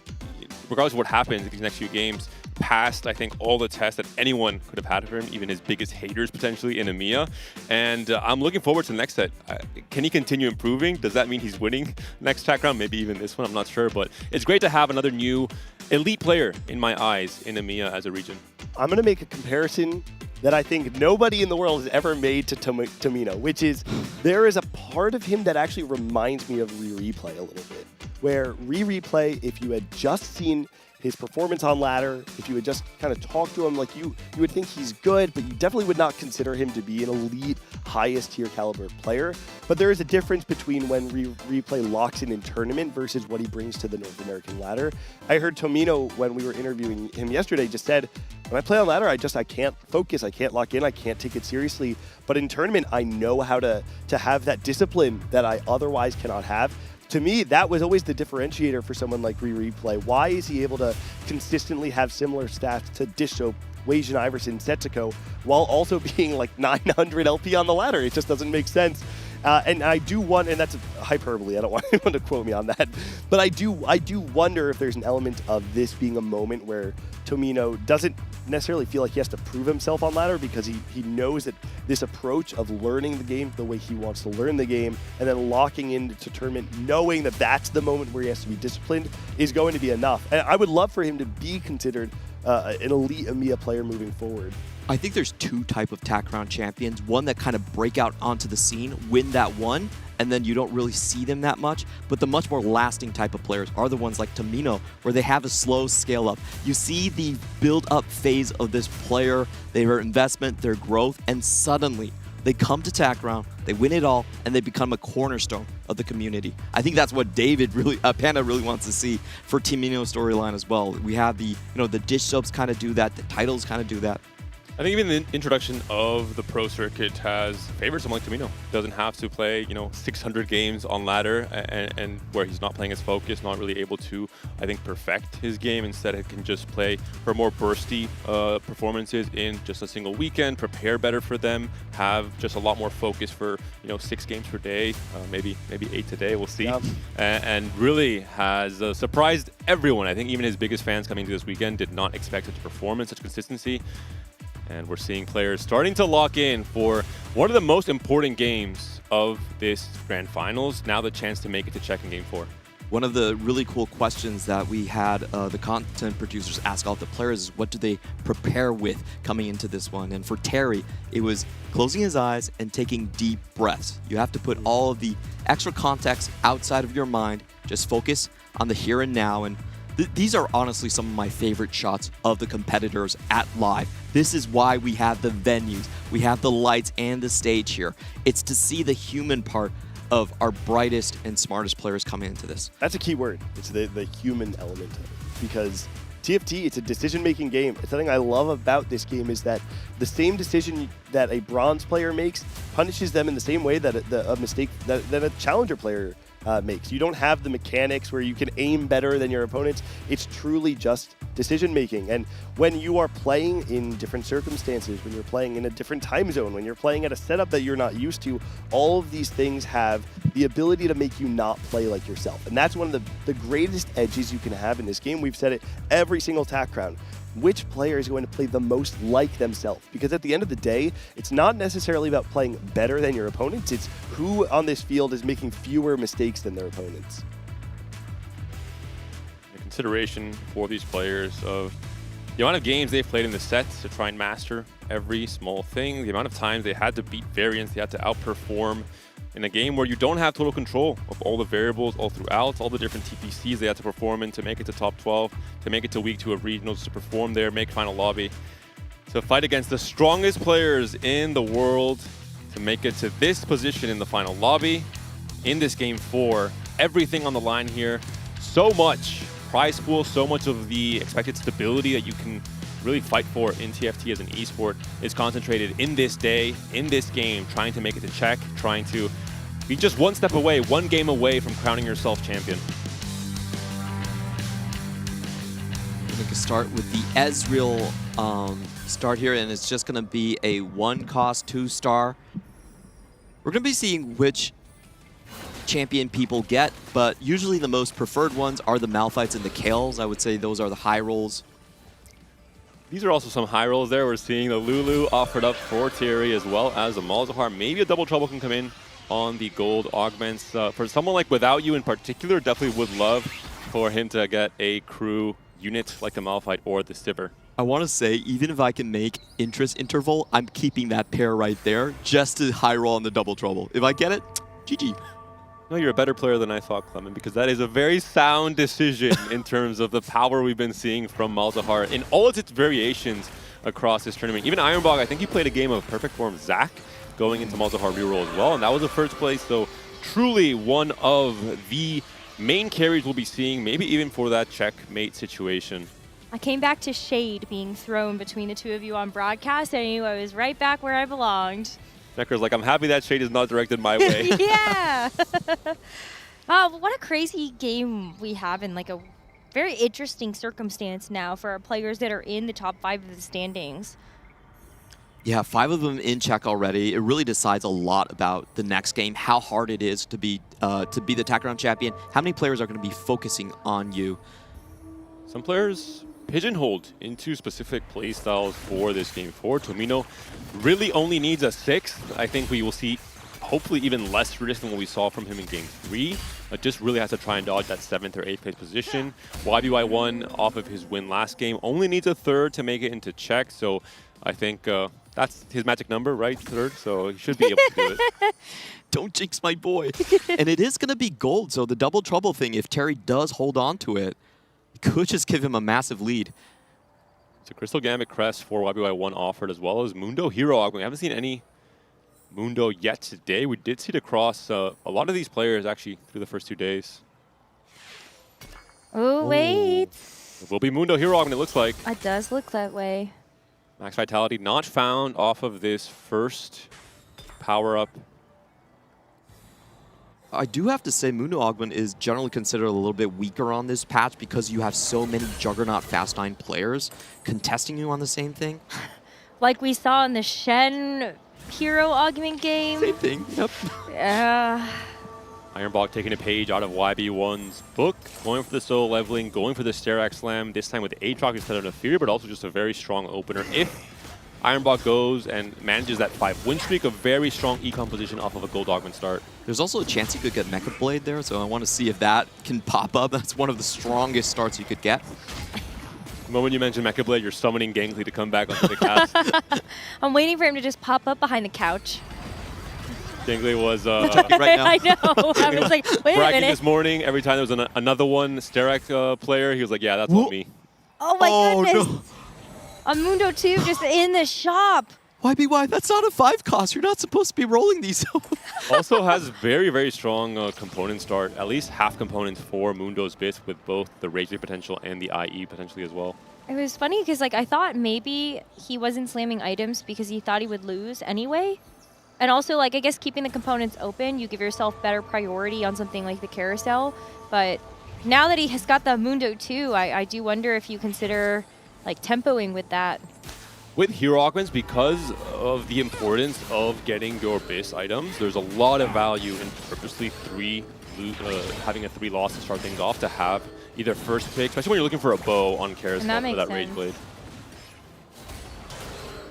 regardless of what happens in these next few games, passed, I think, all the tests that anyone could have had for him, even his biggest haters potentially in EMEA. And I'm looking forward to the next set. Can he continue improving? Does that mean he's winning next track round? Maybe even this one, I'm not sure. But it's great to have another new elite player, in my eyes, in EMEA as a region. I'm going to make a comparison that I think nobody in the world has ever made to Tamino, which is there is a part of him that actually reminds me of Replay a little bit, where Replay, if you had just seen his performance on ladder, if you would just kind of talk to him, like you would think he's good, but you definitely would not consider him to be an elite, highest tier caliber player. But there is a difference between when Replay locks in tournament versus what he brings to the North American ladder. I heard Tomino, when we were interviewing him yesterday, just said, when I play on ladder, I can't focus, I can't lock in, I can't take it seriously. But in tournament, I know how to have that discipline that I otherwise cannot have. To me, that was always the differentiator for someone like Replay. Why is he able to consistently have similar stats to Disho, Weijin Iverson, Setsuko, while also being like 900 LP on the ladder? It just doesn't make sense. And I do want, and that's a hyperbole, I don't want anyone to quote me on that, but I do wonder if there's an element of this being a moment where Tomino doesn't necessarily feel like he has to prove himself on ladder, because he knows that this approach of learning the game the way he wants to learn the game and then locking into tournament knowing that that's the moment where he has to be disciplined is going to be enough. And I would love for him to be considered an elite EMEA player moving forward. I think there's 2 type of TAC round champions. One that kind of break out onto the scene, win that one, and then you don't really see them that much. But the much more lasting type of players are the ones like Tamino, where they have a slow scale up. You see the build up phase of this player, their investment, their growth, and suddenly they come to TAC round, they win it all, and they become a cornerstone of the community. I think that's what David really, Panda really wants to see for Tamino's storyline as well. We have the, the dish soaps kind of do that, the titles kind of do that. I think even the introduction of the pro circuit has favored someone like Tamino. Doesn't have to play, 600 games on ladder, and where he's not playing his focus, not really able to, I think, perfect his game. Instead, he can just play for more bursty performances in just a single weekend, prepare better for them, have just a lot more focus for, 6 games per day, maybe 8 today, we'll see. Yep. And really has surprised everyone. I think even his biggest fans coming to this weekend did not expect such performance, such consistency. And we're seeing players starting to lock in for one of the most important games of this Grand Finals, now the chance to make it to check in Game 4. One of the really cool questions that we had the content producers ask all the players is, what do they prepare with coming into this one? And for Terry, it was closing his eyes and taking deep breaths. You have to put all of the extra context outside of your mind, just focus on the here and now. And these are honestly some of my favorite shots of the competitors at live. This is why we have the venues, we have the lights and the stage here. It's to see the human part of our brightest and smartest players coming into this. That's a key word. It's the human element of it. Because TFT, it's a decision-making game. It's something I love about this game is that the same decision that a bronze player makes punishes them in the same way that a mistake that a challenger player makes. You don't have the mechanics where you can aim better than your opponents. It's truly just decision making. And when you are playing in different circumstances, when you're playing in a different time zone, when you're playing at a setup that you're not used to, all of these things have the ability to make you not play like yourself. And that's one of the greatest edges you can have in this game. We've said it every single TAC round. Which player is going to play the most like themselves? Because at the end of the day, it's not necessarily about playing better than your opponents, it's who on this field is making fewer mistakes than their opponents. The consideration for these players of The amount of games they've played in the sets to try and master every small thing, the amount of times they had to beat variants, they had to outperform in a game where you don't have total control of all the variables all throughout, all the different TPCs they had to perform in to make it to top 12, to make it to week 2 of regionals, to perform there, make final lobby, to fight against the strongest players in the world, to make it to this position in the final lobby, in this game 4. Everything on the line here. So much prize pool, so much of the expected stability that you can really fight for in TFT as an esport is concentrated in this day, in this game, trying to make it to Czech, trying to be just one step away, one game away from crowning yourself champion. We're going to start with the Ezreal start here, and it's just going to be a 1-cost 2-star. We're going to be seeing which champion people get, but usually the most preferred ones are the Malphites and the Kales. I would say those are the high rolls. These are also some high rolls there. We're seeing the Lulu offered up for Thierry as well as the Malzahar. Maybe a double trouble can come in on the gold augments. For someone like Without You in particular, definitely would love for him to get a crew unit like the Malphite or the Sivir. I want to say, even if I can make interest interval, I'm keeping that pair right there just to high roll on the double trouble. If I get it, GG. No, you're a better player than I thought, Clement, because that is a very sound decision in terms of the power we've been seeing from Malzahar in all its variations across this tournament. Even Ironbog, I think he played a game of Perfect Form Zac going into Malzahar reroll as well, and that was the first place, so truly one of the main carries we'll be seeing, maybe even for that checkmate situation. I came back to shade being thrown between the two of you on broadcast. I knew I was right back where I belonged. Necker's like, I'm happy that shade is not directed my way. Yeah. What a crazy game we have in like a very interesting circumstance now for our players that are in the top 5 of the standings. Yeah, 5 of them in Czech already. It really decides a lot about the next game, how hard it is to be the Tactician champion, how many players are going to be focusing on you. Some players pigeonholed into specific playstyles for this game 4. Tomino really only needs a 6th. I think we will see hopefully even less risk than what we saw from him in game 3. Just really has to try and dodge that 7th or 8th place position. YBY1 off of his win last game only needs a 3rd to make it into Czech, so I think that's his magic number, right? 3rd, so he should be able to do it. Don't jinx my boy. And it is going to be gold, so the double trouble thing, if Terry does hold on to it, could just give him a massive lead. So Crystal Gambit Crest for YBY1 offered, as well as Mundo Hero Augment. We haven't seen any Mundo yet today. We did see it across a lot of these players actually through the first 2 days. Oh, wait. It will be Mundo Hero Augment, it looks like. It does look that way. Max Vitality not found off of this first power-up. I do have to say Mundo Augment is generally considered a little bit weaker on this patch because you have so many Juggernaut Fast 9 players contesting you on the same thing. Like we saw in the Shen Hero Augment game. Same thing, yep. Ironbog taking a page out of YB1's book, going for the solo leveling, going for the Sterax Slam, this time with Aatrox instead of Fear, but also just a very strong opener. If Ironbog goes and manages that 5 win streak, a very strong econ position off of a gold augment start. There's also a chance you could get Mecha Blade there, so I want to see if that can pop up. That's one of the strongest starts you could get. The moment you mention Mecha Blade, you're summoning Gangly to come back onto the cast. I'm waiting for him to just pop up behind the couch. Gangly was right now. I know. I was like, wait a bragging minute. this morning. Every time there was another one, Sterax player, he was like, yeah, that's all me. Oh my goodness. No. A Mundo 2 just in the shop. YBY, that's not a 5 cost. You're not supposed to be rolling these. Also has very, very strong component start. At least half components for Mundo's bits with both the Rage Blade potential and the IE potentially as well. It was funny because like I thought maybe he wasn't slamming items because he thought he would lose anyway. And also like I guess keeping the components open, you give yourself better priority on something like the carousel. But now that he has got the Mundo 2, I do wonder if you consider like tempoing with that. With hero augments, because of the importance of getting your base items, there's a lot of value in purposely having a 3 loss to start things off to have either first pick, especially when you're looking for a bow on carousel for that Rage Blade.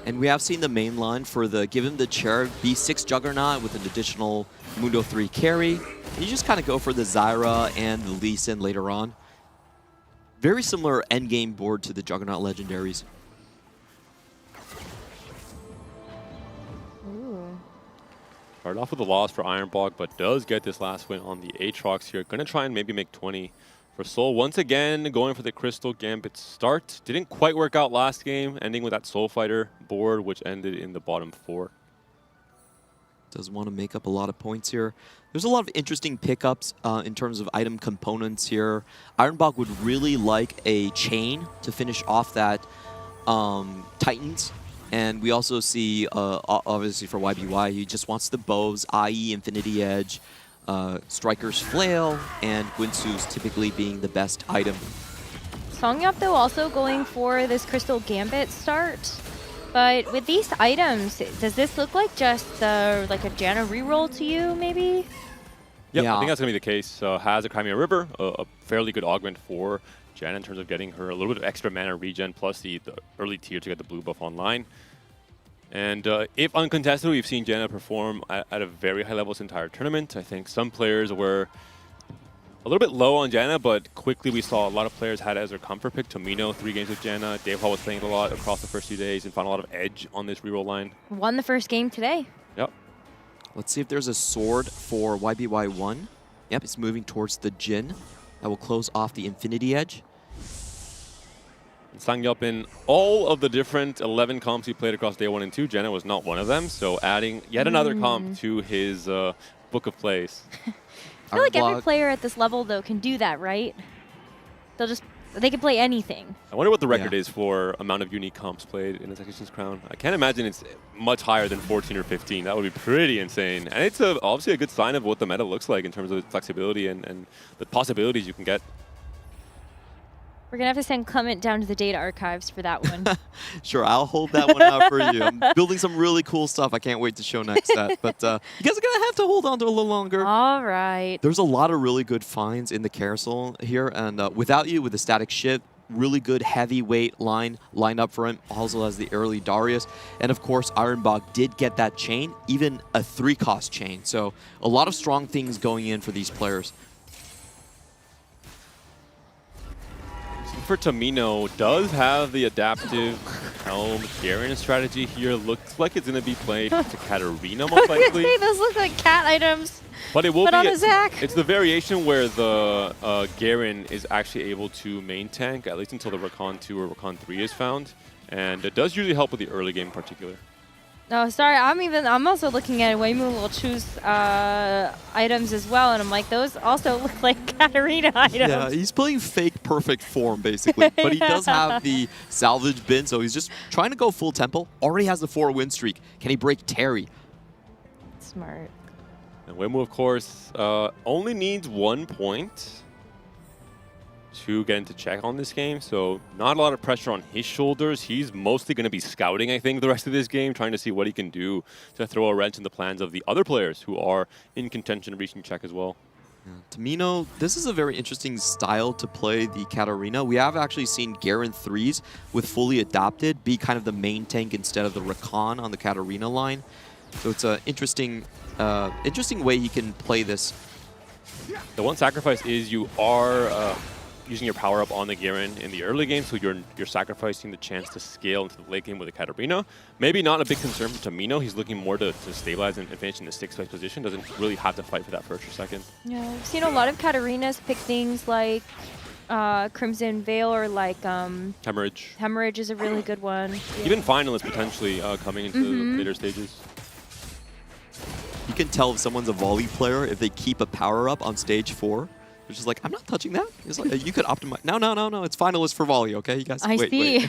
And we have seen the main line for the give him the chair B6 Juggernaut with an additional Mundo 3 carry. And you just kind of go for the Zyra and the Lee Sin later on. very similar endgame board to the Juggernaut Legendaries. Started off with a loss for Ironbog, but does get this last win on the Aatrox here. Gonna try and maybe make 20 for Soul. Once again, going for the Crystal Gambit start. Didn't quite work out last game, ending with that Soul Fighter board, which ended in the bottom 4. Does want to make up a lot of points here. There's a lot of interesting pickups in terms of item components here. Ironbog would really like a chain to finish off that Titans. And we also see, obviously for YBY, he just wants the bows, i.e. Infinity Edge, Striker's Flail, and Guinsoo's typically being the best item. Songyup, though, also going for this Crystal Gambit start. But with these items, does this look like just like a Janna reroll to you, maybe? Yep, yeah, I think that's going to be the case. Has a Crimea River, a fairly good augment for Janna in terms of getting her a little bit of extra mana regen, plus the early tier to get the blue buff online. And if uncontested, we've seen Janna perform at a very high level this entire tournament. I think some players were a little bit low on Janna, but quickly we saw a lot of players had it as their comfort pick. Tomino, 3 games with Janna. Dave Hall was playing it a lot across the first few days and found a lot of edge on this reroll line. Won the first game today. Yep. Let's see if there's a sword for YBY1. Yep, it's moving towards the Jin. That will close off the Infinity Edge. Songyup, in all of the different 11 comps he played across day 1 and 2, Janna was not one of them. So adding yet another comp to his book of plays. I feel like every player at this level, though, can do that, right? They can play anything. I wonder what the record is for amount of unique comps played in the Tactician's Crown. I can't imagine it's much higher than 14 or 15. That would be pretty insane. And it's obviously a good sign of what the meta looks like in terms of its flexibility and the possibilities you can get. We're going to have to send Clement down to the data archives for that one. Sure, I'll hold that one out for you. I'm building some really cool stuff. I can't wait to show next set. But you guys are going to have to hold on to it a little longer. All right. There's a lot of really good finds in the carousel here. And without you, with the static shift, really good heavyweight line lined up for him. Also has the early Darius. And of course, Ironbog did get that chain, even a 3-cost chain. So a lot of strong things going in for these players. For Tomino, does have the adaptive Helm Garen strategy here. Looks like it's going to be played to Katarina most likely. Those look like cat items. But it will be on a Zac. It's the variation where the Garen is actually able to main tank, at least until the Rakan 2 or Rakan 3 is found. And it does usually help with the early game in particular. No, sorry, I'm also looking at Weimu will choose items as well, and I'm like, those also look like Katarina items. Yeah, he's playing fake perfect form, basically. But he does have the salvage bin, so he's just trying to go full tempo. Already has the 4-win streak. Can he break Terry? Smart. And Weimu, of course, only needs 1 point to get into check on this game, so not a lot of pressure on his shoulders. He's mostly going to be scouting, I think, the rest of this game, trying to see what he can do to throw a wrench in the plans of the other players who are in contention of reaching check as well. Yeah. Tomino, this is a very interesting style to play the Katarina. We have actually seen Garen 3s with fully adopted be kind of the main tank instead of the Rakan on the Katarina line. So it's an interesting way he can play this. The one sacrifice is you are using your power up on the Garen in the early game, so you're sacrificing the chance to scale into the late game with the Katarina. Maybe not a big concern for Tomino. He's looking more to stabilize and finish in the 6th place position. Doesn't really have to fight for that first or second. Yeah, I've seen a lot of Katarinas pick things like Crimson Veil or like Hemorrhage. Hemorrhage is a really good one. Yeah. Even Finalists potentially coming into the later stages. You can tell if someone's a volley player if they keep a power up on stage 4. It's just like, I'm not touching that. It's like, you could optimize. No. It's finalist for volley, okay? You guys, wait.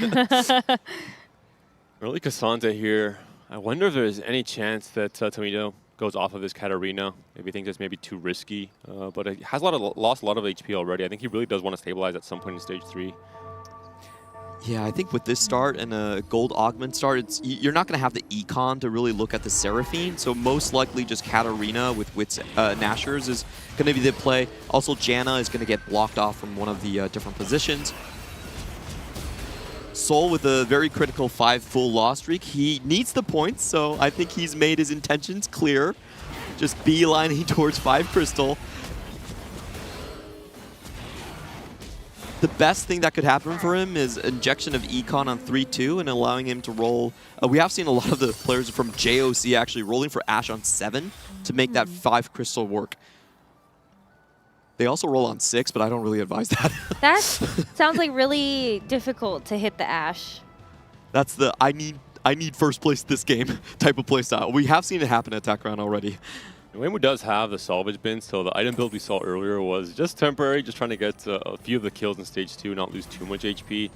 Early Cassandra here. I wonder if there's any chance that Tomino goes off of this Katarina. Maybe thinks it's maybe too risky, but it has lost a lot of HP already. I think he really does want to stabilize at some point in stage 3. Yeah, I think with this start and a gold augment start, you're not going to have the econ to really look at the Seraphine, so most likely just Katarina with Wits Nashers is going to be the play. Also, Janna is going to get blocked off from one of the different positions. Soul with a very critical 5 full loss streak. He needs the points, so I think he's made his intentions clear. Just beelining towards 5 crystal. The best thing that could happen for him is injection of Econ on 3-2 and allowing him to roll. We have seen a lot of the players from JOC actually rolling for Ashe on 7 to make that 5 crystal work. They also roll on 6, but I don't really advise that. That sounds like really difficult to hit the Ashe. That's the I need first place this game type of playstyle. We have seen it happen at TechRound already. Waymo does have the salvage bin, so the item build we saw earlier was just temporary, just trying to get a few of the kills in stage 2, not lose too much HP.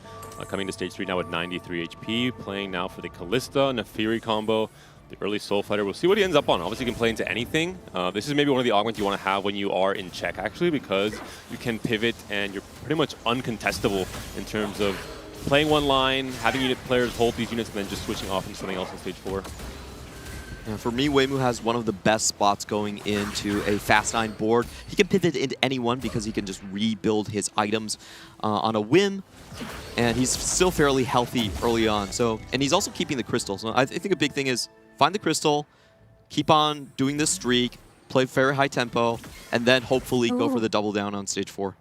Coming to stage 3 now with 93 HP, playing now for the Callista, Nefiri combo, the early Soul Fighter. We'll see what he ends up on. Obviously, you can play into anything. This is maybe one of the augments you want to have when you are in check, actually, because you can pivot and you're pretty much uncontestable in terms of playing one line, having unit players hold these units, and then just switching off into something else in stage 4. Yeah, for me, Waymu has one of the best spots going into a Fast 9 board. He can pivot into anyone because he can just rebuild his items on a whim, and he's still fairly healthy early on. So, and he's also keeping the crystal. So I think a big thing is find the crystal, keep on doing this streak, play very high tempo, and then hopefully go for the double down on stage 4.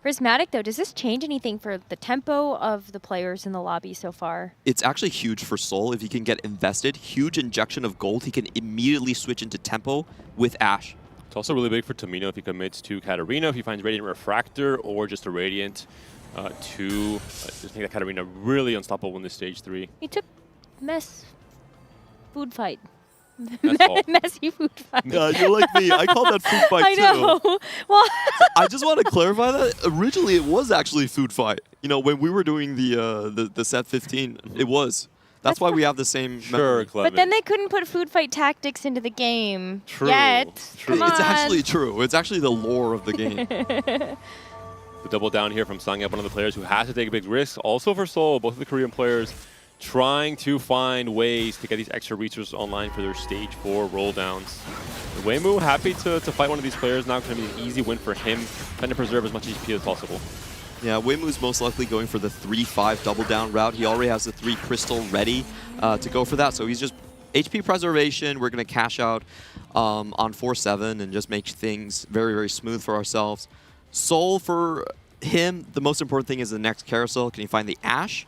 Prismatic, though, does this change anything for the tempo of the players in the lobby so far? It's actually huge for Soul if he can get invested. Huge injection of gold. He can immediately switch into tempo with Ashe. It's also really big for Tomino if he commits to Katarina, if he finds Radiant Refractor or just a Radiant to just make that Katarina really unstoppable in this stage 3. He took mess food fight. Messy food fight. You're like me. I call that food fight too. I know. Well, I just want to clarify that originally it was actually food fight. You know, when we were doing the set 15, it was. That's why we have the same. Sure, but then they couldn't put food fight tactics into the game True. yet. True. It's actually true. It's actually the lore of the game. The double down here from Sangyup, one of the players who has to take a big risk. Also for Seoul, both of the Korean players trying to find ways to get these extra resources online for their stage 4 roll downs. Waymu happy to fight one of these players now. Going to be an easy win for him, trying to preserve as much HP as possible. Yeah, Waymu's most likely going for the 3-5 double down route. He already has the 3 crystal ready to go for that. So he's just HP preservation. We're going to cash out on 4-7 and just make things very, very smooth for ourselves. Soul, for him, the most important thing is the next carousel. Can he find the Ashe?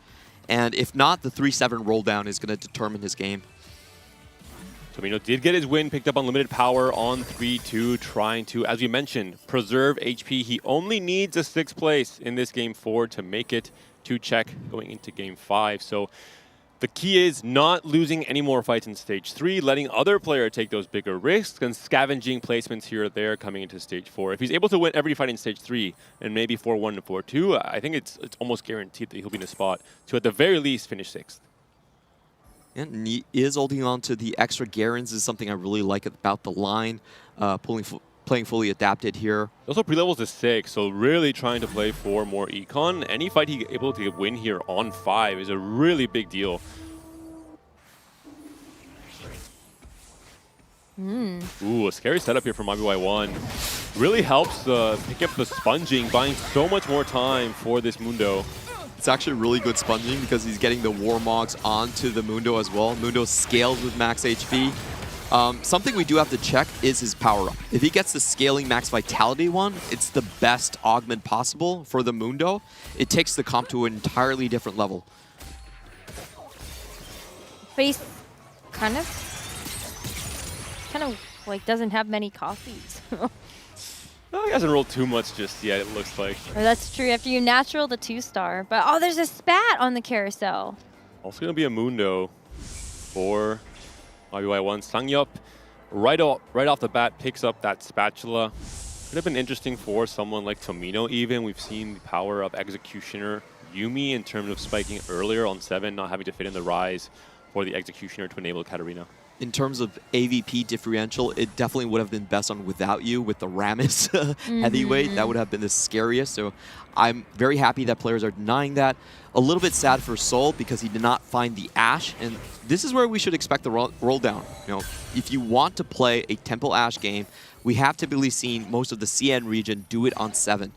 And if not, the 3-7 roll down is going to determine his game. Tomino did get his win, picked up unlimited power on 3-2, trying to, as we mentioned, preserve HP. He only needs a 6th place in this game 4 to make it to check going into game 5. So the key is not losing any more fights in stage 3, letting other player take those bigger risks and scavenging placements here or there coming into stage 4. If he's able to win every fight in stage 3 and maybe 4-1 and 4-2, I think it's almost guaranteed that he'll be in a spot to at the very least finish 6th. And he is holding on to the extra Garens is something I really like about the line, playing fully adapted here. Also pre-levels to 6, so really trying to play for more econ. Any fight he's able to win here on 5 is a really big deal. Ooh, a scary setup here from IBY1. Really helps pick up the sponging, buying so much more time for this Mundo. It's actually really good sponging because he's getting the Warmogs onto the Mundo as well. Mundo scales with max HP. Something we do have to check is his power-up. If he gets the scaling max vitality one, it's the best augment possible for the Mundo. It takes the comp to an entirely different level. But he's kind of like doesn't have many coffees. No, he hasn't rolled too much just yet, it looks like. Oh, that's true. After you natural the 2-star. But oh, there's a spat on the carousel. Also going to be a Mundo for IBY1. Sangyup right off the bat picks up that spatula. Could have been interesting for someone like Tomino even. We've seen the power of Executioner Yuumi in terms of spiking earlier on 7, not having to fit in the rise for the Executioner to enable Katarina. In terms of AVP differential, it definitely would have been best on Without You with the Rammus heavyweight. That would have been the scariest. So I'm very happy that players are denying that. A little bit sad for Soul because he did not find the Ashe. And this is where we should expect the roll down. You know, if you want to play a Temple Ashe game, we have typically seen most of the CN region do it on 7.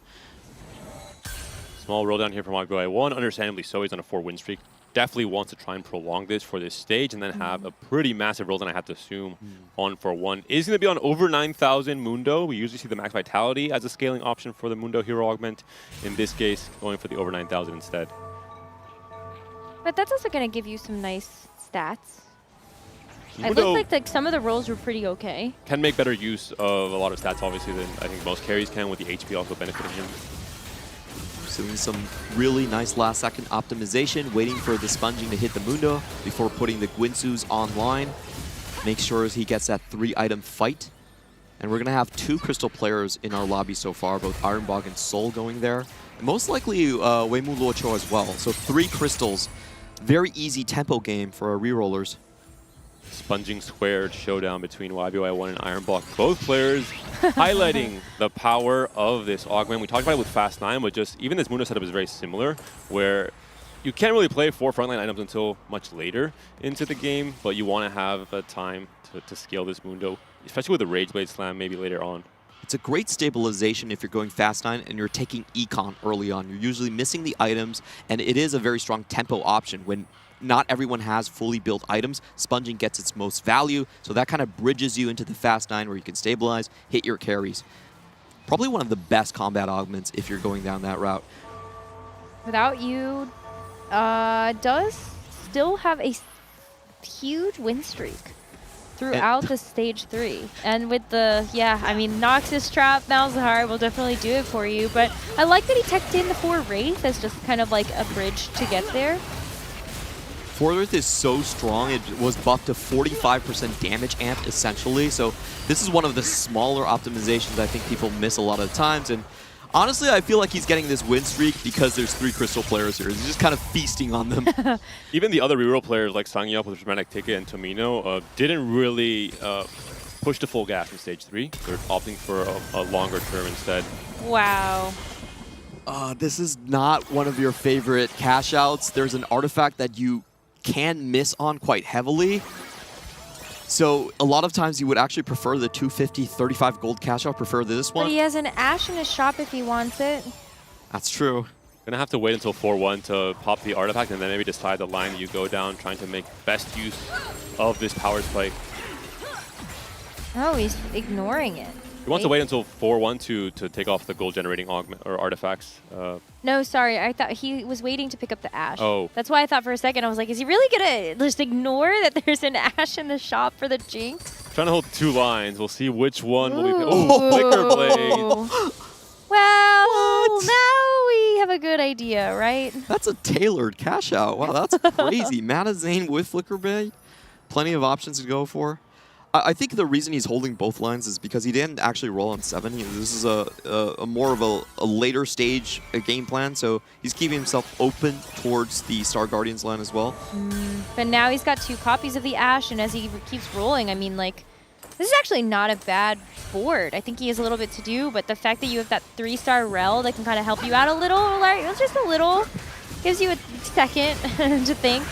Small roll down here from IBY1. Understandably so, he's on a 4-win streak. definitely wants to try and prolong this for this stage and then have a pretty massive roll, and I have to assume on for one is going to be on over 9,000 Mundo. We usually see the max vitality as a scaling option for the Mundo hero augment. In this case, going for the over 9,000 instead. But that's also going to give you some nice stats. It Mundo looked like some of the rolls were pretty okay. can make better use of a lot of stats, obviously, than I think most carries can, with the HP also benefiting him. Doing some really nice last-second optimization, waiting for the sponging to hit the Mundo before putting the Guinsus online. Make sure he gets that 3-item fight. And we're going to have 2 Crystal players in our lobby so far, both Ironbog and Soul going there. And most likely Weimu Luocho as well. So 3 Crystals. Very easy tempo game for our rerollers. Sponging squared showdown between YBY1 and Ironbog. Both players highlighting the power of this augment. We talked about it with Fast 9, but just even this Mundo setup is very similar, where you can't really play 4 frontline items until much later into the game, but you want to have a time to scale this Mundo, especially with the Rage Blade Slam maybe later on. It's a great stabilization if you're going Fast 9 and you're taking Econ early on. You're usually missing the items, and it is a very strong tempo option. When not everyone has fully built items, sponging gets its most value, so that kind of bridges you into the Fast 9 where you can stabilize, hit your carries. Probably one of the best combat augments if you're going down that route. Without You does still have a huge win streak throughout the stage 3. And with the, I mean, Noxus Trap, Malzahar will definitely do it for you, but I like that he teched in the 4 Wraith as just kind of like a bridge to get there. 4 Wraith is so strong, it was buffed to 45% damage amp essentially, so this is one of the smaller optimizations I think people miss a lot of times, and honestly I feel like he's getting this win streak because there's 3 Crystal players here. He's just kind of feasting on them. Even the other reroll players like Sangyup with Prismatic Ticket and Tomino didn't really push to full gas in stage 3. They're opting for a longer term instead. Wow. This is not one of your favorite cash outs. There's an artifact that you can miss on quite heavily. So a lot of times you would actually prefer the 250, 35 gold cash out, prefer this one. But he has an Ashe in his shop if he wants it. That's true. Gonna have to wait until 4-1 to pop the artifact and then maybe decide the line that you go down, trying to make best use of this power spike. Oh, he's ignoring it. He wants to wait until 4-1 to take off the gold generating augment or artifacts. No, sorry. I thought he was waiting to pick up the Ashe. Oh. That's why I thought for a second, I was like, is he really going to just ignore that there's an Ashe in the shop for the Jinx? Trying to hold 2 lines. We'll see which one will be. Oh, Flicker Blade. Well, now we have a good idea, right? That's a tailored cash out. Wow, that's crazy. Mana Zane with Flicker Blade. Plenty of options to go for. I think the reason he's holding both lines is because he didn't actually roll on 7. This is a more of a later stage game plan, so he's keeping himself open towards the Star Guardians line as well. But now he's got 2 copies of the Ashe, and as he keeps rolling, I mean, like, this is actually not a bad board. I think he has a little bit to do, but the fact that you have that 3-star Rel that can kind of help you out a little, like, just a little, gives you a second to think.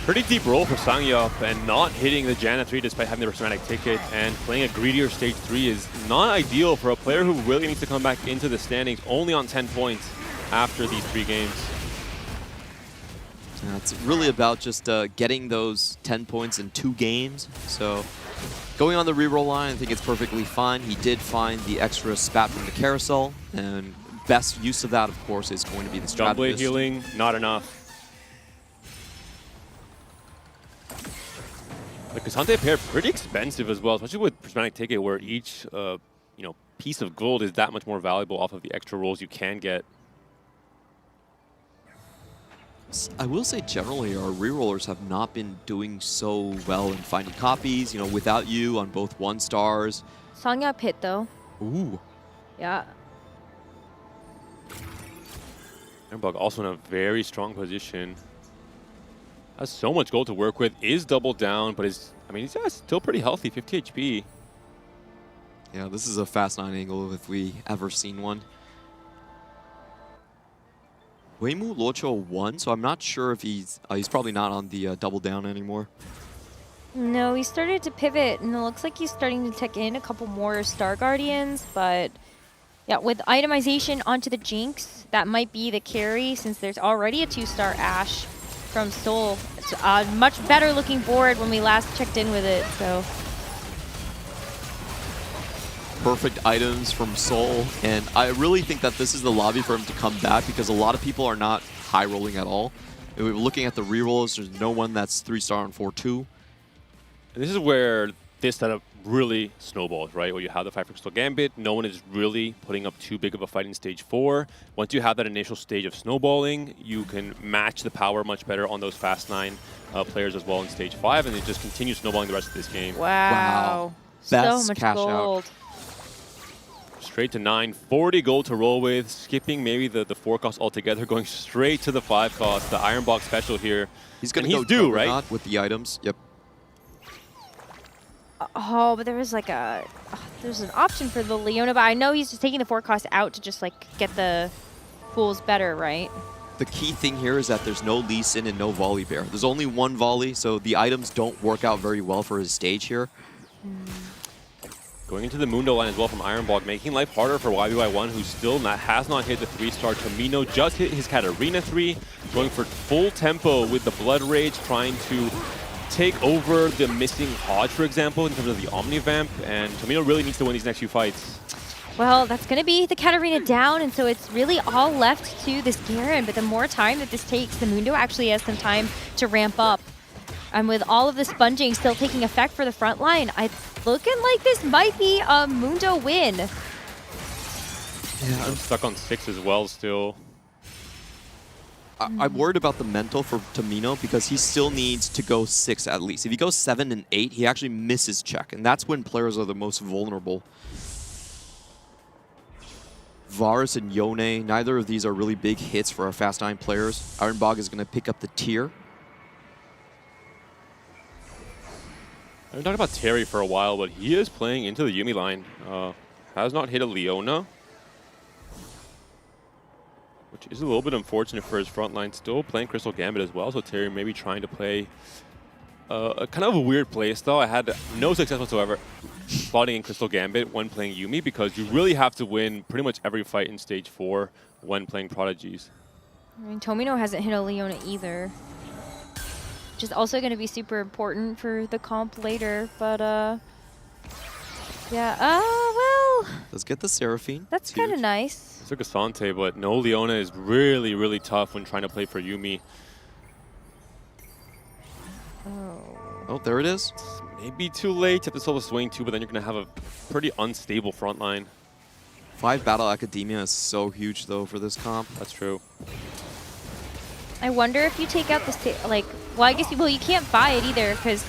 Pretty deep roll for Sangyup, and not hitting the Janna 3 despite having the Prismatic Ticket, and playing a greedier stage 3 is not ideal for a player who really needs to come back into the standings only on 10 points after these 3 games. Yeah, it's really about just getting those 10 points in 2 games. So going on the reroll line, I think it's perfectly fine. He did find the extra spat from the carousel, and best use of that, of course, is going to be the strategist. Gunblade healing, not enough. The Cassante pair pretty expensive as well, especially with Prismatic Ticket, where each piece of gold is that much more valuable off of the extra rolls you can get. I will say generally our rerollers have not been doing so well in finding copies. Without You on both 1-stars. Sangyup hit though. Ooh. Yeah. Ironbog also in a very strong position. Has so much gold to work with, is double down, but he's still pretty healthy, 50 HP. Yeah, this is a Fast 9 angle if we ever seen one. Weimu Luocho won, so I'm not sure if he's probably not on the double down anymore. No, he started to pivot, and it looks like he's starting to tech in a couple more Star Guardians, but yeah, with itemization onto the Jinx, that might be the carry since there's already a 2-star Ashe. from Seoul. It's a much better looking board when we last checked in with it, so. Perfect items from Seoul, and I really think that this is the lobby for him to come back because a lot of people are not high rolling at all. If we're looking at the rerolls, there's no one that's 3-star on 4-2. And this is where this setup really snowballs, right? Where you have the 5 Crystal Gambit, no one is really putting up too big of a fight in stage 4. Once you have that initial stage of snowballing, you can match the power much better on those fast 9 players as well in stage 5, and it just continues snowballing the rest of this game. Wow. So much gold. Straight to 940 gold to roll with, skipping maybe the 4 cost altogether, going straight to the 5 cost, the Iron Box special here. He's going to go due, right? With the items, yep. Oh, but there was like there's an option for the Leona, but I know he's just taking the 4 cost out to just like get the fools better, right? The key thing here is that there's no Lee Sin and no Volley Bear. There's only one Volley, so the items don't work out very well for his stage here. Going into the Mundo line as well from Ironbog, making life harder for YBY1, who still has not hit the 3-star. Tomino just hit his Katarina 3, going for full tempo with the Blood Rage, trying to take over the missing Hodge, for example, in terms of the Omnivamp, and Tomino really needs to win these next few fights. Well, that's going to be the Katarina down, and so it's really all left to this Garen, but the more time that this takes, the Mundo actually has some time to ramp up. And with all of the sponging still taking effect for the front line, it's looking like this might be a Mundo win. Yeah, I'm stuck on 6 as well still. I'm worried about the mental for Tomino because he still needs to go 6 at least. If he goes 7 and 8, he actually misses check, and that's when players are the most vulnerable. Varus and Yone, neither of these are really big hits for our Fast 9 players. Ironbog is going to pick up the tier. I've been talking about Terry for a while, but he is playing into the Yuumi line. Has not hit a Leona, which is a little bit unfortunate for his front line. Still playing Crystal Gambit as well, so Terry may be trying to play a kind of a weird play style. I had no success whatsoever spotting in Crystal Gambit when playing Yuumi because you really have to win pretty much every fight in stage 4 when playing Prodigies. I mean, Tomino hasn't hit a Leona either, which is also going to be super important for the comp later, but yeah, well. Let's get the Seraphine. That's kind of nice. Took a Sante, but no Leona is really, really tough when trying to play for Yuumi. Oh, there it is. Maybe too late. You have to solo swing too, but then you're going to have a pretty unstable front line. 5 Battle Academia is so huge, though, for this comp. That's true. I wonder if you take out the well, I guess you can't buy it either because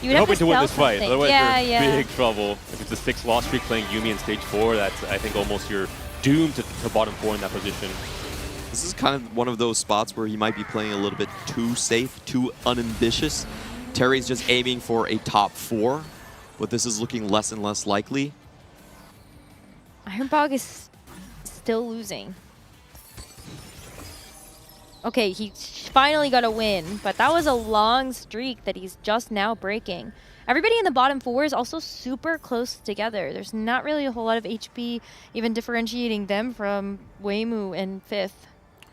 you would have hoping to win this fight. Something. Otherwise, yeah, you're in big trouble. If it's a 6 loss streak playing Yuumi in stage 4, that's I think almost you're doomed to bottom 4 in that position. This is kind of one of those spots where he might be playing a little bit too safe, too unambitious. Terry's just aiming for a top 4, but this is looking less and less likely. Ironbog is still losing. Okay, he finally got a win, but that was a long streak that he's just now breaking. Everybody in the bottom 4 is also super close together. There's not really a whole lot of HP even differentiating them from Weimu in 5th.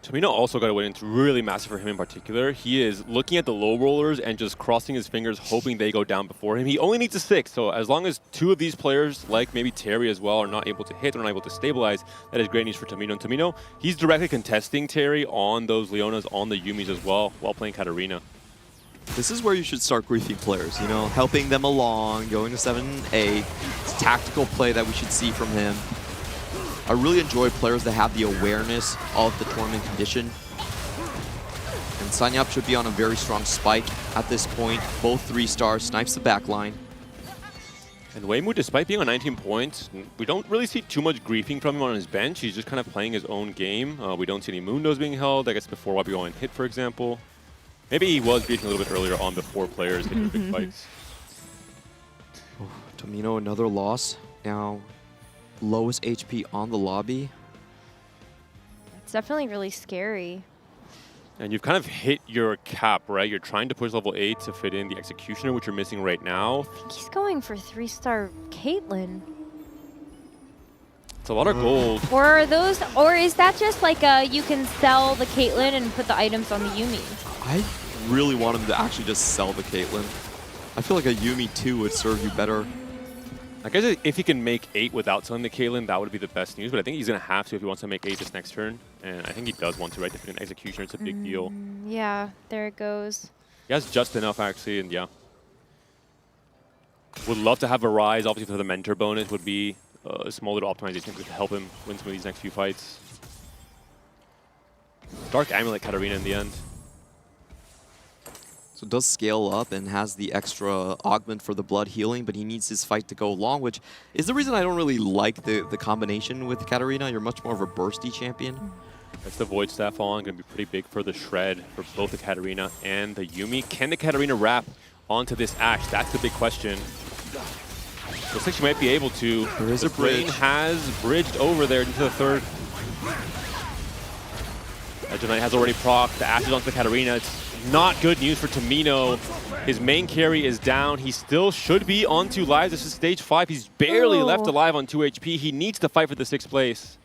Tomino also got a win. It's really massive for him in particular. He is looking at the low rollers and just crossing his fingers, hoping they go down before him. He only needs a 6, so as long as 2 of these players, like maybe Terry as well, are not able to hit or not able to stabilize, that is great news for Tomino. And Tomino, he's directly contesting Terry on those Leonas, on the Yuumis as well, while playing Katarina. This is where you should start griefing players, you know, helping them along, going to 7 and 8. It's a tactical play that we should see from him. I really enjoy players that have the awareness of the tournament condition. And Sanyap should be on a very strong spike at this point. Both 3 stars, snipes the backline. And Weimu, despite being on 19 points, we don't really see too much griefing from him on his bench. He's just kind of playing his own game. We don't see any Mundos being held, I guess before YB1 hit, for example. Maybe he was griefing a little bit earlier on before players hit big fights. Oh, Tomino, another loss. Now, lowest HP on the lobby. It's definitely really scary. And you've kind of hit your cap, right? You're trying to push level 8 to fit in the Executioner, which you're missing right now. I think he's going for 3-star Caitlyn. It's a lot of gold. Or are those, or is that just like you can sell the Caitlyn and put the items on the Yuumi? I really want him to actually just sell the Caitlyn. I feel like a Yuumi 2 would serve you better. I guess if he can make 8 without selling the Caitlyn, that would be the best news. But I think he's going to have to if he wants to make 8 this next turn. And I think he does want to, right? Defeat an Executioner, it's a big deal. Yeah, there it goes. He has just enough, actually, and yeah. Would love to have a Rise, obviously, for the Mentor bonus would be a small little optimization to help him win some of these next few fights. Dark Amulet Katarina in the end. So it does scale up and has the extra augment for the blood healing, but he needs his fight to go along, which is the reason I don't really like the combination with Katarina. You're much more of a bursty champion. That's the Void Staff on, going to be pretty big for the Shred for both the Katarina and the Yuumi. Can the Katarina wrap onto this Ashe? That's the big question. Looks like she might be able to. There is a bridge. Has bridged over there into the third. Legend Knight has already procced. The Ashe is onto the Katarina. It's not good news for Tomino. His main carry is down. He still should be on 2 lives. This is stage 5. He's barely left alive on 2 HP. He needs to fight for the 6th place.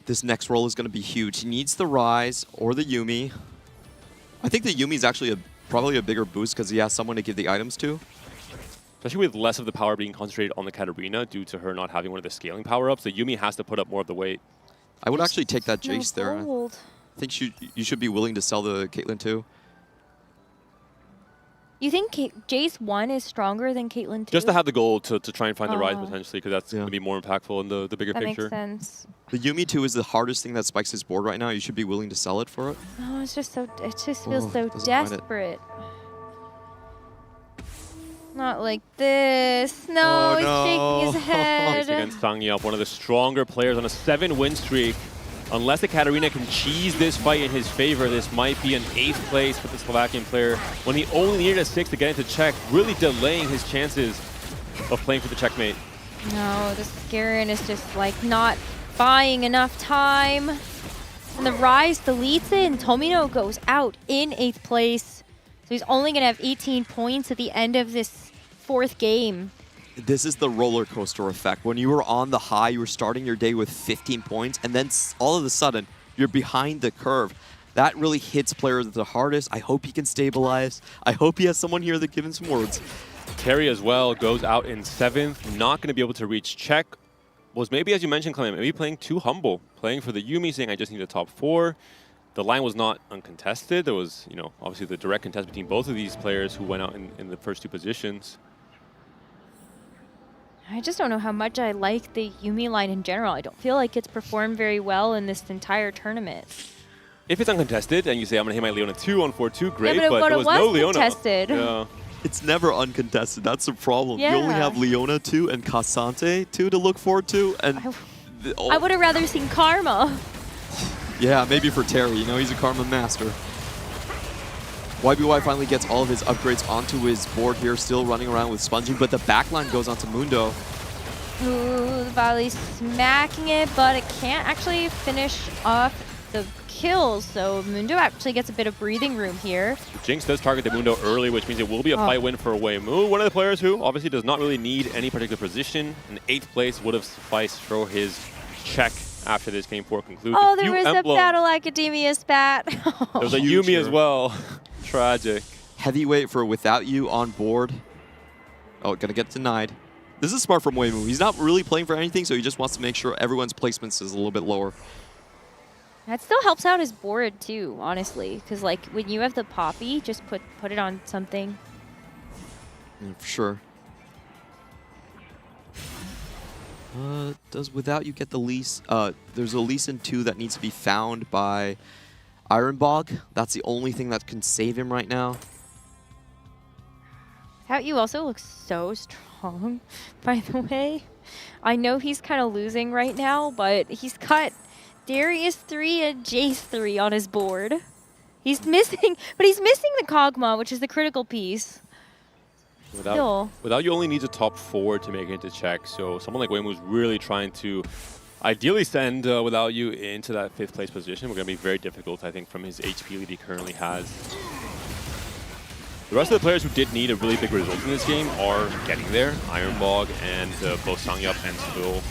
This next roll is going to be huge. He needs the Rise or the Yuumi. I think the Yuumi is actually probably a bigger boost because he has someone to give the items to. Especially with less of the power being concentrated on the Katarina due to her not having one of the scaling power-ups. The Yuumi has to put up more of the weight. I would actually take that Jace there. Gold. I think you should be willing to sell the Caitlyn too. You think Jace 1 is stronger than Caitlyn 2? Just to have the goal to try and find the Rise potentially, because that's going to be more impactful in the bigger picture. That makes sense. The Yuumi 2 is the hardest thing that spikes his board right now. You should be willing to sell it for it. Oh, it's just so, it just feels so desperate. Not like this. No, he's shaking his head. Against Sangyup, one of the stronger players on a 7-win streak. Unless the Katarina can cheese this fight in his favor, this might be an 8th place for the Slovakian player when he only needed a 6 to get into check, really delaying his chances of playing for the checkmate. No, the Scarin is just like not buying enough time. And the Rise deletes it, and Tomino goes out in 8th place. So he's only going to have 18 points at the end of this 4th game. This is the roller coaster effect. When you were on the high, you were starting your day with 15 points, and then all of a sudden, you're behind the curve. That really hits players the hardest. I hope he can stabilize. I hope he has someone here that gives him some words. Terry as well goes out in 7th, not going to be able to reach check. Was maybe, as you mentioned, Clement, maybe playing too humble, playing for the Yuumi, saying I just need a top 4. The line was not uncontested. There was, you know, obviously the direct contest between both of these players who went out in the first 2 positions. I just don't know how much I like the Yuumi line in general. I don't feel like it's performed very well in this entire tournament. If it's uncontested and you say I'm going to hit my Leona 2 on 4-2, great, yeah, but there was no Leona. Contested. Yeah. It's never uncontested. That's the problem. Yeah. You only have Leona 2 and Cassante 2 to look forward to. And I would have rather seen Karma. Yeah, maybe for Terry. You know, he's a Karma master. YBY finally gets all of his upgrades onto his board here, still running around with sponging, but the backline goes onto Mundo. Ooh, the volley's smacking it, but it can't actually finish off the kills, so Mundo actually gets a bit of breathing room here. Jinx does target the Mundo early, which means it will be a fight win for Weimu. One of the players who obviously does not really need any particular position. An 8th place would have sufficed for his check after this game 4 concludes. Oh, there was a Battle Academia spat. There was a Yuumi as well. Tragic. Heavyweight for Without You on board. Oh, gonna get denied. This is smart from Weimu. He's not really playing for anything, so he just wants to make sure everyone's placements is a little bit lower. That still helps out his board too, honestly, because like when you have the Poppy, just put it on something. Yeah, for sure. Does Without You get the lease? There's a lease in 2 that needs to be found by Ironbog. That's the only thing that can save him right now. Without You also looks so strong, by the way. I know he's kind of losing right now, but he's got Darius 3 and Jace 3 on his board. He's missing, but he's missing the Kog'Maw, which is the critical piece. Without You only needs a top 4 to make it into check, so someone like Weimu's really trying to ideally send Without You into that 5th place position. We're going to be very difficult, I think, from his HP lead he currently has. The rest of the players who did need a really big result in this game are getting there. Ironbog and both Sangyup and Spill.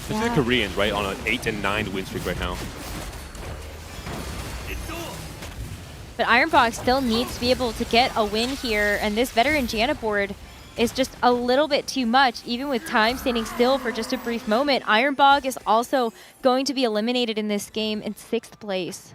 This is the Koreans, right, on an 8 and 9 win streak right now. But Ironbog still needs to be able to get a win here, and this veteran Janna board is just a little bit too much, even with time standing still for just a brief moment. Ironbog is also going to be eliminated in this game in 6th place.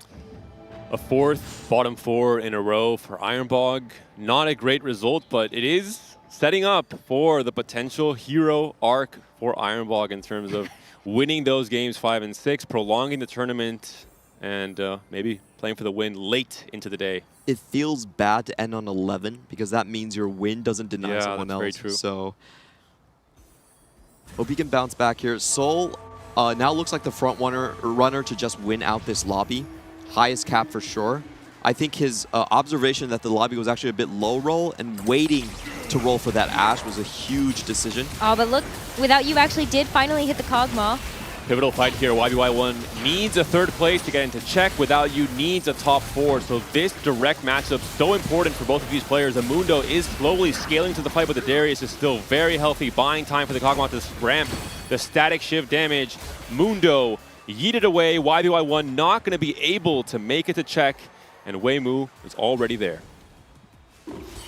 A 4th bottom 4 in a row for Ironbog. Not a great result, but it is setting up for the potential hero arc for Ironbog in terms of winning those games 5 and 6, prolonging the tournament, and maybe playing for the win late into the day. It feels bad to end on 11 because that means your win doesn't deny someone else. Very true. So hope he can bounce back here. Seoul now looks like the front runner to just win out this lobby. Highest cap for sure. I think his observation that the lobby was actually a bit low roll and waiting to roll for that Ash was a huge decision. Oh, but look, Without You actually did finally hit the Kog'Maw. Pivotal fight here. YBY1 needs a 3rd place to get into check. Without You needs a top 4. So this direct matchup so important for both of these players. Amundo is slowly scaling to the fight, but the Darius is still very healthy, buying time for the Kog'Maw to ramp the static shift damage. Mundo yeeted away. YBY1 not going to be able to make it to check, and Weimu is already there.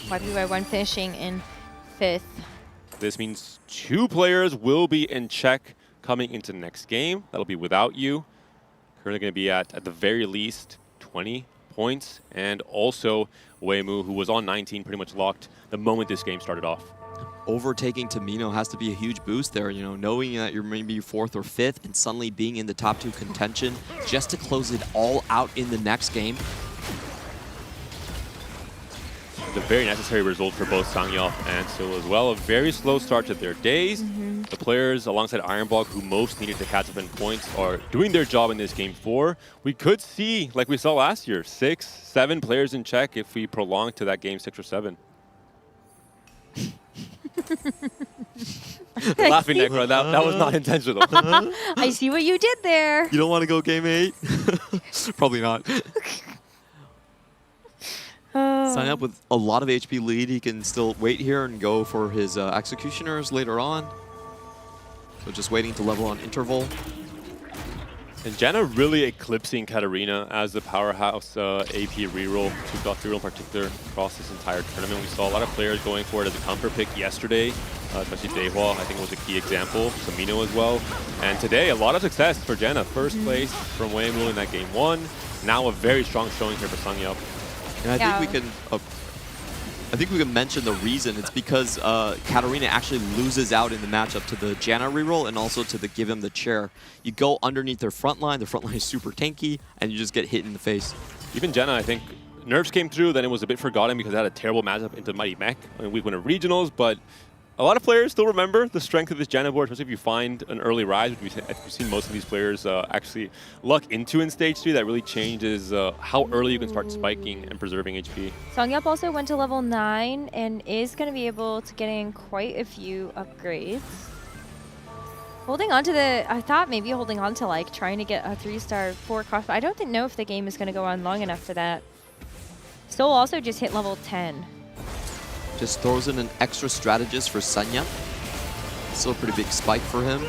YBY1 finishing in 5th. This means 2 players will be in check coming into the next game. That'll be Without You. Currently going to be at the very least 20 points. And also Weimu, who was on 19, pretty much locked the moment this game started off. Overtaking Tamino has to be a huge boost there, you know, knowing that you're maybe 4th or 5th and suddenly being in the top 2 contention just to close it all out in the next game. The very necessary result for both Sangyop and Seoul as well. A very slow start to their days. The players alongside Ironbog who most needed to catch up in points are doing their job in this game 4. We could see, like we saw last year, 6, 7 players in check if we prolong to that game 6 or 7. Laughing, Necro. That was not intentional. I see what you did there. You don't want to go game 8? Probably not. Sign up with a lot of HP lead. He can still wait here and go for his executioners later on. So just waiting to level on interval. And Janna really eclipsing Katarina as the powerhouse AP reroll, 2.3 in particular, across this entire tournament. We saw a lot of players going for it as a comfort pick yesterday, especially Daehwa, I think was a key example, Samino as well. And today, a lot of success for Janna. 1st place from Weimu in that game 1. Now a very strong showing here for Sangyup. And I think we can mention the reason. It's because Katarina actually loses out in the matchup to the Janna reroll and also to the give him the chair. You go underneath their front line is super tanky, and you just get hit in the face. Even Janna, I think, nerfs came through, then it was a bit forgotten because it had a terrible matchup into Mighty Mech in week 1 of regionals, but a lot of players still remember the strength of this Janna board, especially if you find an early rise, which we've seen most of these players actually luck into in Stage 3. That really changes how early you can start spiking and preserving HP. Songyup also went to level 9 and is going to be able to get in quite a few upgrades. Holding on to I thought maybe holding on to like trying to get a 3-star 4 cross, but I don't know if the game is going to go on long enough for that. Seoul also just hit level 10. Just throws in an extra strategist for Sanya. Still a pretty big spike for him.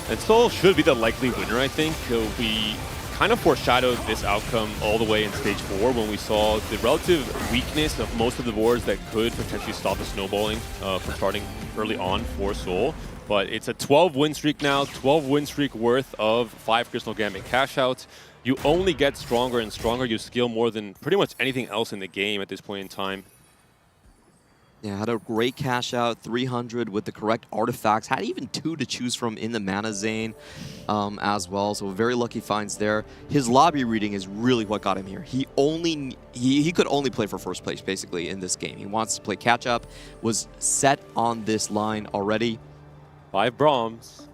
And Seoul should be the likely winner, I think. We kind of foreshadowed this outcome all the way in Stage 4 when we saw the relative weakness of most of the boards that could potentially stop the snowballing from starting early on for Seoul. But it's a 12 win streak now, 12 win streak worth of 5 Crystal Gambit cash outs. You only get stronger and stronger. You skill more than pretty much anything else in the game at this point in time. Yeah, had a great cash out, 300 with the correct artifacts. Had even 2 to choose from in the mana zone as well. So very lucky finds there. His lobby reading is really what got him here. He could only play for 1st place basically in this game. He wants to play catch up. Was set on this line already. 5 Brahms.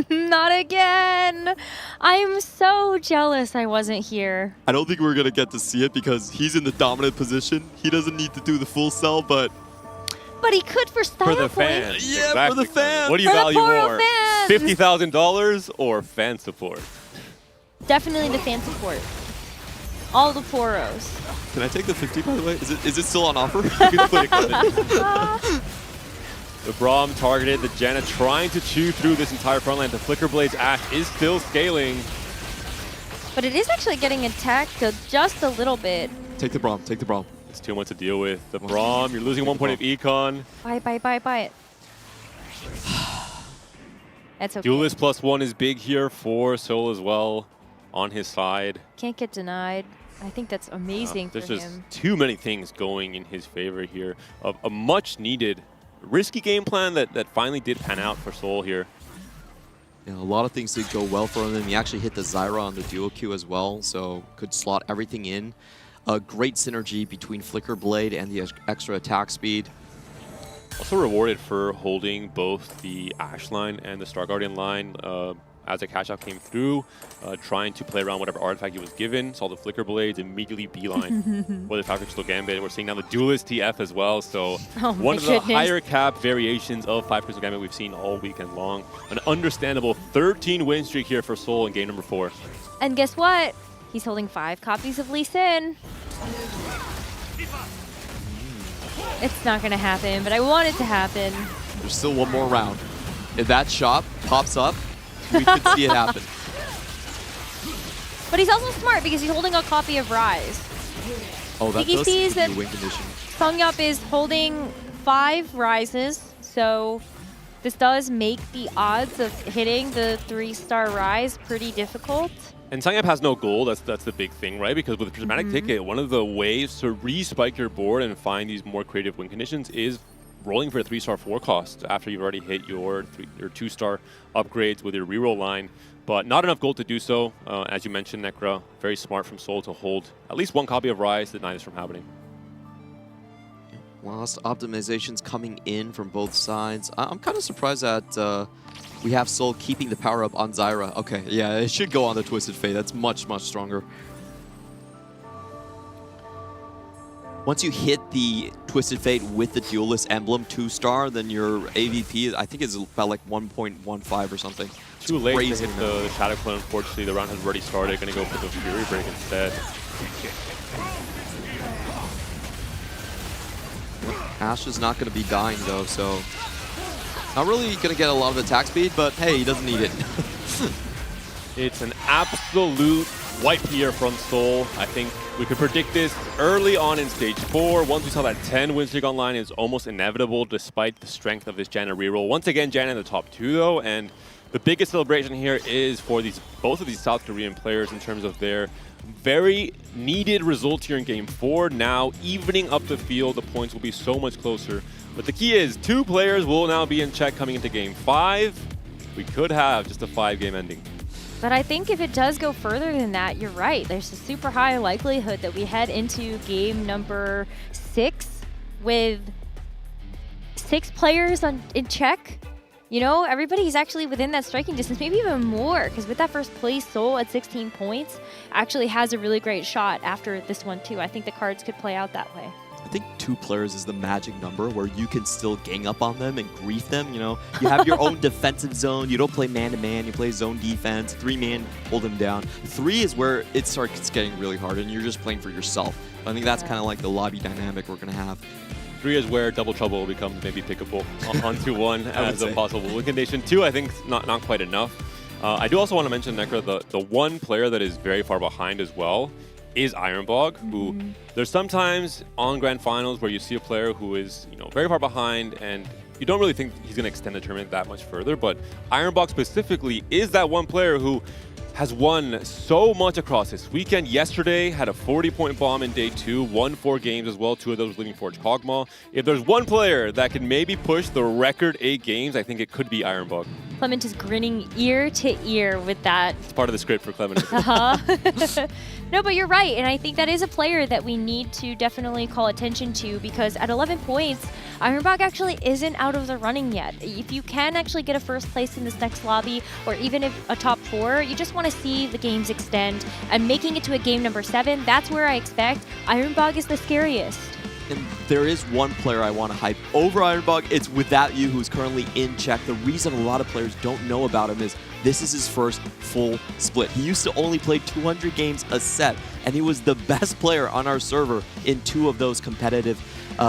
Not again. I'm so jealous I wasn't here. I don't think we're gonna get to see it because he's in the dominant position. He doesn't need to do the full sell, but he could for style for the points. fans. Yeah, exactly. for the fans. What do you For the value Poro more? fans. $50,000 or fan support? Definitely the fan support. All the Poros. Can I take the 50 by the way? Is it still on offer? The Braum targeted, the Janna trying to chew through this entire front line. The Flicker Blade's Ash is still scaling. But it is actually getting attacked just a little bit. Take the Braum, take the Braum. It's too much to deal with. The Braum, you're losing 1 point of econ. Buy it. That's okay. Duelist +1 is big here for Soul as well on his side. Can't get denied. I think that's amazing for him. There's just too many things going in his favor here. A much needed risky game plan that finally did pan out for Soul here. Yeah, a lot of things did go well for him. He actually hit the Zyra on the dual Q as well, so could slot everything in. A great synergy between Flicker Blade and the extra attack speed. Also rewarded for holding both the Ashe line and the Star Guardian line as the catch-out came through, trying to play around whatever artifact he was given. Saw the Flicker Blades immediately beeline with the Tactical Gambit. We're seeing now the Duelist TF as well, so one of the higher cap variations of 5 Crystal Gambit we've seen all weekend long. An understandable 13 win streak here for Soul in game number 4. And guess what? He's holding 5 copies of Lee Sin. It's not gonna happen, but I want it to happen. There's still one more round. If that shot pops up, we could see it happen. But he's also smart because he's holding a copy of Rise. Oh, that He does sees seem to that be a win condition. Songyup is holding 5 Rises, so this does make the odds of hitting the 3-star Rise pretty difficult. And Songyup has no gold, that's the big thing, right? Because with the Prismatic Ticket, one of the ways to re-spike your board and find these more creative win conditions is rolling for a 3-star 4 cost after you've already hit your 2-star upgrades with your reroll line. But not enough gold to do so. As you mentioned, Necra, very smart from Soul to hold at least 1 copy of Rise to deny this from happening. Lost optimizations coming in from both sides. I'm kind of surprised that we have Soul keeping the power up on Zyra. Okay, yeah, it should go on the Twisted Fate. That's much, much stronger. Once you hit the Twisted Fate with the Duelist Emblem 2-star, then your AVP, I think, is about like 1.15 or something. Too late to hit the Shadow Clone. Unfortunately, the round has already started. Going to go for the Fury Break instead. Ashe is not going to be dying, though, so not really going to get a lot of attack speed, but hey, he doesn't need it. It's an absolute wipe here from Soul. I think we could predict this early on in stage 4. Once we saw that 10 win streak online, it's almost inevitable despite the strength of this Janna reroll. Once again, Janna in the top 2 though, and the biggest celebration here is for both of these South Korean players in terms of their very needed result here in game 4. Now evening up the field, the points will be so much closer. But the key is 2 players will now be in check coming into game 5. We could have just a 5-game ending. But I think if it does go further than that, you're right. There's a super high likelihood that we head into game number 6 with 6 players in check. You know, everybody's actually within that striking distance, maybe even more, because with that first place, Soul at 16 points actually has a really great shot after this one too. I think the cards could play out that way. I think 2 players is the magic number where you can still gang up on them and grief them. You know, you have your own defensive zone. You don't play man-to-man. You play zone defense. 3-man, hold them down. 3 is where it starts getting really hard, and you're just playing for yourself. I think that's kind of like the lobby dynamic we're going to have. 3 is where double trouble becomes maybe pickable on 2-1 as a possible win condition. 2, I think, not quite enough. I do also want to mention, Necra, the one player that is very far behind as well is Ironbog, who there's sometimes on grand finals where you see a player who is, you know, very far behind and you don't really think he's going to extend the tournament that much further, but Ironbog specifically is that one player who has won so much across this weekend. Yesterday had a 40-point bomb in day 2, won 4 games as well, 2 of those leading Forge Kog'Maw. If there's one player that can maybe push the record 8 games, I think it could be Ironbog. Clement is grinning ear to ear with that. It's part of the script for Clement. No, but you're right, and I think that is a player that we need to definitely call attention to, because at 11 points, Ironbog actually isn't out of the running yet. If you can actually get a first place in this next lobby, or even if a top 4, you just want to see the games extend, and making it to a game number 7, that's where I expect Ironbog is the scariest. and there is one player I want to hype over Ironbog. It's Without You, who's currently in Czech. The reason a lot of players don't know about him is this is his first full split. He used to only play 200 games a set, and he was the best player on our server in 2 of those competitive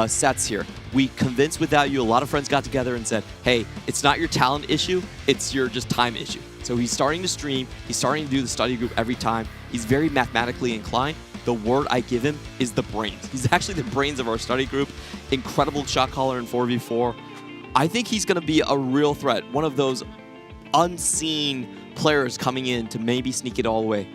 sets here. We convinced Without You, a lot of friends got together and said, hey, it's not your talent issue, it's your just time issue. So he's starting to stream, he's starting to do the study group every time. He's very mathematically inclined. The word I give him is the brains. He's actually the brains of our study group. Incredible shot caller in 4v4. I think he's going to be a real threat. One of those unseen players coming in to maybe sneak it all the way.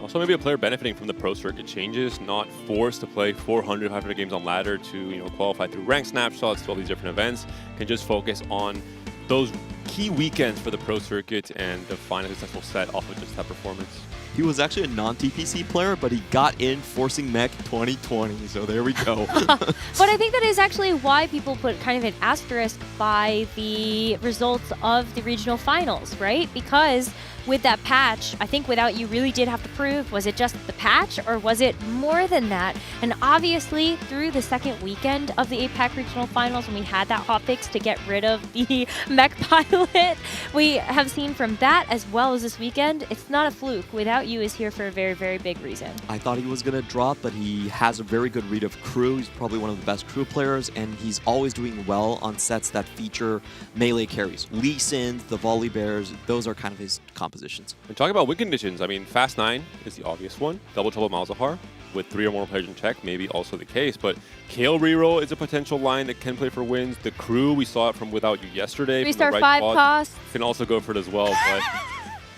Also maybe a player benefiting from the pro circuit changes, not forced to play 400, 500 games on ladder to qualify through rank snapshots to all these different events. Can just focus on those key weekends for the pro circuit and define a successful set off of just that performance. He was actually a non-TPC player, but he got in forcing mech 2020, so there we go. But I think that is actually why people put kind of an asterisk by the results of the regional finals, right? Because with that patch, I think Without You really did have to prove, was it just the patch or was it more than that? And obviously, through the second weekend of the APAC regional finals, when we had that hotfix to get rid of the mech pilot, we have seen from that as well as this weekend, it's not a fluke. Without You is here for a very, very big reason. I thought he was going to drop, but he has a very good read of crew. He's probably one of the best crew players, and he's always doing well on sets that feature melee carries. Lee Sins, the Volley Bears, those are kind of his compositions. And talking about win conditions, I mean, Fast 9 is the obvious one. Double Trouble Malzahar with 3 or more players in check, maybe also the case. But Kale Reroll is a potential line that can play for wins. The crew, we saw it from Without You yesterday. 3-star 5 cost. Can also go for it as well.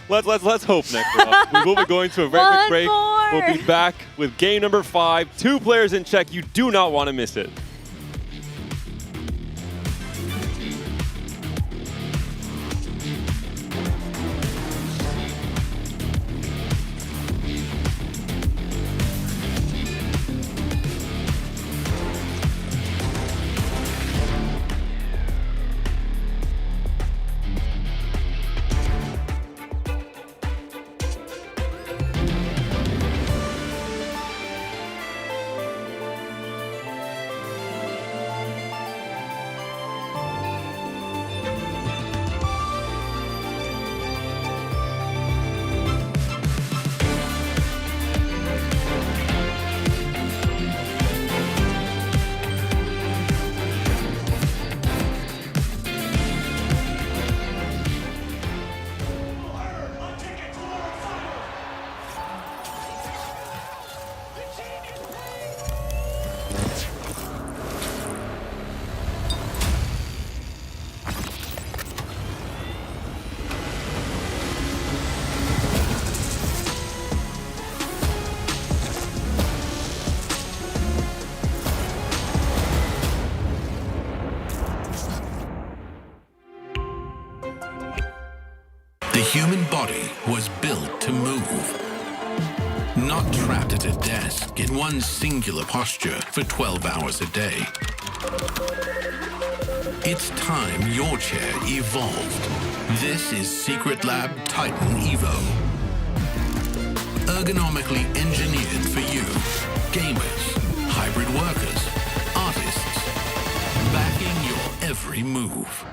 But let's hope, Necro. We will be going to a very quick break. We'll be back with game number 5. 2 players in check. You do not want to miss it. The human body was built to move. Not trapped at a desk in one singular posture for 12 hours a day. It's time your chair evolved. This is Secret Lab Titan Evo. Ergonomically engineered for you, gamers, hybrid workers, artists, backing your every move.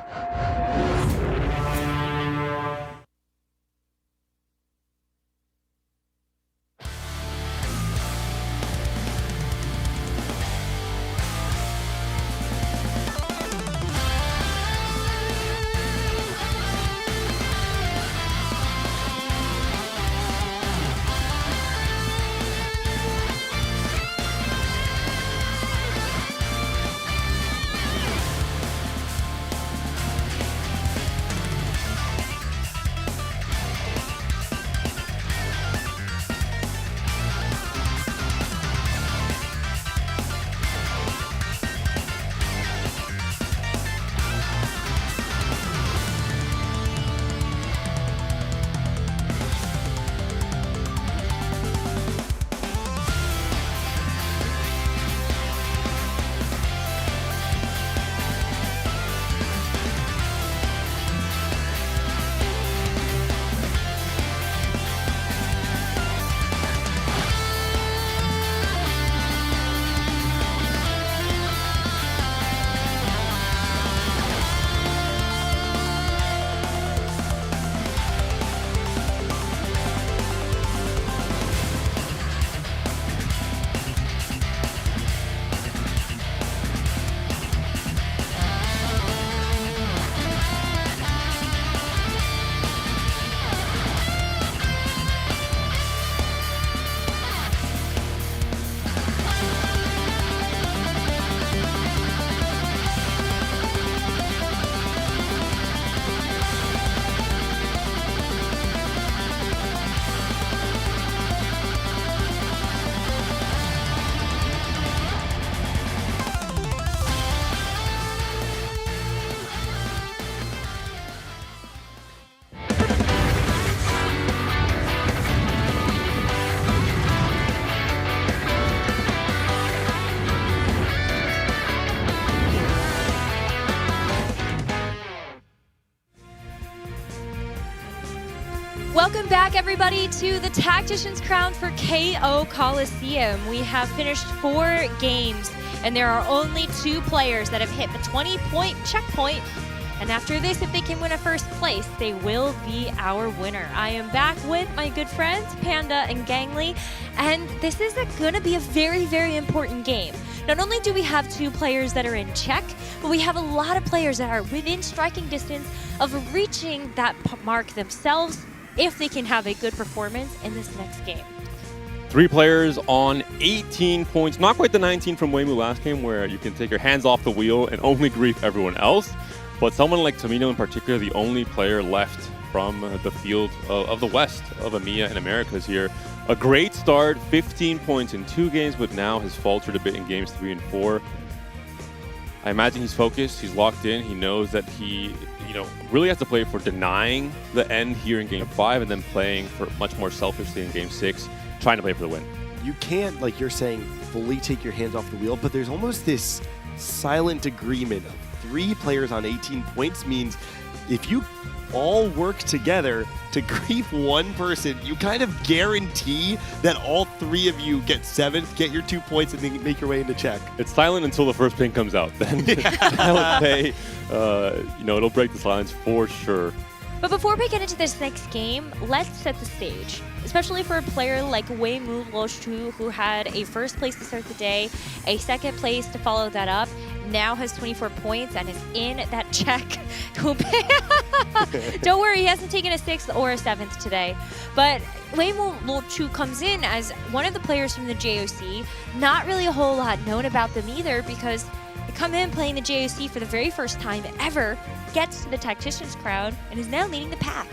back, everybody, to the Tactician's Crown for KO Coliseum. We have finished 4 games, and there are only 2 players that have hit the 20-point checkpoint. And after this, if they can win a first place, they will be our winner. I am back with my good friends, Panda and Gangly, and this is going to be a very, very important game. Not only do we have 2 players that are in check, but we have a lot of players that are within striking distance of reaching that mark themselves if they can have a good performance in this next game. 3 players on 18 points. Not quite the 19 from Weimu last game where you can take your hands off the wheel and only grief everyone else. But someone like Tomino in particular, the only player left from the field of the West, of EMEA and Americas here. A great start, 15 points in 2 games, but now has faltered a bit in games 3 and 4. I imagine he's focused, he's locked in, he knows that he really has to play for denying the end here in game 5 and then playing for much more selfishly in game 6, trying to play for the win. You can't, like you're saying, fully take your hands off the wheel, but there's almost this silent agreement of 3 players on 18 points means if you all work together to grief one person, you kind of guarantee that all 3 of you get 7th, get your 2 points, and then make your way into check. It's silent until the first ping comes out. Then I would say, it'll break the silence for sure. But before we get into this next game, let's set the stage. Especially for a player like Weimu Loshu, who had a first place to start the day, a second place to follow that up, now has 24 points and is in that check. Don't worry, he hasn't taken a 6th or a 7th today. But Weimu Loshu comes in as one of the players from the JOC. Not really a whole lot known about them either because they come in playing the JOC for the very first time ever, gets to the Tactician's Crown, and is now leading the pack.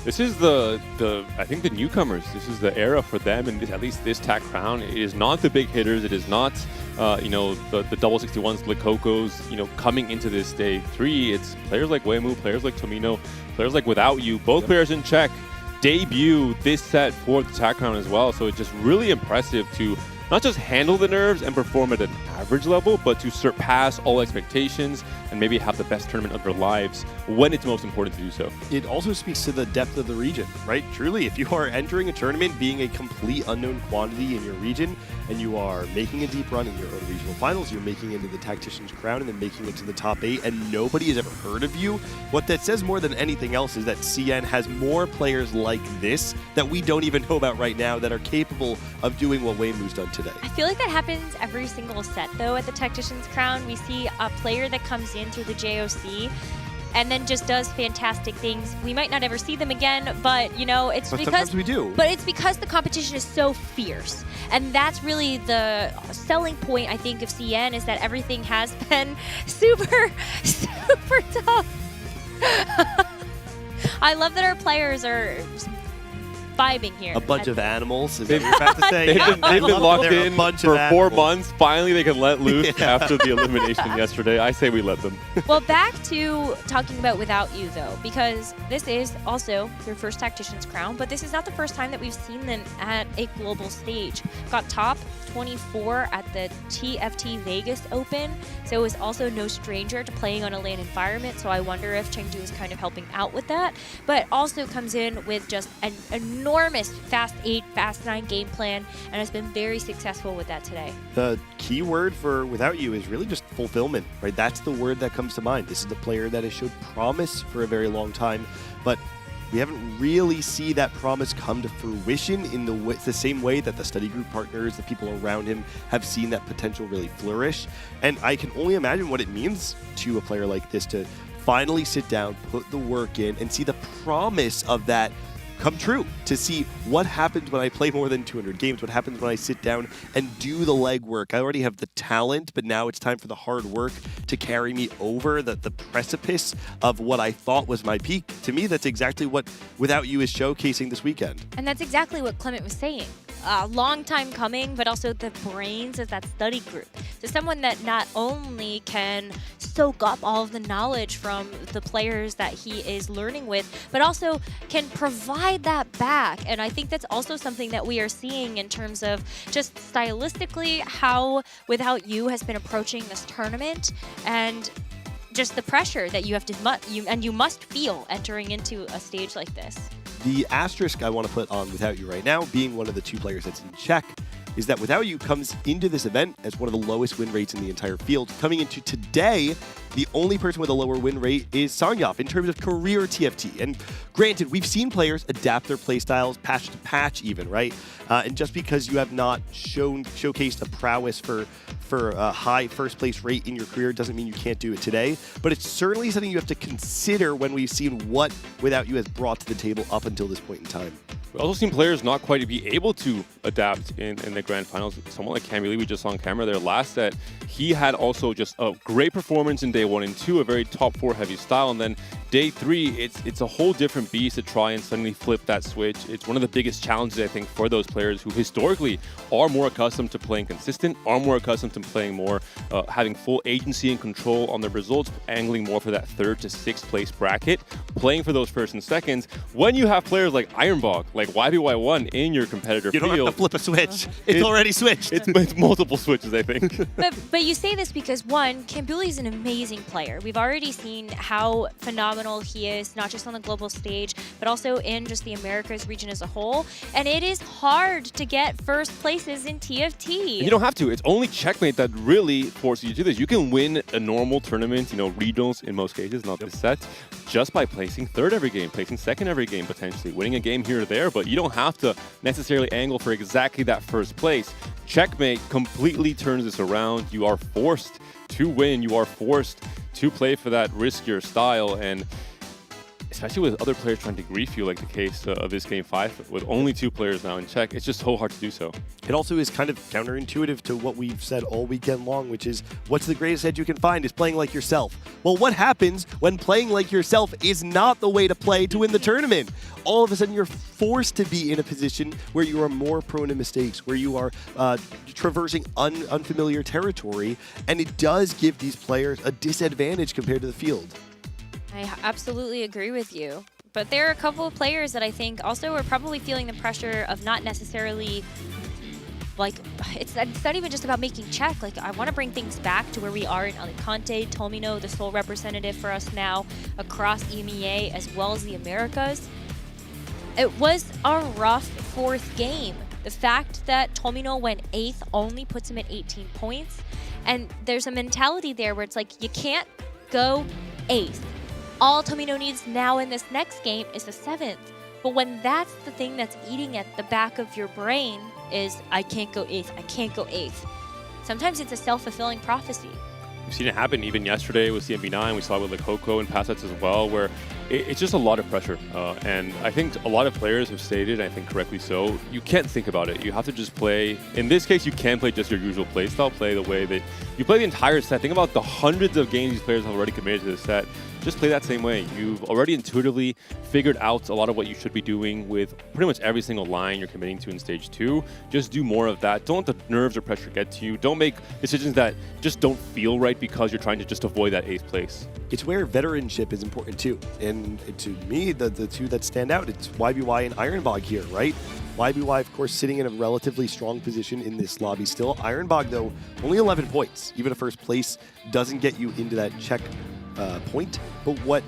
This is I think the newcomers. This is the era for them, and at least this TAC Crown. It is not the big hitters. It is not, the double 61s, Likokos, coming into this day 3. It's players like Weimu, players like Tomino, players like Without You. Both players in check debut this set for the TAC Crown as well. So it's just really impressive to not just handle the nerves and perform at an average level, but to surpass all expectations and maybe have the best tournament of their lives when it's most important to do so. It also speaks to the depth of the region, right? Truly, if you are entering a tournament being a complete unknown quantity in your region, and you are making a deep run in your own regional finals, you're making it into the Tactician's Crown and then making it to the top 8, and nobody has ever heard of you, what that says more than anything else is that CN has more players like this that we don't even know about right now that are capable of doing what Weimu's done today. I feel like that happens every single set, though, at the Tactician's Crown. We see a player that comes in through the JOC and then just does fantastic things. We might not ever see them again, but it's because sometimes we do. But it's because the competition is so fierce, and that's really the selling point, I think, of CN, is that everything has been super, super tough. I love that our players are vibing here. A bunch of animals, is that what you're about to say? They've been locked in for 4 months. Finally, they can let loose after the elimination yesterday. I say we let them. Well, back to talking about Without You, though, because this is also their first Tactician's Crown, but this is not the first time that we've seen them at a global stage. Got top 24 at the TFT Vegas Open, so it was also no stranger to playing on a LAN environment, so I wonder if Chengdu is kind of helping out with that, but also comes in with just an enormous Fast 8, Fast 9 game plan, and has been very successful with that today. The key word for Without You is really just fulfillment, right? That's the word that comes to mind. This is the player that has showed promise for a very long time, but we haven't really seen that promise come to fruition in the same way that the study group partners, the people around him, have seen that potential really flourish. And I can only imagine what it means to a player like this to finally sit down, put the work in, and see the promise of that come true, to see what happens when I play more than 200 games, what happens when I sit down and do the legwork. I already have the talent, but now it's time for the hard work to carry me over the precipice of what I thought was my peak. To me, that's exactly what Without You is showcasing this weekend. And that's exactly what Clement was saying. A long time coming, but also the brains of that study group. So someone that not only can soak up all of the knowledge from the players that he is learning with, but also can provide that back. And I think that's also something that we are seeing in terms of just stylistically how Without You has been approaching this tournament, and just the pressure that you have to you must feel entering into a stage like this. The asterisk I want to put on Without You right now, being one of the 2 players that's in check, is that Without You comes into this event as one of the lowest win rates in the entire field. Coming into today, the only person with a lower win rate is Sanyov in terms of career TFT. And granted, we've seen players adapt their playstyles patch to patch even, right? And just because you have not showcased a prowess for a high first place rate in your career doesn't mean you can't do it today. But it's certainly something you have to consider when we've seen what Without You has brought to the table up until this point in time. We've also seen players not quite be able to adapt in the grand finals. Someone like Camille, we just saw on camera there last set, he had also just a great performance in day 1 and 2, a very top 4 heavy style, and then day 3, it's a whole different beast to try and suddenly flip that switch. It's one of the biggest challenges, I think, for those players who historically are more accustomed to playing consistent, are more accustomed to playing more, having full agency and control on their results, angling more for that 3rd to 6th place bracket, playing for those 1st and 2nds. When you have players like Ironbog, like YBY1 in your competitor you field, don't have to flip a switch. It's already switched. It's multiple switches, I think. But you say this because, one, Kambuli is an amazing player. We've already seen how phenomenal he is, not just on the global stage, but also in just the Americas region as a whole. And it is hard to get first places in TFT. And you don't have to. It's only Checkmate that really forces you to do this. You can win a normal tournament, regionals in most cases, not this set, just by placing 3rd every game, placing 2nd every game potentially, winning a game here or there, but you don't have to necessarily angle for exactly that first place. Checkmate completely turns this around. You are forced to win. You are forced to play for that riskier style, and especially with other players trying to grief you, like the case of this Game 5, with only 2 players now in check, it's just so hard to do so. It also is kind of counterintuitive to what we've said all weekend long, which is, what's the greatest edge you can find is playing like yourself. Well, what happens when playing like yourself is not the way to play to win the tournament? All of a sudden, you're forced to be in a position where you are more prone to mistakes, where you are traversing unfamiliar territory, and it does give these players a disadvantage compared to the field. I absolutely agree with you. But there are a couple of players that I think also are probably feeling the pressure of not necessarily, like, it's not even just about making check. Like, I want to bring things back to where we are in Alicante. Tomino, the sole representative for us now across EMEA as well as the Americas. It was a rough 4th game. The fact that Tomino went 8th only puts him at 18 points. And there's a mentality there where it's like, you can't go 8th. All Tomino needs now in this next game is the 7th. But when that's the thing that's eating at the back of your brain is, I can't go 8th, I can't go 8th. Sometimes it's a self-fulfilling prophecy. We've seen it happen even yesterday with CMV9. We saw it with like Hoko and past sets as well, where it's just a lot of pressure. And I think a lot of players have stated, I think correctly so, you can't think about it. You have to just play. In this case, you can play just your usual play style, play the way that you play the entire set. Think about the hundreds of games these players have already committed to the set. Just play that same way. You've already intuitively figured out a lot of what you should be doing with pretty much every single line you're committing to in stage 2. Just do more of that. Don't let the nerves or pressure get to you. Don't make decisions that just don't feel right because you're trying to just avoid that 8th place. It's where veteranship is important too. And to me, the 2 that stand out, it's YBY and Ironbog here, right? YBY, of course, sitting in a relatively strong position in this lobby still. Ironbog, though, only 11 points. Even a first place doesn't get you into that check point. But what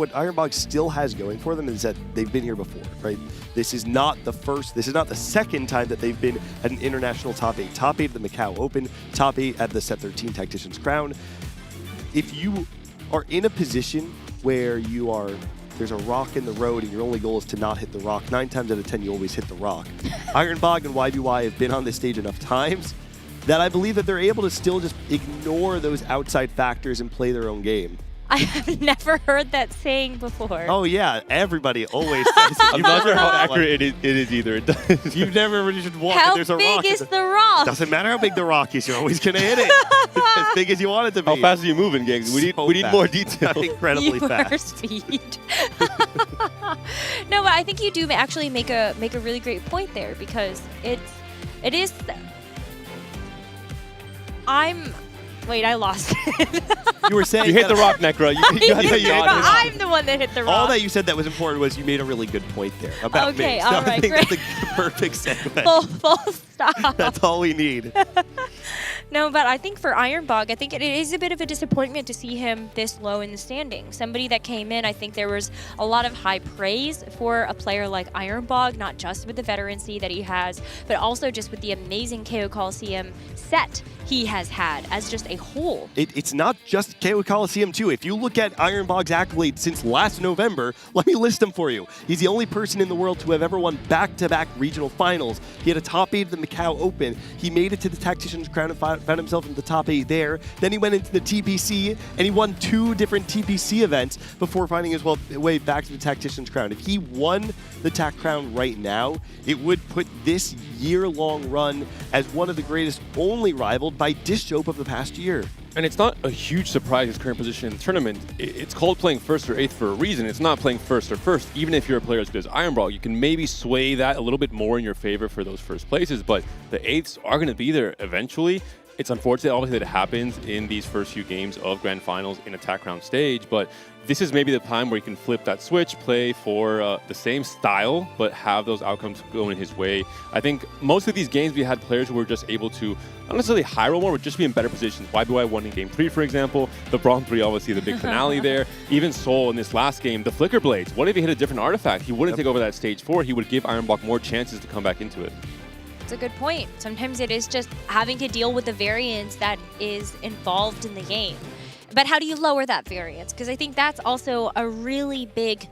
Ironbog still has going for them is that they've been here before, right? This is not the 2nd time that they've been at an international top 8. Top 8 at the Macau Open, top 8 at the Set 13 Tactician's Crown. If you are in a position where there's a rock in the road and your only goal is to not hit the rock, 9 times out of 10 you always hit the rock. Ironbog and YBY have been on this stage enough times that I believe that they're able to still just ignore those outside factors and play their own game. I have never heard that saying before. Oh yeah, everybody always says it. I'm not sure how accurate it is either. It does. You've never really just walked how and there's a rock. How big is the rock? Doesn't matter how big the rock is, you're always going to hit it. As big as you want it to be. How fast are you moving, gangs? We need more detail. Incredibly fast. Speed. No, but I think you do actually make a really great point there, because it is. Wait, I lost it. You were saying you hit the rock, Necra. I'm the one that hit the rock. All that you said that was important was you made a really good point there about me. So all right, I think great. that's a perfect segue. Full stop. That's all we need. No, but I think for Ironbog, I think it is a bit of a disappointment to see him this low in the standings. Somebody that came in, I think there was a lot of high praise for a player like Ironbog, not just with the veterancy that he has, but also just with the amazing KO Coliseum set he has had as just a whole. It's not just KO Coliseum too. If you look at Ironbog's accolades since last November, let me list them for you. He's the only person in the world to have ever won back-to-back regional finals. He had a top 8 at the Macau Open. He made it to the Tactician's Crown and found himself in the top 8 there. Then he went into the TPC and he won 2 different TPC events before finding his way back to the Tactician's Crown. If he won the TAC Crown right now, it would put this year-long run as one of the greatest, only rivaled by Disjope of the past year. And it's not a huge surprise his current position in the tournament. It's called playing first or eighth for a reason. It's not playing first or first. Even if you're a player as good as Ironbog, you can maybe sway that a little bit more in your favor for those first places, but the eighths are going to be there eventually. It's unfortunate, obviously, that it happens in these first few games of Grand Finals in a TAC round stage, but this is maybe the time where you can flip that switch, play for the same style, but have those outcomes going his way. I think most of these games we had players who were just able to, not necessarily high roll more, but just be in better positions. YBY won in Game 3, for example. The Braum 3, obviously, the big finale there. Even Soul in this last game, the Flicker Blades. What if he hit a different artifact? He wouldn't take over that stage 4. He would give Ironbog more chances to come back into it. That's a good point. Sometimes it is just having to deal with the variance that is involved in the game. But how do you lower that variance? Because I think that's also a really big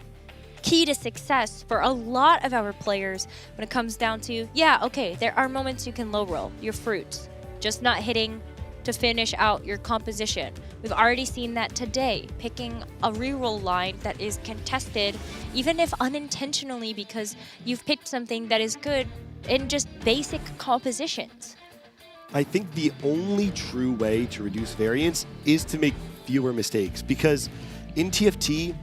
key to success for a lot of our players when it comes down to, yeah, okay, there are moments you can low roll your fruits, just not hitting to finish out your composition. We've already seen that today, picking a reroll line that is contested, even if unintentionally, because you've picked something that is good in just basic compositions. I think the only true way to reduce variance is to make fewer mistakes, because in TFT,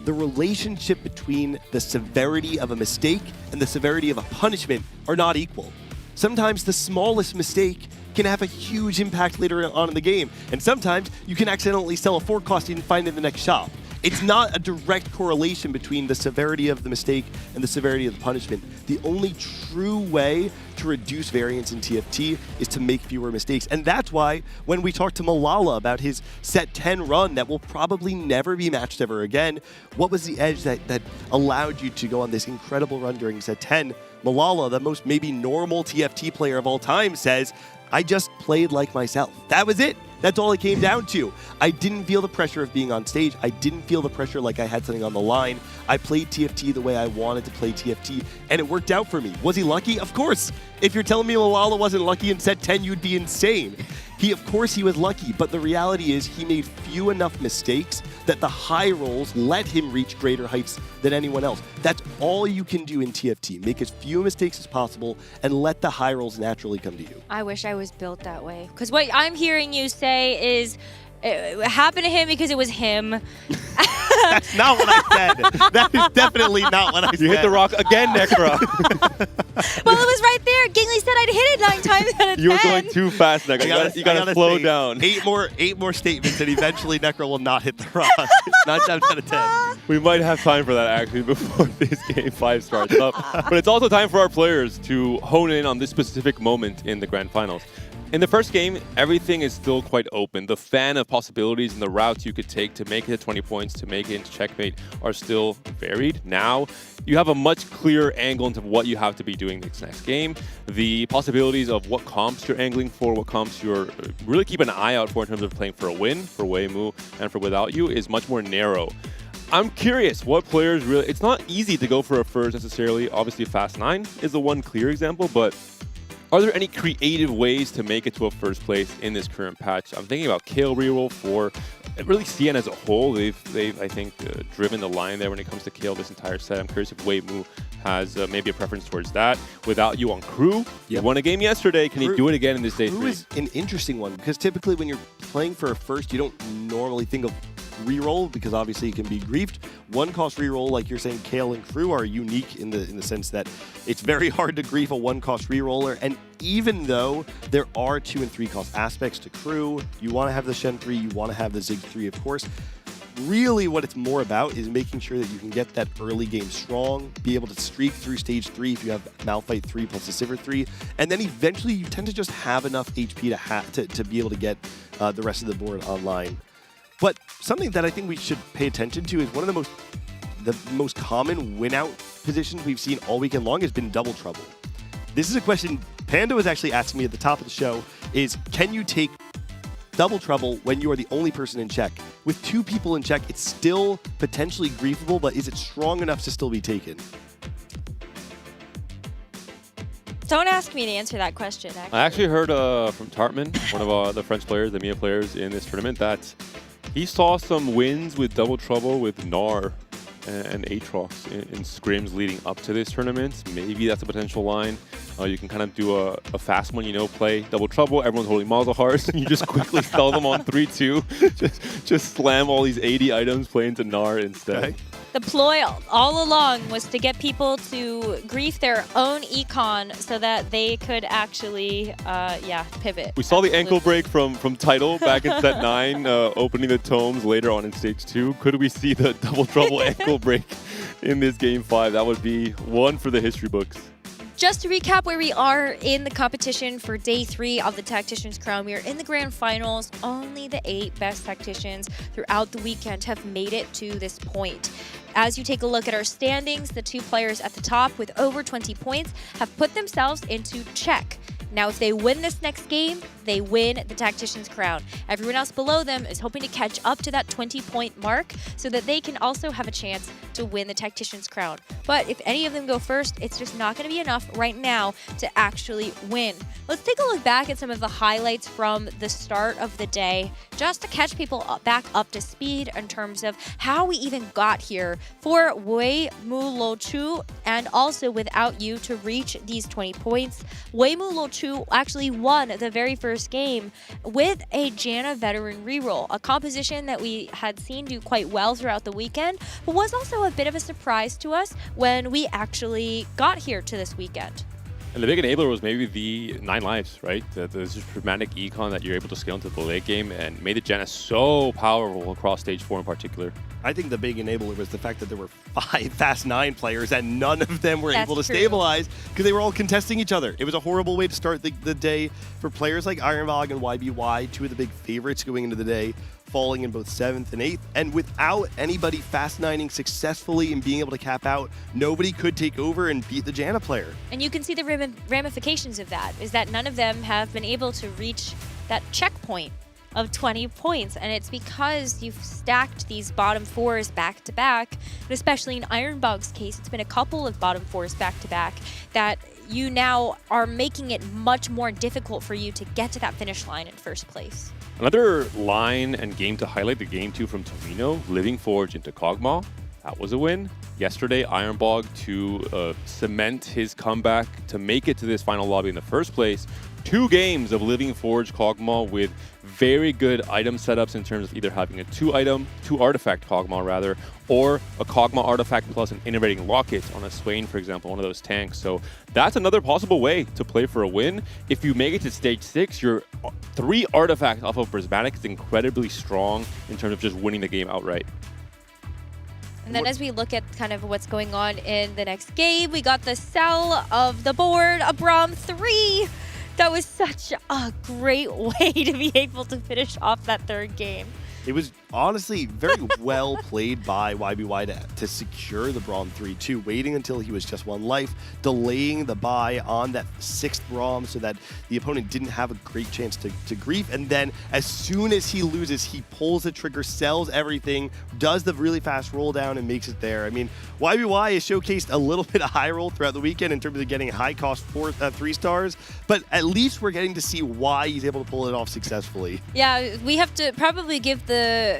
the relationship between the severity of a mistake and the severity of a punishment are not equal. Sometimes the smallest mistake can have a huge impact later on in the game, and sometimes you can accidentally sell a 4 cost and find it in the next shop. It's not a direct correlation between the severity of the mistake and the severity of the punishment. The only true way to reduce variance in TFT is to make fewer mistakes. And that's why when we talked to Malala about his set 10 run that will probably never be matched ever again, what was the edge that allowed you to go on this incredible run during set 10? Malala, the most maybe normal TFT player of all time, says, I just played like myself. That was it. That's all it came down to. I didn't feel the pressure of being on stage. I didn't feel the pressure like I had something on the line. I played TFT the way I wanted to play TFT, and it worked out for me. Was he lucky? Of course. If you're telling me Malala wasn't lucky in set 10, you'd be insane. Of course he was lucky, but the reality is he made few enough mistakes that the high rolls let him reach greater heights than anyone else. That's all you can do in TFT. Make as few mistakes as possible and let the high rolls naturally come to you. I wish I was built that way. Because what I'm hearing you say is it happened to him because it was him. That's not what I said. That is definitely not what I said. You hit the rock again, Necro. Well, it was right there. Gingley said I'd hit it 9 times out of 10. You were going too fast, Necro. You gotta slow down. 8 more statements, and eventually Necro will not hit the rock. 9 times out of 10. We might have time for that actually before this game 5 starts up. But it's also time for our players to hone in on this specific moment in the Grand Finals. In the first game, everything is still quite open. The fan of possibilities and the routes you could take to make it to 20 points, to make it into checkmate, are still varied. Now, you have a much clearer angle into what you have to be doing this next game. The possibilities of what comps you're angling for, what comps you're really keep an eye out for in terms of playing for a win, for Weimu, and for Without You is much more narrow. I'm curious what players really... It's not easy to go for a first necessarily. Obviously, Fast 9 is the one clear example, but are there any creative ways to make it to a first place in this current patch? I'm thinking about Kale reroll for really CN as a whole. They've I think, driven the line there when it comes to Kale this entire set. I'm curious if Weimu has maybe a preference towards that. Without You on Crew, you won a game yesterday. Can he do it again in this day 3? Crew is an interesting one because typically when you're playing for a first, you don't normally think of reroll because obviously it can be griefed. 1 cost reroll, like you're saying, Kale and Crew are unique in the sense that it's very hard to grief a 1 cost reroller. And even though there are 2 and 3 cost aspects to Crew, you want to have the Shen 3, you want to have the Zig 3, of course. really what it's more about is making sure that you can get that early game strong, be able to streak through stage 3 if you have Malphite 3 plus the Sivir 3, and then eventually you tend to just have enough HP to be able to get the rest of the board online. But something that I think we should pay attention to is one of the most common win-out positions we've seen all weekend long has been double trouble. This is a question Panda was actually asking me at the top of the show, is can you take double trouble when you are the only person in check? With 2 people in check, it's still potentially griefable, but is it strong enough to still be taken? Don't ask me to answer that question, actually. I actually heard from Tartman, one of the French players, the MIA players in this tournament, that he saw some wins with double trouble with Gnar and Aatrox in scrims leading up to this tournament. Maybe that's a potential line. You can kind of do a fast one, play double trouble. Everyone's holding Malzahars, and you just quickly sell them on 3-2. just slam all these 80 items, play into Gnar instead. Okay. The ploy all along was to get people to grief their own econ so that they could actually, pivot. We saw the ankle break from Tidal back in set 9, opening the tomes later on in stage 2. Could we see the double trouble ankle break in this game 5? That would be one for the history books. Just to recap where we are in the competition for day 3 of the Tactician's Crown, we are in the grand finals. Only the 8 best tacticians throughout the weekend have made it to this point. As you take a look at our standings, the 2 players at the top with over 20 points have put themselves into check. Now, if they win this next game, they win the Tactician's Crown. Everyone else below them is hoping to catch up to that 20-point mark so that they can also have a chance to win the Tactician's Crown. But if any of them go first, it's just not going to be enough right now to actually win. Let's take a look back at some of the highlights from the start of the day, just to catch people back up to speed in terms of how we even got here for Wei Mu Lo Chu, and also without you to reach these 20 points. Wei Mu Lo Chu actually won the very first game with a Janna veteran reroll, a composition that we had seen do quite well throughout the weekend, but was also a bit of a surprise to us when we actually got here to this weekend. And the big enabler was maybe the 9 lives, right? The dramatic econ that you're able to scale into the late game and made the Janna so powerful across stage 4 in particular. I think the big enabler was the fact that there were 5 Fast 9 players and none of them were able to stabilize because they were all contesting each other. It was a horrible way to start the day for players like Ironvog and YBY, 2 of the big favorites going into the day, falling in both 7th and 8th. And without anybody Fast 9ing successfully and being able to cap out, nobody could take over and beat the Janna player. And you can see the ramifications of that, is that none of them have been able to reach that checkpoint of 20 points, and it's because you've stacked these bottom 4s back to back, and especially in Ironbog's case, it's been a couple of bottom 4s back to back that you now are making it much more difficult for you to get to that finish line in first place. Another line and game to highlight, the game 2 from Tomino, Living Forge into Kog'Maw. That was a win. Yesterday, Ironbog to cement his comeback to make it to this final lobby in the first place. 2 games of Living Forge Kog'Maw with very good item setups in terms of either having a 2 artifact Kog'Maw rather, or a Kog'Maw artifact plus an innovating locket on a Swain, for example, one of those tanks. So that's another possible way to play for a win. If you make it to stage 6, your 3 artifacts off of Prismatic is incredibly strong in terms of just winning the game outright. And then as we look at kind of what's going on in the next game, we got the sell of the board, a Braum 3. That was such a great way to be able to finish off that 3rd game. It was honestly very well played by YBY to secure the Braum 3-2, waiting until he was just 1 life, delaying the buy on that 6th Braum so that the opponent didn't have a great chance to grief. And then as soon as he loses, he pulls the trigger, sells everything, does the really fast roll down and makes it there. I mean, YBY has showcased a little bit of high roll throughout the weekend in terms of getting high cost 3 stars, but at least we're getting to see why he's able to pull it off successfully. Yeah, we have to probably give the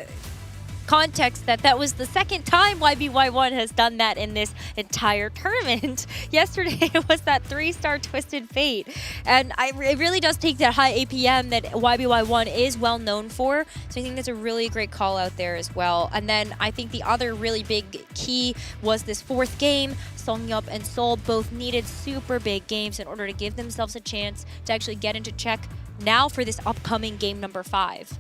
context that was the 2nd time YBY1 has done that in this entire tournament. Yesterday it was that 3-star Twisted Fate, and it really does take that high APM that YBY1 is well known for, so I think that's a really great call out there as well. And then I think the other really big key was this 4th game. Songyup and Sol both needed super big games in order to give themselves a chance to actually get into check now for this upcoming game number 5.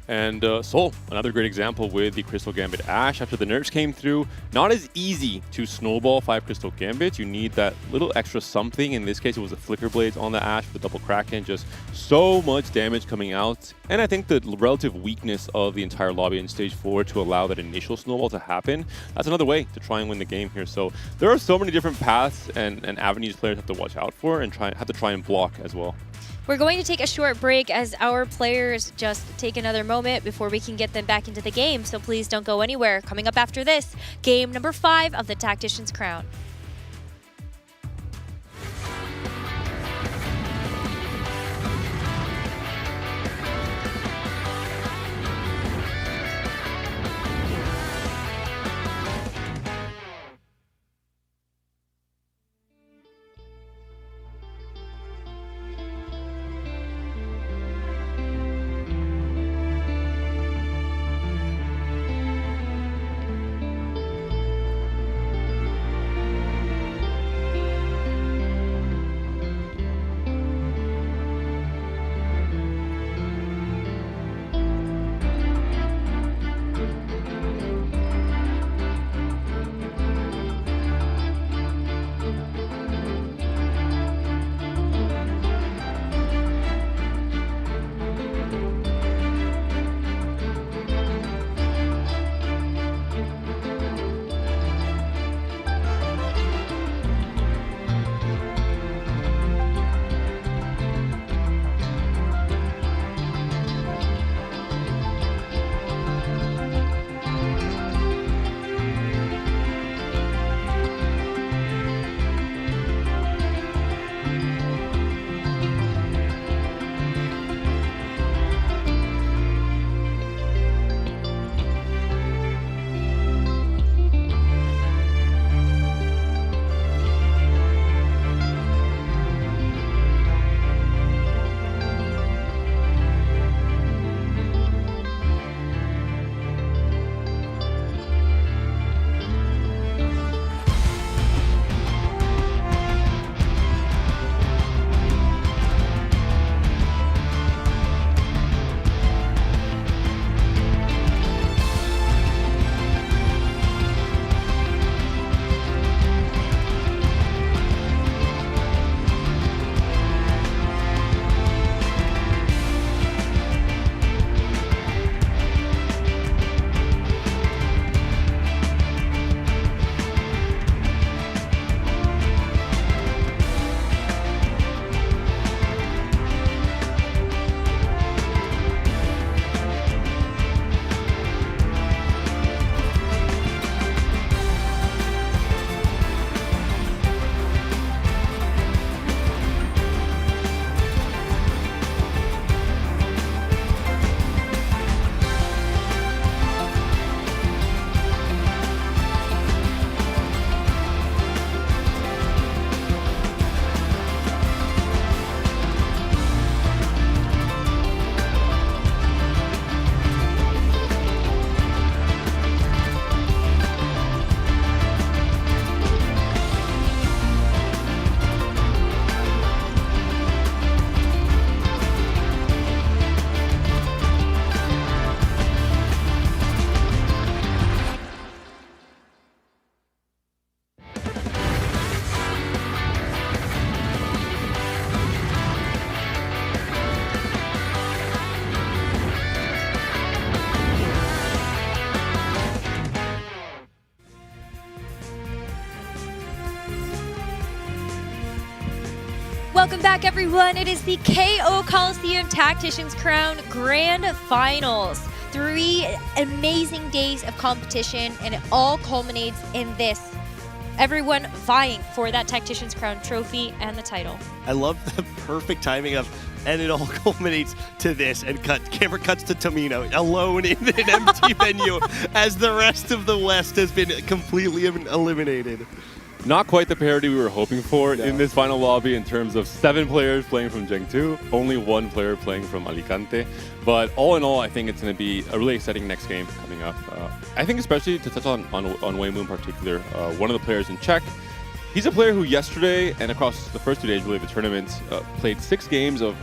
And Sol, another great example with the Crystal Gambit Ashe. After the nerfs came through, not as easy to snowball 5 Crystal Gambits. You need that little extra something. In this case, it was the Flicker Blades on the Ashe with the double Kraken. Just so much damage coming out. And I think the relative weakness of the entire lobby in stage 4 to allow that initial snowball to happen, that's another way to try and win the game here. So there are so many different paths and avenues players have to watch out for and have to try and block as well. We're going to take a short break as our players just take another moment before we can get them back into the game. So please don't go anywhere. Coming up after this, game number 5 of the Tactician's Crown. Welcome back, everyone. It is the KO Coliseum Tactician's Crown Grand Finals. 3 amazing days of competition, and it all culminates in this. Everyone vying for that Tactician's Crown trophy and the title. I love the perfect timing of, and it all culminates to this, and camera cuts to Tomino alone in an empty venue as the rest of the West has been completely eliminated. Not quite the parity we were hoping for in this final lobby in terms of 7 players playing from Gen 2, only 1 player playing from Alicante. But all in all, I think it's going to be a really exciting next game coming up. I think especially to touch on Weimu in particular, one of the players in Czech, he's a player who yesterday and across the first 2 days really of the tournament played 6 games of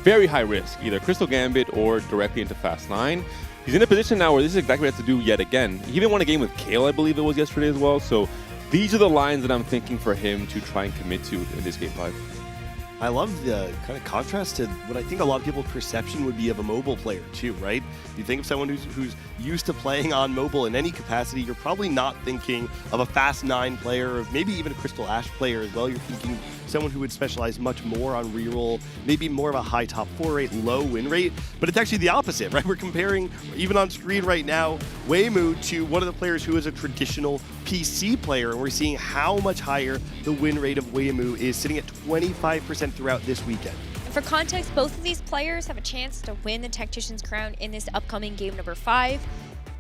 very high risk, either Crystal Gambit or directly into Fast 9. He's in a position now where this is exactly what he has to do yet again. He even won a game with Kale, I believe it was yesterday as well. So these are the lines that I'm thinking for him to try and commit to in this Game 5. I love the kind of contrast to what I think a lot of people's perception would be of a mobile player too, right? You think of someone who's used to playing on mobile in any capacity, you're probably not thinking of a Fast 9 player, or maybe even a Crystal Ash player as well. You're thinking someone who would specialize much more on reroll, maybe more of a high top 4 rate, low win rate, but it's actually the opposite, right? We're comparing, even on screen right now, Weimu to one of the players who is a traditional PC player, and we're seeing how much higher the win rate of Weimu is, sitting at 25% throughout this weekend. For context, both of these players have a chance to win the Tactician's crown in this upcoming game number 5.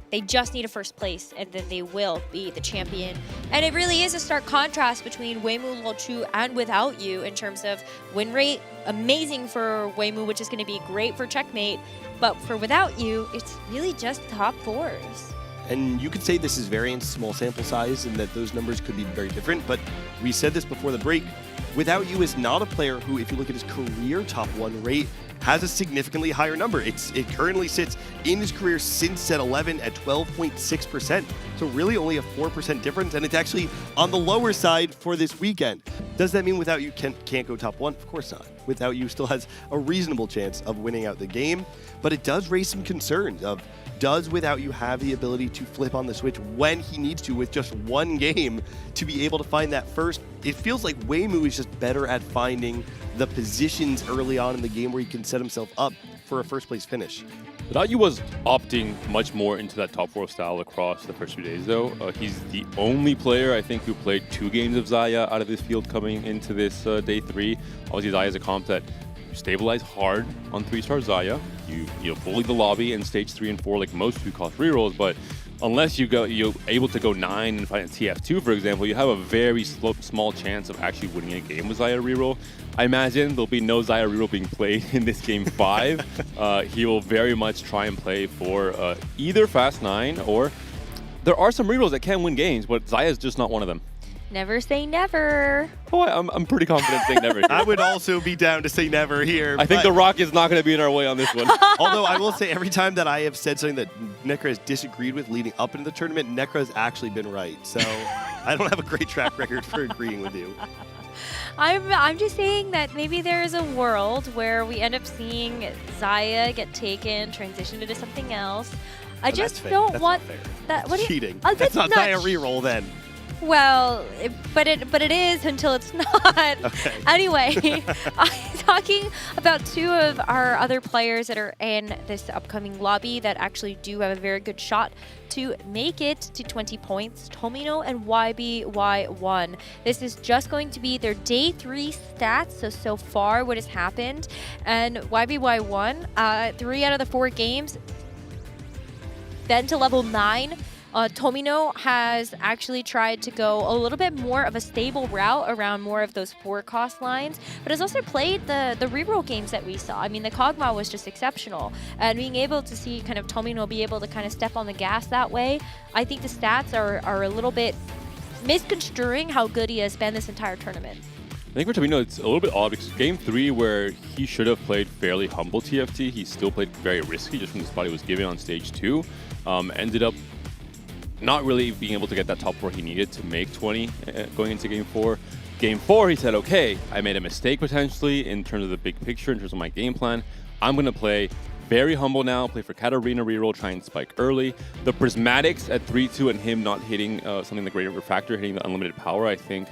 They just need a first place, and then they will be the champion. And it really is a stark contrast between Weimu, Luochu, and Without You in terms of win rate. Amazing for Weimu, which is going to be great for Checkmate. But for Without You, it's really just top 4s. And you could say this is very small sample size and that those numbers could be very different, but we said this before the break. Without You is not a player who, if you look at his career top 1 rate, has a significantly higher number. It currently sits in his career since set 11 at 12.6%. So really only a 4% difference, and it's actually on the lower side for this weekend. Does that mean Without You can't go top 1? Of course not. Without You still has a reasonable chance of winning out the game, but it does raise some concerns of, does Without You have the ability to flip on the switch when he needs to with just one game to be able to find that first? It feels like Weimu is just better at finding the positions early on in the game where he can set himself up for a first place finish. Without You was opting much more into that top 4 style across the first few days though. He's the only player I think who played 2 games of Xayah out of this field coming into this day 3. Obviously Xayah is a comp that you stabilize hard on 3-star Xayah. You bully the lobby in stage 3 and 4 like most 2-cost rerolls, but unless you're able to go 9 and fight a TF2, for example, you have a very small chance of actually winning a game with Xayah reroll. I imagine there'll be no Xayah reroll being played in this game 5. He will very much try and play for either Fast 9 or there are some rerolls that can win games, but Xayah is just not one of them. Never say never. Oh, I'm pretty confident saying never here. I would also be down to say never here. I think the rock is not going to be in our way on this one. Although I will say every time that I have said something that Necra has disagreed with leading up into the tournament, Necra has actually been right. So I don't have a great track record for agreeing with you. I'm just saying that maybe there is a world where we end up seeing Xayah get taken, transitioned into something else. I just don't want that. What cheating. That's not Xayah reroll then. Well, but it is until it's not. Okay. Anyway, I'm talking about 2 of our other players that are in this upcoming lobby that actually do have a very good shot to make it to 20 points. Tomino and YBY1. This is just going to be their day 3 stats. So far what has happened. And YBY1, 3 out of the 4 games, then to level 9. Tomino has actually tried to go a little bit more of a stable route around more of those 4-cost lines, but has also played the reroll games that we saw. I mean, the Kog'Maw was just exceptional, and being able to see kind of Tomino be able to kind of step on the gas that way, I think the stats are a little bit misconstruing how good he has been this entire tournament. I think for Tomino, it's a little bit odd because game 3, where he should have played fairly humble TFT, he still played very risky just from the spot he was given on stage 2. Ended up not really being able to get that top 4 he needed to make 20 going into game 4. Game 4, he said, okay, I made a mistake potentially in terms of the big picture, in terms of my game plan. I'm going to play very humble now, play for Katarina reroll, try and spike early. The prismatics at 3-2 and him not hitting something like Greater Refractor, hitting the unlimited power, I think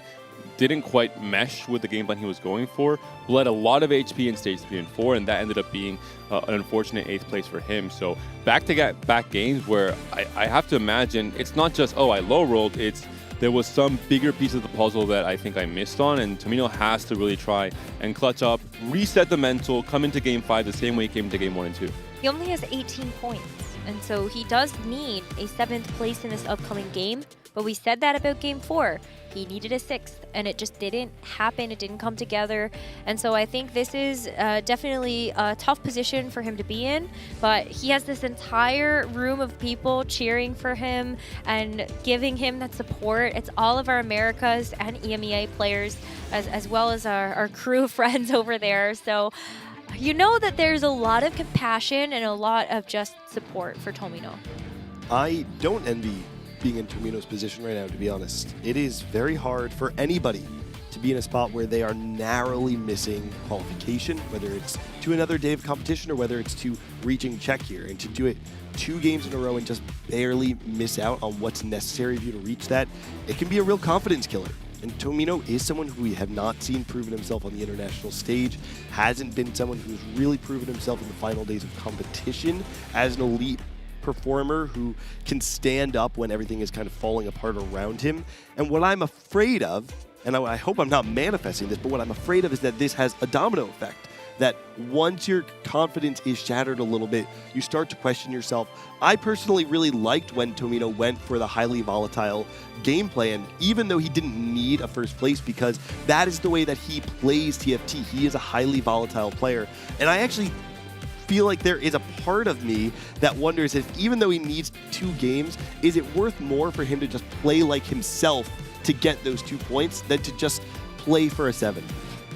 didn't quite mesh with the game plan he was going for. Bled a lot of HP in stage 3 and 4, and that ended up being an unfortunate 8th place for him. So back-to-back games where I have to imagine it's not just, oh, I low-rolled, it's there was some bigger piece of the puzzle that I think I missed on, and Tomino has to really try and clutch up, reset the mental, come into game 5 the same way he came into game 1 and 2. He only has 18 points, and so he does need a 7th place in this upcoming game, but we said that about game 4. He needed a 6th, and it just didn't happen. It didn't come together. And so I think this is definitely a tough position for him to be in, but he has this entire room of people cheering for him and giving him that support. It's all of our Americas and EMEA players, as well as our crew of friends over there. So you know that there's a lot of compassion and a lot of just support for Tomino. I don't envy being in Tomino's position right now, to be honest. It is very hard for anybody to be in a spot where they are narrowly missing qualification, whether it's to another day of competition or whether it's to reaching Czech here, and to do it 2 games in a row and just barely miss out on what's necessary for you to reach that, it can be a real confidence killer. And Tomino is someone who we have not seen proven himself on the international stage, hasn't been someone who's really proven himself in the final days of competition as an elite performer who can stand up when everything is kind of falling apart around him. And what I'm afraid of, and I hope I'm not manifesting this, but what I'm afraid of is that this has a domino effect. That once your confidence is shattered a little bit, you start to question yourself. I personally really liked when Tomino went for the highly volatile game plan, even though he didn't need a first place, because that is the way that he plays TFT. He is a highly volatile player. And I actually feel like there is a part of me that wonders if, even though he needs 2 games, is it worth more for him to just play like himself to get those 2 points than to just play for a 7?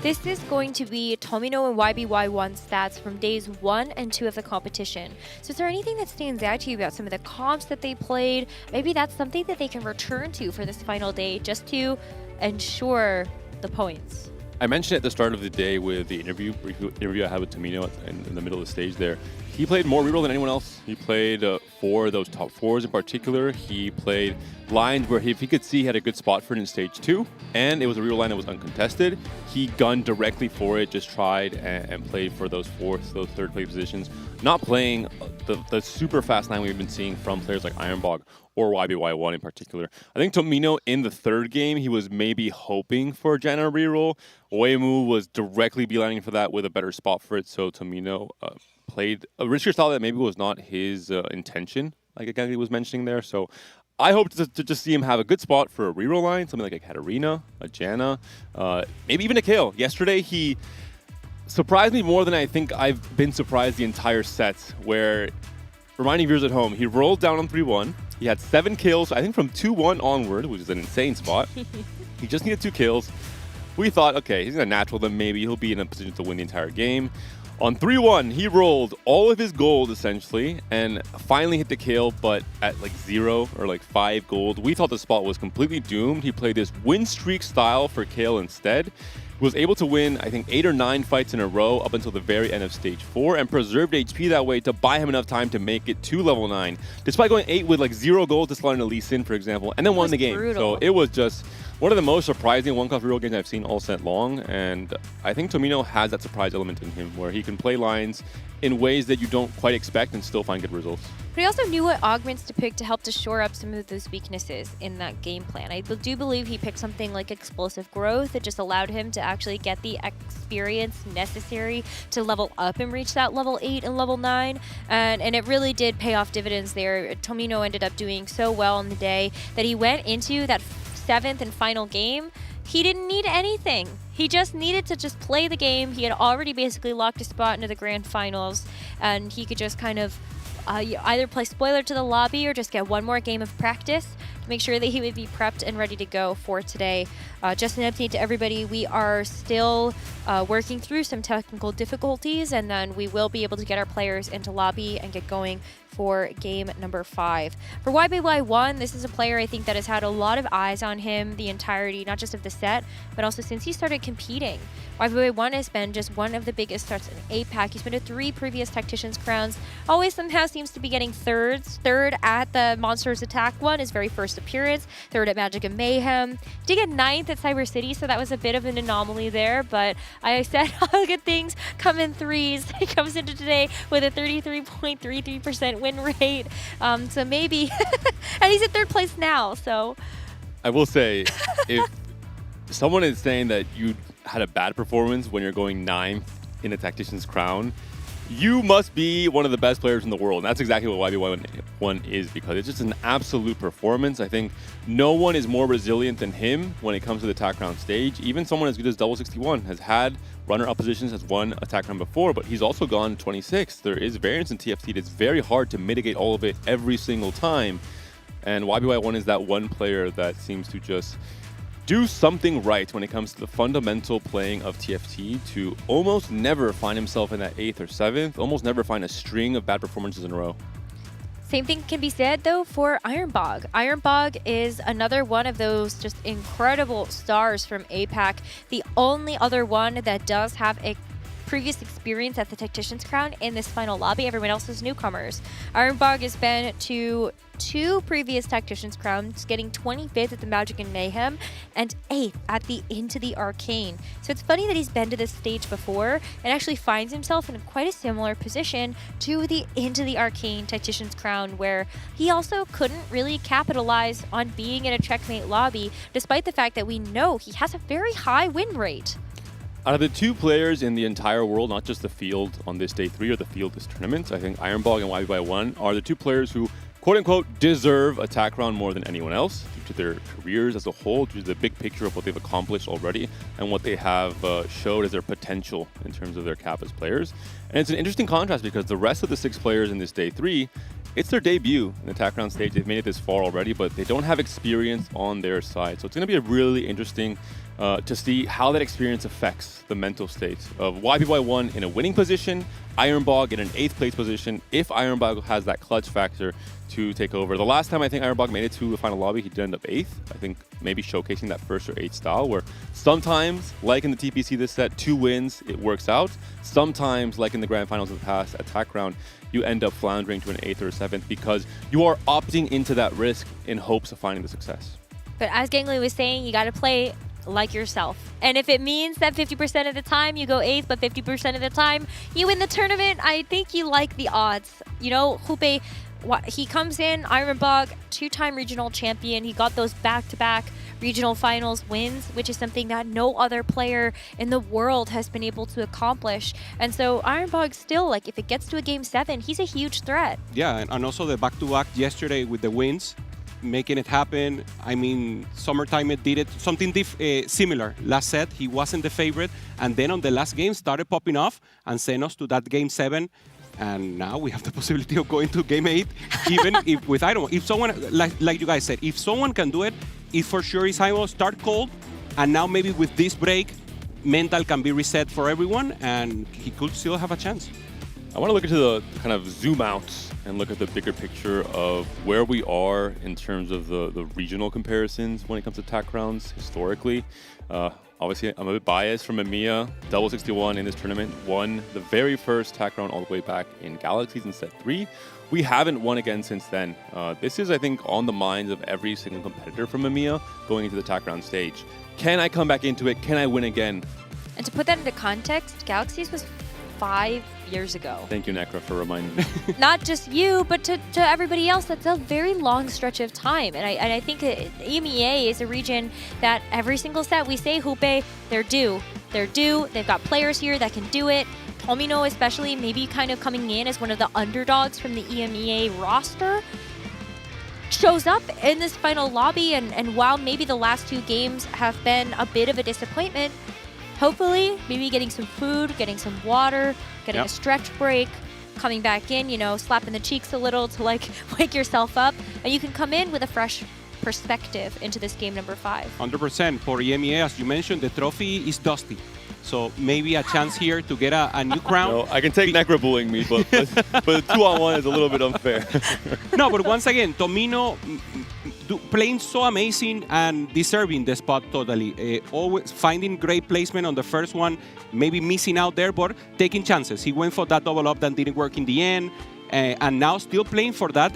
This is going to be Tomino and YBY1 stats from days 1 and 2 of the competition. So is there anything that stands out to you about some of the comps that they played? Maybe that's something that they can return to for this final day just to ensure the points. I mentioned at the start of the day with the interview I had with Tomino in the middle of the stage there. He played more reroll than anyone else. He played 4 of those top 4s in particular. He played lines where if he could see he had a good spot for it in stage 2, and it was a reroll line that was uncontested, he gunned directly for it, just tried and played for those 4th, those 3rd place positions, not playing the super fast line we've been seeing from players like Ironbog or YBY1 in particular. I think Tomino in the 3rd game, he was maybe hoping for a Janna reroll. Waymu was directly beelining for that with a better spot for it, so Tomino played a riskier style that maybe was not his intention, like again he was mentioning there. So I hope to just see him have a good spot for a reroll line, something like a Katarina, a Janna, maybe even a Kale. Yesterday he surprised me more than I think I've been surprised the entire set, where, reminding viewers at home, he rolled down on 3-1. He had 7 kills, I think from 2-1 onward, which is an insane spot. He just needed 2 kills. We thought, okay, he's a natural, then maybe he'll be in a position to win the entire game. On 3-1, he rolled all of his gold, essentially, and finally hit the kill, but at like 0 or like 5 gold. We thought the spot was completely doomed. He played this win streak style for Kale instead. Was able to win, I think, 8 or 9 fights in a row up until the very end of stage 4, and preserved HP that way to buy him enough time to make it to level 9, despite going 8 with like 0 gold to slot in a Lee Sin, for example, and then won the game. Brutal. So it was just one of the most surprising one-cost reroll games I've seen all set long, and I think Tomino has that surprise element in him, where he can play lines in ways that you don't quite expect and still find good results. But he also knew what augments to pick to help to shore up some of those weaknesses in that game plan. I do believe he picked something like explosive growth that just allowed him to actually get the experience necessary to level up and reach that level 8 and level 9. And it really did pay off dividends there. Tomino ended up doing so well on the day that he went into that 7th and final game. He didn't need anything. He just needed to just play the game. He had already basically locked a spot into the grand finals, and he could just kind of either play spoiler to the lobby or just get one more game of practice to make sure that he would be prepped and ready to go for today. Just an update to everybody, we are still working through some technical difficulties, and then we will be able to get our players into lobby and get going for game number 5. For YBY1, this is a player I think that has had a lot of eyes on him the entirety, not just of the set, but also since he started competing. YBY1 has been just one of the biggest starts in APAC. He's been to 3 previous Tactician's crowns. Always somehow seems to be getting thirds. 3rd at the Monsters Attack one, his very first appearance. 3rd at Magic and Mayhem. Did get 9th at Cyber City, so that was a bit of an anomaly there, but I said all good things come in threes. He comes into today with a 33.33% win rate, so maybe, and he's at 3rd place now, so. I will say, if someone is saying that you had a bad performance when you're going 9th in a Tactician's crown, you must be one of the best players in the world. And that's exactly what YBY1 is, because it's just an absolute performance. I think no one is more resilient than him when it comes to the attack round stage. Even someone as good as Double 61 has had runner-up positions, has won attack round before, but he's also gone 26th. There is variance in TFT. It's very hard to mitigate all of it every single time. And YBY1 is that one player that seems to just do something right when it comes to the fundamental playing of TFT to almost never find himself in that 8th or 7th, almost never find a string of bad performances in a row. Same thing can be said, though, for Ironbog. Ironbog is another one of those just incredible stars from APAC. The only other one that does have a previous experience at the Tactician's Crown in this final lobby. Everyone else is newcomers. Ironbog has been to 2 previous Tactician's Crowns, getting 25th at the Magic and Mayhem and 8th at the Into the Arcane. So it's funny that he's been to this stage before and actually finds himself in quite a similar position to the Into the Arcane Tactician's Crown, where he also couldn't really capitalize on being in a checkmate lobby, despite the fact that we know he has a very high win rate. Out of the 2 players in the entire world, not just the field on this day 3 or the field this tournament, I think Ironbog and YB1 are the 2 players who, quote-unquote, deserve a TAC round more than anyone else due to their careers as a whole, due to the big picture of what they've accomplished already and what they have showed as their potential in terms of their cap as players. And it's an interesting contrast because the rest of the 6 players in this day 3, it's their debut in the TAC round stage. They've made it this far already, but they don't have experience on their side. So it's going to be a really interesting to see how that experience affects the mental state of YBY1 in a winning position, Ironbog in an 8th place position, if Ironbog has that clutch factor to take over. The last time I think Ironbog made it to the final lobby, he did end up 8th. I think maybe showcasing that 1st or 8th style where sometimes, like in the TPC this set, 2 wins, it works out. Sometimes, like in the grand finals of the past at TAC round, you end up floundering to an 8th or 7th because you are opting into that risk in hopes of finding the success. But as Gangly was saying, you got to play like yourself. And if it means that 50% of the time you go 8th, but 50% of the time you win the tournament, I think you like the odds. You know, Hupe, he comes in, Ironbog, 2-time regional champion. He got those back-to-back regional finals wins, which is something that no other player in the world has been able to accomplish. And so Ironbog still, like, if it gets to a game 7, he's a huge threat. Yeah, and also the back-to-back yesterday with the wins, making it happen. I mean, Summertime did it something similar. Last set, he wasn't the favorite, and then on the last game started popping off and sent us to that game 7. And now we have the possibility of going to game 8, even if with Iron. If someone, like you guys said, if someone can do it, it for sure is Iron. Start cold, and now maybe with this break, mental can be reset for everyone, and he could still have a chance. I want to look into the kind of zoom out and look at the bigger picture of where we are in terms of the regional comparisons when it comes to TAC rounds historically. Obviously, I'm a bit biased from EMEA. Double 61 in this tournament won the very first TAC round all the way back in Galaxies in set 3. We haven't won again since then. This is, I think, on the minds of every single competitor from EMEA going into the TAC round stage. Can I come back into it? Can I win again? And to put that into context, Galaxies was 5 years ago. Thank you, Necra, for reminding me. Not just you, but to everybody else, that's a very long stretch of time. And I think EMEA is a region that every single set we say, Hupe, they're due. They're due. They've got players here that can do it. Tomino especially, maybe kind of coming in as one of the underdogs from the EMEA roster, shows up in this final lobby. And while maybe the last 2 games have been a bit of a disappointment, hopefully, maybe getting some food, getting some water, getting a stretch break, coming back in, you know, slapping the cheeks a little to, like, wake yourself up. And you can come in with a fresh perspective into this game number 5. 100%. For EMEA, as you mentioned, the trophy is dusty. So maybe a chance here to get a new crown. No, I can take Necra bullying me, but 2-on-1 is a little bit unfair. No, but once again, Tomino playing so amazing and deserving the spot totally. Always finding great placement on the first one, maybe missing out there, but taking chances. He went for that double up that didn't work in the end, and now still playing for that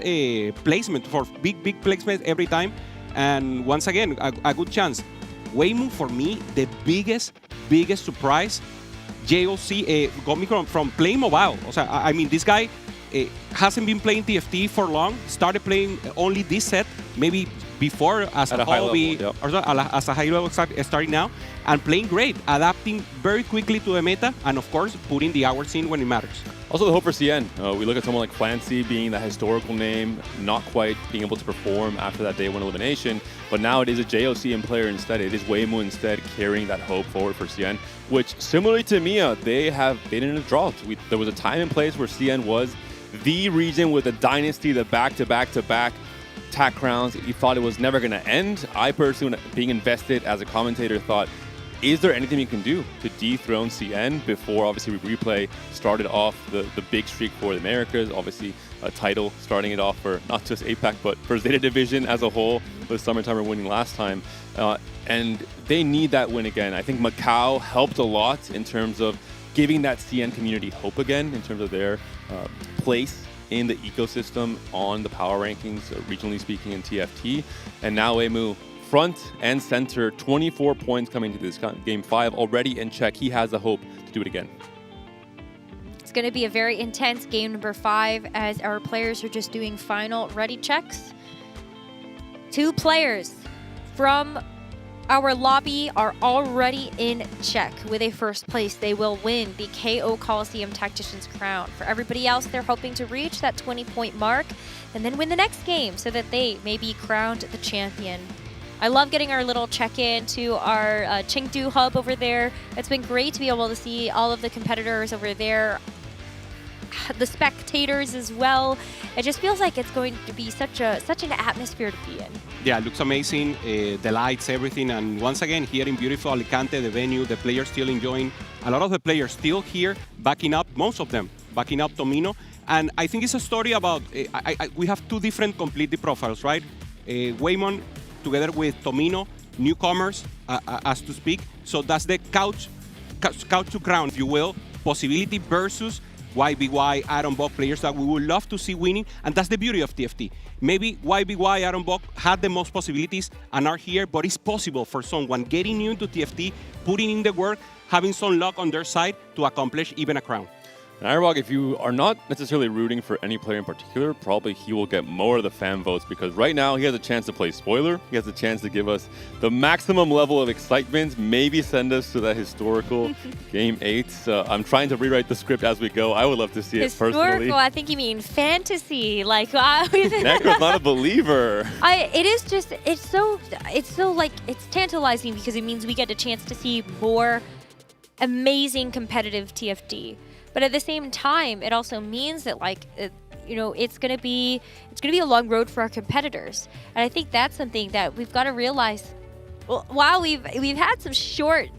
placement, for big placement every time. And once again, a good chance. Waymo, for me, the biggest surprise. JOC got me from playing mobile. I mean, this guy hasn't been playing TFT for long. Started playing only this set, maybe before as a hobby, or as a high level starting now, and playing great, adapting very quickly to the meta, and of course, putting the hours in when it matters. Also the hope for CN. We look at someone like Clancy being the historical name, not quite being able to perform after that day 1 elimination, but now it is a JOCM player instead. It is Waymo instead carrying that hope forward for CN, which similarly to Mia, they have been in a drought. There was a time and place where CN was the region with the dynasty, the back-to-back-to-back TAC crowns. You thought it was never going to end. I personally, being invested as a commentator, thought, is there anything you can do to dethrone CN before, obviously, Replay started off the big streak for the Americas, obviously a title starting it off for not just APAC, but for Zeta Division as a whole, with Summertimer winning last time. And they need that win again. I think Macau helped a lot in terms of giving that CN community hope again, in terms of their place in the ecosystem on the power rankings, regionally speaking, in TFT. And now Emu, front and center, 24 points coming to this game 5, already in check. He has the hope to do it again. It's going to be a very intense game number 5 as our players are just doing final ready checks. 2 players from our lobby are already in check with a first place. They will win the KO Coliseum Tactician's crown. For everybody else, they're hoping to reach that 20-point mark and then win the next game so that they may be crowned the champion. I love getting our little check-in to our Chengdu hub over there. It's been great to be able to see all of the competitors over there, the spectators as well. It just feels like it's going to be such an atmosphere to be in. Yeah, it looks amazing. The lights, everything. And once again, here in beautiful Alicante, the venue, the players still enjoying. A lot of the players still here backing up, most of them backing up Tomino. And I think it's a story about, we have 2 different completely profiles, right? Waymon together with Tomino, newcomers, as to speak. So that's the couch to crown, if you will, possibility versus YBY, Iron Buck, players that we would love to see winning, and that's the beauty of TFT. Maybe YBY, Iron Buck had the most possibilities and are here, but it's possible for someone getting new into TFT, putting in the work, having some luck on their side to accomplish even a crown. And Ironbog, if you are not necessarily rooting for any player in particular, probably he will get more of the fan votes, because right now he has a chance to play spoiler. He has a chance to give us the maximum level of excitement, maybe send us to that historical Game 8. I'm trying to rewrite the script as we go. I would love to see it personally. Historical, I think you mean fantasy. Like, Necro's not a believer. It's so like, it's tantalizing because it means we get a chance to see more amazing competitive TFT. But at the same time, it also means that, like, it's gonna be a long road for our competitors, and I think that's something that we've got to realize. Well, while we've had some short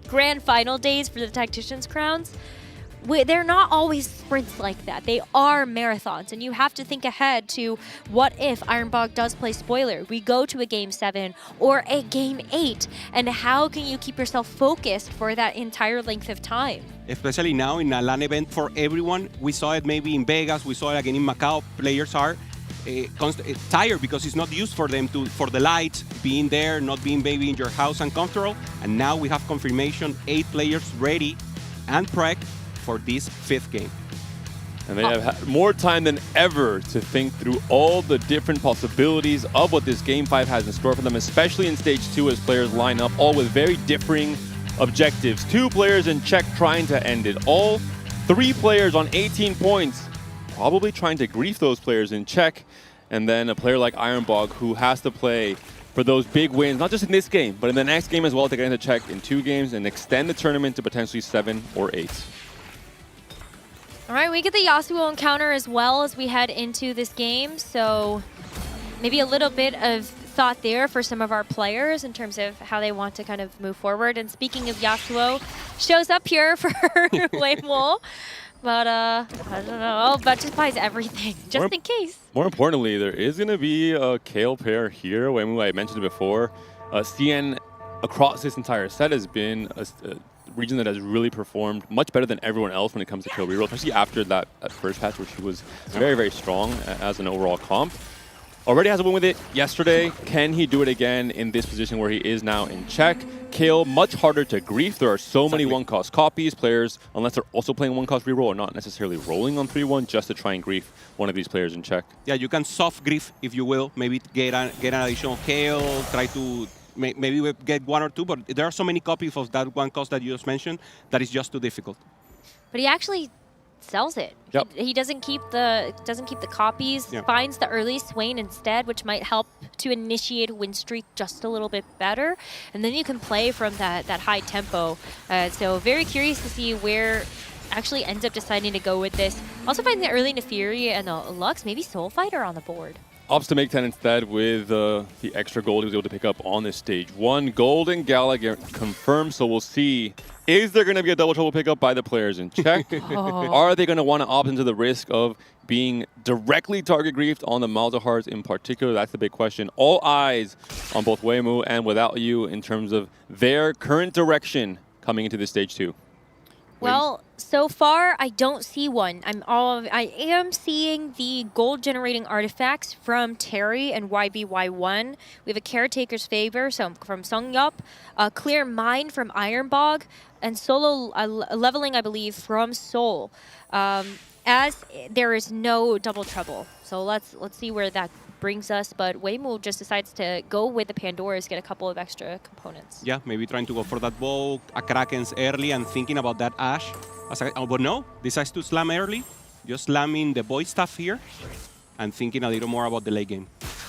grand final days for the Tactician's crowns, they're not always sprints like that. They are marathons, and you have to think ahead to what if Ironbog does play spoiler? We go to a Game 7 or a Game 8, and how can you keep yourself focused for that entire length of time? Especially now in a LAN event for everyone. We saw it maybe in Vegas, we saw it again in Macau. Players are tired because it's not used for them for the lights, being there, not being maybe in your house uncomfortable. And now we have confirmation, 8 players ready and prepped for this 5th game. And they have had more time than ever to think through all the different possibilities of what this Game 5 has in store for them, especially in Stage 2 as players line up, all with very differing objectives. 2 players in check trying to end it all. 3 players on 18 points, probably trying to grief those players in check. And then a player like Ironbog who has to play for those big wins, not just in this game, but in the next game as well, to get into check in 2 games and extend the tournament to potentially 7 or 8. All right, we get the Yasuo encounter as well as we head into this game, so maybe a little bit of thought there for some of our players in terms of how they want to kind of move forward. And speaking of Yasuo, shows up here for Waymol, but I don't know, but just buys everything, just in case. More importantly, there is going to be a Kale pair here. Waymol, I mentioned it before. CN across this entire set has been a region that has really performed much better than everyone else when it comes to kill reroll, especially after that first patch where she was very, very strong as an overall comp. Already has a win with it yesterday. Can he do it again in this position where he is now in check? Kale, much harder to grief. There are so many one-cost copies. Players, unless they're also playing one-cost reroll, are not necessarily rolling on 3-1 just to try and grief one of these players in check. Yeah, you can soft grief, if you will. Maybe get an additional Kale, try to maybe we get 1 or 2, but there are so many copies of that one cost that you just mentioned that is just too difficult. But he actually sells it. Yep. He doesn't keep the copies. Finds the early Swain instead, which might help to initiate a win streak just a little bit better, and then you can play from that high tempo. So very curious to see where actually ends up deciding to go with this. Also find the early Neferi and a Lux, maybe Soul Fighter on the board. Opts to make 10 instead with the extra gold he was able to pick up on this stage. 1 gold and Gala confirmed, so we'll see. Is there going to be a double trouble pickup by the players in Czech? Are they going to want to opt into the risk of being directly target griefed on the Malzahars in particular? That's the big question. All eyes on both Weimu and Without You in terms of their current direction coming into this stage 2. Well, so far I don't see one. I am seeing the gold generating artifacts from Terry and YBY1. We have a Caretaker's Favor from Songyup, a Clear Mind from Ironbog, and solo leveling, I believe, from Soul. As there is no double trouble. So let's see where that brings us, but Weimu just decides to go with the Pandoras, get a couple of extra components. Yeah, maybe trying to go for that bow, a Kraken's early, and thinking about that Ash. But no, decides to slam early, just slamming the boy stuff here, and thinking a little more about the late game.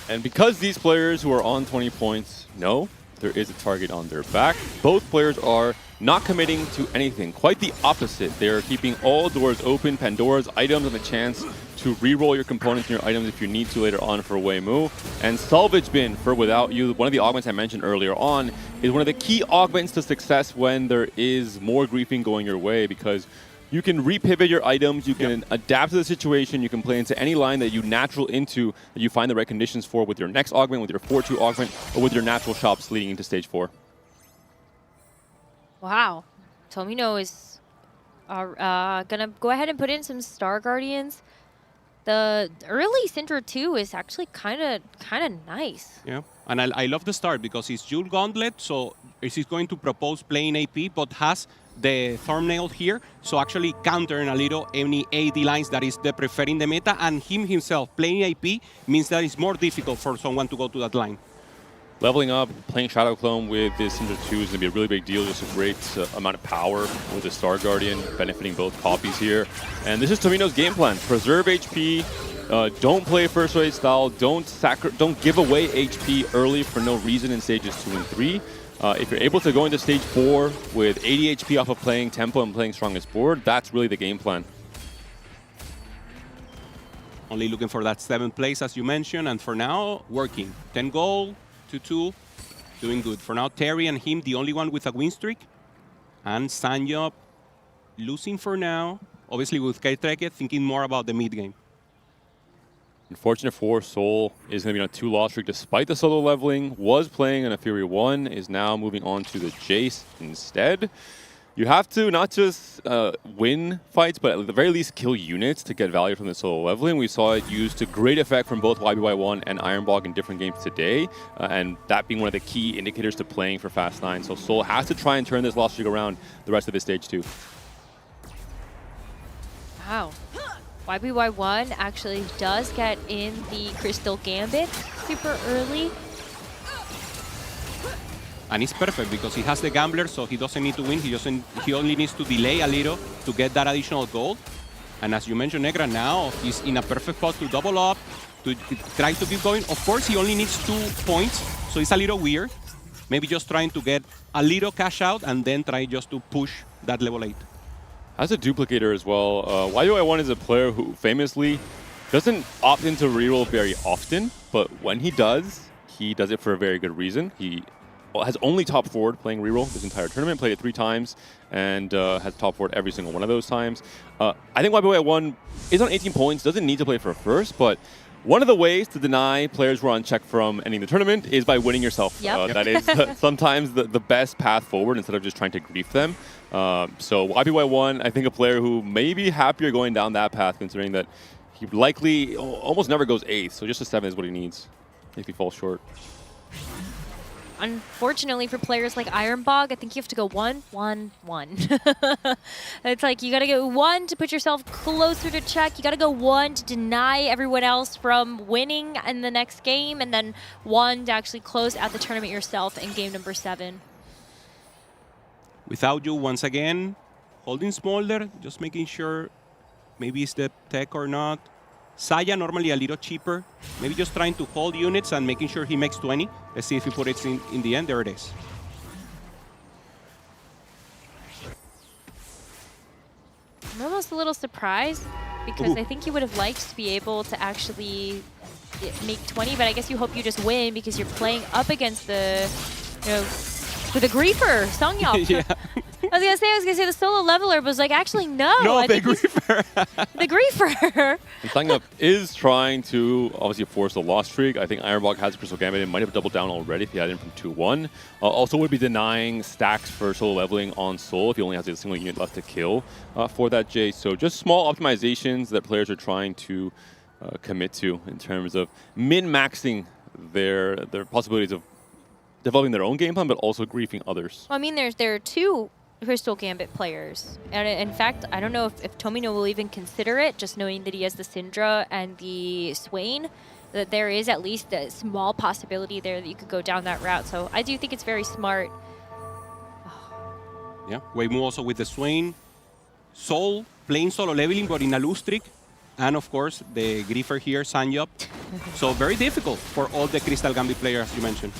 And because these players who are on 20 points know there is a target on their back, both players are not committing to anything. Quite the opposite. They're keeping all doors open, Pandora's items, and the chance to re-roll your components and your items if you need to later on for Weimu. And Salvage Bin for Without You, one of the augments I mentioned earlier on, is one of the key augments to success when there is more griefing going your way, because you can repivot your items, you can adapt to the situation, you can play into any line that you natural into, that you find the right conditions for with your next augment, with your 4-2 augment, or with your natural shops leading into stage 4. Wow. Tomino is gonna go ahead and put in some Star Guardians. The early Syndra 2 is actually kind of nice. Yeah, and I love the start because it's Jewel Gauntlet, so he's going to propose playing AP, but has the thumbnail here, so actually countering a little any AD lines that is the preferring the meta, and him himself playing AP means that it's more difficult for someone to go to that line. Leveling up, playing Shadow Clone with this Syndra 2 is going to be a really big deal. Just a great amount of power with the Star Guardian, benefiting both copies here. And this is Tomino's game plan. Preserve HP, don't play first rate style, don't give away HP early for no reason in stages 2 and 3. If you're able to go into stage 4 with 80 HP off of playing tempo and playing strongest board, that's really the game plan. Only looking for that 7th place, as you mentioned, and for now, working. 10 gold. 2-2, doing good. For now, Terry and him, the only one with a win streak. And Sanyop losing for now. Obviously, with Caretaker, thinking more about the mid game. Unfortunate for Soul is going to be on a 2-loss streak despite the solo leveling. Was playing on a Fury 1, is now moving on to the Jace instead. You have to not just win fights, but at the very least kill units to get value from the solo leveling. We saw it used to great effect from both YBY1 and Ironbog in different games today, and that being one of the key indicators to playing for Fast 9. So Soul has to try and turn this loss streak around the rest of this stage too. Wow. YBY1 actually does get in the Crystal Gambit super early. And it's perfect because he has the Gambler, so he doesn't need to win. He only needs to delay a little to get that additional gold. And as you mentioned, Negra, now he's in a perfect spot to double up, to try to keep going. Of course, he only needs 2 points, so it's a little weird. Maybe just trying to get a little cash out and then try just to push that level 8. As a duplicator as well, YBY1 is a player who famously doesn't opt into reroll very often, but when he does it for a very good reason. He has only top forward playing reroll this entire tournament, played it 3 times, and has top forward every single one of those times. I think YBY1 is on 18 points, doesn't need to play for a first, but one of the ways to deny players who are on check from ending the tournament is by winning yourself. Yep. That is sometimes the best path forward instead of just trying to grief them. So YBY1, I think a player who may be happier going down that path, considering that he likely almost never goes 8th, so just a 7 is what he needs if he falls short. Unfortunately for players like Ironbog, I think you have to go 1, 1, 1. It's like you got to go 1 to put yourself closer to check. You got to go 1 to deny everyone else from winning in the next game, and then 1 to actually close out the tournament yourself in game number 7. Without You, once again, holding Smolder, just making sure maybe it's the tech or not. Saya normally a little cheaper. Maybe just trying to hold units and making sure he makes 20. Let's see if he put it in the end. There it is. I'm almost a little surprised because I think he would have liked to be able to actually make 20, but I guess you hope you just win because you're playing up against the, with a griefer, Songyop. Yeah. I was gonna say the solo leveler, but was like, actually no. No, I the think he's- griefer. The griefer. And Songyop is trying to obviously force the loss streak. I think Ironbog has Crystal Gambit and might have doubled down already if he had it in from 2-1. Also would be denying stacks for solo leveling on Soul if he only has a single unit left to kill for that J. So just small optimizations that players are trying to commit to in terms of min-maxing their possibilities of developing their own game plan, but also griefing others. Well, I mean, there are 2 Crystal Gambit players. And in fact, I don't know if Tomino will even consider it, just knowing that he has the Syndra and the Swain, that there is at least a small possibility there that you could go down that route. So I do think it's very smart. Yeah, Weimu also with the Swain. Soul, playing solo leveling, but in a loose streak. And of course, the griefer here, Sanyop. So very difficult for all the Crystal Gambit players, as you mentioned.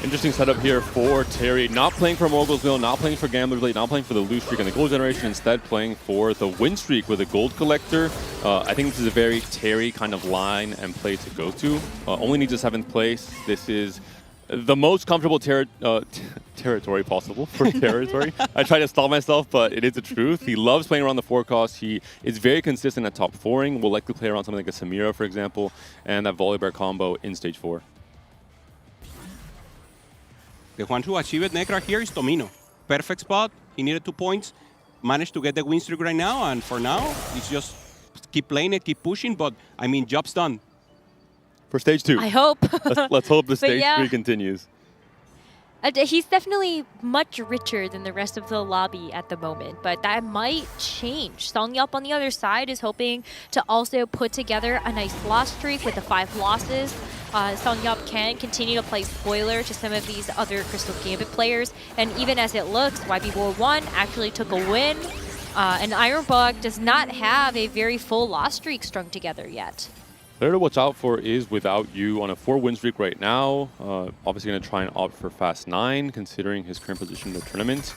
Interesting setup here for Terry. Not playing for Mogul's Mill, not playing for Gambler's Blade, not playing for the loose streak and the gold generation, instead playing for the win streak with a gold collector. I think this is a very Terry kind of line and play to go to. Only needs a 7th place. This is the most comfortable territory possible for territory. I try to stop myself, but it is the truth. He loves playing around the 4 cost. He is very consistent at top 4ing. Will likely play around something like a Samira, for example, and that Volibear combo in stage 4. The one who achieved Necra here is Tomino. Perfect spot. He needed 2 points. Managed to get the win streak right now. And for now, it's just keep playing it, keep pushing. But, I mean, job's done. For stage 2. I hope. let's hope the stage yeah. 3 continues. He's definitely much richer than the rest of the lobby at the moment, but that might change. Songyop on the other side is hoping to also put together a nice loss streak with the 5 losses. Songyop can continue to play spoiler to some of these other Crystal Gambit players, and even as it looks, YB1 actually took a win, and Ironbog does not have a very full loss streak strung together yet. Player to watch out for is Without You on a 4-win streak right now. Obviously going to try and opt for Fast 9, considering his current position in the tournament.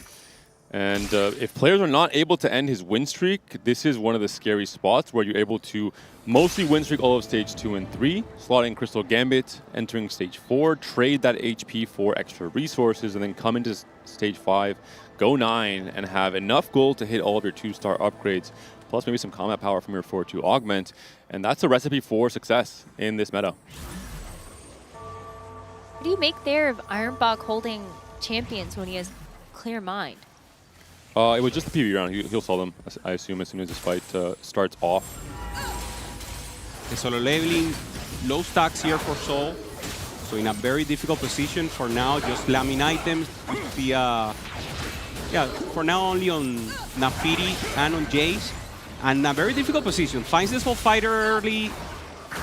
And if players are not able to end his win streak, this is one of the scary spots where you're able to mostly win streak all of stage 2 and 3, slotting Crystal Gambit, entering stage 4, trade that HP for extra resources, and then come into stage 5, go 9, and have enough gold to hit all of your 2-star upgrades, plus maybe some combat power from your 4-2 augment. And that's a recipe for success in this meta. What do you make there of Ironbog holding champions when he has clear mind? It was just the PvE round. He'll sell them, I assume, as soon as this fight starts off. The solo leveling, low stacks here for Soul. So in a very difficult position for now, just slamming items via, for now only on Nafiri and on Jace. And a very difficult position. Finds this whole fighter early,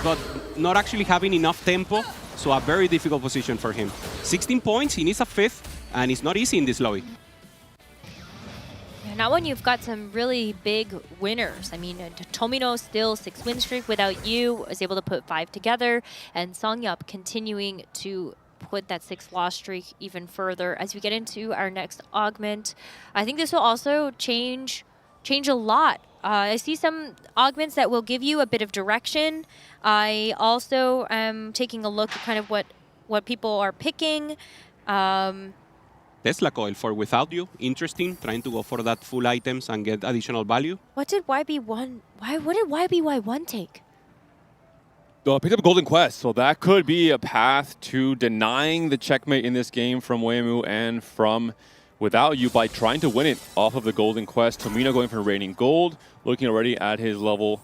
but not actually having enough tempo. So a very difficult position for him. 16 points, he needs a 5th, and it's not easy in this lobby. Yeah, not when you've got some really big winners. I mean, Tomino still 6-win streak Without You, was able to put 5 together, and Songyop continuing to put that 6-loss streak even further. As we get into our next augment, I think this will also change a lot. I see some augments that will give you a bit of direction. I also am taking a look at kind of what people are picking. Tesla coil for Without You, interesting, trying to go for that full items and get additional value. What did YB1? What did YBY1 take? Picked up Golden Quest, so that could be a path to denying the checkmate in this game from Weimu and from Without You by trying to win it off of the Golden Quest. Tomino going for Raining Gold, looking already at his level,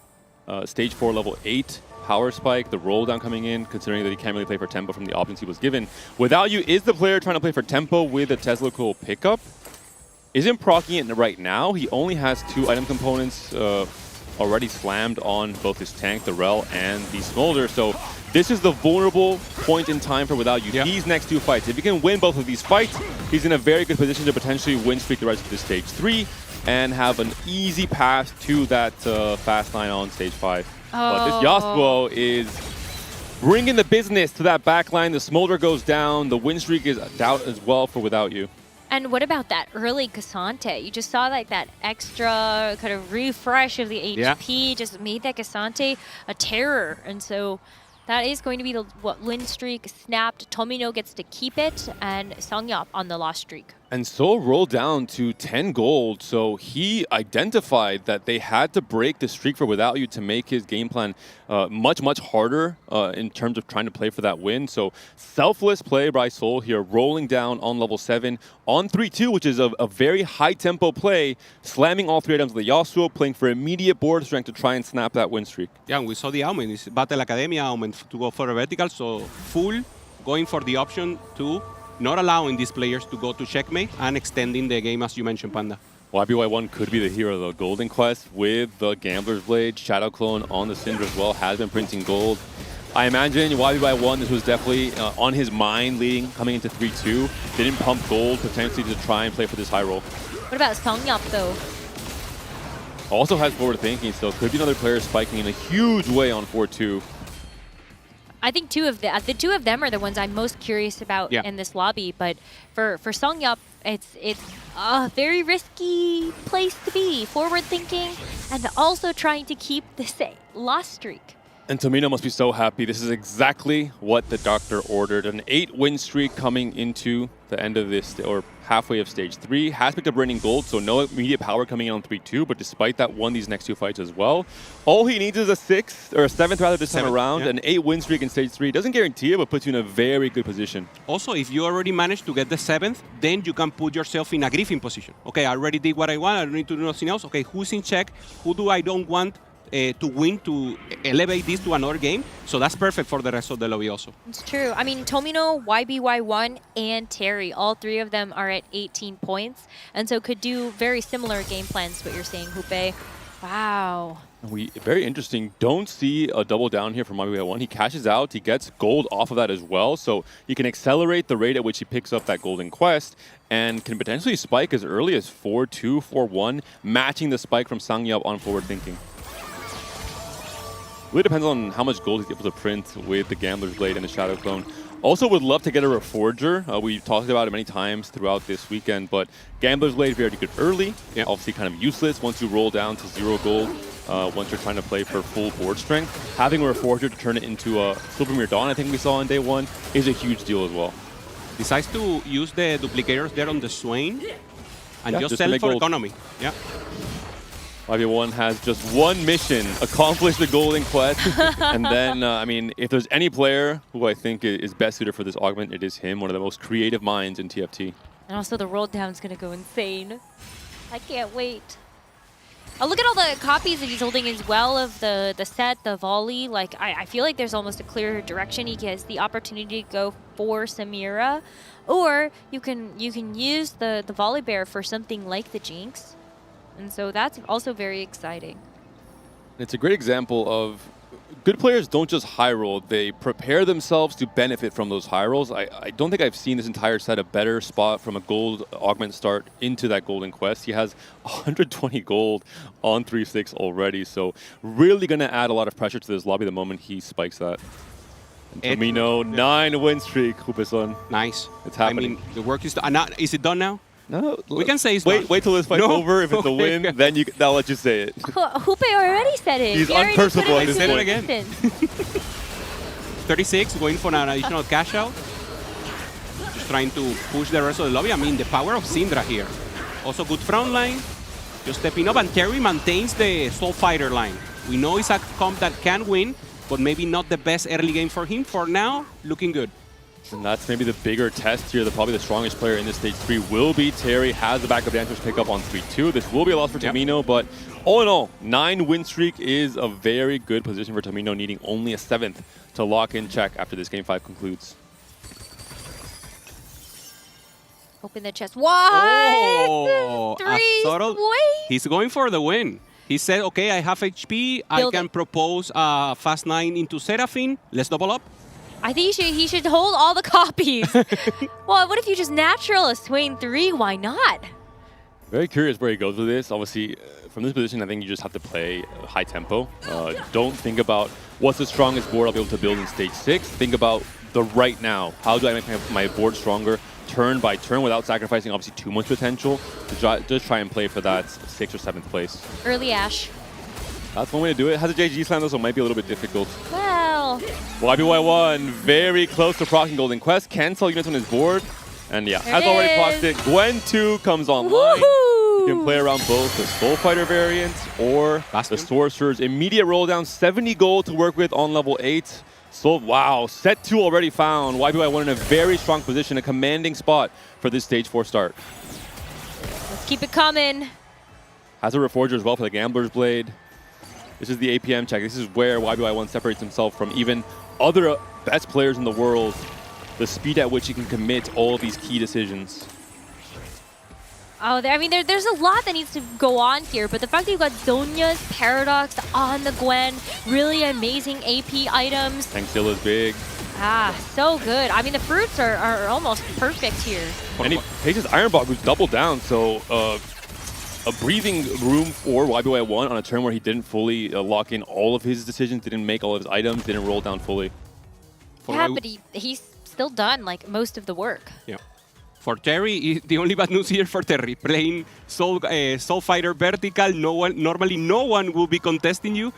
stage 4, level 8 power spike, the roll down coming in, considering that he can't really play for tempo from the options he was given. Without You is the player trying to play for tempo with a Tesla Coil pickup. Isn't proccing it right now. He only has 2 item components already slammed on both his tank, the Rel, and the Smolder. So this is the vulnerable point in time for Without You. These next 2 fights. If he can win both of these fights, he's in a very good position to potentially win streak the rest of the stage 3 and have an easy path to that Fast 9 on stage 5. But this Yasuo is bringing the business to that backline. The Smolder goes down. The win streak is out as well for Without You. And what about that early Cassante? You just saw like that extra kind of refresh of the HP, just made that Cassante a terror. And so That is going to be the win streak snapped. Tomino gets to keep it, and Songyap on the loss streak. And Seoul rolled down to 10 gold, so he identified that they had to break the streak for Without You to make his game plan much, much harder in terms of trying to play for that win. So selfless play by Seoul here, rolling down on level 7 on 3-2, which is a very high-tempo play, slamming all 3 items of the Yasuo, playing for immediate board strength to try and snap that win streak. Yeah, and we saw the Aument. It's Battle Academia Aument to go for a vertical, so full going for the option to not allowing these players to go to checkmate and extending the game, as you mentioned, Panda. YBY1 could be the hero, though. Golden Quest with the Gambler's Blade, Shadow Clone on the Cinder as well, has been printing gold. I imagine YBY1, this was definitely on his mind coming into 3-2. Didn't pump gold, potentially to try and play for this high roll. What about Songyap, though? Also has forward thinking, so could be another player spiking in a huge way on 4-2. I think the two of them are the ones I'm most curious about in this lobby. But for Songyap, it's a very risky place to be. Forward thinking and also trying to keep this loss streak. And Tomino must be so happy. This is exactly what the doctor ordered. An 8-win streak coming into the end of this, or halfway of stage 3. Has picked up raining gold, so no immediate power coming in on 3-2, but despite that, won these next 2 fights as well. All he needs is a 7th rather this time around. An 8-win streak in stage 3. Doesn't guarantee it, but puts you in a very good position. Also, if you already managed to get the 7th, then you can put yourself in a Griffin position. Okay, I already did what I want. I don't need to do nothing else. Okay, who's in check? Who do I don't want to win, to elevate this to another game? So that's perfect for the rest of the lobby also. It's true. I mean, Tomino, YBY1, and Terry, all 3 of them are at 18 points, and so could do very similar game plans to what you're saying, Hoope. Wow. Very interesting. Don't see a double down here from YBY1. He cashes out. He gets gold off of that as well, so he can accelerate the rate at which he picks up that golden quest and can potentially spike as early as 4-2, 4-1, matching the spike from Songyap on forward thinking. Really depends on how much gold he's able to print with the Gambler's Blade and the Shadow Clone. Also would love to get a Reforger. We've talked about it many times throughout this weekend, but Gambler's Blade very good early. Yeah. Obviously kind of useless once you roll down to 0 gold, once you're trying to play for full board strength. Having a Reforger to turn it into a Silvermere Dawn, I think we saw on day 1, is a huge deal as well. Decides to use the duplicators there on the Swain and just sell for gold. economy. Yeah. YBY1 has just 1 mission, accomplish the golden quest, and then, I mean, if there's any player who I think is best suited for this augment, it is him, one of the most creative minds in TFT. And also the roll down's going to go insane. I can't wait. Oh, look at all the copies that he's holding as well of the set, the volley. Like, I feel like there's almost a clear direction. He gets the opportunity to go for Samira, or you can use the volley bear for something like the Jinx. And so that's also very exciting. It's a great example of good players don't just high roll, they prepare themselves to benefit from those high rolls. I don't think I've seen this entire set a better spot from a gold augment start into that golden quest. He has 120 gold on 3-6 already, so really going to add a lot of pressure to this lobby the moment he spikes that. Tomino, 9-win streak, Hoope-san. Nice. It's happening. I mean, the work is done. Is it done now? No, we can say it's wait till this fight's over. If it's a win, then I'll let you say it. Hoope already said it. He's unpersonable at this point. Say it again. 36, going for an additional cash out. Just trying to push the rest of the lobby. I mean, the power of Syndra here. Also good front line. Just stepping up, and Terry maintains the Soul Fighter line. We know it's a comp that can win, but maybe not the best early game for him. For now, looking good. And that's maybe the bigger test here. Probably the strongest player in this stage 3 will be Terry. Has the backup dancers pick up on 3-2. This will be a loss for Tomino, but all in all, 9-win streak is a very good position for Tomino, needing only a 7th to lock in check after this game 5 concludes. Open the chest. What? Oh, 3 he's going for the win. He said, okay, I have HP. I can propose a fast 9 into Seraphine. Let's double up. I think he should hold all the copies. Well, what if you just natural a Swain 3? Why not? Very curious where he goes with this. Obviously, from this position, I think you just have to play high tempo. Don't think about what's the strongest board I'll be able to build in stage 6. Think about the right now. How do I make my board stronger turn by turn without sacrificing obviously too much potential to just try and play for that 6th or 7th place. Early Ash. That's one way to do it. Has a JG slam though, so it might be a little bit difficult. Well, now. YBY1 very close to proccing Golden Quest. Cancel units on his board. And yeah, has already procced it. Gwen 2 comes online. You can play around both the Soul Fighter variants or the Sorcerer's immediate roll down. 70 gold to work with on level 8. So wow, set 2 already found. YBY1 in a very strong position, a commanding spot for this stage 4 start. Let's keep it coming. Has a Reforger as well for the Gambler's Blade. This is the APM check. This is where YBY1 separates himself from even other best players in the world. The speed at which he can commit all of these key decisions. Oh, I mean, there's a lot that needs to go on here, but the fact that you've got Zhonya's Paradox on the Gwen, really amazing AP items. Tankzilla's big. So good. I mean, the fruits are almost perfect here. And he takes his Iron Bog, who's doubled down, so a breathing room for YBY1 on a turn where he didn't fully lock in all of his decisions, didn't make all of his items, didn't roll down fully. Yeah, but he's still done like most of the work. Yeah. For Terry, the only bad news here for Terry, playing Soul Fighter vertical, normally no one will be contesting you.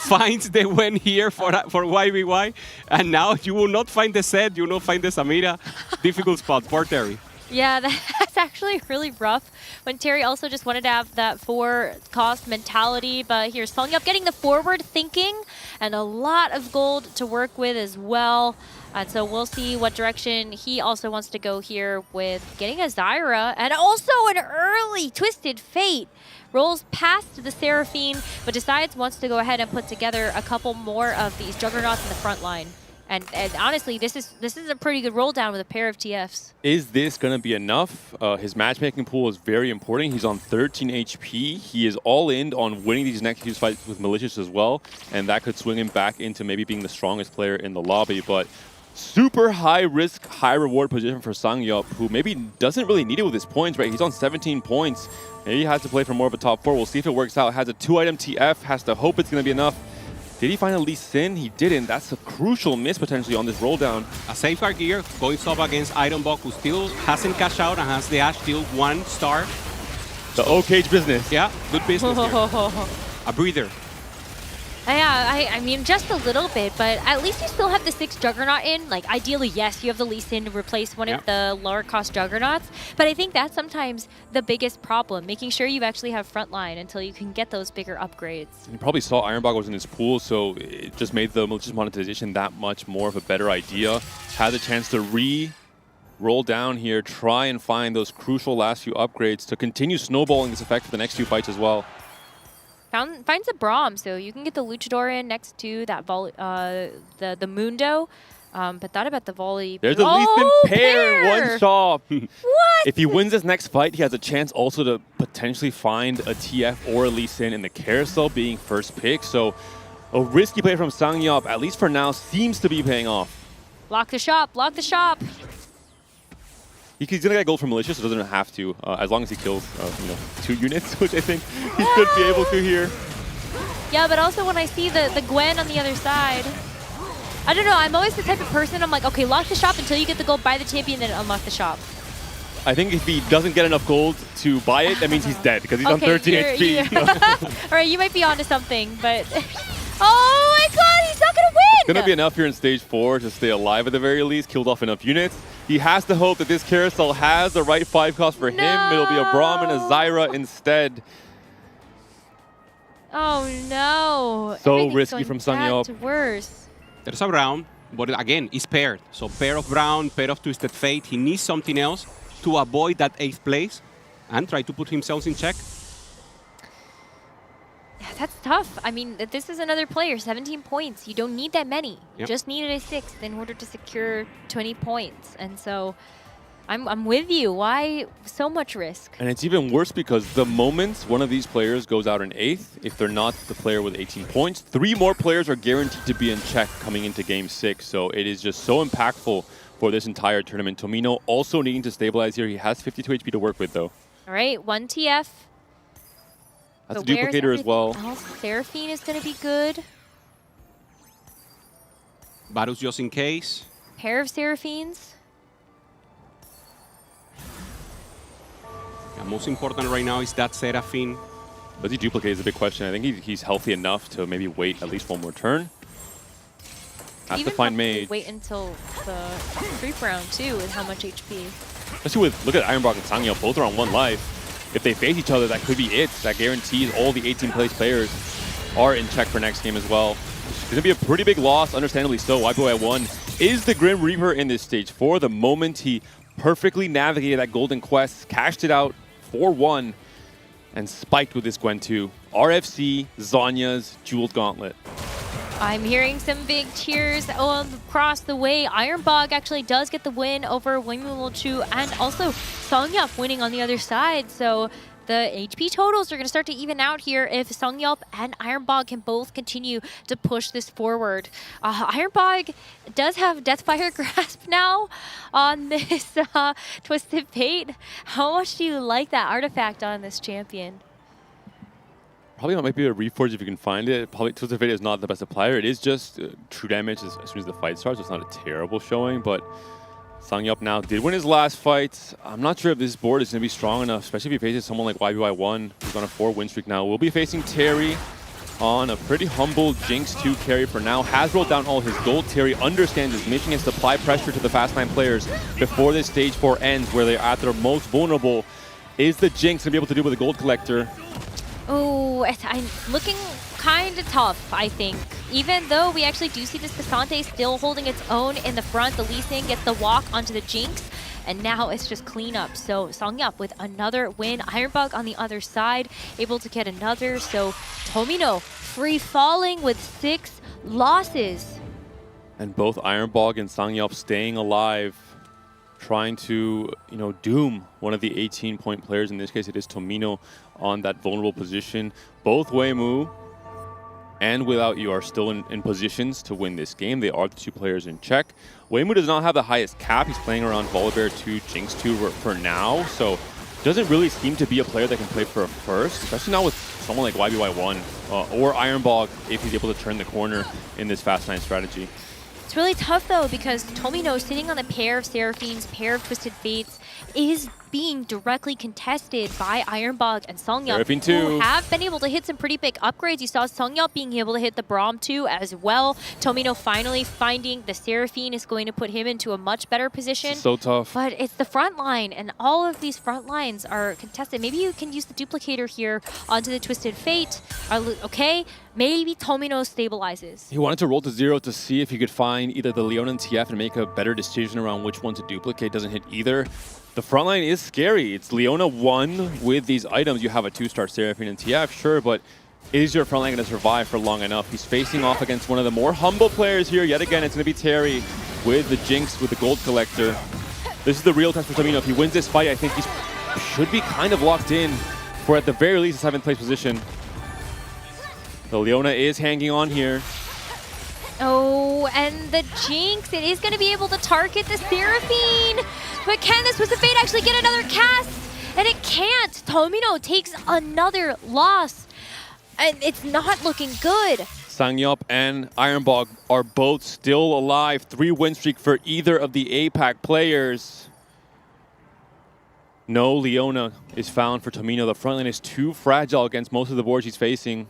Finds the win here for YBY, and now you will not find the set, you will not find the Samira. Difficult spot for Terry. Yeah, that's actually really rough when Terry also just wanted to have that 4-cost mentality, but here's Songyup getting the forward thinking and a lot of gold to work with as well. And so we'll see what direction he also wants to go here with getting a Zyra and also an early Twisted Fate. Rolls past the Seraphine, but decides wants to go ahead and put together a couple more of these Juggernauts in the front line. And honestly, this is a pretty good roll down with a pair of TFs. Is this going to be enough? His matchmaking pool is very important. He's on 13 HP. He is all in on winning these next few fights with Malicious as well, and that could swing him back into maybe being the strongest player in the lobby. But super high risk, high reward position for Songyup, who maybe doesn't really need it with his points, right? He's on 17 points. Maybe he has to play for more of a top 4. We'll see if it works out. Has a 2-item TF, has to hope it's going to be enough. Did he find a Lee Sin? He didn't. That's a crucial miss potentially on this roll down. A safeguard gear going up against Ironbog, who still hasn't cashed out and has the Ash deal 1 star. The O-Cage business. Yeah, good business here. A breather. Yeah, I mean, just a little bit, but at least you still have the 6 Juggernaut in. Like, ideally, yes, you have the Lee Sin to replace one of the lower-cost Juggernauts, but I think that's sometimes the biggest problem, making sure you actually have frontline until you can get those bigger upgrades. You probably saw Ironbog was in his pool, so it just made the Malicious monetization that much more of a better idea. Had a chance to roll down here, try and find those crucial last few upgrades to continue snowballing this effect for the next few fights as well. Finds a Braum, so you can get the Luchador in next to that the Mundo. But thought about the volley. There's a Lee Sin pair in one shot. What? If he wins this next fight, he has a chance also to potentially find a TF or a Lee Sin in the carousel being first pick. So a risky play from Songyup, at least for now, seems to be paying off. Lock the shop, lock the shop. He's going to get gold from Malicious, so doesn't have to, as long as he kills 2 units, which I think he could be able to here. Yeah, but also when I see the Gwen on the other side, I don't know, I'm always the type of person, I'm like, okay, lock the shop until you get the gold, buy the champion, then unlock the shop. I think if he doesn't get enough gold to buy it, that means he's dead, because he's on 13 HP. All right, you might be onto something, but... Oh my god, he's not going to win! It's going to be enough here in stage 4 to stay alive at the very least, killed off enough units. He has to hope that this carousel has the right 5 cost for him. It'll be a Braum and a Zyra instead. Oh no. So risky from Songyup. Worse. There's a Brown, but again, it's paired. So pair of Brown, pair of Twisted Fate. He needs something else to avoid that 8th place and try to put himself in check. Yeah, that's tough. I mean, this is another player, 17 points. You don't need that many. You just needed a 6th in order to secure 20 points. And so I'm with you. Why so much risk? And it's even worse because the moment one of these players goes out in 8th, if they're not the player with 18 points, 3 more players are guaranteed to be in check coming into Game 6. So it is just so impactful for this entire tournament. Tomino also needing to stabilize here. He has 52 HP to work with, though. All right, 1 TF. That's a duplicator as well. Seraphine is going to be good. Varus just in case. Pair of Seraphines. Yeah, most important right now is that Seraphine. Does he duplicate is a big question. I think he's healthy enough to maybe wait at least one more turn. Has Even to find probably Mage. wait until the creep round too with how much HP. Especially with, look at Ironbog and Sangyeo, both are on 1 life. If they face each other, that could be it. That guarantees all the 18th-place players are in check for next game as well. It's going to be a pretty big loss, understandably so. YBY1 is the Grim Reaper in this stage. For the moment, he perfectly navigated that Golden Quest, cashed it out 4-1, and spiked with this Gwen 2. RFC, Zhonya's Jeweled Gauntlet. I'm hearing some big cheers all across the way. Ironbog actually does get the win over Wengmu and also Songyup winning on the other side. So the HP totals are going to start to even out here if Songyup and Ironbog can both continue to push this forward. Ironbog does have Deathfire Grasp now on this Twisted Fate. How much do you like that artifact on this champion? Probably might be a Reforge if you can find it. Probably Twisted Fate is not the best applier. It is just true damage as soon as the fight starts. It's not a terrible showing, but Songyup now did win his last fight. I'm not sure if this board is going to be strong enough, especially if he faces someone like YBY1, who's on a 4-win streak now. We'll be facing Terry on a pretty humble Jinx 2 carry for now. Has rolled down all his gold. Terry understands his mission is to apply pressure to the Fast 9 players before this stage 4 ends, where they're at their most vulnerable. Is the Jinx going to be able to do with the gold collector? Oh, I'm looking kind of tough, I think. Even though we actually do see this Basante still holding its own in the front, the Lee Sin gets the walk onto the Jinx, and now it's just cleanup. So Songyup with another win. Ironbug on the other side, able to get another. So Tomino free falling with 6 losses. And both Ironbog and Songyup staying alive, trying to, doom one of the 18-point players. In this case, it is Tomino on that vulnerable position. Both Wemu and Without You are still in positions to win this game. They are the 2 players in check. Wemu does not have the highest cap. He's playing around Volibear 2, Jinx 2 for now, so doesn't really seem to be a player that can play for a first, especially not with someone like YBY1 or Ironbog if he's able to turn the corner in this Fast 9 strategy. It's really tough though, because Tomino sitting on the pair of Seraphines, pair of Twisted Fates, is being directly contested by Ironbog and Songyup, who have been able to hit some pretty big upgrades. You saw Songyup being able to hit the Braum 2 as well. Tomino finally finding the Seraphine is going to put him into a much better position. So tough. But it's the front line, and all of these front lines are contested. Maybe you can use the duplicator here onto the Twisted Fate. Okay, maybe Tomino stabilizes. He wanted to roll to 0 to see if he could find either the Leona and TF and make a better decision around which one to duplicate. Doesn't hit either. The front line is scary. It's Leona 1 with these items. You have a 2-star Seraphine and TF, sure, but is your front line going to survive for long enough? He's facing off against one of the more humble players here. Yet again, it's going to be Terry with the Jinx, with the gold collector. This is the real test for Tomino. If he wins this fight, I think he should be kind of locked in for, at the very least, a 7th place position. The Leona is hanging on here. Oh, and the Jinx, it is going to be able to target the Seraphine. But can this Twisted Fate actually get another cast? And it can't. Tomino takes another loss. And it's not looking good. Songyup and Ironbog are both still alive. 3-win streak for either of the APAC players. No Leona is found for Tomino. The front line is too fragile against most of the boards he's facing.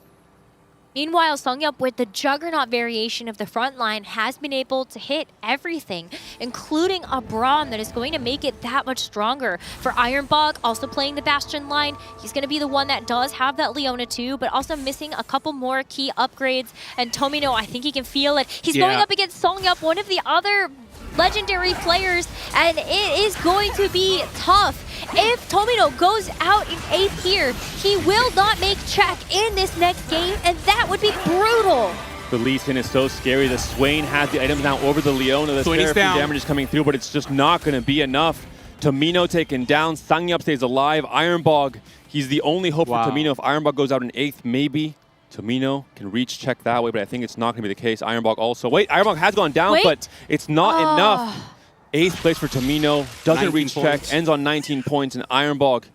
Meanwhile, Songyup, with the Juggernaut variation of the front line, has been able to hit everything, including a Braum that is going to make it that much stronger. For Ironbog, also playing the Bastion line, he's going to be the one that does have that Leona too, but also missing a couple more key upgrades. And Tomino, I think he can feel it. He's going up against Songyup, one of the other legendary players, and it is going to be tough. If Tomino goes out in 8th here, he will not make check in this next game, and that would be brutal. The Lee Sin is so scary. The Swain has the items now over the Leona. The Seraphine damage is coming through, but it's just not going to be enough. Tomino taken down. Songyup stays alive. Ironbog, he's the only hope for Tomino. If Ironbog goes out in 8th, maybe Tomino can reach check that way, but I think it's not going to be the case. Ironbog also. Wait, Ironbog has gone down, but it's not enough. 8th place for Tomino. Doesn't reach check. Ends on 19 points. And Ironbog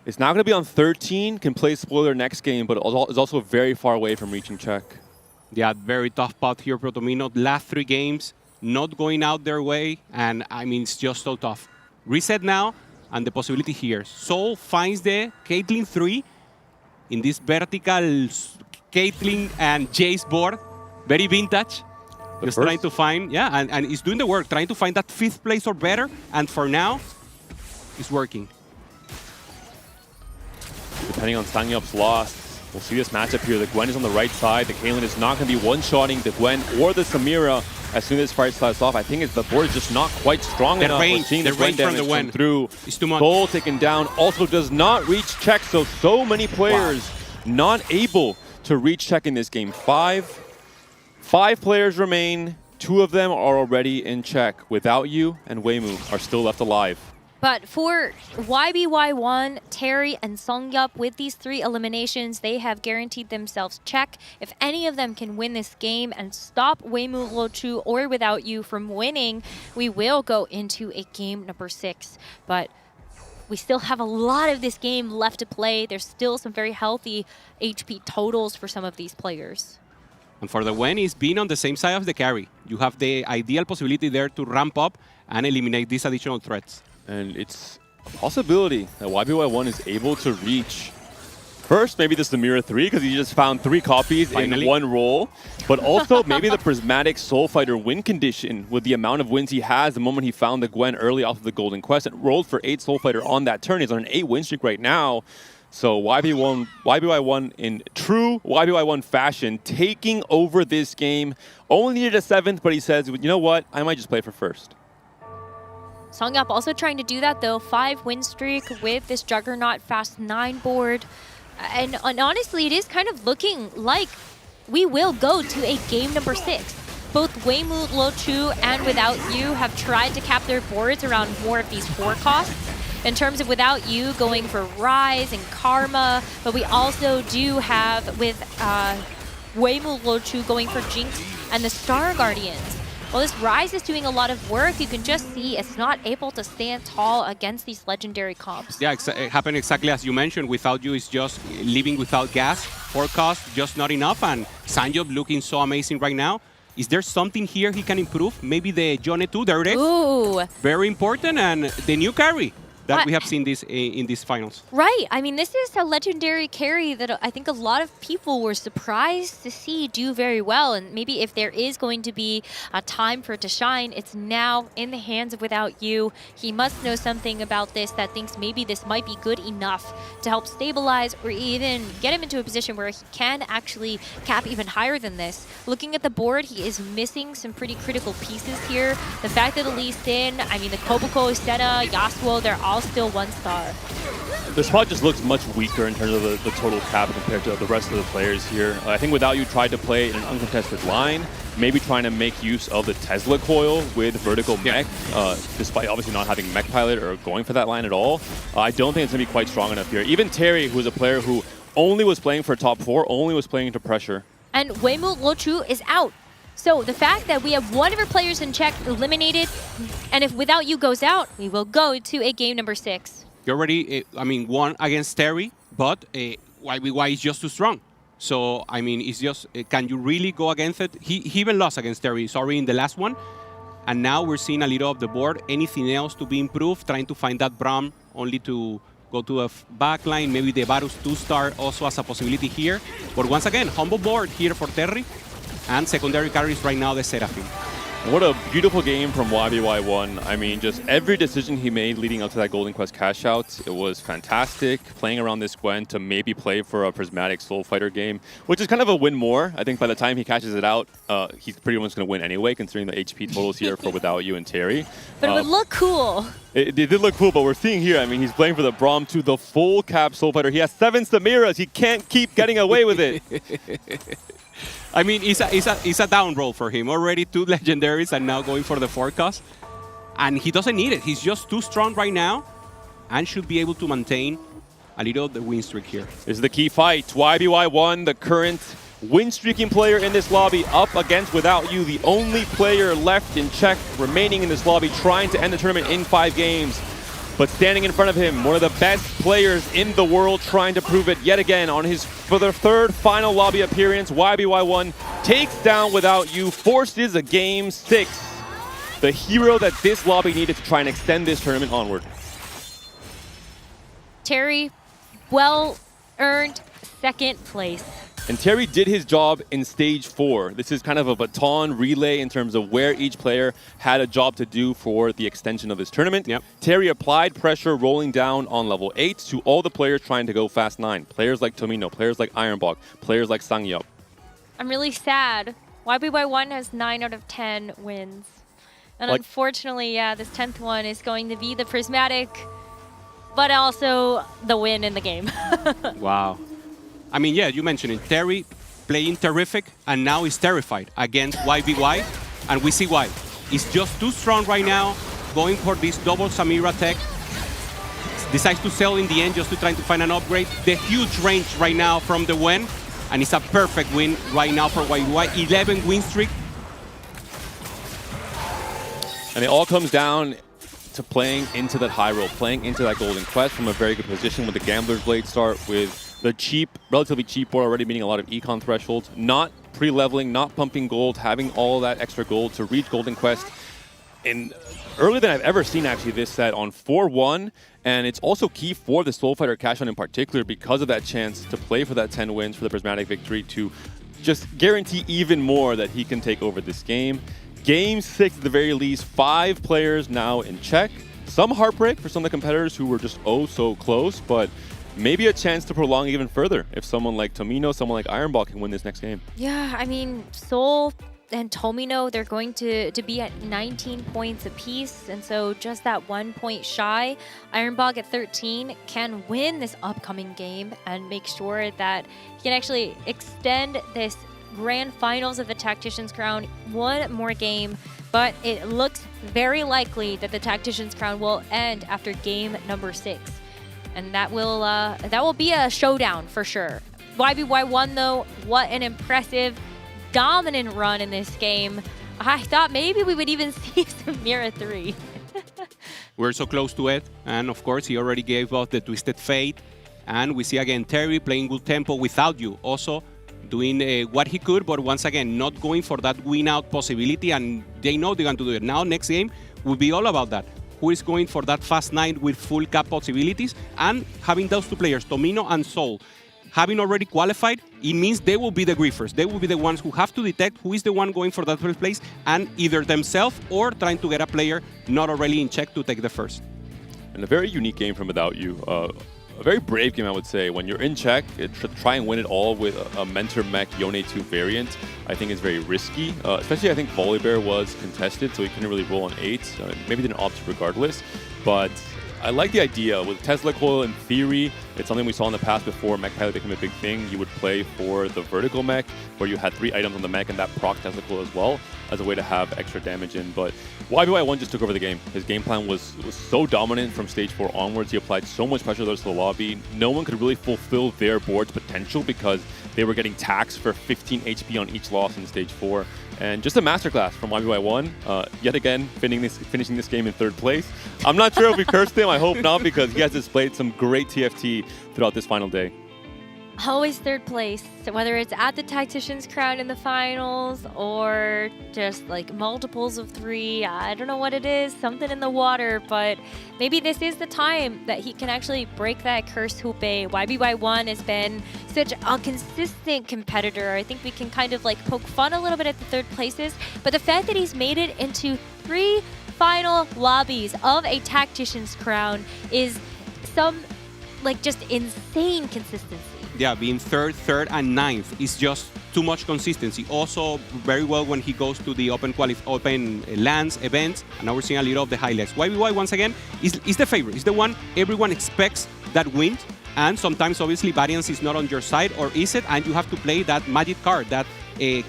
is now going to be on 13. Can play spoiler next game, but is also very far away from reaching check. Yeah, very tough path here for Tomino. Last 3 games, not going out their way. And I mean, it's just so tough. Reset now, and the possibility here. Soul finds the Caitlyn 3 in this vertical Caitlyn and Jace board. Very vintage. Just trying to find, and he's doing the work, trying to find that 5th place or better, and for now, it's working. Depending on Sangyup's loss, we'll see this matchup here. The Gwen is on the right side. The Caitlyn is not going to be one-shotting the Gwen or the Samira as soon as this fight starts off. I think it's the board is just not quite strong enough. We're seeing the Gwen damage come through. It's too much. Soul taken down. Also does not reach check, so many players not able to reach check in this game. Five players remain. 2 of them are already in check. Without You and Weimu are still left alive. But for YBY1, Terry, and Songyup, with these 3 eliminations, they have guaranteed themselves check. If any of them can win this game and stop Weimu, Lochu, or Without You from winning, we will go into a game number 6. But we still have a lot of this game left to play. There's still some very healthy HP totals for some of these players. And for the Wen, is being on the same side of the carry. You have the ideal possibility there to ramp up and eliminate these additional threats. And it's a possibility that YBY1 is able to reach first, maybe the Samira 3, because he just found 3 copies in one roll, but also maybe the Prismatic Soul Fighter win condition with the amount of wins he has the moment he found the Gwen early off of the Golden Quest and rolled for 8 Soul Fighter on that turn. He's on an 8 win streak right now. So YBY1 in true YBY1 fashion, taking over this game. Only needed a 7th, but he says, you know what, I might just play for first. Songyup also trying to do that though. 5 win streak with this Juggernaut Fast 9 board. And honestly, it is kind of looking like we will go to a game number 6. Both Weimu, Lochu, and Without You have tried to cap their boards around more of these 4 costs. In terms of Without You going for Rise and Karma, but we also do have with Weimu, Lochu going for Jinx and the Star Guardians. While this Rise is doing a lot of work, you can just see it's not able to stand tall against these legendary comps. Yeah, it happened exactly as you mentioned. Without You is just living without gas. 4 costs, just not enough. And Sangyup looking so amazing right now. Is there something here he can improve? Maybe the Jone 2, there it is. Ooh. Very important. And the new carry that we have seen this in these finals. Right. I mean, this is a legendary carry that I think a lot of people were surprised to see do very well. And maybe if there is going to be a time for it to shine, it's now in the hands of Without You. He must know something about this that thinks maybe this might be good enough to help stabilize or even get him into a position where he can actually cap even higher than this. Looking at the board, he is missing some pretty critical pieces here. The fact that the Lee Sin, I mean, the Koboko, Senna, Yasuo, they're all still 1 star. The spot just looks much weaker in terms of the total cap compared to the rest of the players here. I think Without You tried to play in an uncontested line, maybe trying to make use of the Tesla coil with vertical mech, despite obviously not having mech pilot or going for that line at all. I don't think it's going to be quite strong enough here. Even Terry, who is a player who only was playing for top 4, only was playing into pressure. And Weimu, Lochu is out. So the fact that we have one of our players in check eliminated, and if Without You goes out, we will go to a game number 6. You already, won against Terry, but YBY is just too strong. So, I mean, it's just, can you really go against it? He even lost against Terry, sorry, in the last one. And now we're seeing a little of the board. Anything else to be improved? Trying to find that Braum only to go to a backline. Maybe the Varus 2-star also as a possibility here. But once again, humble board here for Terry. And secondary carries right now the Seraphim. What a beautiful game from YBY1. I mean, just every decision he made leading up to that Golden Quest cash out, it was fantastic. Playing around this Gwen to maybe play for a Prismatic Soul Fighter game, which is kind of a win more. I think by the time he catches it out, he's pretty much going to win anyway, considering the HP totals here for Without You and Terry. But it would look cool. It did look cool, but we're seeing here, I mean, he's playing for the Braum 2, the full cap Soul Fighter. He has 7 Samiras. He can't keep getting away with it. I mean, it's a down roll for him. Already 2 legendaries and now going for the 4 cost. And he doesn't need it. He's just too strong right now and should be able to maintain a little of the win streak here. This is the key fight. YBY1, the current win-streaking player in this lobby, up against Without You, the only player left in check remaining in this lobby, trying to end the tournament in 5 games. But standing in front of him, one of the best players in the world, trying to prove it yet again for their 3rd final lobby appearance. YBY1 takes down Without You, forces a game 6. The hero that this lobby needed to try and extend this tournament onward. Terry, well-earned 2nd place. And Terry did his job in stage 4. This is kind of a baton relay in terms of where each player had a job to do for the extension of this tournament. Yep. Terry applied pressure rolling down on level 8 to all the players trying to go fast 9. Players like Tomino, players like Ironbog, players like Sangyup. I'm really sad. YBY1 has 9 out of 10 wins. And Like- unfortunately, yeah, this 10th one is going to be the Prismatic, but also the win in the game. Wow. I mean, yeah, you mentioned it. Terry playing terrific, and now he's terrified against YBY, and we see why. He's just too strong right now, going for this double Samira tech. Decides to sell in the end just to try to find an upgrade. The huge range right now from the Wen, and it's a perfect win right now for YBY. 11 win streak. And it all comes down to playing into that high roll, playing into that Golden Quest from a very good position with the Gambler's Blade start, with the cheap, relatively cheap board already meeting a lot of econ thresholds, not pre-leveling, not pumping gold, having all that extra gold to reach Golden Quest in earlier than I've ever seen actually this set on 4-1. And it's also key for the Soul Fighter Cashan in particular because of that chance to play for that 10 wins for the Prismatic victory to just guarantee even more that he can take over this game. Game 6 at the very least, 5 players now in check. Some heartbreak for some of the competitors who were just oh so close, but maybe a chance to prolong even further if someone like Tomino, someone like Ironball can win this next game. Yeah, I mean, Soul and Tomino, they're going to be at 19 points apiece, and so just that 1 point shy. Ironbog at 13 can win this upcoming game and make sure that he can actually extend this grand finals of the Tactician's Crown one more game, but it looks very likely that the Tactician's Crown will end after game number 6. And that will be a showdown for sure. YBY1 though, what an impressive, dominant run in this game. I thought maybe we would even see some Mira 3. We're so close to it, and of course he already gave us the Twisted Fate, and we see again Terry playing good tempo without you, also doing what he could, but once again not going for that win out possibility, and they know they're going to do it. Now next game will be all about that. Who is going for that fast 9 with full cap possibilities, and having those two players, Tomino and Soul, having already qualified, it means they will be the griefers. They will be the ones who have to detect who is the one going for that first place, and either themselves or trying to get a player not already in check to take the first. And a very unique game from Without You. A very brave game, I would say. When you're in check, try and win it all with a Mentor Mech Yone 2 variant, I think is very risky. Especially, I think Volibear was contested, so he couldn't really roll on 8. Maybe didn't opt regardless. But I like the idea. With Tesla Coil, in theory, it's something we saw in the past before Mech Pilot became a big thing. You would play for the vertical mech, where you had 3 items on the mech, and that proc Tesla Coil as well, as a way to have extra damage in. But YBY1 just took over the game. His game plan was so dominant from stage 4 onwards. He applied so much pressure to the rest of the lobby. No one could really fulfill their board's potential because they were getting taxed for 15 HP on each loss in stage 4. And just a masterclass from YBY1. Yet again, finishing this game in 3rd place. I'm not sure if we cursed him. I hope not, because he has displayed some great TFT throughout this final day. Always 3rd place, so whether it's at the Tactician's Crown in the finals or just like multiples of 3, I don't know what it is, something in the water, but maybe this is the time that he can actually break that curse, Hoope. YBY1 has been such a consistent competitor. I think we can kind of like poke fun a little bit at the 3rd places, but the fact that he's made it into 3 final lobbies of a Tactician's Crown is some like just insane consistency. Yeah, being 3rd, and 9th is just too much consistency. Also, very well when he goes to the open lands events, and now we're seeing a little of the highlights. YBY, once again, is the favorite. Is the one everyone expects that wins, and sometimes, obviously, variance is not on your side, or is it? And you have to play that magic card, that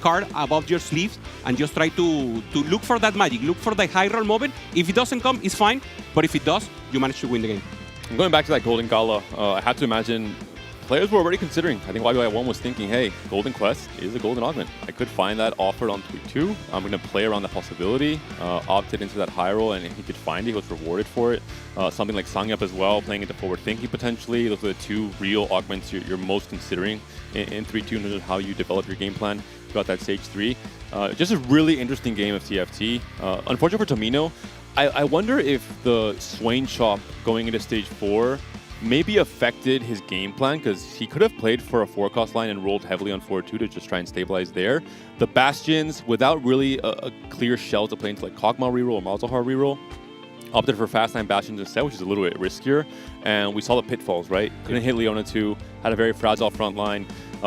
card above your sleeves, and just try to look for that magic, look for the high roll moment. If it doesn't come, it's fine, but if it does, you manage to win the game. And going back to that Golden Gala, I had to imagine players were already considering. I think YBY1 was thinking, hey, Golden Quest is a Golden Augment. I could find that offered on Tweet 2. I'm going to play around the possibility, opted into that high roll, and if he could find it, he was rewarded for it. Something like Sangyup as well, playing into forward thinking potentially. Those are the 2 real augments you're most considering in 3-2 in terms of how you develop your game plan throughout that stage 3. Just a really interesting game of TFT. Unfortunately for Tomino, I wonder if the Swain Shop going into stage 4 maybe affected his game plan because he could have played for a 4-cost line and rolled heavily on 4-2 to just try and stabilize there. The Bastions, without really a clear shell to play into like Kog'Maw reroll or Malzahar reroll, opted for fast 9 Bastions instead, which is a little bit riskier. And we saw the pitfalls, right? Couldn't hit Leona 2, had a very fragile front line,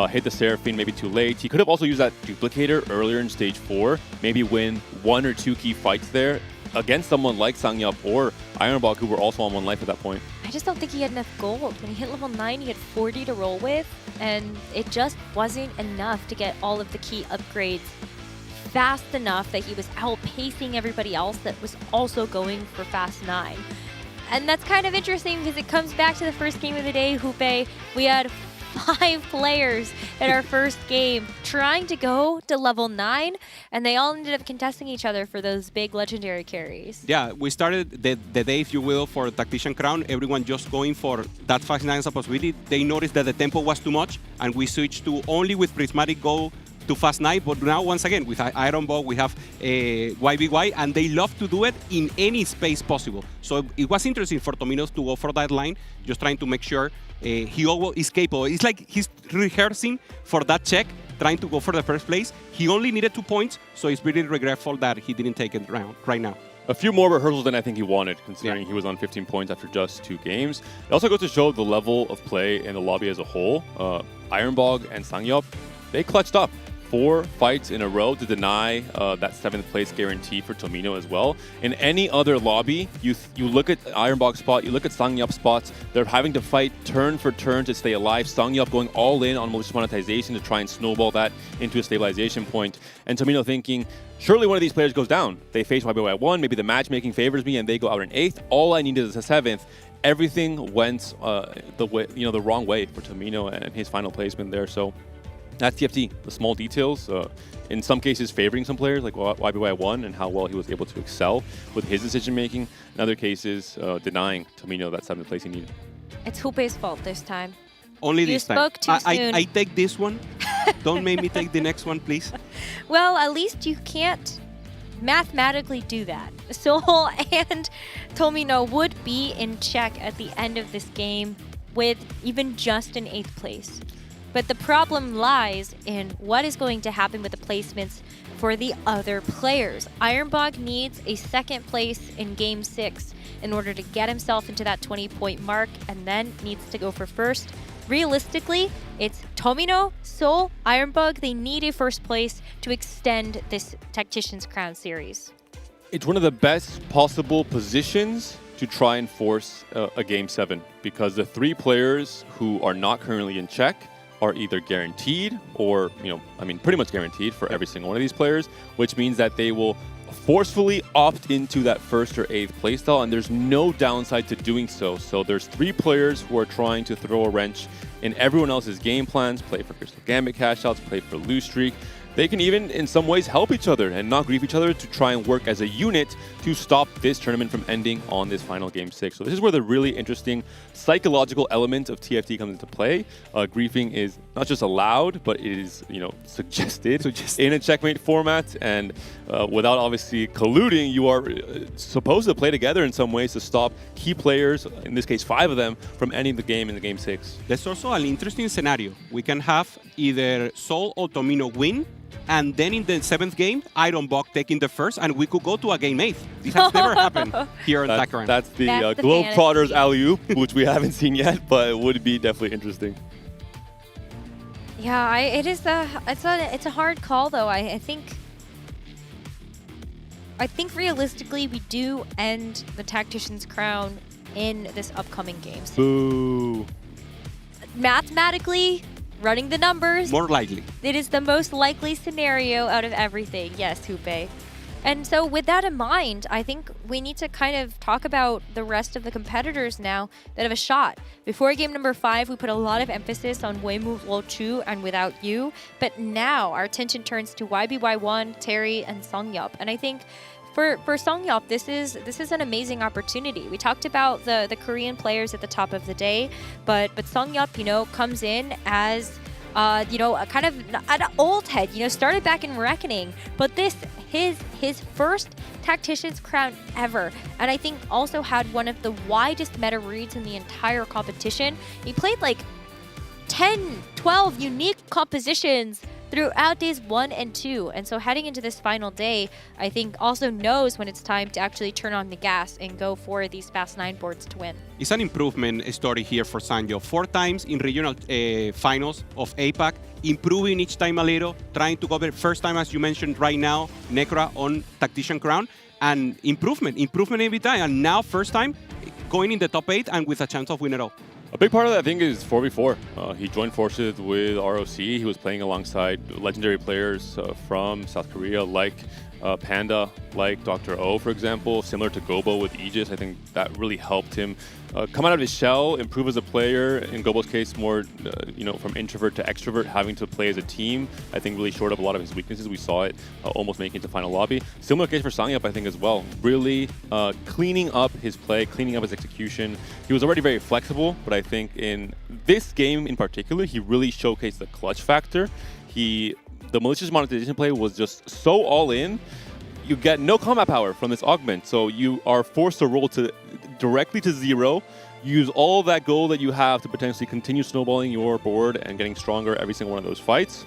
hit the Seraphine maybe too late. He could have also used that duplicator earlier in stage 4, maybe win 1 or 2 key fights there against someone like Sangyup or Ironbog, who were also on 1 life at that point. I just don't think he had enough gold. When he hit level 9, he had 40 to roll with, and it just wasn't enough to get all of the key upgrades fast enough that he was outpacing everybody else that was also going for fast 9. And that's kind of interesting because it comes back to the first game of the day, Hupei. We had 5 players in our first game trying to go to level 9, and they all ended up contesting each other for those big legendary carries. Yeah, we started the day, if you will, for Tactician Crown, everyone just going for that fast 9 as a possibility. They noticed that the tempo was too much, and we switched to only with Prismatic go to fast 9, but now once again with Ironbog we have YBY, and they love to do it in any space possible. So it was interesting for Tomino to go for that line, just trying to make sure he always is capable. It's like he's rehearsing for that check, trying to go for the first place. He only needed 2 points, so it's really regretful that he didn't take it right now. A few more rehearsals than I think he wanted, considering he was on 15 points after just 2 games. It also goes to show the level of play in the lobby as a whole. Ironbog and Sangyup, they clutched up 4 fights in a row to deny that 7th place guarantee for Tomino as well. In any other lobby, you look at Ironbog's spot, you look at Sangyup's spots, they're having to fight turn for turn to stay alive. Sangyup going all in on malicious monetization to try and snowball that into a stabilization point. And Tomino thinking, surely one of these players goes down. They face YBY1, maybe the matchmaking favors me and they go out in 8th. All I needed is a 7th. Everything went the wrong way for Tomino and his final placement there. So that's TFT, the small details, in some cases favoring some players like YBY1 and how well he was able to excel with his decision-making. In other cases, denying Tomino that 7th place he needed. It's Hupei's fault this time. Only this time. You spoke too soon. I take this one. Don't make me take the next one, please. Well, at least you can't mathematically do that. Sol and Tomino would be in check at the end of this game with even just an 8th place. But the problem lies in what is going to happen with the placements for the other players. Ironbog needs a 2nd place in Game 6 in order to get himself into that 20-point mark, and then needs to go for 1st. Realistically, it's Tomino, Sol, Ironbog. They need a 1st place to extend this Tactician's Crown series. It's one of the best possible positions to try and force a Game 7, because the 3 players who are not currently in check are either guaranteed or, pretty much guaranteed for every single one of these players, which means that they will forcefully opt into that 1st or 8th playstyle, and there's no downside to doing so. So there's 3 players who are trying to throw a wrench in everyone else's game plans, play for Crystal Gambit cash outs, play for Loose Streak. They can even, in some ways, help each other and not grief each other to try and work as a unit to stop this tournament from ending on this final Game 6. So this is where the really interesting psychological element of TFT comes into play. Griefing is not just allowed, but it is, suggested in a checkmate format. And without obviously colluding, you are supposed to play together in some ways to stop key players, in this case 5 of them, from ending the game in the Game 6. There's also an interesting scenario. We can have either Sol or Tomino win, and then in the 7th game, Ironbog taking the 1st, and we could go to a Game 8. This has never happened here in Tactician. That's the Globetrotters alley-oop, which we haven't seen yet, but it would be definitely interesting. Yeah, it's a hard call though. I think realistically we do end the Tactician's Crown in this upcoming game. Boo. Mathematically, running the numbers, more likely. It is the most likely scenario out of everything. Yes, Hupei. And so with that in mind, I think we need to kind of talk about the rest of the competitors now that have a shot. Before game number 5, we put a lot of emphasis on Weimu, Wolchu, and Without You. But now our attention turns to YBY1, Terry, and Sangyup. And I think for Sangyup, this is an amazing opportunity. We talked about the Korean players at the top of the day, but Sangyup, comes in as you know, kind of an old head, you know, started back in Reckoning, but this his first Tactician's crown ever, and I think also had one of the widest meta reads in the entire competition. He played like 10, 12 unique compositions throughout days 1 and 2, and so heading into this final day, I think also knows when it's time to actually turn on the gas and go for these Fast 9 boards to win. It's an improvement story here for Sanjo. 4 times in regional finals of APAC, improving each time a little, trying to cover first time, as you mentioned right now, Necra on Tactician Crown, and improvement every time, and now first time going in the top 8 and with a chance of winning it all. A big part of that, I think, is 4v4. He joined forces with ROC. He was playing alongside legendary players from South Korea, like Panda, like Dr. O, for example, similar to Gobo with Aegis. I think that really helped him come out of his shell, improve as a player. In Gobo's case, more you know, from introvert to extrovert, having to play as a team. I think really shored up a lot of his weaknesses. We saw it almost making it to final lobby. Similar case for Sangyup, I think, as well. Really cleaning up his play, cleaning up his execution. He was already very flexible, but I think in this game in particular, he really showcased the clutch factor. The malicious monetization play was just so all in. You get no combat power from this augment, so you are forced to roll directly to 0, use all that gold that you have to potentially continue snowballing your board and getting stronger every single one of those fights.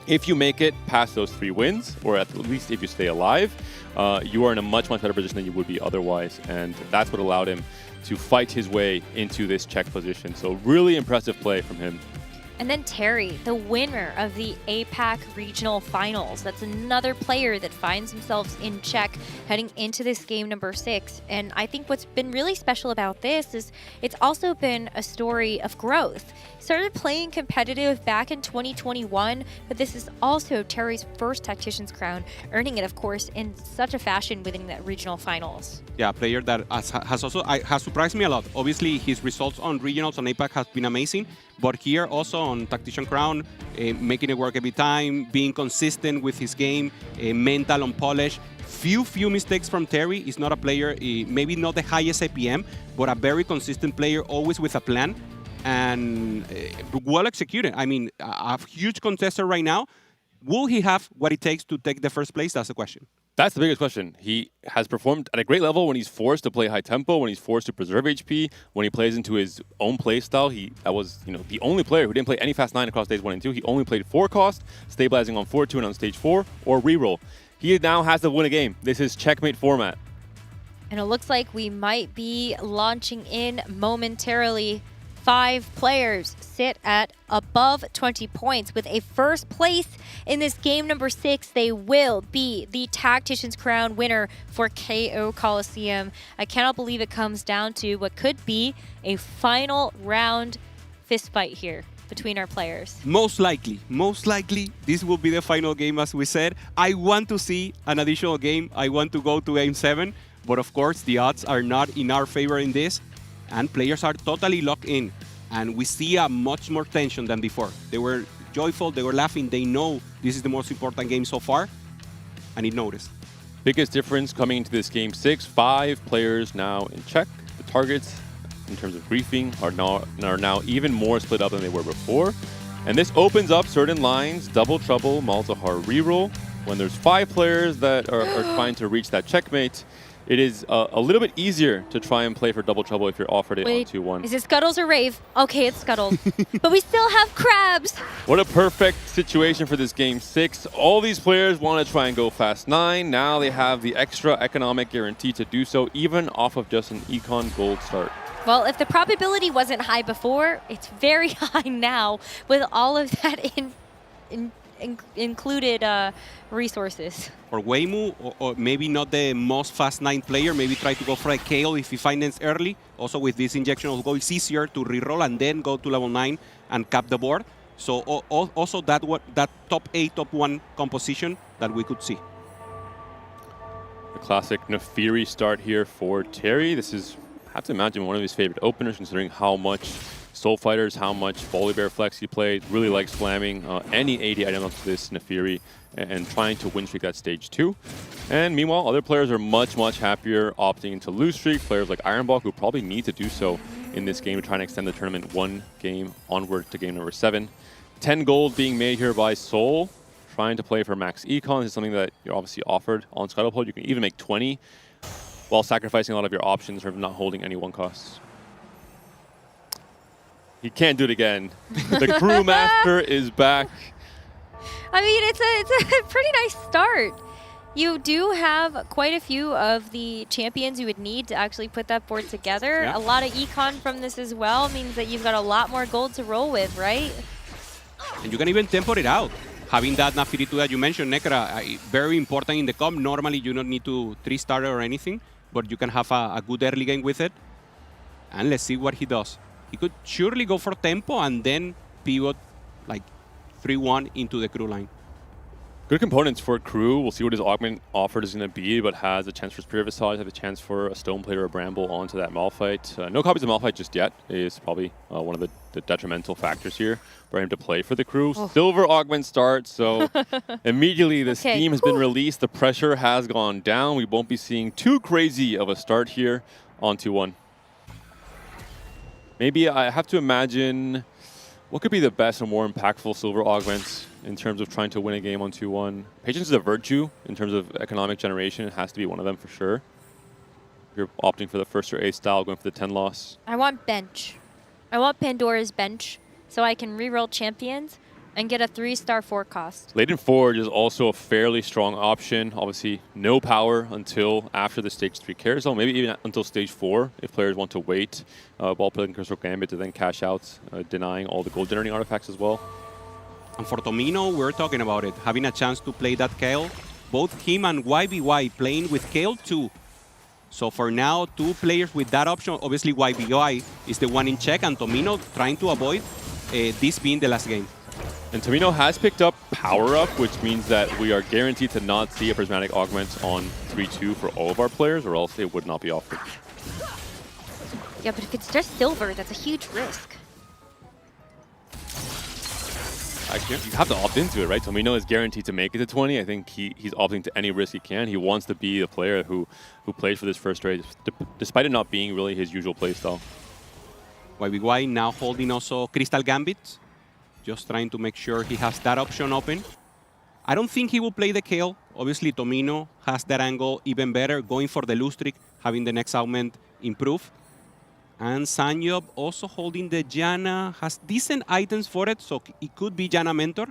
If you make it past those 3 wins, or at least if you stay alive, you are in a much, much better position than you would be otherwise, and that's what allowed him to fight his way into this check position. So really impressive play from him. And then Terry, the winner of the APAC Regional Finals. That's another player that finds themselves in check heading into this game number 6. And I think what's been really special about this is it's also been a story of growth. Started playing competitive back in 2021, but this is also Terry's first Tactician's crown, earning it, of course, in such a fashion within the regional finals. Yeah, a player that has surprised me a lot. Obviously, his results on regionals on APAC has been amazing, but here also on Tactician Crown, making it work every time, being consistent with his game, mental on polish. Few mistakes from Terry. He's not a player, maybe not the highest APM, but a very consistent player, always with a plan, and well executed. I mean, a huge contester right now. Will he have what it takes to take the first place? That's the question. That's the biggest question. He has performed at a great level when he's forced to play high tempo, when he's forced to preserve HP, when he plays into his own play style. That was, you know, the only player who didn't play any Fast 9 across days 1 and 2. He only played 4 cost, stabilizing on 4-2 and on stage 4, or reroll. He now has to win a game. This is checkmate format. And it looks like we might be launching in momentarily. 5 players sit at above 20 points with a first place in this game number 6. They will be the Tactician's Crown winner for KO Coliseum. I cannot believe it comes down to what could be a final round fist fight here between our players. Most likely, this will be the final game, as we said. I want to see an additional game. I want to go to game 7, but of course the odds are not in our favor in this. And players are totally locked in, and we see a much more tension than before. They were joyful, they were laughing, they know this is the most important game so far, and it noticed. Biggest difference coming into this game 6, 5 players now in check. The targets, in terms of briefing, are now even more split up than they were before. And this opens up certain lines, double trouble, Malzahar reroll. When there's 5 players that are trying to reach that checkmate, it is a little bit easier to try and play for double trouble if you're offered it on 2-1. Is it Scuttles or Rave? Okay, it's Scuttles. But we still have Crabs. What a perfect situation for this game 6. All these players want to try and go Fast 9. Now they have the extra economic guarantee to do so, even off of just an Econ Gold start. Well, if the probability wasn't high before, it's very high now with all of that included resources. For Weimu, or maybe not the most Fast 9 player, maybe try to go for a KO if he finds it early. Also with this injection of gold, it's easier to reroll and then go to level 9 and cap the board. So also that top 8, top 1 composition that we could see. The classic Nefiri start here for Terry. This is, I have to imagine, one of his favorite openers, considering how much Soul Fighters, how much Volley Bear Flex he played. Really likes slamming any 80 item up to this Nefiri and trying to win streak at stage 2. And meanwhile, other players are much, much happier opting into lose streak. Players like Ironball, who probably need to do so in this game, trying to extend the tournament 1 game onward to game number 7. 10 gold being made here by Soul, trying to play for max econ. This is something that you're obviously offered on Scuttlepole. You can even make 20 while sacrificing a lot of your options or not holding any one costs. He can't do it again. The crew master is back. I mean, it's a pretty nice start. You do have quite a few of the champions you would need to actually put that board together. Yeah. A lot of econ from this as well means that you've got a lot more gold to roll with, right? And you can even tempo it out. Having that Nafiri 2 that you mentioned, Nekra, very important in the comp. Normally, you don't need to 3-star or anything, but you can have a good early game with it. And let's see what he does. He could surely go for tempo and then pivot like 3-1 into the crew line. Good components for crew. We'll see what his augment offered is going to be, but has a chance for Spirit Visage, has a chance for a Stone Plate or a Bramble onto that Malphite. No copies of Malphite just yet is probably one of the detrimental factors here for him to play for the crew. Oh. Silver augment starts, so immediately the steam has been released. The pressure has gone down. We won't be seeing too crazy of a start here on 2-1. Maybe I have to imagine what could be the best and more impactful silver augments in terms of trying to win a game on 2-1. Patience is a virtue in terms of economic generation. It has to be one of them for sure. You're opting for the first or 8 style, going for the 10 loss. I want bench. I want Pandora's bench so I can reroll champions and get a 3-star 4 cost. Laden Forge is also a fairly strong option. Obviously, no power until after the stage 3 carousel, maybe even until stage 4 if players want to wait while playing Crystal Gambit to then cash out, denying all the gold generating artifacts as well. And for Tomino, we're talking about it, having a chance to play that Kale. Both him and YBY playing with Kale too. So for now, 2 players with that option. Obviously, YBY is the one in check, and Tomino trying to avoid this being the last game. And Tomino has picked up Power Up, which means that we are guaranteed to not see a Prismatic Augment on 3-2 for all of our players, or else it would not be offered. Yeah, but if it's just silver, that's a huge risk. Actually, you have to opt into it, right? Tomino is guaranteed to make it to 20. I think he's opting to any risk he can. He wants to be a player who plays for this first race, despite it not being really his usual playstyle. YBY now holding also Crystal Gambit, just trying to make sure he has that option open. I don't think he will play the Kale. Obviously, Tomino has that angle even better, going for the Lustric, having the next augment improve. And Sanyob also holding the Janna, has decent items for it, so it could be Janna Mentor.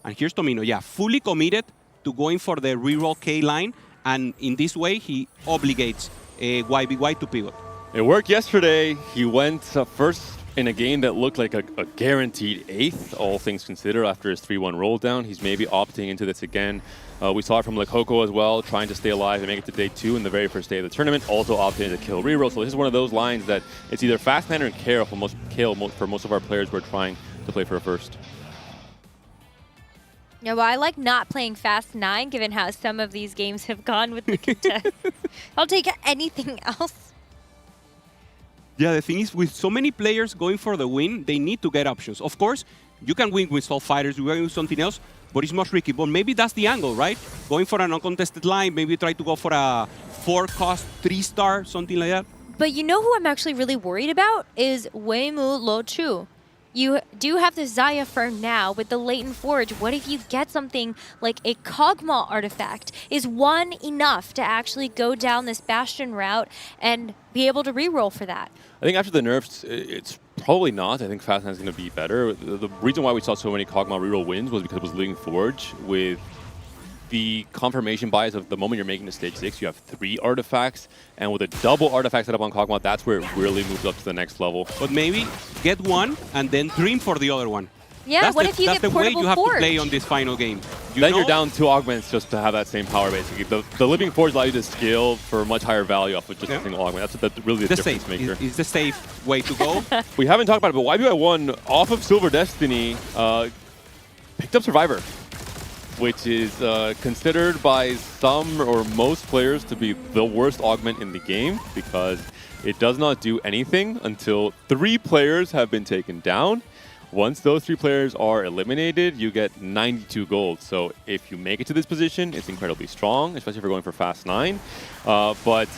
And here's Tomino, yeah, fully committed to going for the reroll K line, and in this way, he obligates YBY to pivot. It worked yesterday. He went first in a game that looked like a guaranteed 8th, all things considered, after his 3-1 roll down. He's maybe opting into this again. We saw it from Lekoko as well, trying to stay alive and make it to day 2 in the very first day of the tournament, also opting into kill reroll. So this is one of those lines that it's either fast nine or Kale for most of our players who are trying to play for a first. Yeah, well, I like not playing Fast 9, given how some of these games have gone with the contest. I'll take anything else. Yeah, the thing is, with so many players going for the win, they need to get options. Of course, you can win with Soul Fighters, you can win with something else, but it's much tricky. But maybe that's the angle, right? Going for an uncontested line, maybe try to go for a 4-cost 3-star, something like that. But you know who I'm actually really worried about is Weimu Lo Chu. You do have the Zaya for now with the Latent Forge. What if you get something like a Kog'Maw artifact? Is 1 enough to actually go down this Bastion route and be able to reroll for that? I think after the nerfs, it's probably not. I think Fast 9 is going to be better. The reason why we saw so many Kog'Maw reroll wins was because it was Living Forge with the confirmation bias of the moment you're making to stage 6, you have 3 artifacts, and with a double artifact set up on Kog'Maw, that's where it really moves up to the next level. But maybe get 1 and then dream for the other one. Yeah, that's what if you get That's the way you have Forge? to play on this final game. You're down 2 augments just to have that same power, basically. The Living Forge allows you to scale for much higher value off of just a single augment. That's really the difference maker. It's the safe way to go. We haven't talked about it, but YBY1 off of Silver Destiny picked up Survivor, which is considered by some or most players to be the worst augment in the game because it does not do anything until 3 players have been taken down. Once those 3 players are eliminated, you get 92 gold. So if you make it to this position, it's incredibly strong, especially if you're going for Fast 9. But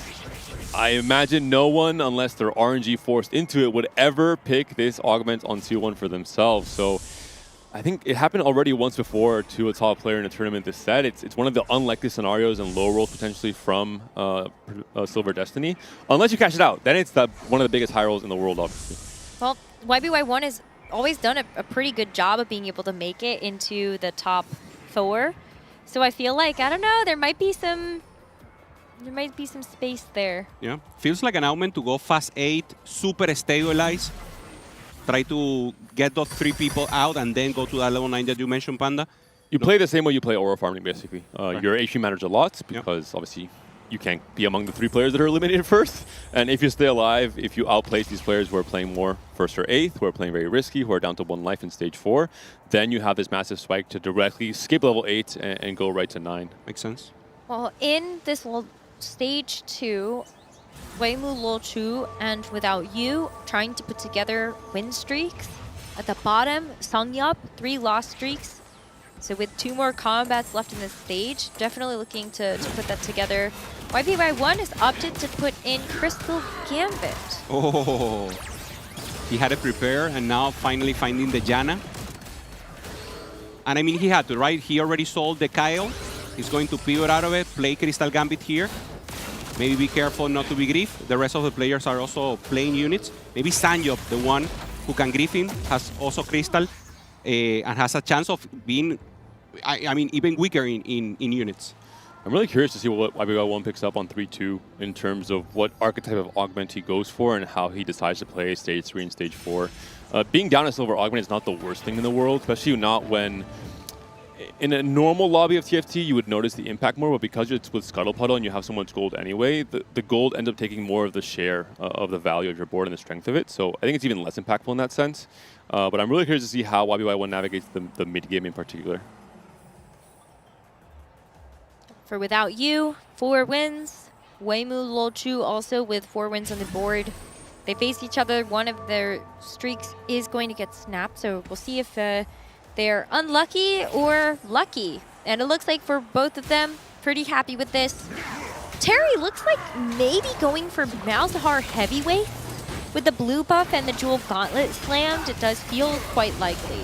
I imagine no one, unless they're RNG forced into it, would ever pick this augment on 2-1 for themselves. So I think it happened already once before to a top player in a tournament this set. It's one of the unlikely scenarios and low rolls potentially from Silver Destiny. Unless you cash it out, then it's one of the biggest high rolls in the world, obviously. Well, YBY1 has always done a pretty good job of being able to make it into the top 4. So I feel like, I don't know, there might be some space there. Yeah, feels like an augment to go fast 8, super stabilize, try to get those 3 people out and then go to that level 9 that you mentioned, Panda. You play the same way you play aura farming, basically. Your HP matters a lot because obviously you can't be among the 3 players that are eliminated first. And if you stay alive, if you outplace these players who are playing more 1st or 8th, who are playing very risky, who are down to 1 life in stage 4, then you have this massive spike to directly skip level 8 and go right to 9. Makes sense. Well, in this stage 2, Weimu Lochu and Without You trying to put together win streaks. At the bottom, Songyup, 3 loss streaks. So with 2 more combats left in this stage, definitely looking to put that together. YBY1 has opted to put in Crystal Gambit. Oh, he had it prepared and now finally finding the Janna. And I mean, he had to, right? He already sold the Kyle. He's going to pivot out of it, play Crystal Gambit here. Maybe be careful not to be grief. The rest of the players are also playing units. Maybe Sanjop, the one who can grief him, has also Crystal and has a chance of being, I mean, even weaker in units. I'm really curious to see what YBY1 picks up on 3-2 in terms of what archetype of augment he goes for and how he decides to play stage 3 and stage 4. Being down a silver augment is not the worst thing in the world, especially not when in a normal lobby of TFT you would notice the impact more, but because it's with Scuttle Puddle and you have so much gold anyway, the gold ends up taking more of the share of the value of your board and the strength of it. So I think it's even less impactful in that sense. But I'm really curious to see how YBY1 navigates the mid game in particular. For Without You, 4 wins. Weimu Lochu also with 4 wins on the board. They face each other. One of their streaks is going to get snapped, so we'll see if they're unlucky or lucky. And it looks like for both of them, pretty happy with this. Terry looks like maybe going for Malzahar Heavyweight. With the blue buff and the Jewel Gauntlet slammed, it does feel quite likely.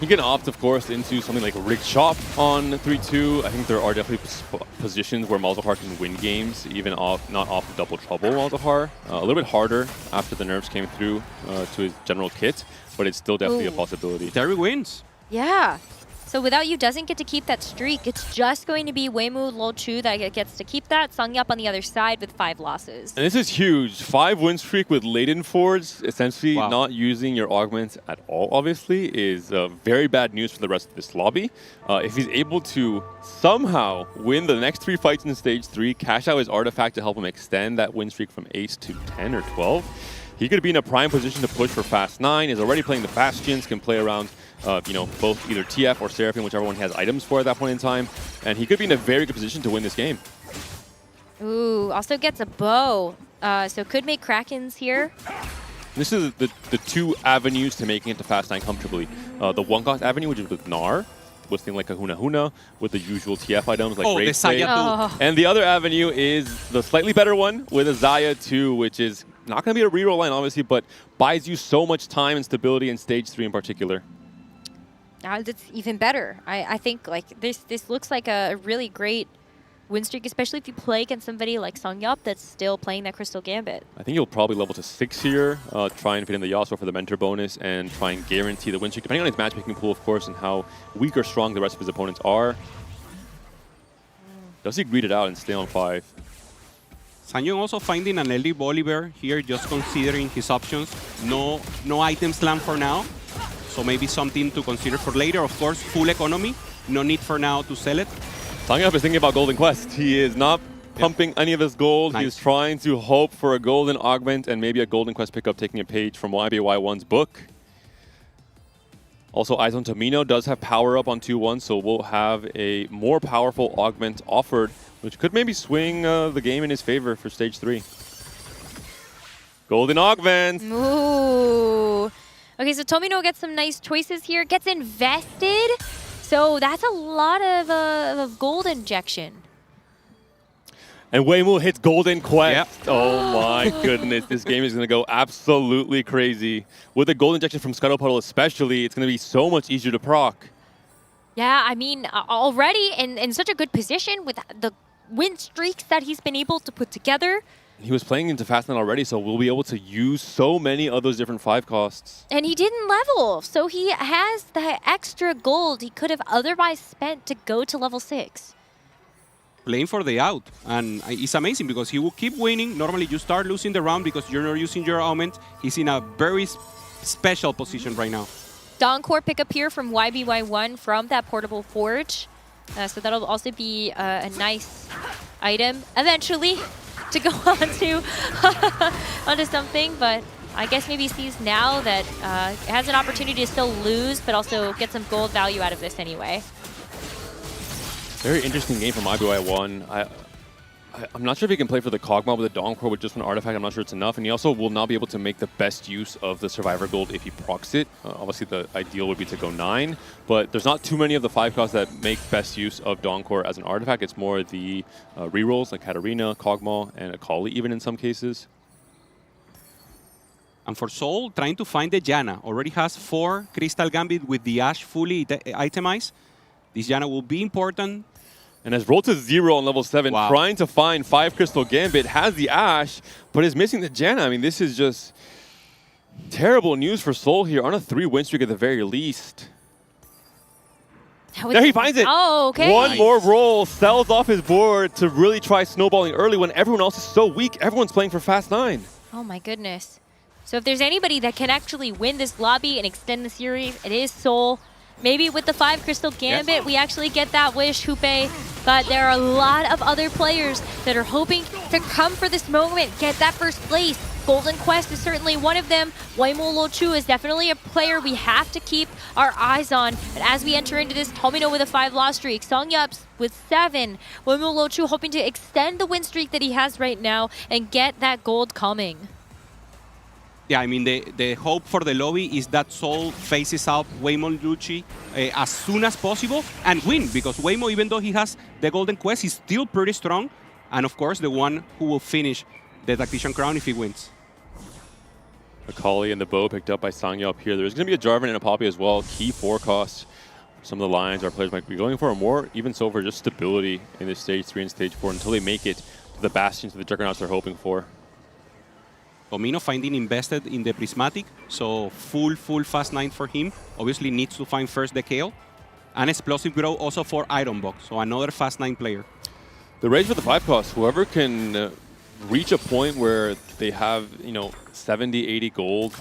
You can opt, of course, into something like Rigged Shop on 3-2. I think there are definitely positions where Malzahar can win games, even not off the Double Trouble Malzahar. A little bit harder after the nerfs came through to his general kit, but it's still definitely a possibility. Terry wins. Yeah. So Without You doesn't get to keep that streak. It's just going to be Weimu Lochu that gets to keep that. Songyup on the other side with 5 losses. And this is huge. 5 win streak with laden forwards, essentially not using your augments at all, obviously, is very bad news for the rest of this lobby. If he's able to somehow win the next 3 fights in stage 3, cash out his artifact to help him extend that win streak from 8 to 10 or 12, he could be in a prime position to push for Fast 9. He's already playing the Bastions, can play around both either TF or Seraphim, whichever one he has items for at that point in time. And he could be in a very good position to win this game. Ooh, also gets a bow. So could make Krakens here. This is the 2 avenues to making it to Fast 9 comfortably. The 1-cost avenue, which is with Gnar, with things like a Huna Huna, with the usual TF items like Raid Blade. And the other avenue is the slightly better one with a Xayah 2, which is not going to be a reroll line, obviously, but buys you so much time and stability in stage 3 in particular. Now it's even better. I think like this looks like a really great win streak, especially if you play against somebody like Songyup that's still playing that Crystal Gambit. I think you'll probably level to 6 here, try and fit in the Yasuo for the mentor bonus, and try and guarantee the win streak, depending on his matchmaking pool, of course, and how weak or strong the rest of his opponents are. Does he greed it out and stay on 5? Sanjong also finding an LD Bolivar here, just considering his options. No item slam for now. So maybe something to consider for later. Of course, full economy. No need for now to sell it. Songyup is thinking about Golden Quest. He is not pumping any of his gold. He's trying to hope for a golden augment and maybe a Golden Quest pickup, taking a page from YBY1's book. Also, Eyes on Tomino does have power up on 2-1, so we'll have a more powerful augment offered, which could maybe swing the game in his favor for stage 3. Golden augments! Ooh. Okay, so Tomino gets some nice choices here. Gets invested. So that's a lot of gold injection. And Weimu hits Golden Quest. Oh my goodness, this game is going to go absolutely crazy. With the Gold Injection from Scuttle Puddle especially, it's going to be so much easier to proc. Yeah, I mean, already in such a good position with the win streaks that he's been able to put together. He was playing into Fast 9 already, so we'll be able to use so many of those different 5 costs. And he didn't level, so he has the extra gold he could have otherwise spent to go to level 6. Playing for the out, and it's amazing because he will keep winning. Normally you start losing the round because you're not using your augment. He's in a very special position right now. Dawncore pick up here from YBY1 from that portable forge. So that'll also be a nice item eventually to go onto something, but I guess maybe sees now that it has an opportunity to still lose, but also get some gold value out of this anyway. Very interesting game from YBY1. I'm not sure if he can play for the Kog'Maw with the Dawncore with just one artifact. I'm not sure it's enough. And he also will not be able to make the best use of the Survivor Gold if he procs it. Obviously, the ideal would be to go 9. But there's not too many of the 5 costs that make best use of Dawncore as an artifact. It's more the rerolls like Katarina, Kog'Maw, and Akali even in some cases. And for Soul, trying to find the Janna. Already has 4 Crystal Gambit with the Ashe fully itemized. This Janna will be important. And has rolled to 0 on level 7, trying to find 5 Crystal Gambit, has the Ashe, but is missing the Janna. I mean, this is just terrible news for Soul here on a 3 win streak at the very least. There he finds it. Oh, okay. One more roll, sells off his board to really try snowballing early when everyone else is so weak. Everyone's playing for Fast 9. Oh my goodness. So if there's anybody that can actually win this lobby and extend the series, it is Soul. Maybe with the 5 Crystal Gambit, we actually get that wish, Hoope. But there are a lot of other players that are hoping to come for this moment, get that first place. Golden Quest is certainly one of them. Weimu Lochu is definitely a player we have to keep our eyes on. But as we enter into this, Tomino with a 5 loss streak, Songyups with 7. Weimu Lochu hoping to extend the win streak that he has right now and get that gold coming. Yeah, I mean, the hope for the lobby is that Soul faces out Weimu Lucci as soon as possible and win, because Weimu, even though he has the Golden Quest, he's still pretty strong. And of course, the one who will finish the Tactician crown if he wins. Akali and the bow picked up by Sangya up here. There's going to be a Jarvan and a Poppy as well. Key 4 costs. Some of the lines our players might be going for, or more even so for just stability in this stage 3 and stage 4 until they make it to the bastions of the Juggernauts they're hoping for. Tomino finding invested in the Prismatic, so full Fast 9 for him. Obviously needs to find first the KO. And Explosive Grow also for Iron Box, so another Fast 9 player. The race for the 5 costs, whoever can reach a point where they have, 70, 80 gold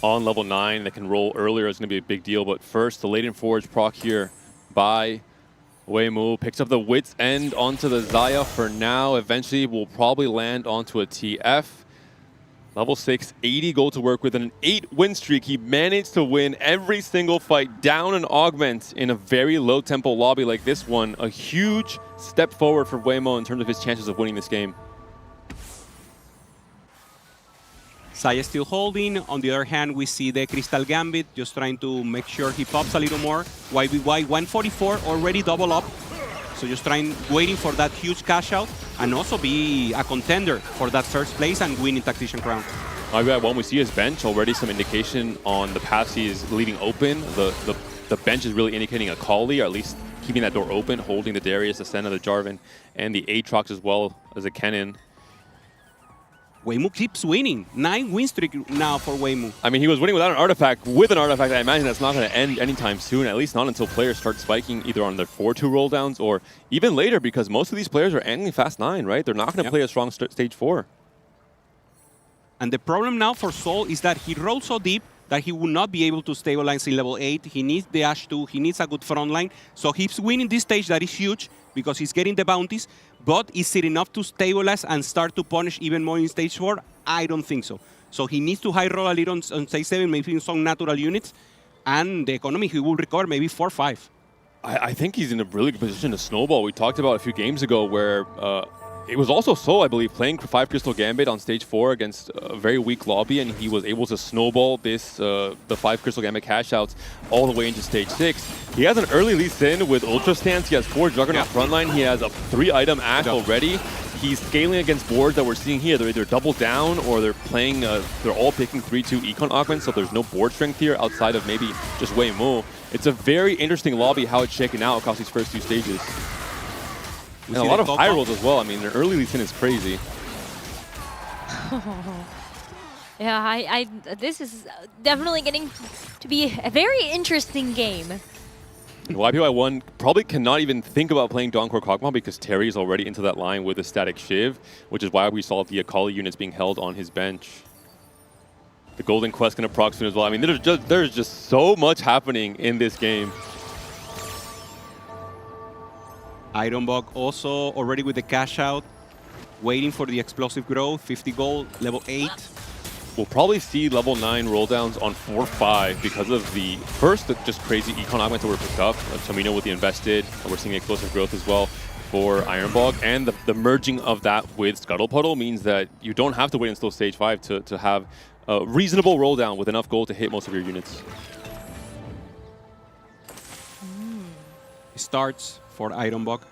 on level 9 that can roll earlier is going to be a big deal. But first, the Latent Forge proc here by Weimu picks up the Wit's End onto the Xayah for now. Eventually, will probably land onto a TF. Level 6, 80 gold to work with, and an 8 win streak. He managed to win every single fight down an augment in a very low tempo lobby like this one. A huge step forward for Weimu in terms of his chances of winning this game. Xayah still holding. On the other hand, we see the Crystal Gambit just trying to make sure he pops a little more. YBY 144 already double up. So just waiting for that huge cash out and also be a contender for that first place and winning Tactician crown. When we see his bench, already some indication on the paths he is leaving open. The bench is really indicating a Kali, or at least keeping that door open, holding the Darius, the Senna, the Jarvan, and the Aatrox as well as a Kennen. Weimu keeps winning. 9 win streak now for Weimu. I mean, he was winning without an artifact. With an artifact, I imagine that's not going to end anytime soon, at least not until players start spiking either on their 4-2 rolldowns or even later, because most of these players are ending Fast 9, right? They're not going to play a strong stage 4. And the problem now for Soul is that he rolls so deep that he will not be able to stabilize in level 8. He needs the Ashe 2. He needs a good front line. So he's winning this stage that is huge because he's getting the bounties. But is it enough to stabilize and start to punish even more in stage 4? I don't think so. So he needs to high roll a little on stage 7, maybe in some natural units. And the economy, he will recover maybe 4-5. I think he's in a really good position to snowball. We talked about a few games ago where it was also Soul, I believe, playing 5 Crystal Gambit on stage 4 against a very weak lobby, and he was able to snowball this the 5 Crystal Gambit cash outs all the way into stage 6. He has an early lead in with Ultra Stance. He has 4 Juggernaut frontline. He has a 3-item Ashe already. he's scaling against boards that we're seeing here. They're either double down or they're playing, they're all picking 3-2 econ augments, so there's no board strength here outside of maybe just Wei Mu. It's a very interesting lobby how it's shaken out across these first two stages. And a lot of high rolls as well. I mean, their early Lee Sin is crazy. Yeah, this is definitely getting to be a very interesting game. And YPY1 probably cannot even think about playing Dawncore Kog'Maw because Terry is already into that line with a static Shiv, which is why we saw the Akali units being held on his bench. The Golden Quest can proc soon as well. I mean, there's just so much happening in this game. Ironbog also already with the cash out, waiting for the explosive growth, 50 gold, level 8. We'll probably see level 9 rolldowns on 4-5 because of the first just crazy econ augments that were picked up. Tomino with the invested, and we're seeing explosive growth as well for Ironbog, and the merging of that with Scuttle Puddle means that you don't have to wait until stage 5 to have a reasonable rolldown with enough gold to hit most of your units. Starts for Ironbog.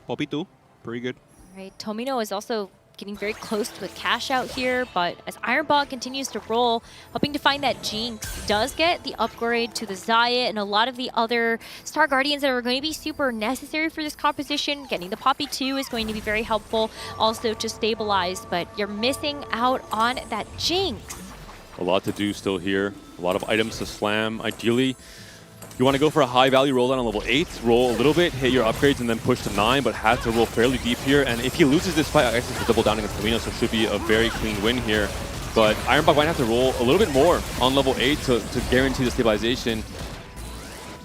Poppy 2, pretty good. Right, Tomino is also getting very close to a cash out here, but as Ironbog continues to roll, hoping to find that Jinx, does get the upgrade to the Xayah and a lot of the other Star Guardians that are going to be super necessary for this composition. Getting the Poppy 2 is going to be very helpful also to stabilize, but you're missing out on that Jinx. A lot to do still here. A lot of items to slam. Ideally, you want to go for a high value roll down on level 8, roll a little bit, hit your upgrades, and then push to 9, but has to roll fairly deep here. And if he loses this fight, I guess it's a double down against Tomino, so it should be a very clean win here. But Ironbog might have to roll a little bit more on level 8 to guarantee the stabilization.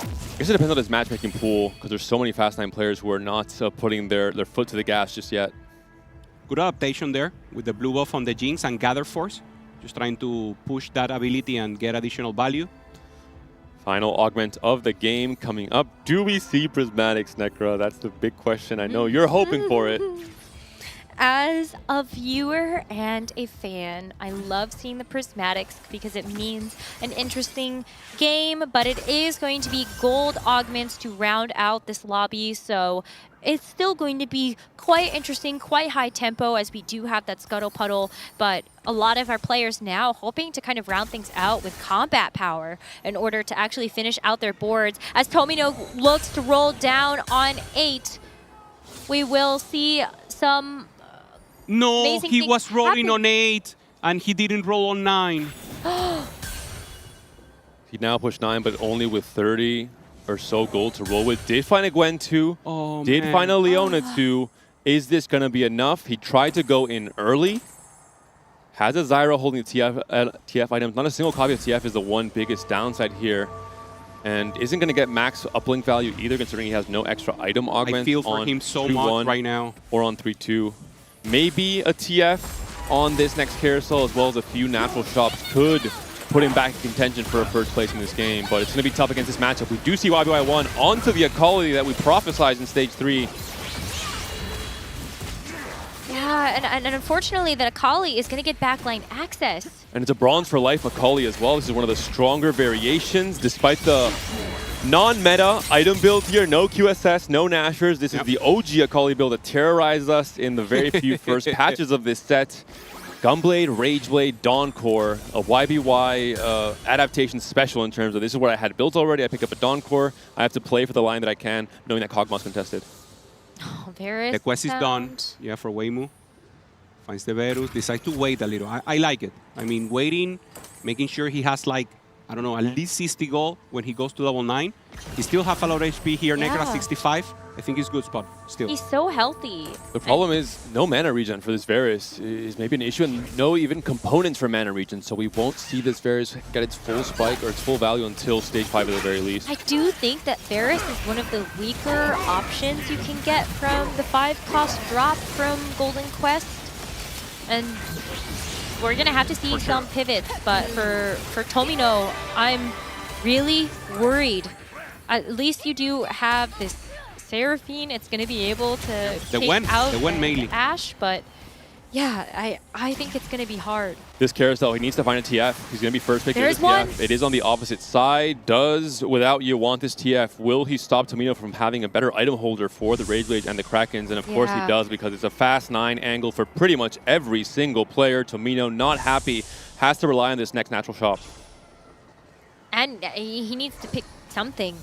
I guess it depends on his matchmaking pool, because there's so many Fast 9 players who are not putting their foot to the gas just yet. Good adaptation there with the blue buff on the Jinx and Gather Force. Just trying to push that ability and get additional value. Final augment of the game coming up. Do we see Prismatics, Necra? That's the big question. I know you're hoping for it. As a viewer and a fan, I love seeing the Prismatics because it means an interesting game, but it is going to be gold augments to round out this lobby, so it's still going to be quite interesting, quite high tempo as we do have that Scuttle Puddle, but a lot of our players now hoping to kind of round things out with combat power in order to actually finish out their boards. As Tomino looks to roll down on 8, we will see some No, he was rolling on 8 and he didn't roll on 9. He now pushed 9, but only with 30 or so gold to roll with. Did find a Gwen 2, did find a Leona 2. Is this going to be enough? He tried to go in early. Has a Zyra holding the TF items. Not a single copy of TF is the one biggest downside here. And isn't going to get max uplink value either, considering he has no extra item augment. I feel for him so much right now. Or on 3-2. Maybe a TF on this next carousel, as well as a few natural shops, could put him back in contention for a first place in this game. But it's going to be tough against this matchup. We do see YBY1 onto the Akali that we prophesized in Stage 3. Yeah, and unfortunately that Akali is going to get backline access. And it's a bronze for life Akali as well. This is one of the stronger variations, despite the non-meta item build here. No QSS, no Nashers. This is the OG Akali build that terrorized us in the very few first patches of this set. Gunblade, Rageblade, Dawncore, a YBY adaptation special in terms of this is what I had built already. I pick up a Dawncore. I have to play for the line that I can, knowing that Kog'Maw's contested. Oh, there is the quest is done. Yeah, for Wei Mu. Finds the Verus. Decides to wait a little. I like it. I mean, waiting, making sure he has like, I don't know, at least 60 gold when he goes to level 9. He still have a lot of HP here, Negra 65. I think he's good spot still. He's so healthy. The problem is no mana regen for this Varus is maybe an issue, and no even components for mana regen, so we won't see this Varus get its full spike or its full value until Stage 5 at the very least. I do think that Varus is one of the weaker options you can get from the 5-cost drop from Golden Quest. And we're going to have to see some pivots, but for Tomino, I'm really worried. At least you do have this Seraphine. It's going to be able to take out the melee. Ashe, but Yeah, I think it's going to be hard. This carousel, he needs to find a TF. He's going to be first pick. There's one. It is on the opposite side. Does Without You want this TF? Will he stop Tomino from having a better item holder for the Rage Blade and the Krakens? And of course he does, because it's a fast 9 angle for pretty much every single player. Tomino not happy, has to rely on this next natural shop. And he needs to pick something.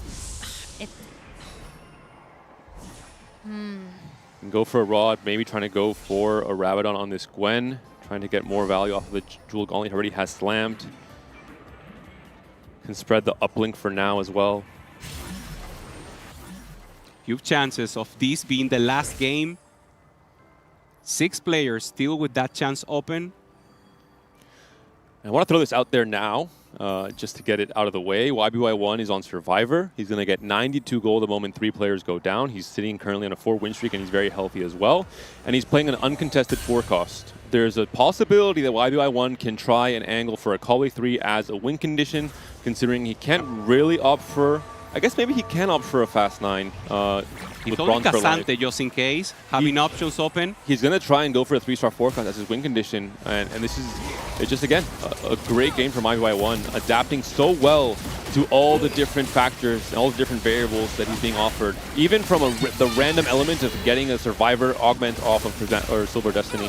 Go for a Rod, maybe trying to go for a Rabadon on this Gwen. Trying to get more value off of the Jewel Gauntlet. Already has slammed. Can spread the uplink for now as well. Huge chances of this being the last game. 6 players still with that chance open. I want to throw this out there now, just to get it out of the way. YBY1 is on Survivor. He's going to get 92 gold the moment 3 players go down. He's sitting currently on a 4 win streak, and he's very healthy as well. And he's playing an uncontested 4 cost. There's a possibility that YBY1 can try and angle for a Coli 3 as a win condition, considering he can't really opt for... I guess maybe he can opt for a fast 9. He's holding Casante just in case, having options open. He's going to try and go for a 3-star 4 cost as his win condition. And this is, it's just, again, a great game from YBY1, adapting so well to all the different factors and all the different variables that he's being offered. Even from the random element of getting a Survivor augment off of Silver Destiny.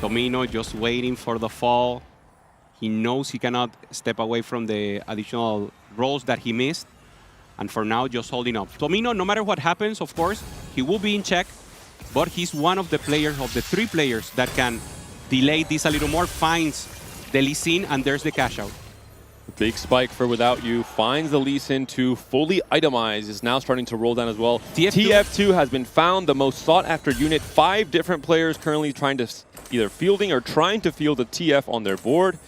Tomino just waiting for the fall. He knows he cannot step away from the additional rolls that he missed. And for now, just holding up. Tomino, no matter what happens, of course, he will be in check. But he's one of the players, of the 3 players, that can delay this a little more. Finds the Lee Sin, and there's the cash out. Big spike for Without You. Finds the Lee Sin to fully itemize. Is now starting to roll down as well. TF2 has been found, the most sought after unit. 5 different players currently trying to either fielding or trying to field a TF on their board.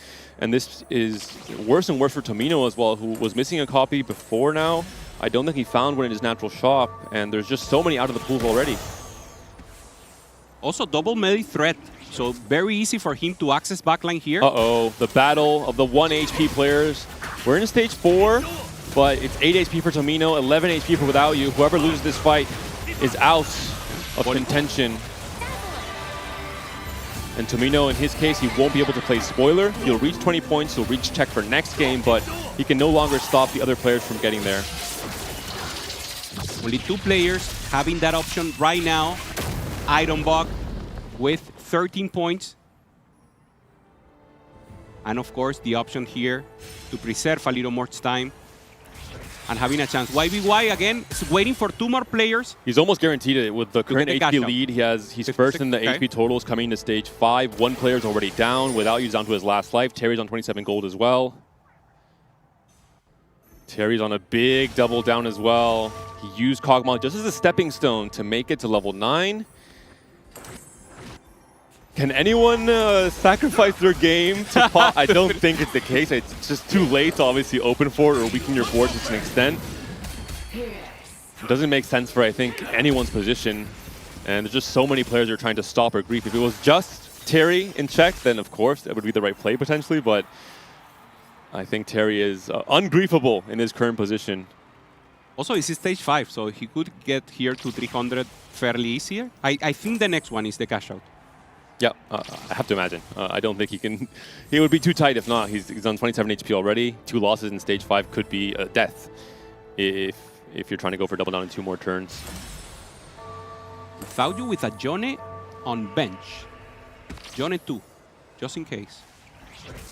And this is worse and worse for Tomino as well, who was missing a copy before now. I don't think he found one in his natural shop, and there's just so many out of the pools already. Also, double melee threat, so very easy for him to access backline here. Uh-oh, the battle of the 1 HP players. We're in stage 4, but it's 8 HP for Tomino, 11 HP for Without You. Whoever loses this fight is out of contention. And Tomino, in his case, he won't be able to play Spoiler. He'll reach 20 points, he'll reach check for next game, but he can no longer stop the other players from getting there. Only 2 players having that option right now. Ironbog with 13 points. And of course, the option here to preserve a little more time and having a chance. YBY, again, is waiting for 2 more players. He's almost guaranteed it. With the current HP lead, he's first in the HP totals coming to stage 5. 1 player's already down. Without You, down to his last life. Terry's on 27 gold as well. Terry's on a big double down as well. He used Kog'Maw just as a stepping stone to make it to level 9. Can anyone sacrifice their game to pop? I don't think it's the case. It's just too late to obviously open for it or weaken your board to an extent. It doesn't make sense for, I think, anyone's position. And there's just so many players that are trying to stop or grief. If it was just Terry in check, then of course that would be the right play potentially. But I think Terry is ungriefable in his current position. Also, it's stage 5, so he could get here to 300 fairly easier. I think the next one is the cash out. Yeah, I have to imagine. I don't think he can... He would be too tight if not. He's on 27 HP already. 2 losses in stage 5 could be a death if you're trying to go for double down in 2 more turns. Without You with a Jone on bench. Jone 2, just in case.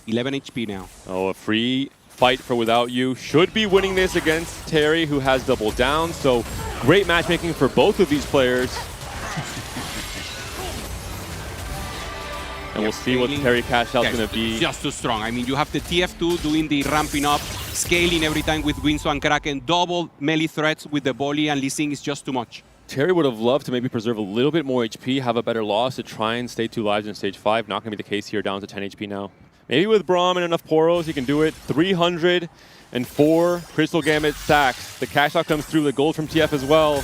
11 HP now. Oh, a free fight for Without You. Should be winning this against Terry, who has double down. So great matchmaking for both of these players. And we'll see what Terry cash out is going to be. Just too strong. I mean, you have the TF2 doing the ramping up, scaling every time with Winso and Kraken, double melee threats with the Bolly and Lee Sin is just too much. Terry would have loved to maybe preserve a little bit more HP, have a better loss to try and stay 2 lives in stage 5. Not going to be the case here, down to 10 HP now. Maybe with Braum and enough Poros, he can do it. 304 Crystal Gambit stacks. The cash out comes through, the gold from TF as well.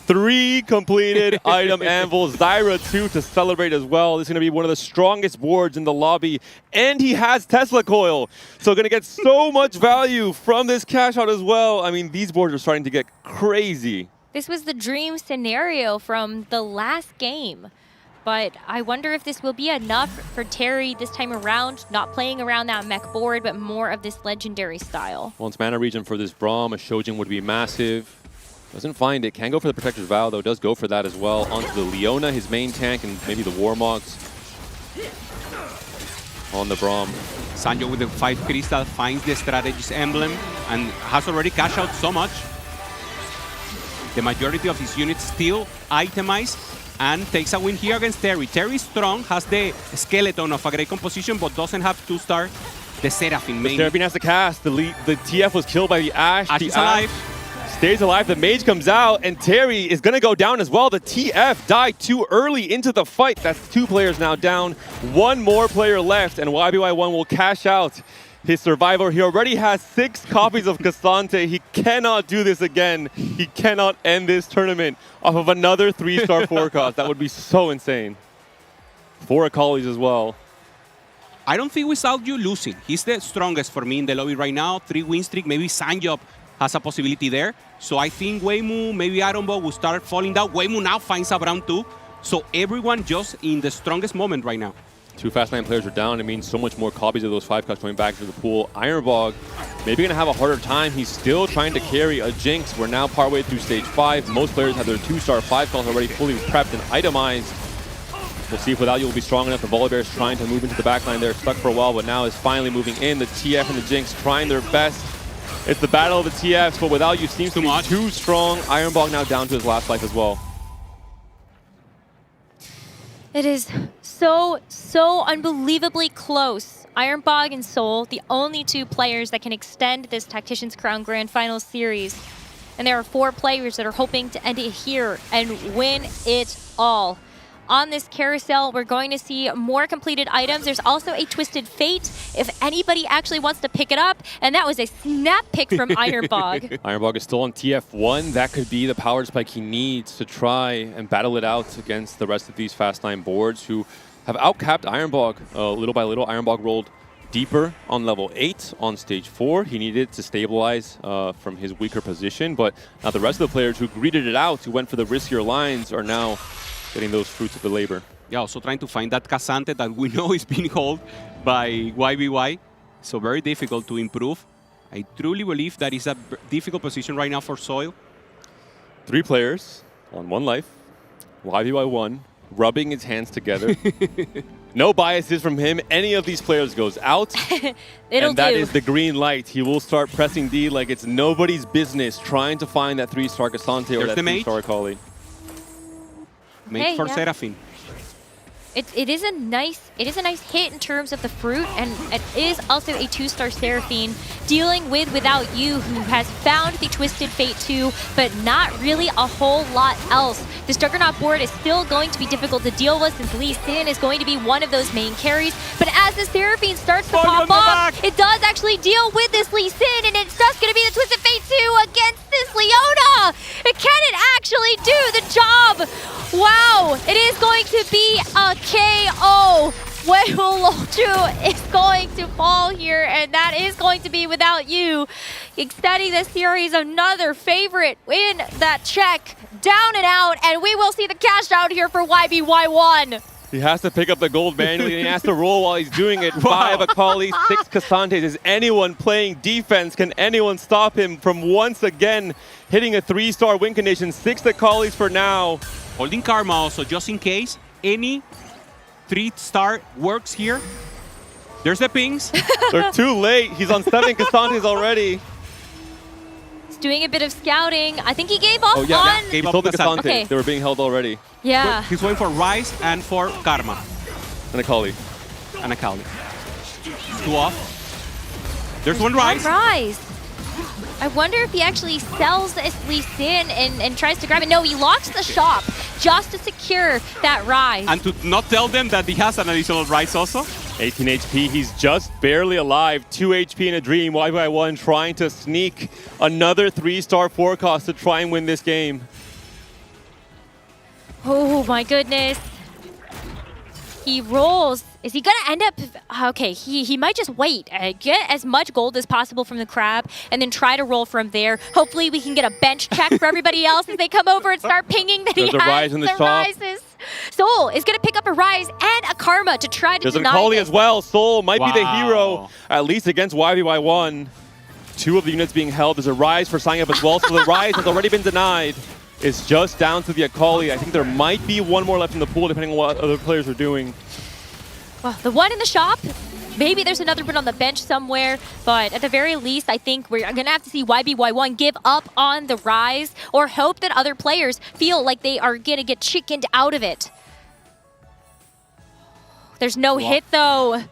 3 completed item anvils. Zyra 2 to celebrate as well. This is going to be one of the strongest boards in the lobby. And he has Tesla Coil. So going to get so much value from this cash out as well. I mean, these boards are starting to get crazy. This was the dream scenario from the last game. But I wonder if this will be enough for Terry this time around, not playing around that mech board, but more of this legendary style. Once mana region for this Braum, a Shojin would be massive. Doesn't find it. Can go for the Protector's Vow, though. Does go for that as well. Onto the Leona, his main tank, and maybe the Warmogs on the Braum. Sanjo with the 5 crystal finds the strategist emblem and has already cashed out so much. The majority of his units still itemized and takes a win here against Terry. Terry is strong, has the skeleton of a great composition, but doesn't have 2-star. The Seraphine main. The Seraphine has to cast. The TF was killed by the Ashe. Ashe is alive. Stays alive. The Mage comes out, and Terry is going to go down as well. The TF died too early into the fight. That's 2 players now down. 1 more player left, and YBY1 will cash out his survivor. He already has 6 copies of Cassante. He cannot do this again. He cannot end this tournament off of another 3-star forecast. That would be so insane. 4 Acalis as well. I don't think without you losing. He's the strongest for me in the lobby right now. 3 win streak. Maybe Sanjop has a possibility there. So I think Weimu, maybe Ironbog will start falling down. Weimu now finds a Brown too. So everyone just in the strongest moment right now. 2 Fast9 players are down. It means so much more copies of those 5 cuts coming back to the pool. Ironbog maybe going to have a harder time. He's still trying to carry a Jinx. We're now partway through stage 5. Most players have their 2-star 5 calls already fully prepped and itemized. We'll see if Without You will be strong enough. The Volibear is trying to move into the backline there. Stuck for a while, but now is finally moving in. The TF and the Jinx trying their best. It's the battle of the TFs, but Without You seems to be too strong. Ironbog now down to his last life as well. It is so unbelievably close. Ironbog and Soul, the only 2 players that can extend this Tactician's Crown Grand Finals series. And there are 4 players that are hoping to end it here and win it all. On this carousel, we're going to see more completed items. There's also a Twisted Fate if anybody actually wants to pick it up. And that was a snap pick from Ironbog. Ironbog is still on TF1. That could be the power spike he needs to try and battle it out against the rest of these Fast9 boards who have outcapped Ironbog little by little. Ironbog rolled deeper on level 8 on stage 4. He needed to stabilize from his weaker position. But now the rest of the players who greeted it out, who went for the riskier lines, are now getting those fruits of the labor. Yeah, also trying to find that Cassante that we know is being held by YBY. So very difficult to improve. I truly believe that is a difficult position right now for Soil. 3 players on 1 life. YBY1 rubbing his hands together. No biases from him. Any of these players goes out. And that is the green light. He will start pressing D like it's nobody's business, trying to find that 3-star Cassante or that 3-star Akali. Made for Seraphine. It is a nice hit in terms of the fruit, and it is also a 2-star Seraphine dealing with Without You, who has found the Twisted Fate 2, but not really a whole lot else. This Juggernaut board is still going to be difficult to deal with since Lee Sin is going to be one of those main carries, but as the Seraphine starts to pop off, it does actually deal with this Lee Sin, and it's just going to be the Twisted Fate 2 against this Leona! Can it actually do the job? Wow, it is going to be a KO. Weimu is going to fall here, and that is going to be Without You. Extending this series, another favorite in that check. Down and out, and we will see the cash out here for YBY1. He has to pick up the gold manually, and he has to roll while he's doing it. 5 Akali, 6 Cassantes. Is anyone playing defense? Can anyone stop him from once again hitting a 3-star win condition? 6 Akalis for now. Holding Karma also, just in case any 3-star works here. There's the pings. They're too late. He's on 7 Cassantes already. He's doing a bit of scouting. I think he gave up on... He sold the Cassante. Okay. They were being held already. Yeah. He's going for Rise and for Karma. And Akali. And Akali. 2 off. There's 1 Rise. I wonder if he actually sells this Lee Sin and tries to grab it. No, he locks the shop just to secure that Rise. And to not tell them that he has an additional Rise also. 18 HP, he's just barely alive. 2 HP in a dream. YBY1 trying to sneak another 3-star forecast to try and win this game. Oh my goodness. He rolls Is he going to end up... Okay, he might just wait. Get as much gold as possible from the crab and then try to roll from there. Hopefully we can get a bench check for everybody else as they come over and start pinging that There's he a has rise in the shop. rises. Soul is going to pick up a rise and a karma to try to There's an deny Akali this. as well. Soul might be the Wow. hero, at least against 1v1. 2 of the units being held. There's a rise for signing up as well, so the rise has already been denied. It's just down to the Akali. I think there might be one more left in the pool, depending on what other players are doing. Well, the one in the shop, maybe there's another one on the bench somewhere, but at the very least, I think we're going to have to see YBY1 give up on the rise or hope that other players feel like they are going to get chickened out of it. There's no hit, though.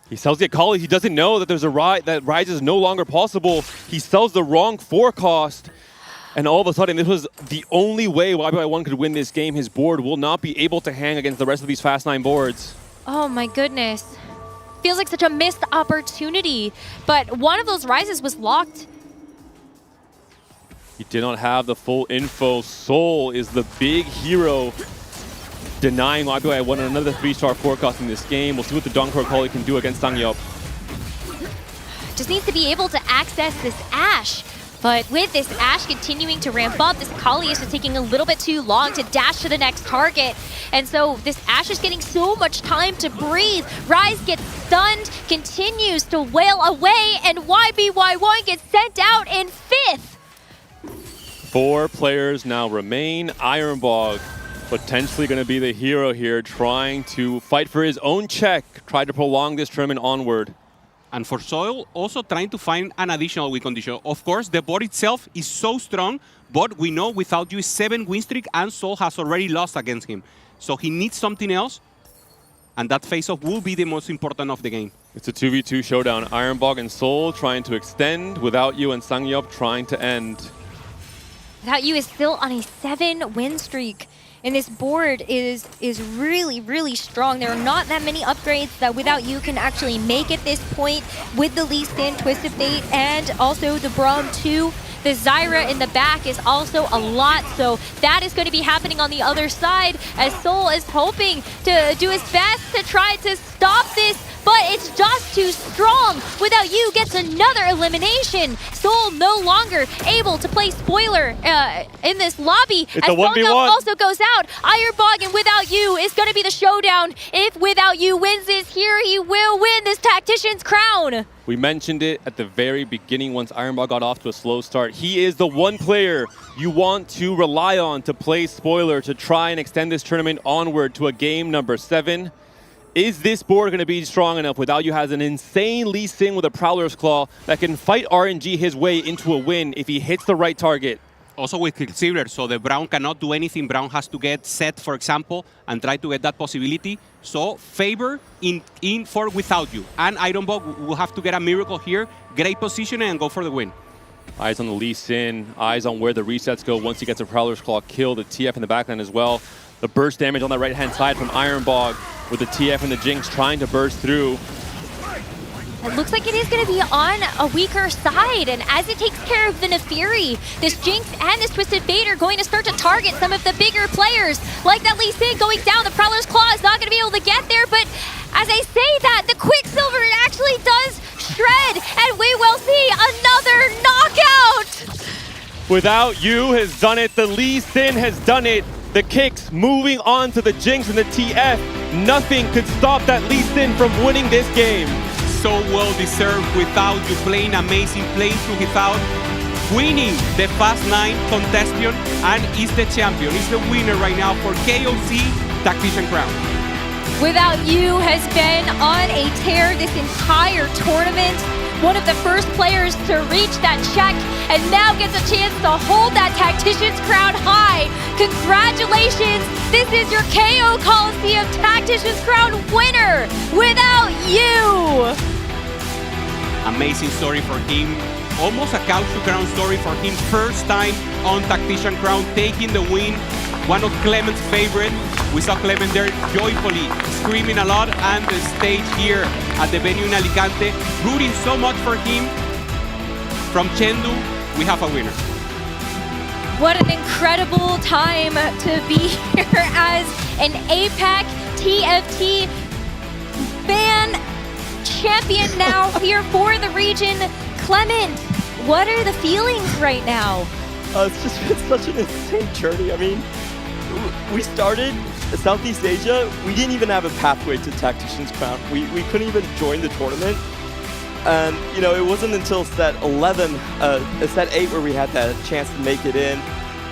He sells the Akali. He doesn't know that there's a rise, that rise is no longer possible. He sells the wrong forecast. And all of a sudden, this was the only way YBY1 could win this game. His board will not be able to hang against the rest of these Fast 9 boards. Oh my goodness. Feels like such a missed opportunity. But one of those rises was locked. He did not have the full info. Soul is the big hero, denying YBY1 another 3-star forecast in this game. We'll see what the Donkor Akali can do against Sangyup. Just needs to be able to access this Ashe. But with this Ashe continuing to ramp up, this Akali is just taking a little bit too long to dash to the next target. And so this Ashe is getting so much time to breathe. Rise gets stunned, continues to wail away, and YBY1 gets sent out in 5th. 4 players now remain. Ironbog potentially going to be the hero here, trying to fight for his own check, try to prolong this tournament onward. And for Soil, also trying to find an additional win condition. Of course, the board itself is so strong, but we know without you 7 win streak, and Soul has already lost against him. So he needs something else, and that face-off will be the most important of the game. It's a 2v2 showdown. Ironbog and Soul trying to extend, Without You and Sangyup trying to end. Without You is still on a 7 win streak. And this board is really, really strong. There are not that many upgrades that Without You can actually make at this point with the Lee Sin, Twist of Fate, and also the Braum 2. The Zyra in the back is also a lot, so that is going to be happening on the other side as Soul is hoping to do his best to try to stop this, but it's just too strong. Without You gets another elimination. Soul no longer able to play spoiler in this lobby. It's as a 1v1. also goes out. Ironbog and Without You is going to be the showdown. If Without You wins this here, he will win this Tactician's crown. We mentioned it at the very beginning once Ironbog got off to a slow start. He is the one player you want to rely on to play spoiler to try and extend this tournament onward to a game number 7. Is this board going to be strong enough? Without You has an insane Lee Sin with a Prowler's Claw that can fight RNG his way into a win if he hits the right target. Also with Quicksilver, so the Braum cannot do anything. Braum has to get set, for example, and try to get that possibility. So favor in for Without You. And Ironbog will have to get a miracle here, great position, and go for the win. Eyes on the Lee Sin, eyes on where the resets go once he gets a Prowler's Claw kill, the TF in the backline as well. The burst damage on the right-hand side from Ironbog with the TF and the Jinx trying to burst through. It looks like it is going to be on a weaker side, and as it takes care of the Nefiri, this Jinx and this Twisted Fate are going to start to target some of the bigger players. Like that Lee Sin going down, the Prowler's Claw is not going to be able to get there, but as I say that, the Quicksilver actually does shred, and we will see another knockout! Without You has done it, the Lee Sin has done it. The kicks moving on to the Jinx and the TF. Nothing could stop that Lee Sin from winning this game. So well deserved. Without You playing amazing, playing through Without, winning the Fast 9 contestation, and is the champion. Is the winner right now for KOC Tactician Crown. Without You has been on a tear this entire tournament. One of the first players to reach that check, and now gets a chance to hold that Tactician's crown high. Congratulations, this is your KO Coliseum Tactician's crown winner, Without You. Amazing story for him. Almost a couch to crown story for him. First time on Tactician crown, taking the win. One of Clement's favorite. We saw Clement there joyfully screaming a lot, and the stage here at the venue in Alicante, rooting so much for him. From Chengdu, we have a winner. What an incredible time to be here as an APAC TFT champion now here for the region. Clement, what are the feelings right now? It's just been such an insane journey. I mean, we started Southeast Asia. We didn't even have a pathway to Tactician's Crown. We couldn't even join the tournament. And, you know, it wasn't until set 11, set 8 where we had that chance to make it in.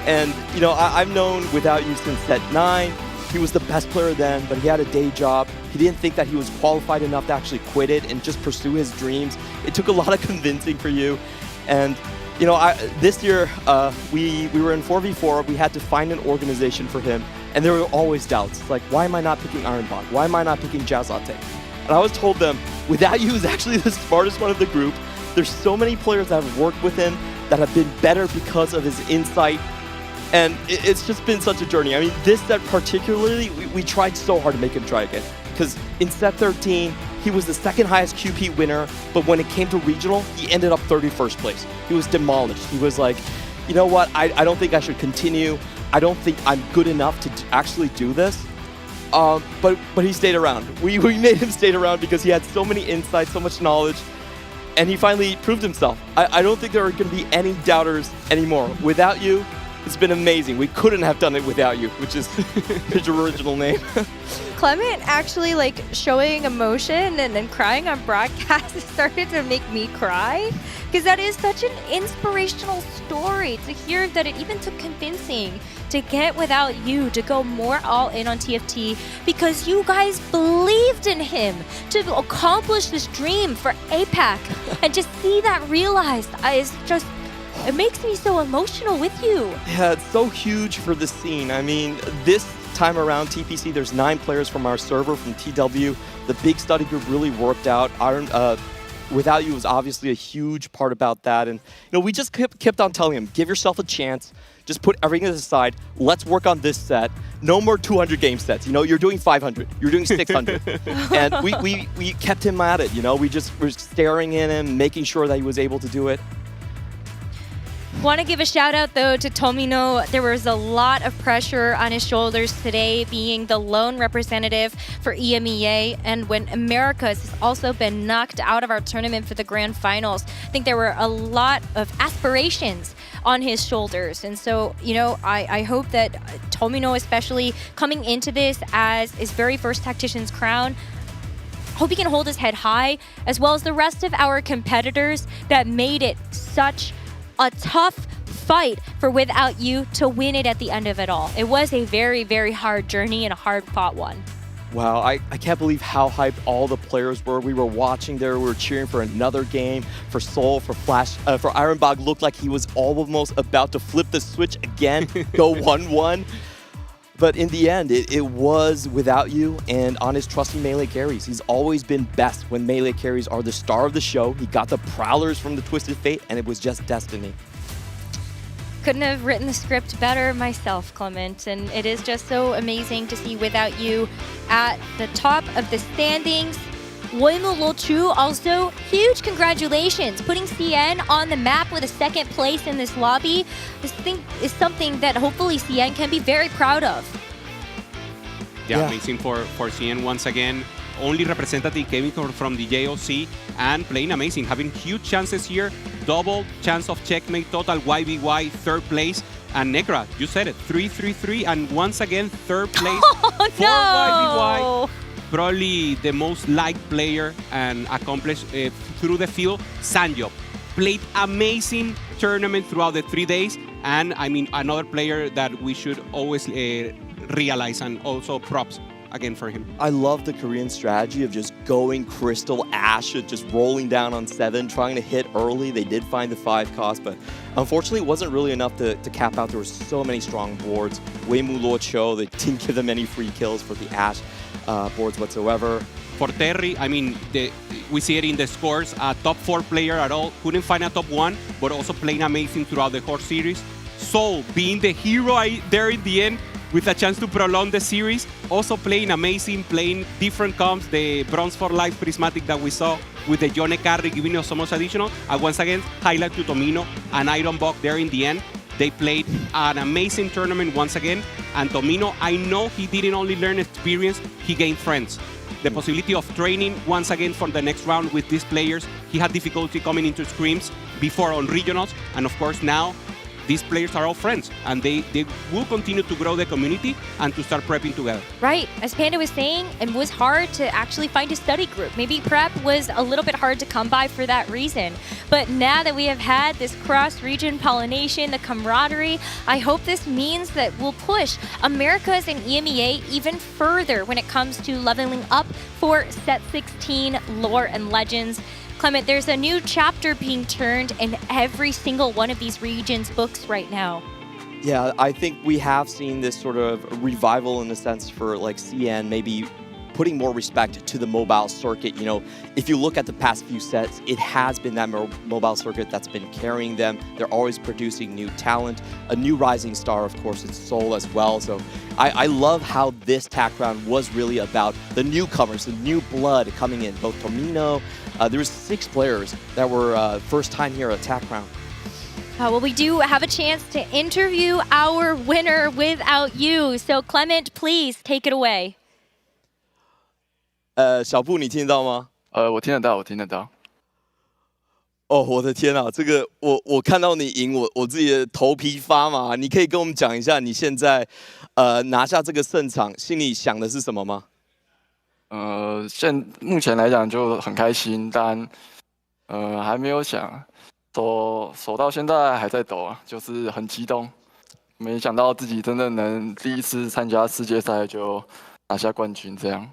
And, you know, I've known Without You since set 9. He was the best player then, but he had a day job. He didn't think that he was qualified enough to actually quit it and just pursue his dreams. It took a lot of convincing for you. And, you know, this year, we were in 4v4. We had to find an organization for him. And there were always doubts. Like, why am I not picking Ironbog? Why am I not picking Jazate? And I always told them, Without You is actually the smartest one of the group. There's so many players that have worked with him that have been better because of his insight. And it's just been such a journey. I mean, this set particularly, we tried so hard to make him try again. Because in set 13, he was the second highest QP winner, but when it came to regional, he ended up 31st place. He was demolished. He was like, you know what, I don't think I should continue. I don't think I'm good enough to actually do this. But he stayed around. We made him stay around because he had so many insights, so much knowledge, and he finally proved himself. I don't think there are going to be any doubters anymore. Without You, it's been amazing. We couldn't have done it without you, which is his original name. Clement actually like showing emotion and then crying on broadcast started to make me cry, because that is such an inspirational story to hear that it even took convincing to get Without You to go more all in on TFT, because you guys believed in him to accomplish this dream for APAC, and just see that realized is just, it makes me so emotional with you. Yeah, it's so huge for the scene. I mean, this time around TPC, there's 9 players from our server, from TW. The big study group really worked out. Without You was obviously a huge part about that. And, you know, we just kept on telling him, give yourself a chance. Just put everything aside. Let's work on this set. No more 200 game sets. You know, you're doing 500. You're doing 600. And we kept him at it. You know, we just were staring at him, making sure that he was able to do it. Want to give a shout out though to Tomino. There was a lot of pressure on his shoulders today, being the lone representative for EMEA, and when Americas has also been knocked out of our tournament for the grand finals. I think there were a lot of aspirations on his shoulders, and so, you know, I hope that Tomino, especially coming into this as his very first Tactician's crown, hope he can hold his head high, as well as the rest of our competitors that made it such a tough fight for Without You to win it at the end of it all. It was a very, very hard journey and a hard-fought one. Wow, I can't believe how hyped all the players were. We were watching there, we were cheering for another game, for Seoul, for Flash, for Ironbog. Looked like he was almost about to flip the switch again, go 1-1. But in the end, it was Without You and on his trusty melee carries. He's always been best when melee carries are the star of the show. He got the Prowlers from the Twisted Fate, and it was just destiny. Couldn't have written the script better myself, Clement, and it is just so amazing to see Without You at the top of the standings. Woimu Lochu, also huge congratulations, putting CN on the map with a second place in this lobby. This thing is something that hopefully CN can be very proud of. Yeah, amazing for CN once again. Only representative came from the JOC and playing amazing, having huge chances here. Double chance of checkmate, total YBY, third place. And Negra, you said it, 3-3-3, and once again, third place for YBY. Probably the most liked player and accomplished through the field, Sanjop. Played amazing tournament throughout the 3 days, and I mean, another player that we should always realize, and also props again for him. I love the Korean strategy of just going Crystal Ash, just rolling down on 7, trying to hit early. They did find the 5 cost, but unfortunately it wasn't really enough to cap out. There were so many strong boards. Woimu Lochu, they didn't give them any free kills for the Ash boards whatsoever. For Terry, I mean, we see it in the scores, a top 4 player at all. Couldn't find a top 1, but also playing amazing throughout the whole series. Soul being the hero there in the end, with a chance to prolong the series. Also playing amazing, playing different comps, the Bronze for Life Prismatic that we saw with the Yone carry giving us so much additional. And once again, highlight to Tomino and Ironbog there in the end. They played an amazing tournament once again. And Tomino, I know he didn't only learn experience, he gained friends. the possibility of training once again for the next round with these players. He had difficulty coming into scrims before on regionals, and of course now these players are all friends, and they will continue to grow the community and to start prepping together. Right, as Panda was saying, it was hard to actually find a study group. Maybe prep was a little bit hard to come by for that reason. But now that we have had this cross-region pollination, the camaraderie, I hope this means that we'll push Americas and EMEA even further when it comes to leveling up for Set 16 lore and legends. Clement, there's a new chapter being turned in every single one of these regions' books right now. Yeah, I think we have seen this sort of revival in a sense for like CN, maybe putting more respect to the mobile circuit. You know, if you look at the past few sets, it has been that mobile circuit that's been carrying them. They're always producing new talent. A new rising star, of course, is Seoul as well. So I love how this TAC round was really about the newcomers, the new blood coming in, both Tomino. There was 6 players that were first time here at TAC round. Well, we do have a chance to interview our winner without you. So Clement, please take it away. 小布，你听得到吗？我听得到，我听得到。哦，我的天啊，这个我看到你赢，我自己的头皮发麻。你可以跟我们讲一下你现在拿下这个胜场，心里想的是什么吗？目前来讲就很开心，但还没有想，手到现在还在抖啊，就是很激动，没想到自己真的能第一次参加世界赛就拿下冠军这样。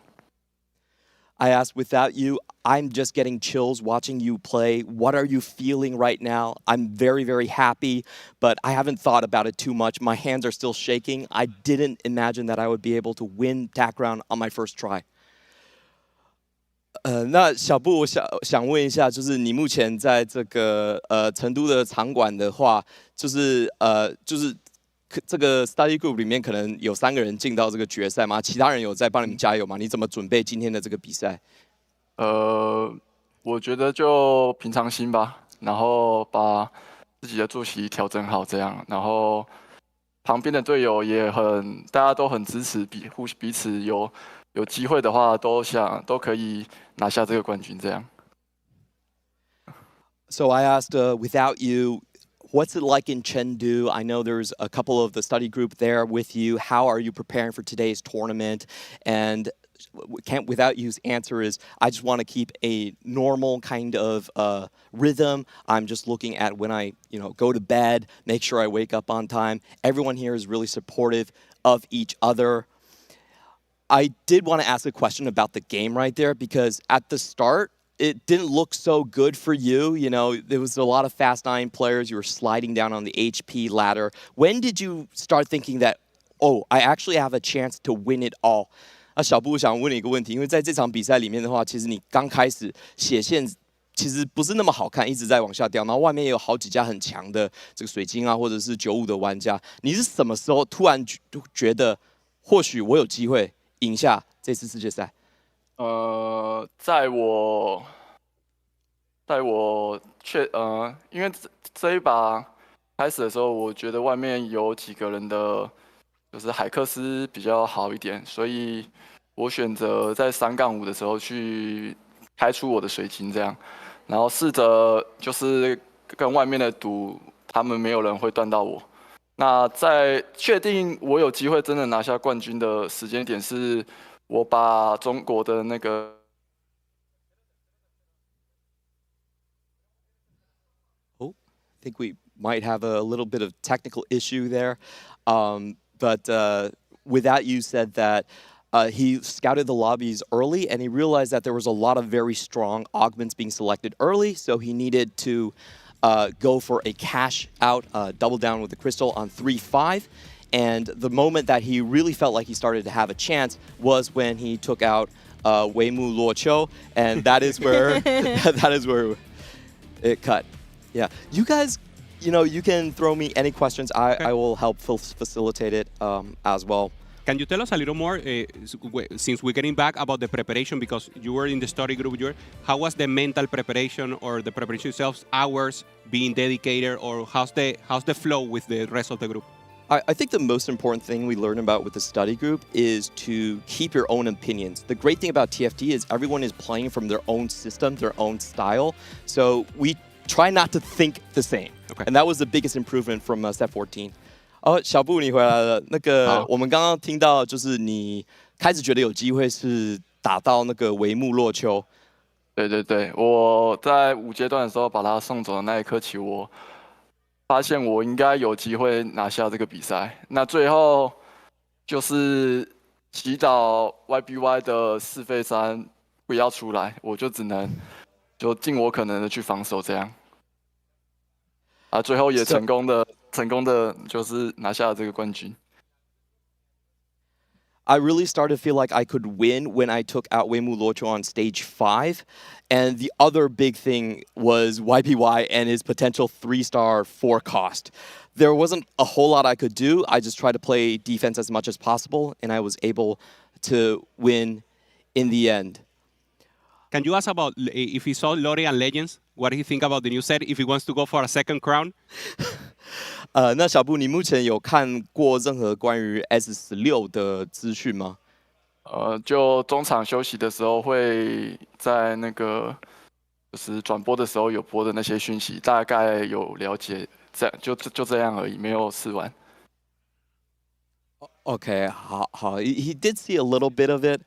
I asked, without you, I'm just getting chills watching you play. What are you feeling right now? I'm very, very happy, but I haven't thought about it too much. My hands are still shaking. I didn't imagine that I would be able to win TAC round on my first try. 那小布，我想问一下，就是你目前在这个成都的场馆的话，就是这个 study group 里面可能有3个人进到这个决赛吗？其他人有在帮你们加油吗？你怎么准备今天的这个比赛？我觉得就平常心吧，然后把自己的作息调整好，这样，然后旁边的队友也大家都很支持，彼此有机会的话都可以拿下这个冠军，这样。So I asked, without you, what's it like in Chengdu? I know there's a couple of the study group there with you. How are you preparing for today's tournament? And without you's answer is, I just want to keep a normal kind of rhythm. I'm just looking at when I go to bed, make sure I wake up on time. Everyone here is really supportive of each other. I did want to ask a question about the game right there, because at the start, it didn't look so good for you. You know, there was a lot of Fast 9 players. You were sliding down on the HP ladder. When did you start thinking that, oh, I actually have a chance to win it all? 小布想问你一个问题，因为在这场比赛里面的话，其实你刚开始血线其实不是那么好看，一直在往下掉，然后外面也有好几家很强的这个水晶啊，或者是95的玩家。你是什么时候突然觉得，或许我有机会赢下这次世界赛？在我因为这一把开始的时候，我觉得外面有几个人的，就是海克斯比较好一点，所以我选择在3-5的时候去开出我的水晶，这样，然后试着就是跟外面的赌，他们没有人会断到我。那在确定我有机会真的拿下冠军的时间点是。我把中国的那个 I think we might have a little bit of technical issue there. But without you said that he scouted the lobbies early and he realized that there was a lot of very strong augments being selected early, so he needed to go for a cash out, double down with the crystal on 3-5. And the moment that he really felt like he started to have a chance was when he took out Weimu Luoqiu, and that is where it cut. Yeah, you guys, you can throw me any questions. I will help facilitate it as well. Can you tell us a little more, since we're getting back, about the preparation, because you were in the study group, how was the mental preparation or the preparation itself, hours being dedicated, or how's the flow with the rest of the group? I think the most important thing we learn about with the study group is to keep your own opinions. The great thing about TFT is everyone is playing from their own system, their own style. So we try not to think the same. Okay. And that was the biggest improvement from Step 14. 小布你回来了。那个我们刚刚听到就是你开始觉得有机会是打到那个帷幕落秋。对对对，我在5阶段的时候把他送走的那一刻起，我发现我应该有机会拿下这个比赛。那最后就是祈祷 YBY 的4费3不要出来，我就只能就尽我可能的去防守这样。啊，最后也成功的就是拿下了这个冠军。I really started to feel like I could win when I took out Wei Mu Luoqiu on stage 5. And the other big thing was YPY and his potential 3-star 4 cost. There wasn't a whole lot I could do. I just tried to play defense as much as possible, and I was able to win in the end. Can you ask about if he saw Lori and Legends? What do you think about the new set? If he wants to go for a second crown? 那小布，你目前有看过任何关于 S16的资讯吗？就中场休息的时候会在那个就是转播的时候有播的那些讯息，大概有了解，这样就这样而已，没有试完。Okay, 好 He did see a little bit of it.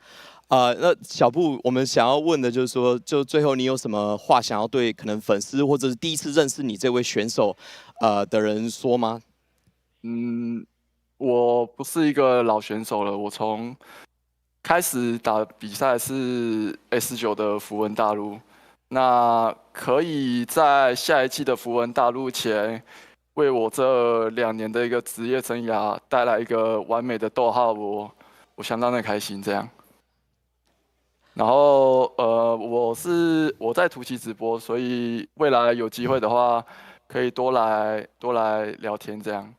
那小布，我们想要问的就是说，就最后你有什么话想要对可能粉丝或者是第一次认识你这位选手的人说吗？我不是一个老选手了，我从开始打比赛是 S9 的符文大陆，那可以在下一季的符文大陆前，为我这2年的一个职业生涯带来一个完美的逗号，我相当的开心这样。然后我在图奇直播，所以未来有机会的话，可以多来聊天这样。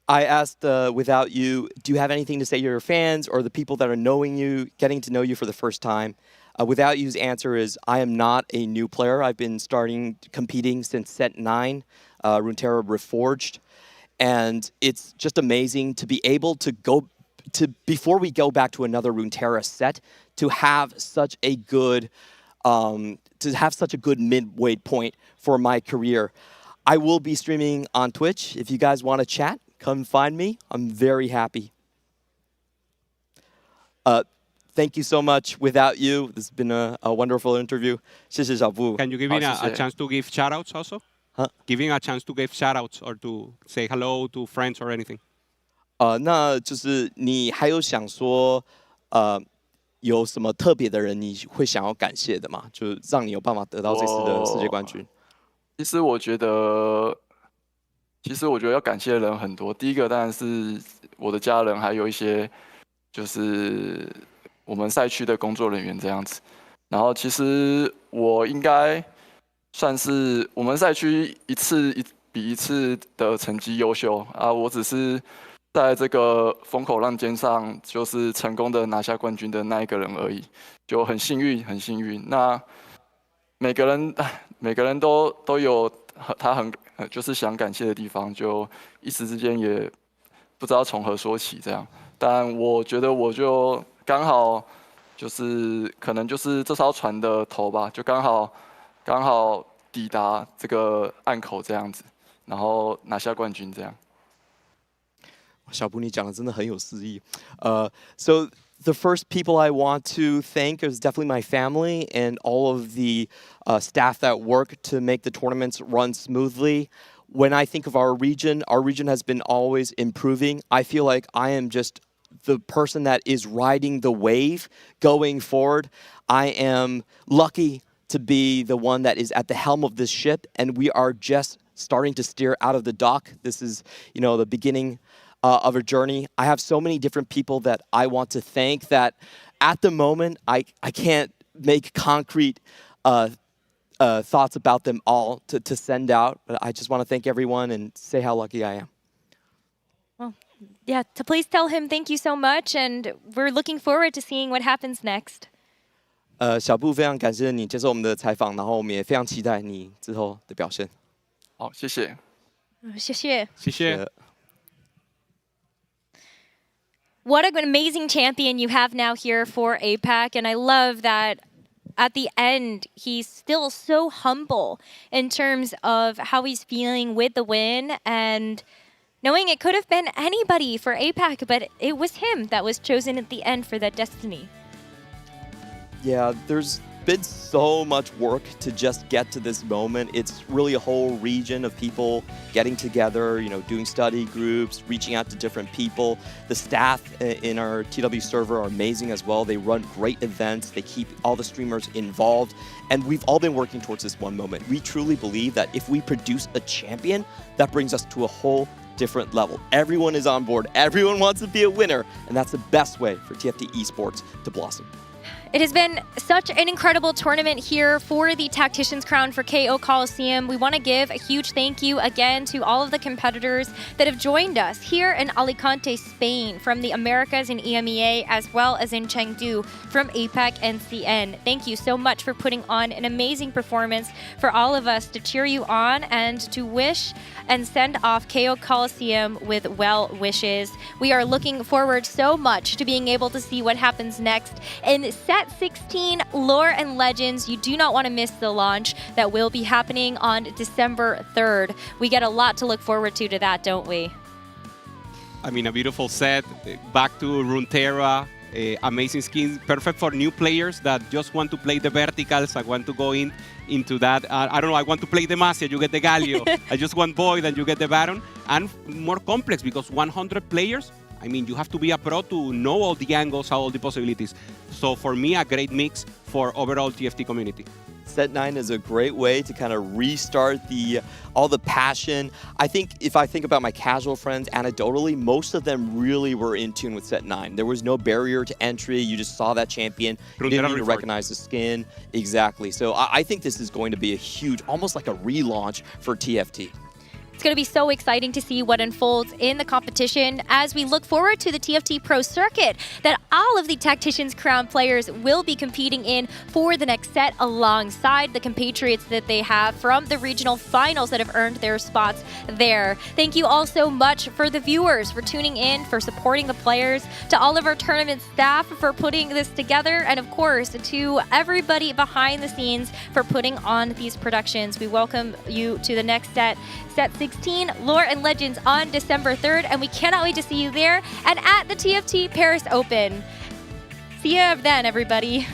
I asked, without you, do you have anything to say to your fans or the people that are knowing you, getting to know you for the first time? Without you's answer is, I am not a new player. I've been competing since set 9, Runeterra Reforged. And it's just amazing to be able to before we go back to another Runeterra set, to have such a good midway point for my career. I will be streaming on Twitch. If you guys want to chat, come find me. I'm very happy. Thank you so much. Without you, this has been a wonderful interview. 谢谢小布。 Can you give me a chance to give shoutouts also? Huh? Giving a chance to give shoutouts or to say hello to friends or anything? 那就是你还有想说，有什么特别的人你会想要感谢的吗？就让你有办法得到这次的世界冠军。其实我觉得要感谢的人很多。第一个当然是我的家人，还有一些就是我们赛区的工作人员这样子。然后其实我应该算是我们赛区一次比一次的成绩优秀啊，我只是在这个风口浪尖上，就是成功的拿下冠军的那一个人而已，就很幸运，很幸运。那每个人都有他就是想感谢的地方，就一时之间也不知道从何说起这样。但我觉得我就刚好就是可能就是这艘船的头吧，就刚好抵达这个岸口这样子，然后拿下冠军这样。小布，你讲的真的很有诗意。So the first people I want to thank is definitely my family and all of the staff that work to make the tournaments run smoothly. When I think of our region has been always improving. I feel like I am just the person that is riding the wave going forward. I am lucky to be the one that is at the helm of this ship, and we are just starting to steer out of the dock. This is, the beginning of a journey. I have so many different people that I want to thank that at the moment I can't make concrete thoughts about them all to send out, but I just want to thank everyone and say how lucky I am. Well, yeah, to please tell him thank you so much, and we're looking forward to seeing what happens next. 小布，非常感谢你接受我们的采访，然后我们也非常期待你之后的表现。好，谢谢。谢谢。谢谢。 What an amazing champion you have now here for APAC, and I love that at the end, he's still so humble in terms of how he's feeling with the win and knowing it could have been anybody for APAC, but it was him that was chosen at the end for that destiny. Yeah, there's been so much work to just get to this moment. It's really a whole region of people getting together, you know, doing study groups, reaching out to different people. The staff in our TW server are amazing as well. They run great events. They keep all the streamers involved. And we've all been working towards this one moment. We truly believe that if we produce a champion, that brings us to a whole different level. Everyone is on board. Everyone wants to be a winner. And that's the best way for TFT esports to blossom. It has been such an incredible tournament here for the Tactician's Crown for KO Coliseum. We want to give a huge thank you again to all of the competitors that have joined us here in Alicante, Spain, from the Americas and EMEA, as well as in Chengdu from APAC and CN. Thank you so much for putting on an amazing performance for all of us to cheer you on and to wish and send off KO Coliseum with well wishes. We are looking forward so much to being able to see what happens next in Set 16 Lore and Legends. You do not want to miss the launch that will be happening on December 3rd. We get a lot to look forward to that, don't we? I mean, a beautiful set. Back to Runeterra. Amazing skins, perfect for new players that just want to play the verticals. I want to go into that. I don't know, I want to play Demacia, you get the Galio. I just want Void and you get the Baron. And more complex because 100 players, I mean, you have to be a pro to know all the angles, all the possibilities. So for me, a great mix for overall TFT community. Set 9 is a great way to kind of restart all the passion. I think if I think about my casual friends, anecdotally, most of them really were in tune with Set 9. There was no barrier to entry. You just saw that champion. You didn't need to recognize the skin. Exactly. So I think this is going to be a huge, almost like a relaunch for TFT. It's going to be so exciting to see what unfolds in the competition as we look forward to the TFT Pro Circuit that all of the Tactician's Crown players will be competing in for the next set alongside the compatriots that they have from the regional finals that have earned their spots there. Thank you all so much for the viewers, for tuning in, for supporting the players, to all of our tournament staff for putting this together, and of course to everybody behind the scenes for putting on these productions. We welcome you to the next set, Set 16, Lore and Legends on December 3rd, and we cannot wait to see you there and at the TFT Paris Open. See you then, everybody.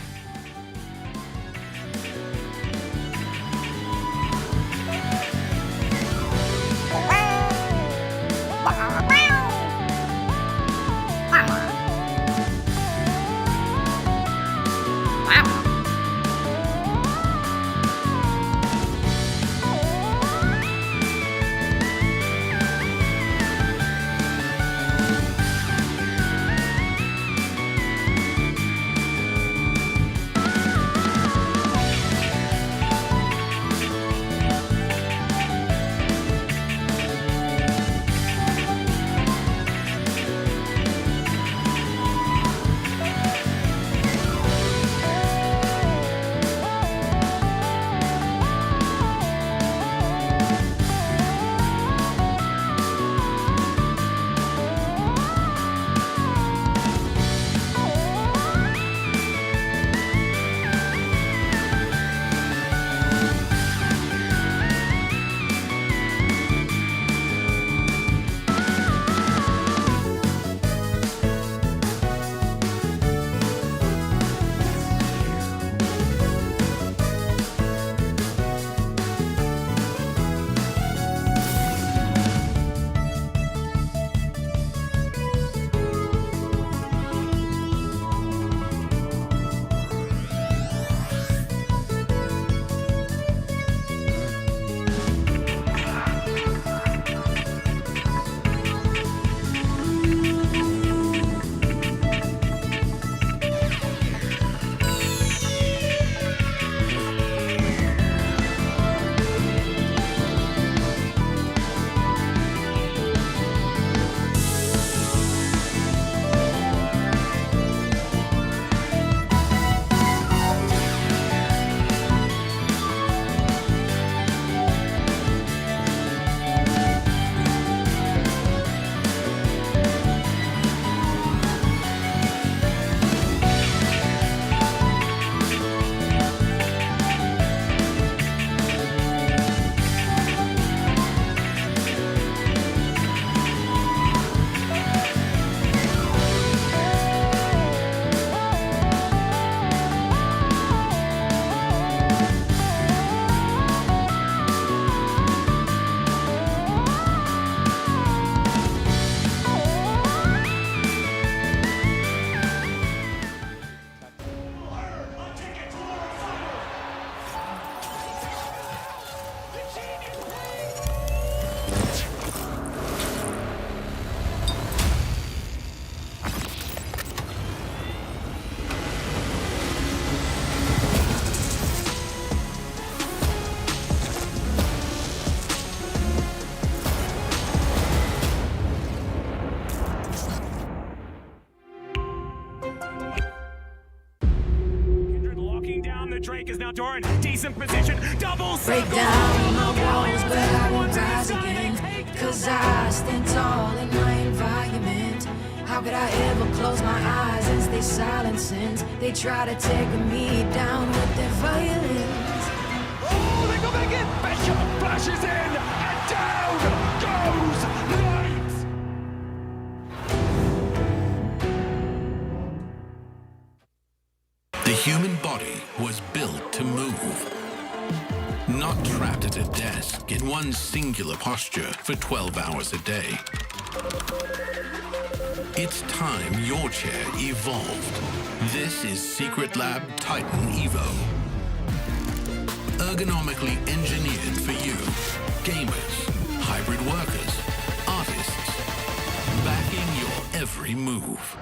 You're in decent position. Double Break circle. down my walls, but I won't rise again. Cause I stand tall in my environment. How could I ever close my eyes and stay silent since they try to take me down with their violence? Oh, they go back in. Bishop flashes in and down goes Knight. The human body was built to move. Not trapped at a desk in one singular posture for 12 hours a day. It's time your chair evolved. This is Secret Lab Titan Evo. Ergonomically engineered for you. Gamers, hybrid workers, artists. Backing your every move.